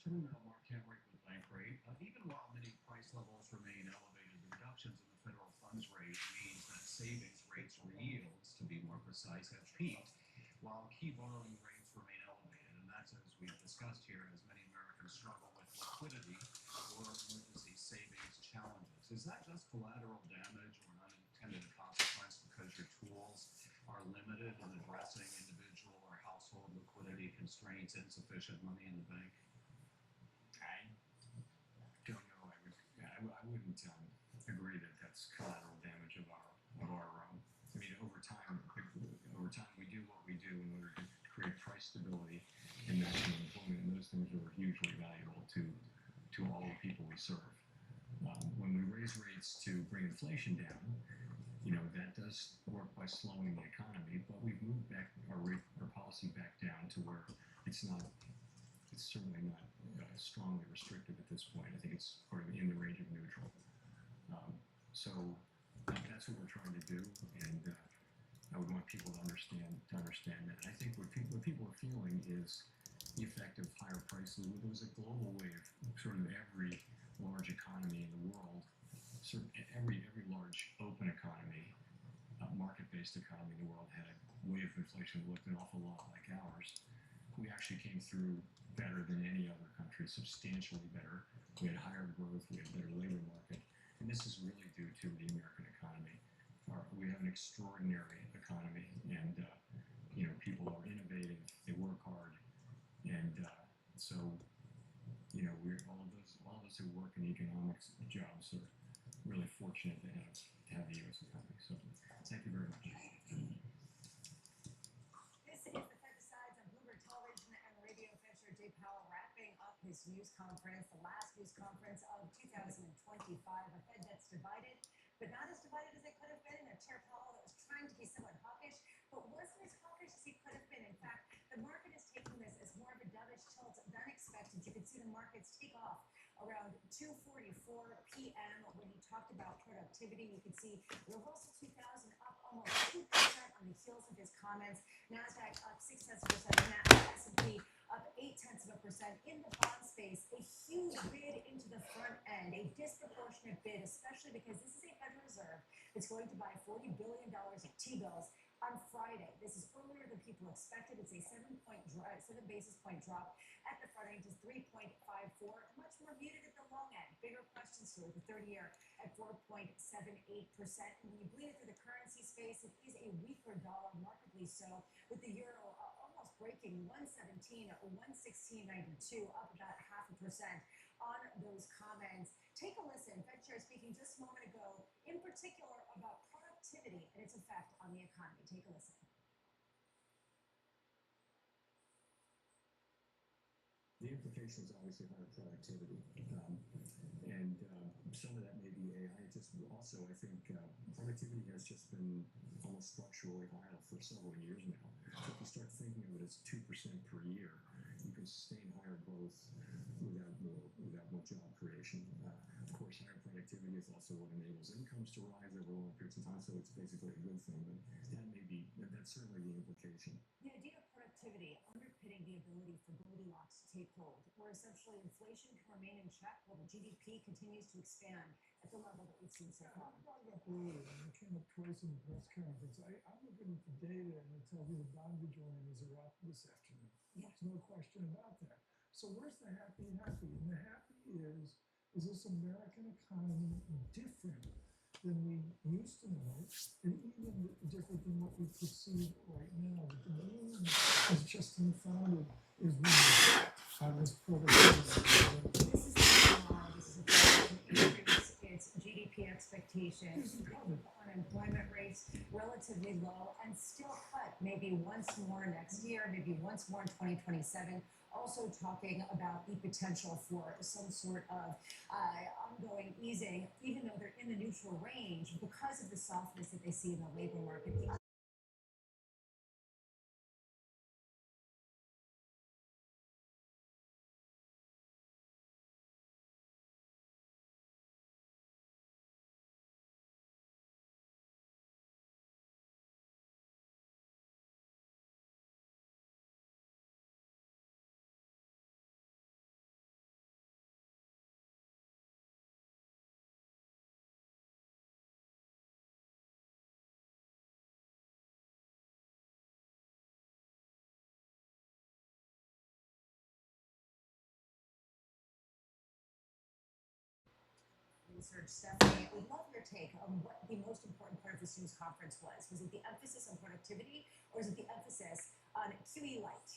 Chairman Mark Hamrick with Bank Rate. Even while many price levels remain elevated, the reductions in the federal funds rate means that savings rates or yields, to be more precise, have peaked, while key borrowing rates remain elevated. And that's, as we've discussed here, as many Americans struggle with liquidity or emergency savings challenges. Is that just collateral damage or an unintended consequence because your tools are limited in addressing individual or household liquidity constraints, insufficient money in the bank? I don't know. I wouldn't agree that that's collateral damage of our. I mean, over time, we do what we do in order to create price stability and maximum employment, and those things are hugely valuable to all the people we serve. When we raise rates to bring inflation down, that does work by slowing the economy, but we've moved back our policy back down to where it's certainly not strongly restrictive at this point. I think it's sort of in the range of neutral. So that's what we're trying to do, and I would want people to understand that. And I think what people are feeling is the effect of higher prices. There was a global wave, sort of every large economy in the world, every large open economy, market-based economy in the world had a wave of inflation that looked an awful lot like ours. We actually came through better than any other country, substantially better. We had higher growth, we had a better labor market, and this is really due to the American economy. We have an extraordinary economy, and people are innovative, they work hard, and so we're all of us who work in economics jobs are really fortunate to have the U.S. economy. So thank you very much. This is the Fed Decides on Bloomberg Television and Radio. Fed Chair Jay Powell wrapping up his news conference, the last news conference of 2025. A Fed that's divided, but not as divided as it could have been. A Chair Powell that was trying to be somewhat hawkish, but wasn't as hawkish as he could have been. In fact, the market is taking this as more of a dovish tilt than expected. You could see the markets take off around 2:44 p.m. when he talked about productivity. You could see the Russell 2000 up almost 2% on the heels of his comments. NASDAQ up 0.6%, and S&P up 0.8%. 0.3% in the bond space. A huge bid into the front end, a disproportionate bid, especially because this is a Federal Reserve that's going to buy $40 billion of T-bills on Friday. This is earlier than people expected. It's a 7 basis point drop at the front end to 3.54, much more muted at the long end. Bigger questions here with the 30-year at 4.78%. And when you bleed it through the currency space, it is a weaker dollar, markedly so, with the euro almost breaking 117 or 116.92, up about 0.5% on those comments. Take a listen. Fed Chair speaking just a moment ago, in particular about productivity and its effect on the economy. Take a listen. The implication is obviously higher productivity. Some of that may be AI. Just also, I think productivity has just been almost structurally higher for several years now. So if you start thinking of it as 2% per year, you can sustain higher growth without more job creation. Of course, higher productivity is also what enables incomes to rise over long periods of time. So it's basically a good thing. But that's certainly the implication. The idea of productivity underpinning the ability for Goldilocks to take hold, where essentially inflation can remain in check while the GDP continues to expand at the level that we've seen so far. I brought it up earlier, and it came up twice in the press conference. I'm looking at the data, and it tells me the bond vigilantes are up this afternoon. Yeah. There's no question about that. So where's the happy? And the happy is this American economy different than we used to know, and even different than what we perceive right now? That the moon, as Justin found it, is really on this productivity. This is an increase. It's GDP expectations. Unemployment rates relatively low and still cut maybe once more next year, maybe once more in 2027. Also talking about the potential for some sort of ongoing easing, even though they're in the neutral range because of the softness that they see in the labor market. Research, Stephanie, I would love your take on what the most important part of this news conference was. Was it the emphasis on productivity, or is it the emphasis on QE light?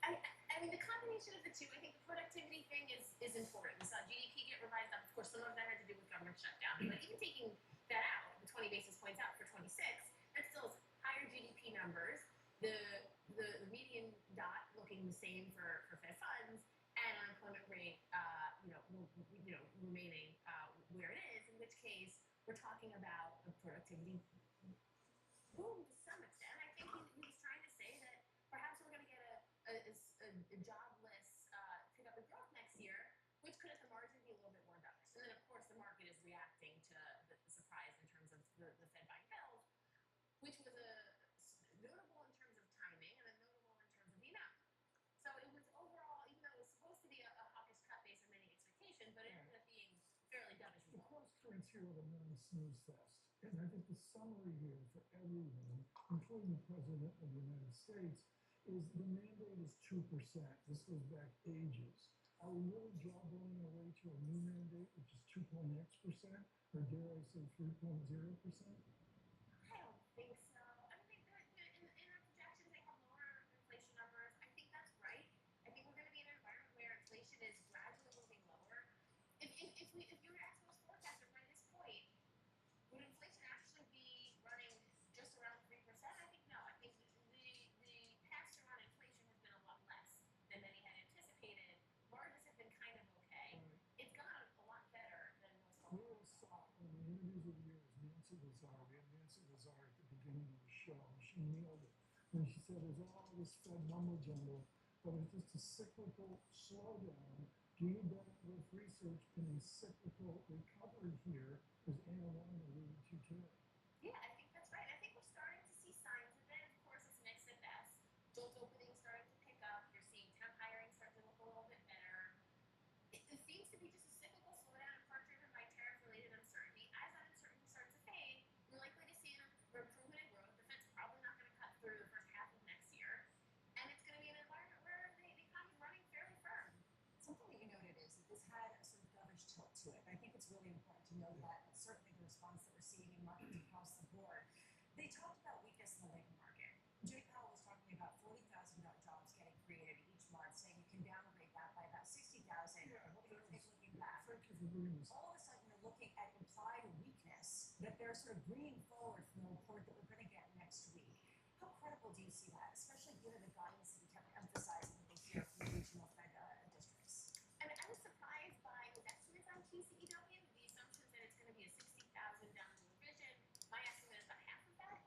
I mean, the combination of the two. I think the productivity thing is important. We saw GDP get revised up. Of course, some of that had to do with government shutdown. But even taking that out, the 20 basis points out for 26, that still is higher GDP numbers. The median dot looking the same for Fed funds, and unemployment rate, remaining where it is. In which case, we're talking about a productivity boom to some extent. I think he was trying to say that perhaps we're going to get a jobless pickup in growth next year, which could at the margin be a little bit more dovish. And then, of course, the market is reacting to the surprise in terms of the Fed buying bills, which was notable in terms of timing and then notable in terms of the amount. So it was overall, even though it was supposed to be a hawkish cut based on many expectations, but it ended up being fairly dovish. The cross currents here are the non-snooze fest. And I think the summary here for everyone, including the President of the United States, is the mandate is 2%. This goes back ages. Are we really jawboning our way to a new mandate, which is 2.x%, or dare I say 3.0%? I don't think so. I think that in our projections they have lower inflation numbers. I think that's right. I think we're going to be in an environment where inflation is gradually moving lower. If you were to ask most forecasters by this point, would inflation actually be running just around 3%? I think no. I think the pass-through on inflation has been a lot less than many had anticipated. Margins have been kind of okay. It's gone a lot better than most We all saw in the interviews of the year is Nancy Lazar. We had Nancy Lazar at the beginning of the show, and she nailed it. And she said there's all this Fed mumbo jumbo, but it's just a cyclical slowdown. Do you bet with research in a cyclical recovery here, as Anna Wong alluded to today? Yeah, I think that's right. I think we're starting to see signs of it. Of course, it's mixed at best. Jobs openings starting to pick up. You're seeing temp hiring start to know that certainly the response that we're seeing in markets across the board. They talked about weakness in the labor market. Jay Powell was talking about 40,000 jobs getting created each month, saying you can downgrade that by about 60,000. Yeah, What do you think looking back? thank you for bringing this. All of a sudden, you're looking at implied weakness that they're sort of bringing forward from the report that we're going to get next week. How credible do you see that, especially given the guidance that we kept emphasizing that we hear from the regional Fed districts? I mean, I was surprised by his estimates on TCEW, the assumption that it's going to be a 60,000 downward revision. My estimate is about half of that.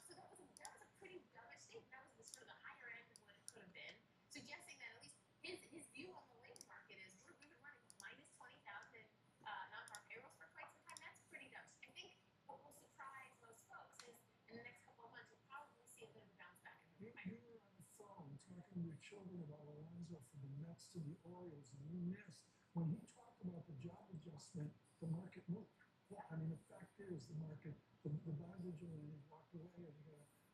So that was a pretty dovish statement. That was the sort of the higher end of what it could have been, suggesting that at least his view on the labor market is we've been running minus 20,000 non-farm payrolls for quite some time. That's pretty dovish. I think what will surprise most folks is in the next couple of months we'll probably see a bit of a bounce back in the You were on the phone talking to your children about Alonzo from the Mets to the Orioles, and you missed when he talked about the job adjustment, the market moved. Yeah. I mean, the fact is, the market, the bond vigilante walked away and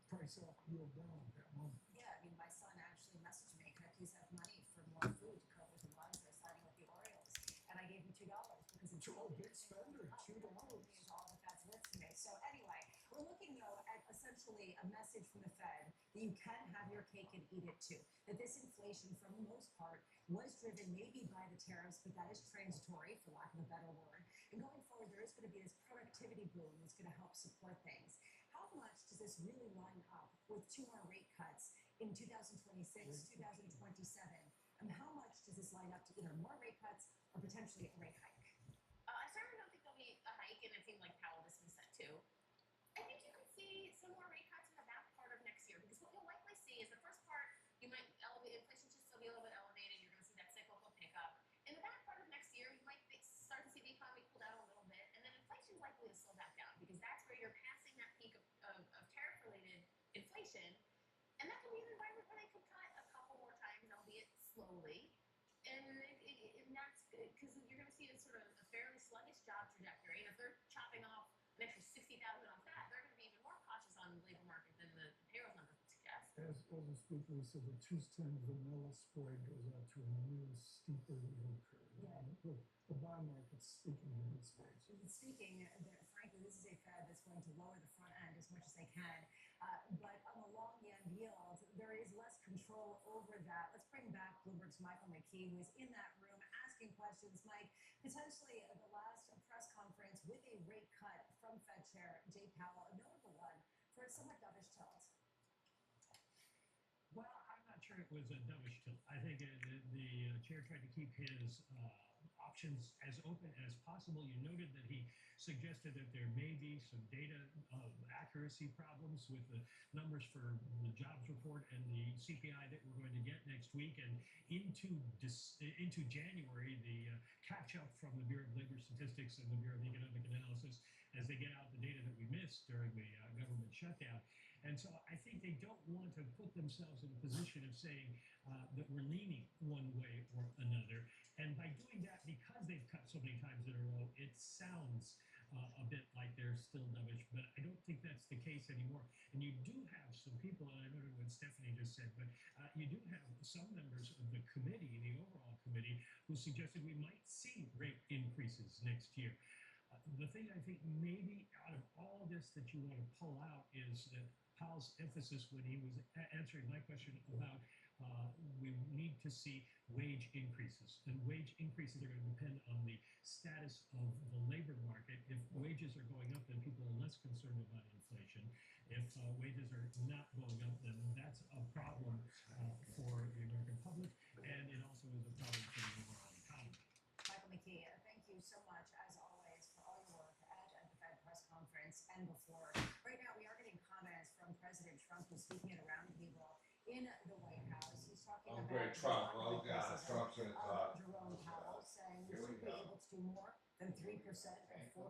price off, yield down at that moment. Yeah, I mean, my son actually messaged me, can I please have money for more food to cope with Alonzo signing with the Orioles? And I gave him $2 because it's a big spender, $2. Is all that that's worth to me. So anyway, we're looking though at essentially a message from the Fed that you can have your cake and eat it too. That this inflation, for the most part, was driven maybe by the tariffs, but that is transitory, for lack of a better word. And going forward, there is going to be this productivity boom that's going to help support things. How much does this really line up with 2 more rate cuts in 2026, 2027? And how much does this line up to either more rate cuts or potentially a rate hike? I certainly don't think there'll be a hike, and it seemed like Powell dismissed that too. I think you could see some more rate cuts in the back part of next year, because what you'll likely see is the first part, you might elevate, inflation should still be a little bit elevated, you're going to see that cyclical pickup. In the back part of next year, you might start to see the economy cool down a little bit, and then inflation is likely to slow back down, because that's where you're passing that peak of tariff-related inflation, and that can be an environment where they could cut a couple more times, albeit slowly. And that's because you're going to see a sort of a fairly sluggish job trajectory. And if they're chopping off an extra 60,000 off that, they're going to be even more cautious on the labor market than the payroll numbers would suggest. As the speaker said, the 210 vanilla spread goes out to a new, steeper yield curve. Yeah. The bond market's speaking in its space. Speaking, frankly, this is a Fed that's going to lower the front end as much as they can. But on the long end yield, there is less control over that. Let's bring back Bloomberg's Michael McKee, who is in that room asking questions. Mike, potentially the last press conference with a rate cut from Fed Chair Jay Powell, a notable one for its somewhat dovish tilt. Well, I'm not sure it was a dovish tilt. I think the chair tried to keep his options as open as possible. You noted that he suggested that there may be some data accuracy problems with the numbers for the jobs report and the CPI that we're going to get next week, and into January, the catch-up from the Bureau of Labor Statistics and the Bureau of Economic Analysis as they get out the data that we missed during the government shutdown. And so I think they don't want to put themselves in a position of saying that we're leaning one way or another. And by doing that, because they've cut so many times in a row, it sounds a bit like they're still dovish, but I don't think that's the case anymore. And you do have some people, and I noted what Stephanie just said, but you do have some members of the committee, the overall committee, who suggested we might see rate increases next year. The thing I think maybe out of all this that you want to pull out is that Powell's emphasis when he was answering my question about we need to see wage increases. And wage increases are going to depend on the status of the labor market. If wages are going up, then people are less concerned about inflation. If wages are not going up, then that's a problem for the American public, and it also is a problem for the overall economy. Michael McKee, thank you so much, as always, for all your work at the Fed press conference and before. Right now, we are getting comments from President Trump, who's speaking at a roundtable in the White House. He's talking about great Trump. Oh, God, Trump's going to talk. Jerome Powell saying we should be able to do more than 3% and 4%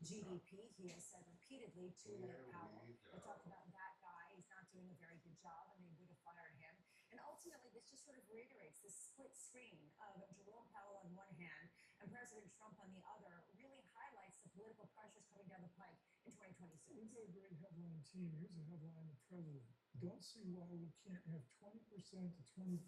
GDP. He has said repeatedly to Powell. They talked about that guy. He's not doing a very good job, and they would have fired him. And ultimately, this just sort of reiterates this split screen of Jerome Powell on one hand and President Trump on the other, really highlights the political pressures coming down the pike in 2026. We've got a great headline team. Here's a headline, the president. Don't see why we can't have 20% to 25%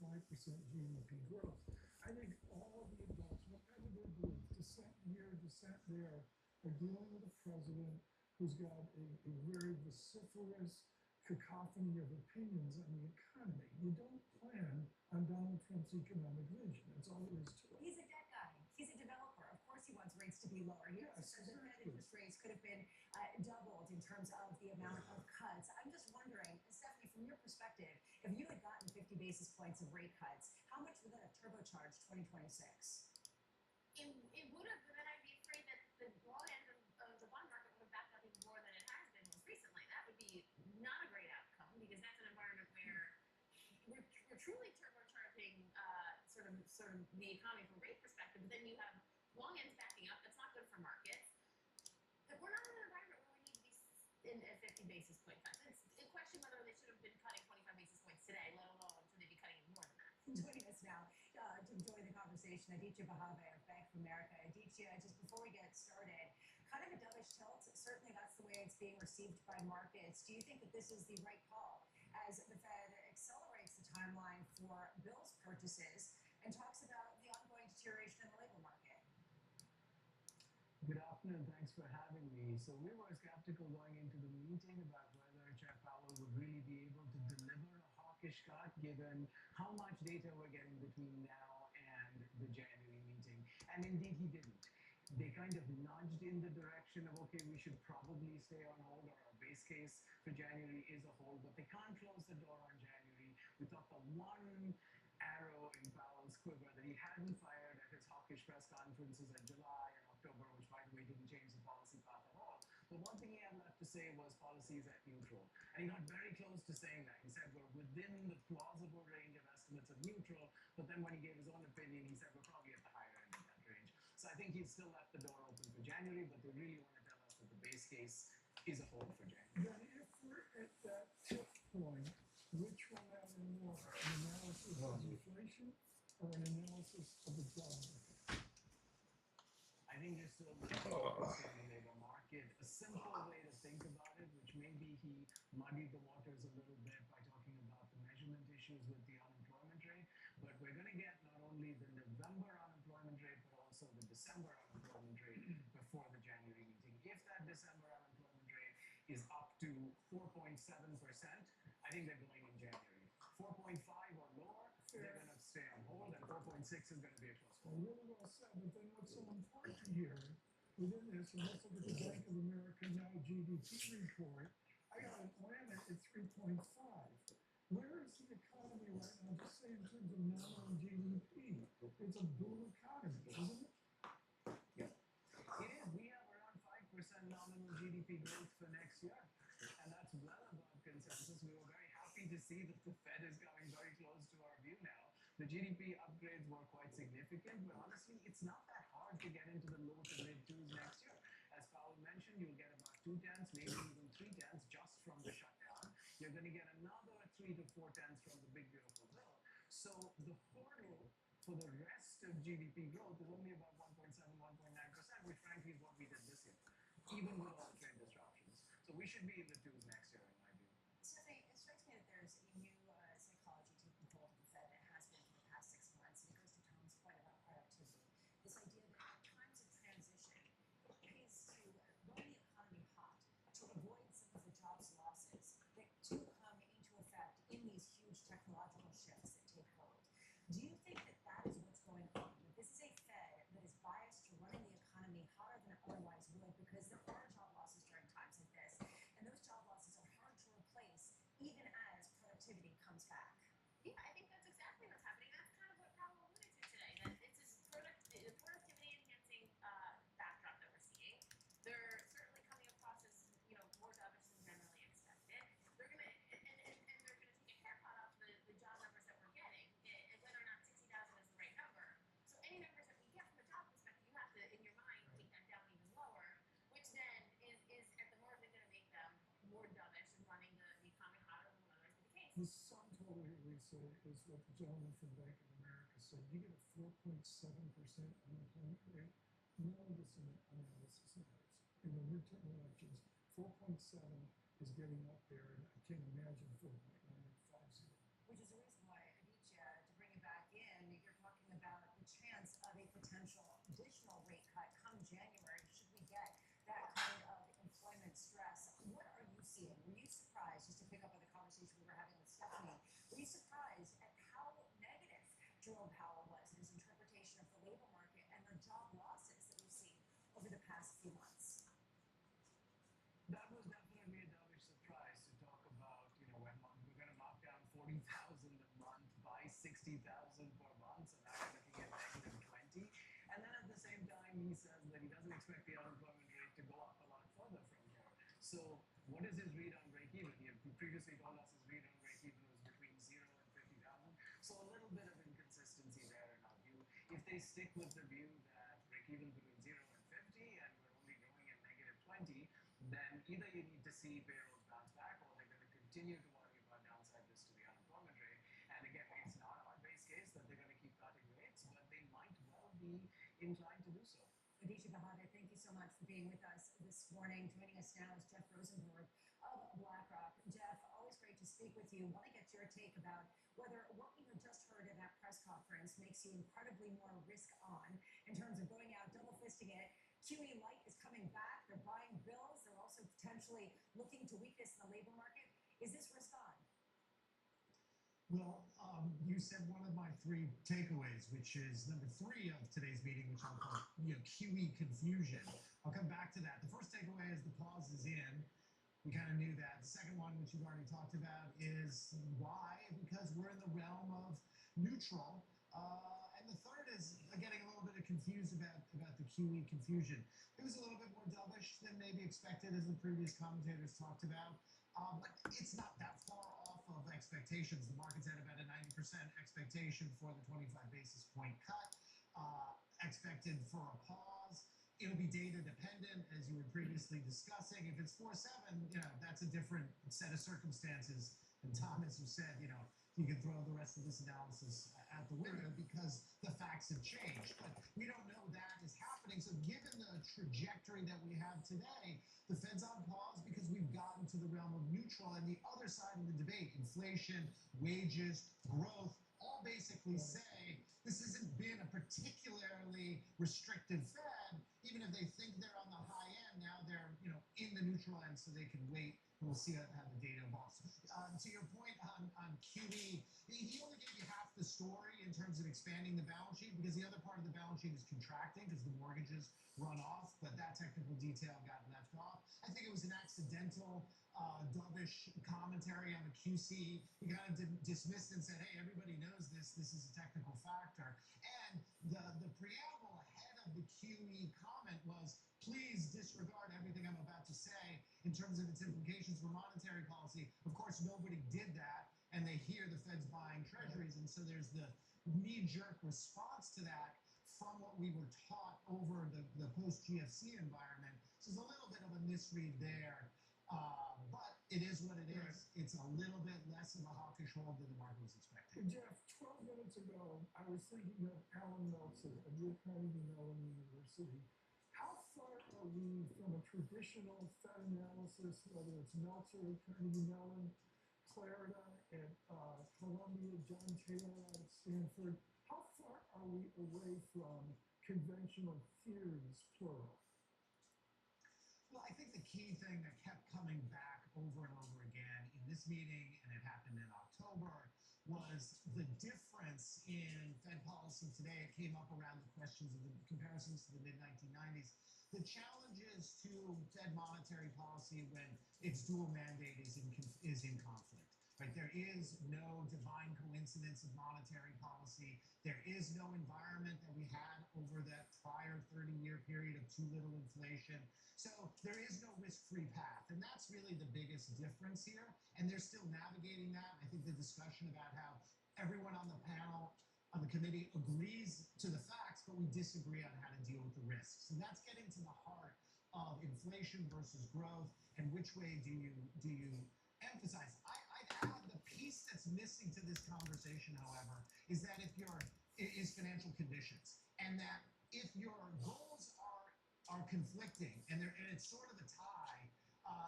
GDP growth. I think all the adults, whatever their group, dissent here, dissent there, are dealing with a president who's got a very vociferous cacophony of opinions on the economy. You don't plan on Donald Trump's economic vision. That's all there is to it. He's a debt guy. He's a developer. Of course he wants rates to be lower. He also says that Fed interest rates could have been doubled in terms of the amount of cuts. I'm just wondering, Stephanie, from your perspective, if you had gotten 50 basis points of rate cuts, how much would that have turbocharged 2026? It would have, but then I'd be afraid that the long end of the bond market would have backed up even more than it has been most recently. That would be not a great outcome because that's an environment where we're truly turbocharging sort of the economy from a rate perspective. But then you have long ends backing up. That's not good for markets. But we're not in an environment where we need to be in a 50 basis point cuts. It's a question whether they should have been cutting 25 basis points today, let alone should they be cutting more than that. Joining us now to join the conversation, Aditya Bahave of Bank of America. Aditya, just before we get started, kind of a dovish tilt. Certainly that's the way it's being received by markets. Do you think that this is the right call as the Fed accelerates the timeline for bills purchases and talks about the ongoing deterioration in the labor market? Good afternoon. Thanks for having me. So we were skeptical going into the meeting about whether Chair Powell would really be able to deliver a hawkish cut given how much data we're getting between now and the January meeting. And indeed, he didn't. They kind of nudged in the direction of, okay, we should probably stay on hold, or our base case for January is a hold, but they can't close the door on January. We thought the one arrow in Powell's quiver that he hadn't fired at his hawkish press conferences in July and October, which by the way didn't change the policy path at all. The one thing he had left to say was policies at neutral. And he got very close to saying that. He said we're within the plausible range of estimates of neutral, but then when he gave his own opinion, he said we're probably at the higher end of that range. So I think he's still left the door open for January, but they really want to tell us that the base case is a hold for January. Then if we're at that tip point, which will matter more, an analysis of inflation or an analysis of the job market? I think you're still looking at the labor market. A simple way to think about it, which maybe he muddied the waters a little bit by talking about the measurement issues with the unemployment rate, but we're going to get not only the November unemployment rate, but also the December unemployment rate before the January meeting. If that December unemployment rate is up to 4.7%, I think they're going in January. 4.5 or lower, they're going to stay on hold, and 4.6 is going to be a close call. Really well said, but then what's so important here within this, and let's look at the Bank of America Now GDP report, I got Atlanta at 3.5. Where is the economy right now, just say in terms of nominal GDP? It's a boom economy, isn't it? Yeah. It is. We have around 5% nominal GDP growth for next year, and that's well above consensus. We were very happy to see that the Fed is coming very close to our view now. The GDP upgrades were quite significant, but honestly, it's not that hard to get into the low to mid twos next year. As Powell mentioned, you'll get about 2/10, maybe even 3/10 just from the shutdown. You're going to get another 3 to 4/10 from the big beautiful bill. So the hurdle for the rest of GDP growth is only about 1.7, 1.9%, which frankly is what we did this year, even with all the trade disruptions. So we should be in the twos next year, in my view. Stephanie, it strikes me that there's a new psychology taking hold of the Fed that has been for the past 6 months, and it goes to Tom's point about productivity. This idea that at times of transition, it pays to run the economy hot to avoid some of the jobs losses that do come into effect in these huge technological shifts that take hold. Do you think that that is what's going on? That this is a Fed that is biased to running the economy hotter than it otherwise would because there are job losses during times like this, and those job losses are hard to replace even as productivity comes back? Yeah, I think that's exactly what's happening. That's kind of what Powell alluded to today, that it's this productivity-enhancing backdrop that we're seeing. They're certainly coming across as, more dovish than generally expected. They're going to, and they're going to take a haircut off the job numbers that we're getting, and whether or not 60,000 is the right number. So any numbers that we get from a job perspective, you have to, in your mind, take that down even lower, which then is at the margin going to make them more dovish and running the economy hotter than would otherwise be the case. The sum total here, Lisa, is what the gentleman from Bank of America said. You get a 4.7% unemployment rate. None of this analysis matters. In the midterm elections, 4.7 is getting up there, and I can't imagine 4.9 or 5.0. Which is the reason why, Aditya, to bring it back in, you're talking about potential additional rate cut come January, should we get that kind of employment stress. What are you seeing? Were you surprised, just to pick up on the conversation we were having with Stephanie, were you surprised at how negative Jerome Powell was in his interpretation of the labor market and the job losses that we've seen over the past few months? That was definitely a dovish surprise to talk about, when we're going to mark down 40,000 a month by 60,000 per month, so now we're looking at negative 20. And then at the same time, he says that he doesn't expect the unemployment rate to go up a lot further from here. So what is his read on break-even? He had previously told us his read on break-even was between 0 and 50,000. So a little bit of inconsistency there in our view. If they stick with the view that break-even between 0 and 50 and we're only going at negative 20, then either you need to see payrolls bounce back or they're going to continue to worry about downside risk to the unemployment rate. And again, it's not our base case that they're going to keep cutting rates, but they might well be inclined to do so. Aditya Bahadur, thank you so much for being with us this morning. Joining us now is Jeff Rosenberg of BlackRock. Jeff, always great to speak with you. Want to get your take about whether what we had just heard in that press conference makes you incredibly more risk on in terms of going out, double fisting it. QE Light is coming back. They're buying bills. They're also potentially looking to weakness in the labor market. Is this risk on? Well, you said one of my three takeaways, which is number 3 of today's meeting, which I'll call QE confusion. I'll come back to that. The first takeaway is the pause is in. We kind of knew that. The second one, which you've already talked about, is why? Because we're in the realm of neutral. And the third is getting a little bit confused about the QE confusion. It was a little bit more dovish than maybe expected, as the previous commentators talked about. But it's not that far off of expectations. The market's at about a 90% expectation for the 25 basis point cut, expected for a pause. It'll be data dependent, as you were previously discussing. If it's 4.7, that's a different set of circumstances. And Tom, as you said, you can throw the rest of this analysis out the window because the facts have changed. But we don't know that is happening. So given the trajectory that we have today, the Fed's on pause because we've gotten to the realm of neutral. And the other side of the debate, inflation, wages, growth, all basically say this hasn't been a particularly restrictive Fed. Even if they think they're on the high end, now they're in the neutral end, so they can wait. We'll see how the data evolves. To your point on QE, he only gave you half the story in terms of expanding the balance sheet because the other part of the balance sheet is contracting because the mortgages run off, but that technical detail got left off. I think it was an accidental dovish commentary on the QC. He kind of dismissed and said, hey, everybody knows this. This is a technical factor. And the preamble ahead of the QE comment was, please disregard everything I'm about to say in terms of its implications for monetary policy. Of course, nobody did that, and they hear the Fed's buying treasuries, and so there's the knee-jerk response to that from what we were taught over the post-GFC environment. So there's a little bit of a misread there, but it is what it is. It's a little bit less of a hawkish hold than the market was expecting. Jeff, 12 minutes ago, I was thinking of Alan Meltzer at Carnegie Mellon University. How far are we from a traditional Fed analysis, whether it's Meltzer at Carnegie Mellon, Clarida at Columbia, John Taylor at Stanford? How far are we away from conventional theories, plural? Well, I think the key thing that kept coming back over and over again in this meeting, and it happened in October, was the difference in Fed policy today. It came up around the questions of the comparisons to the mid-1990s. The challenges to Fed monetary policy when its dual mandate is in conflict. Right? There is no divine coincidence of monetary policy. There is no environment that we had over that prior 30-year period of too little inflation. So there is no risk-free path. And that's really the biggest difference here. And they're still navigating that. I think the discussion about how everyone on the panel, on the committee, agrees to the facts, but we disagree on how to deal with the risks. And that's getting to the heart of inflation versus growth and which way do you emphasize. I'd add the piece that's missing to this conversation, however, is financial conditions. And that if your goals are conflicting and it's sort of a tie,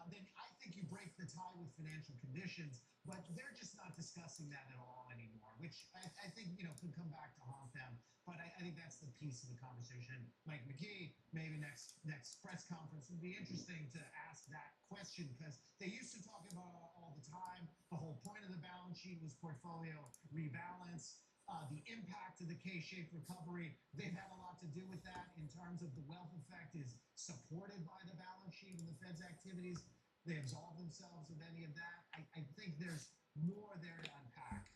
then I think you break the tie with financial conditions, but they're just not discussing that at all anymore, which which I think, could come back to haunt them. But I think that's the piece of the conversation. Mike McGee, maybe next press conference would be interesting to ask that question, because they used to talk about it all the time. The whole point of the balance sheet was portfolio rebalance. The impact of the K-shaped recovery, they've had a lot to do with that in terms of the wealth effect is supported by the balance sheet and the Fed's activities. They absolve themselves of any of that. I think there's more there to unpack.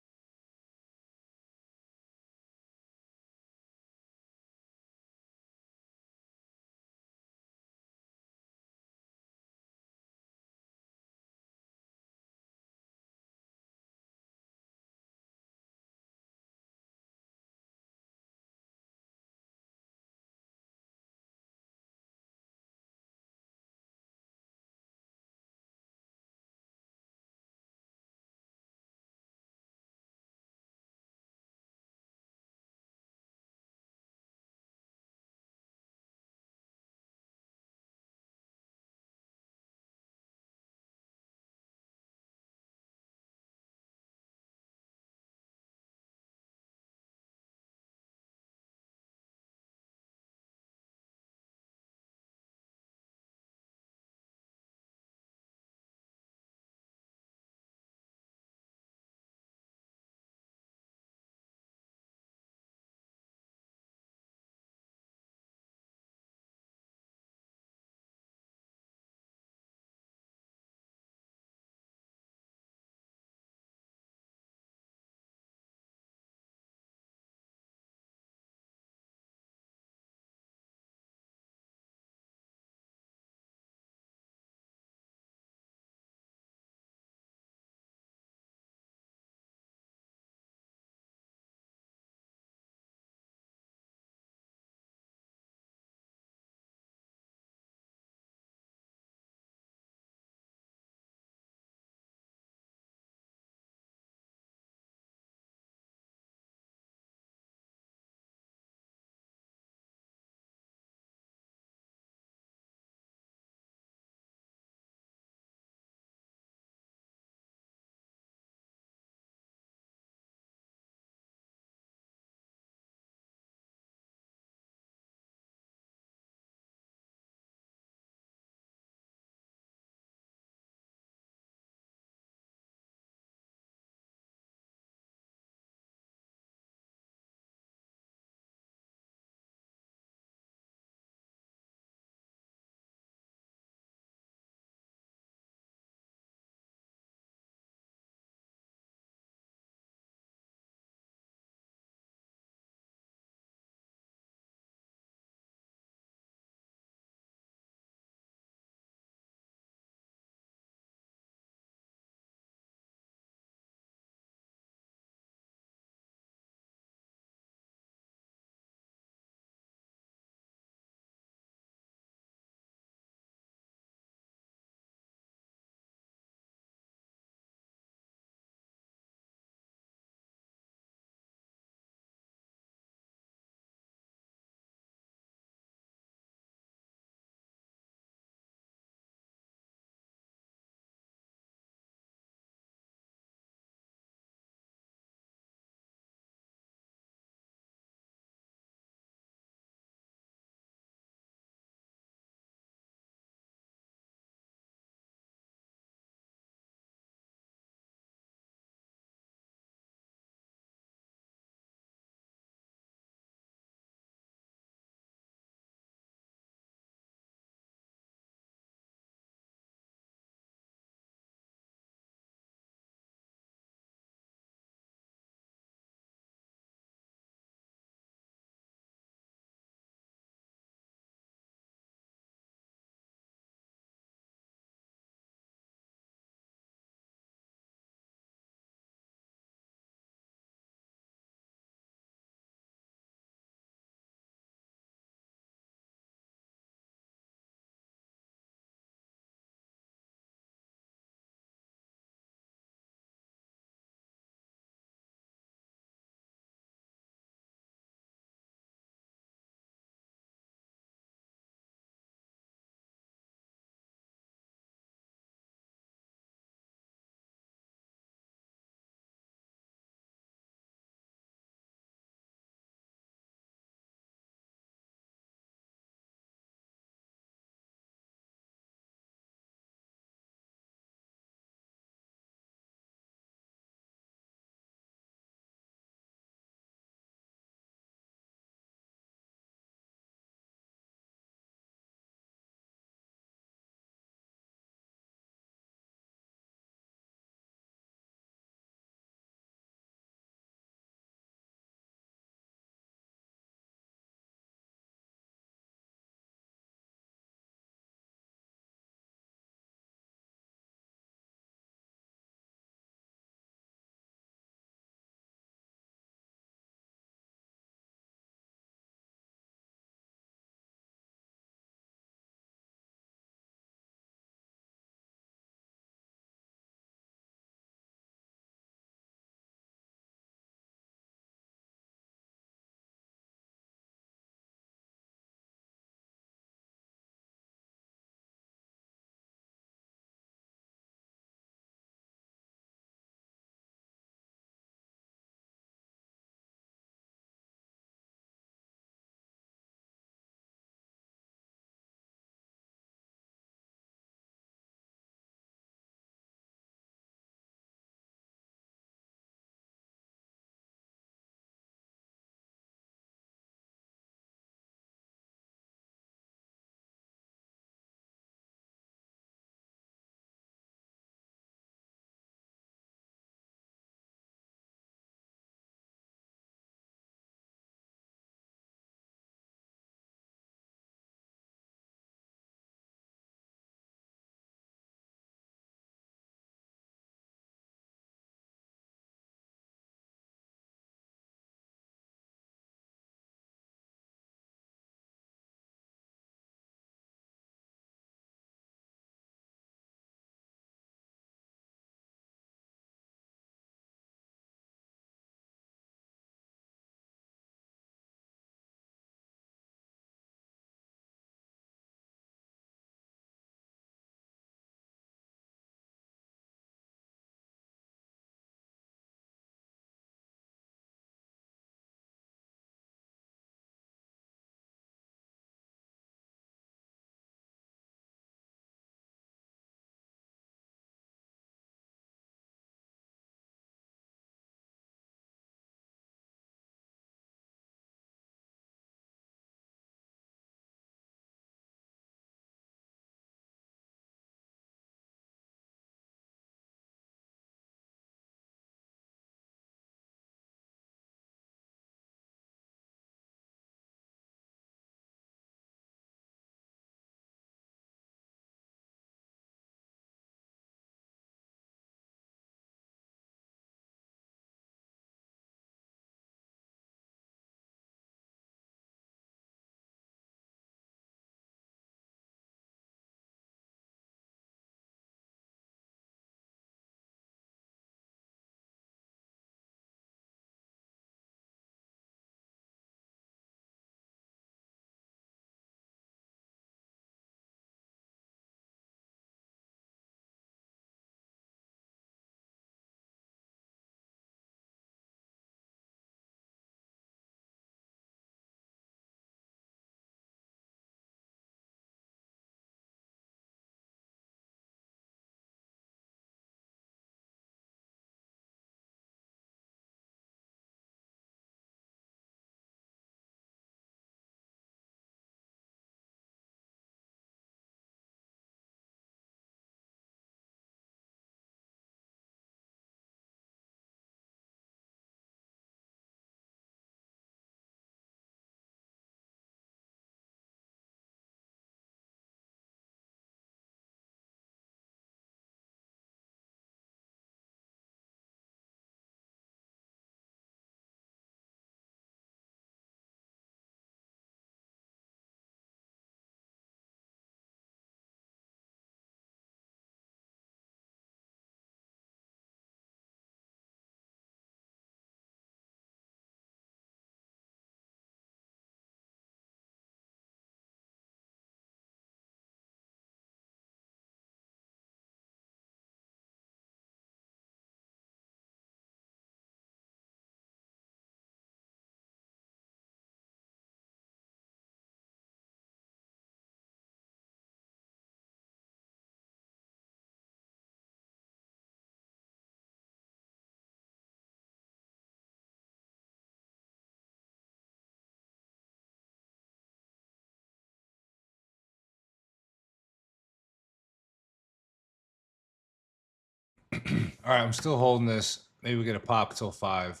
All right, I'm still holding this. Maybe we get a pop till 5.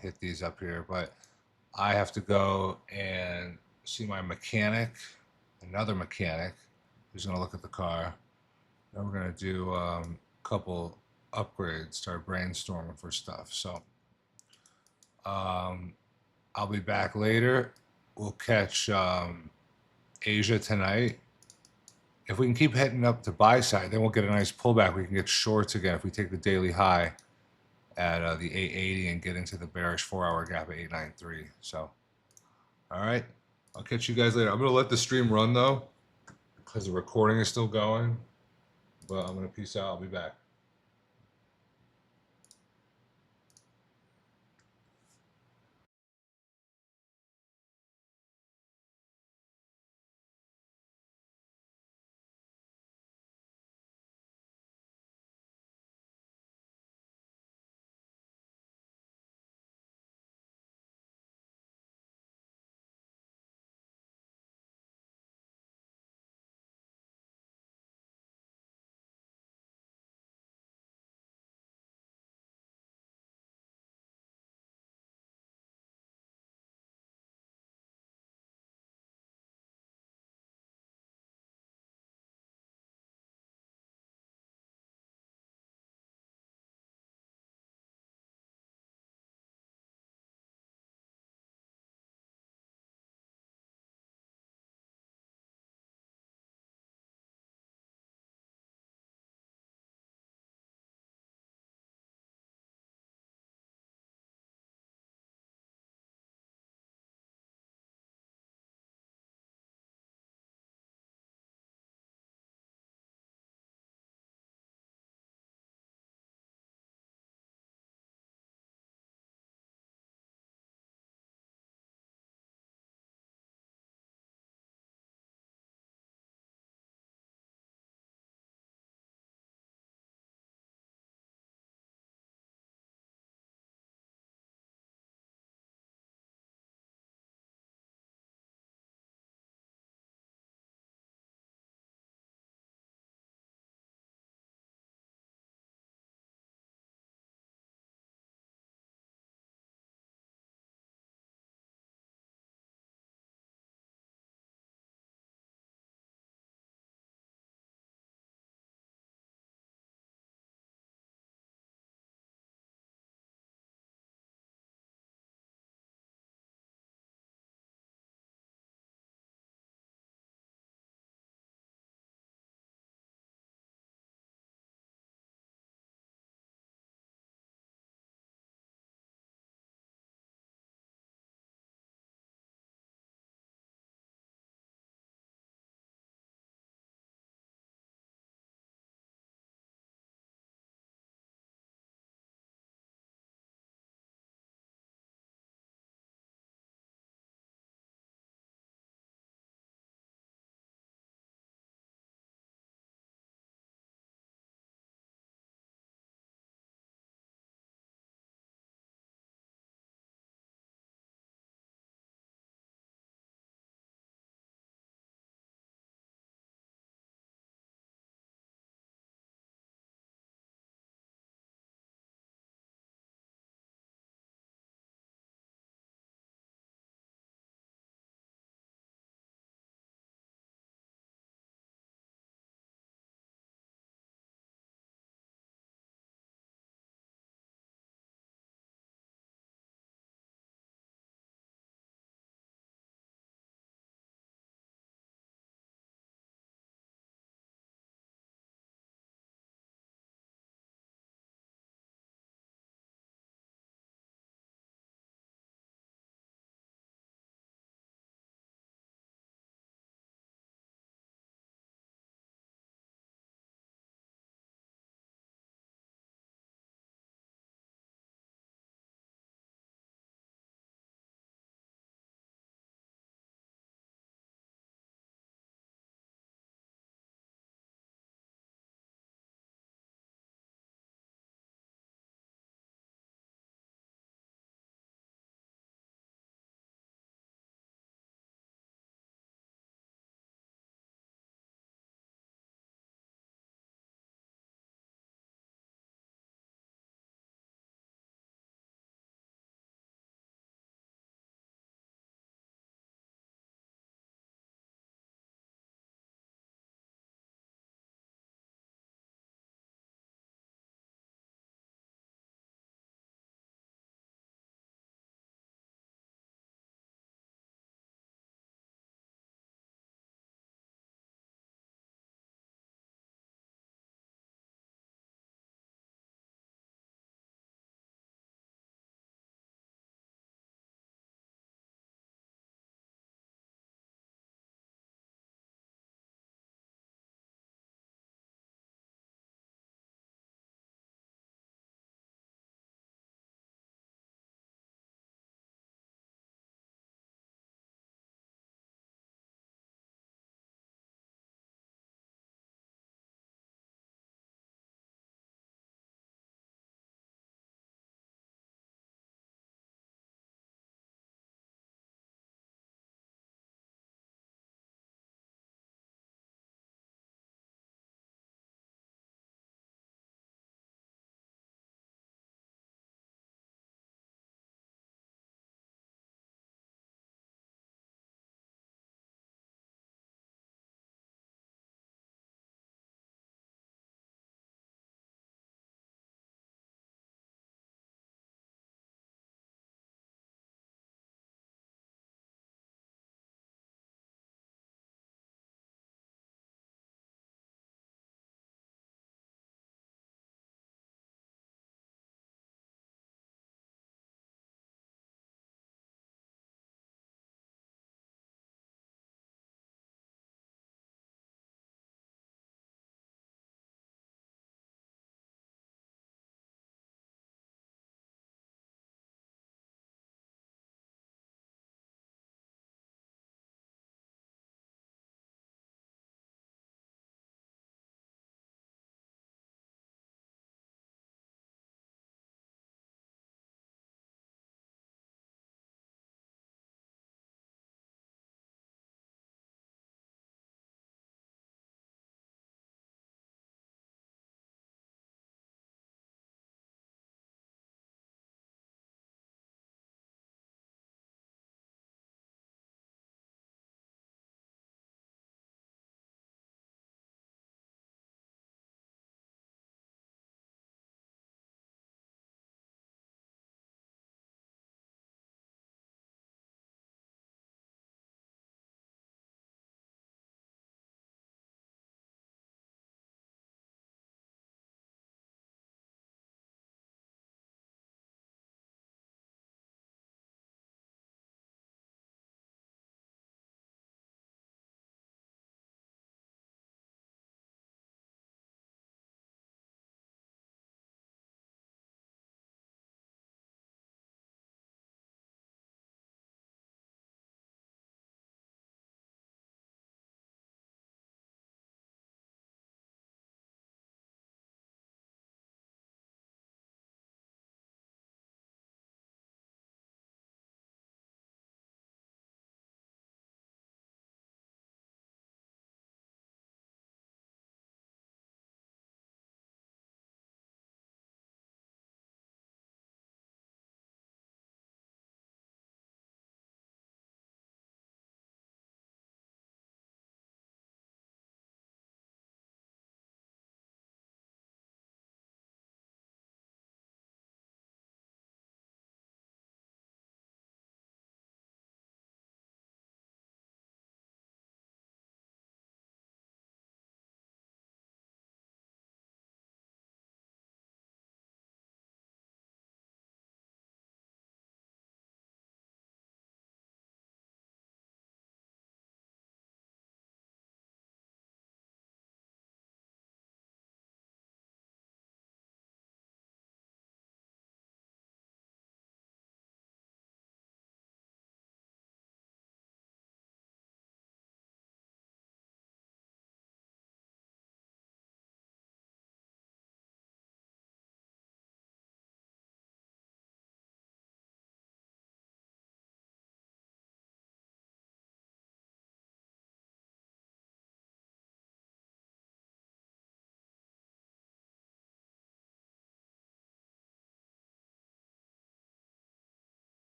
Hit these up here, but I have to go and see my mechanic, another mechanic, who's going to look at the car. Then we're going to do a couple upgrades, start brainstorming for stuff. So I'll be back later. We'll catch Asia tonight. If we can keep heading up to buy side, then we'll get a nice pullback. We can get shorts again if we take the daily high at the 880 and get into the bearish 4-hour gap at 893. So, all right. I'll catch you guys later. I'm going to let the stream run, though, because the recording is still going. But I'm going to peace out. I'll be back.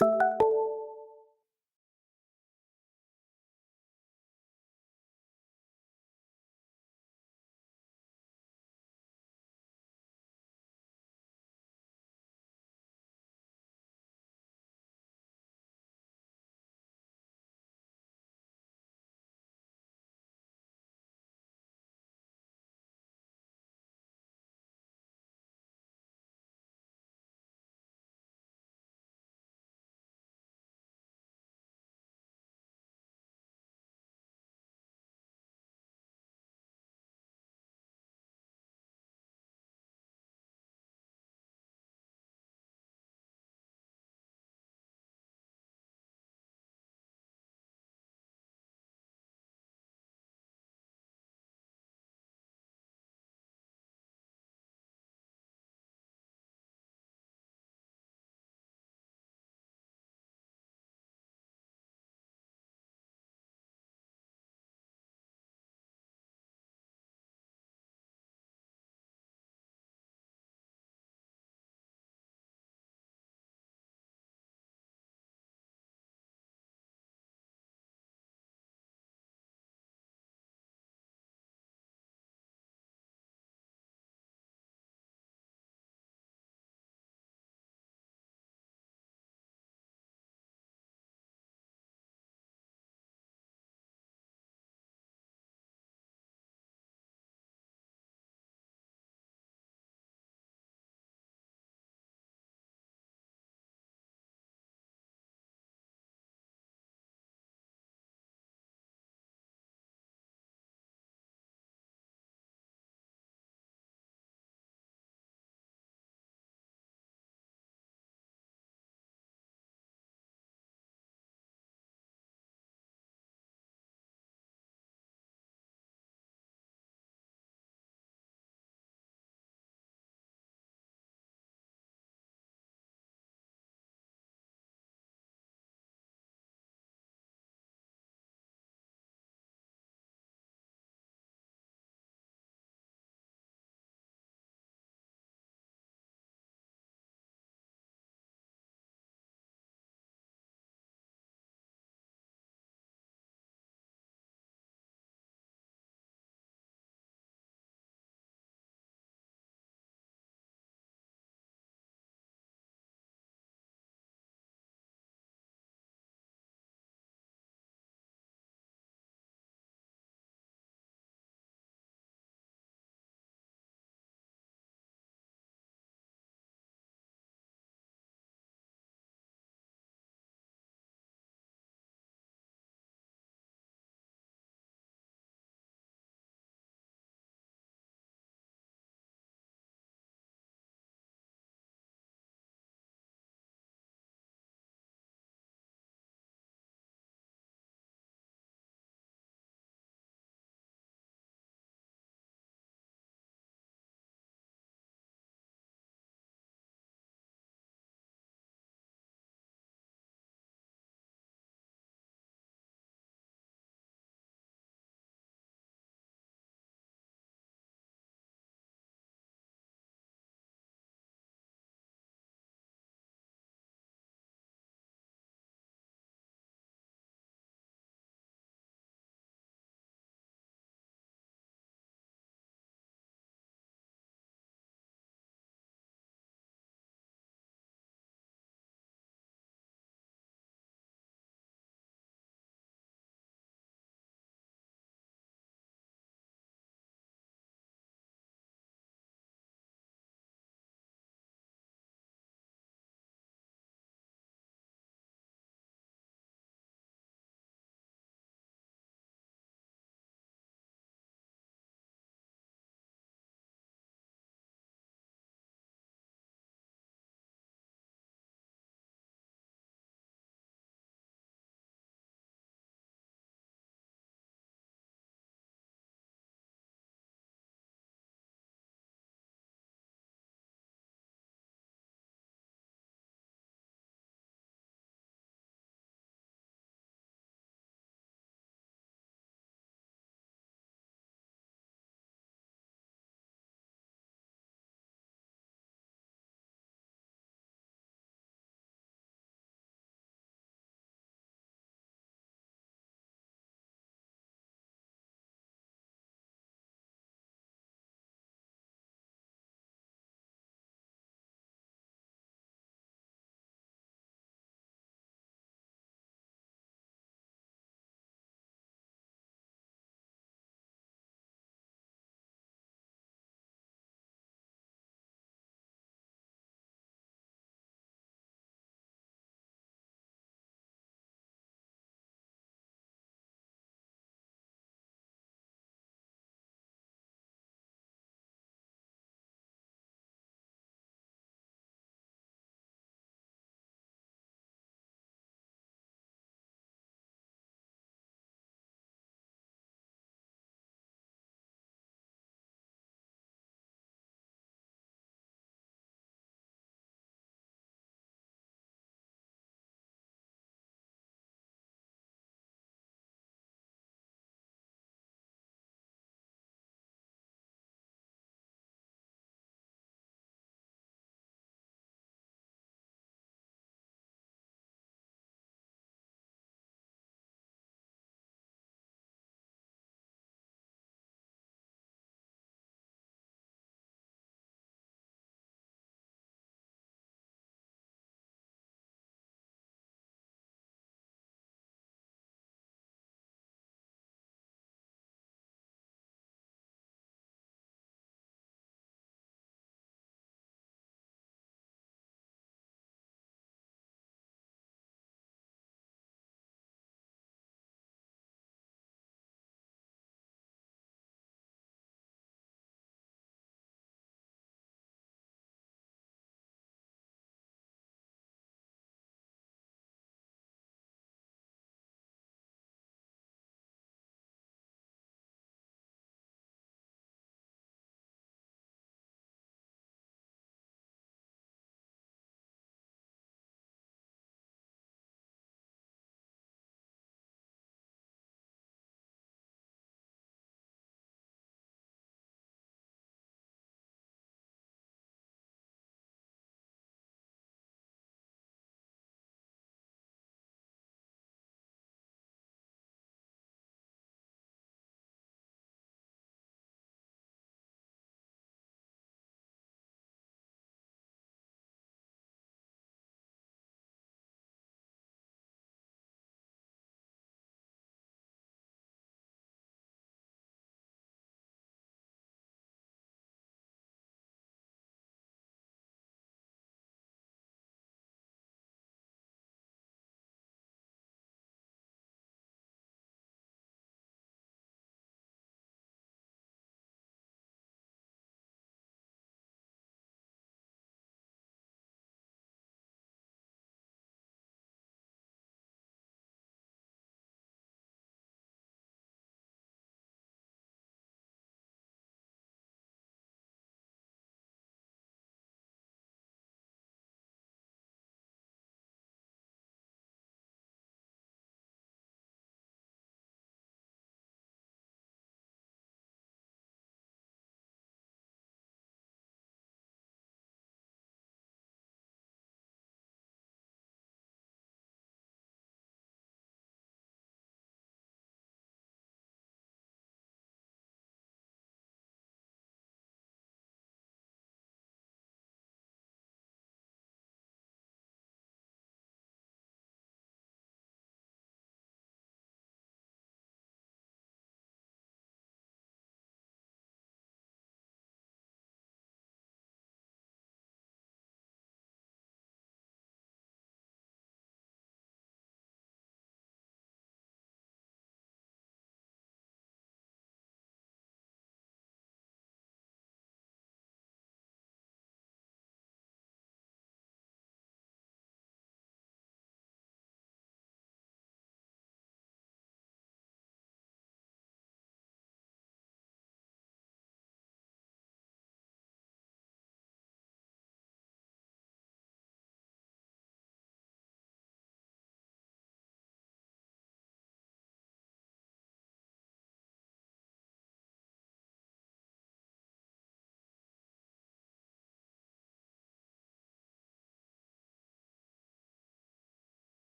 Bye.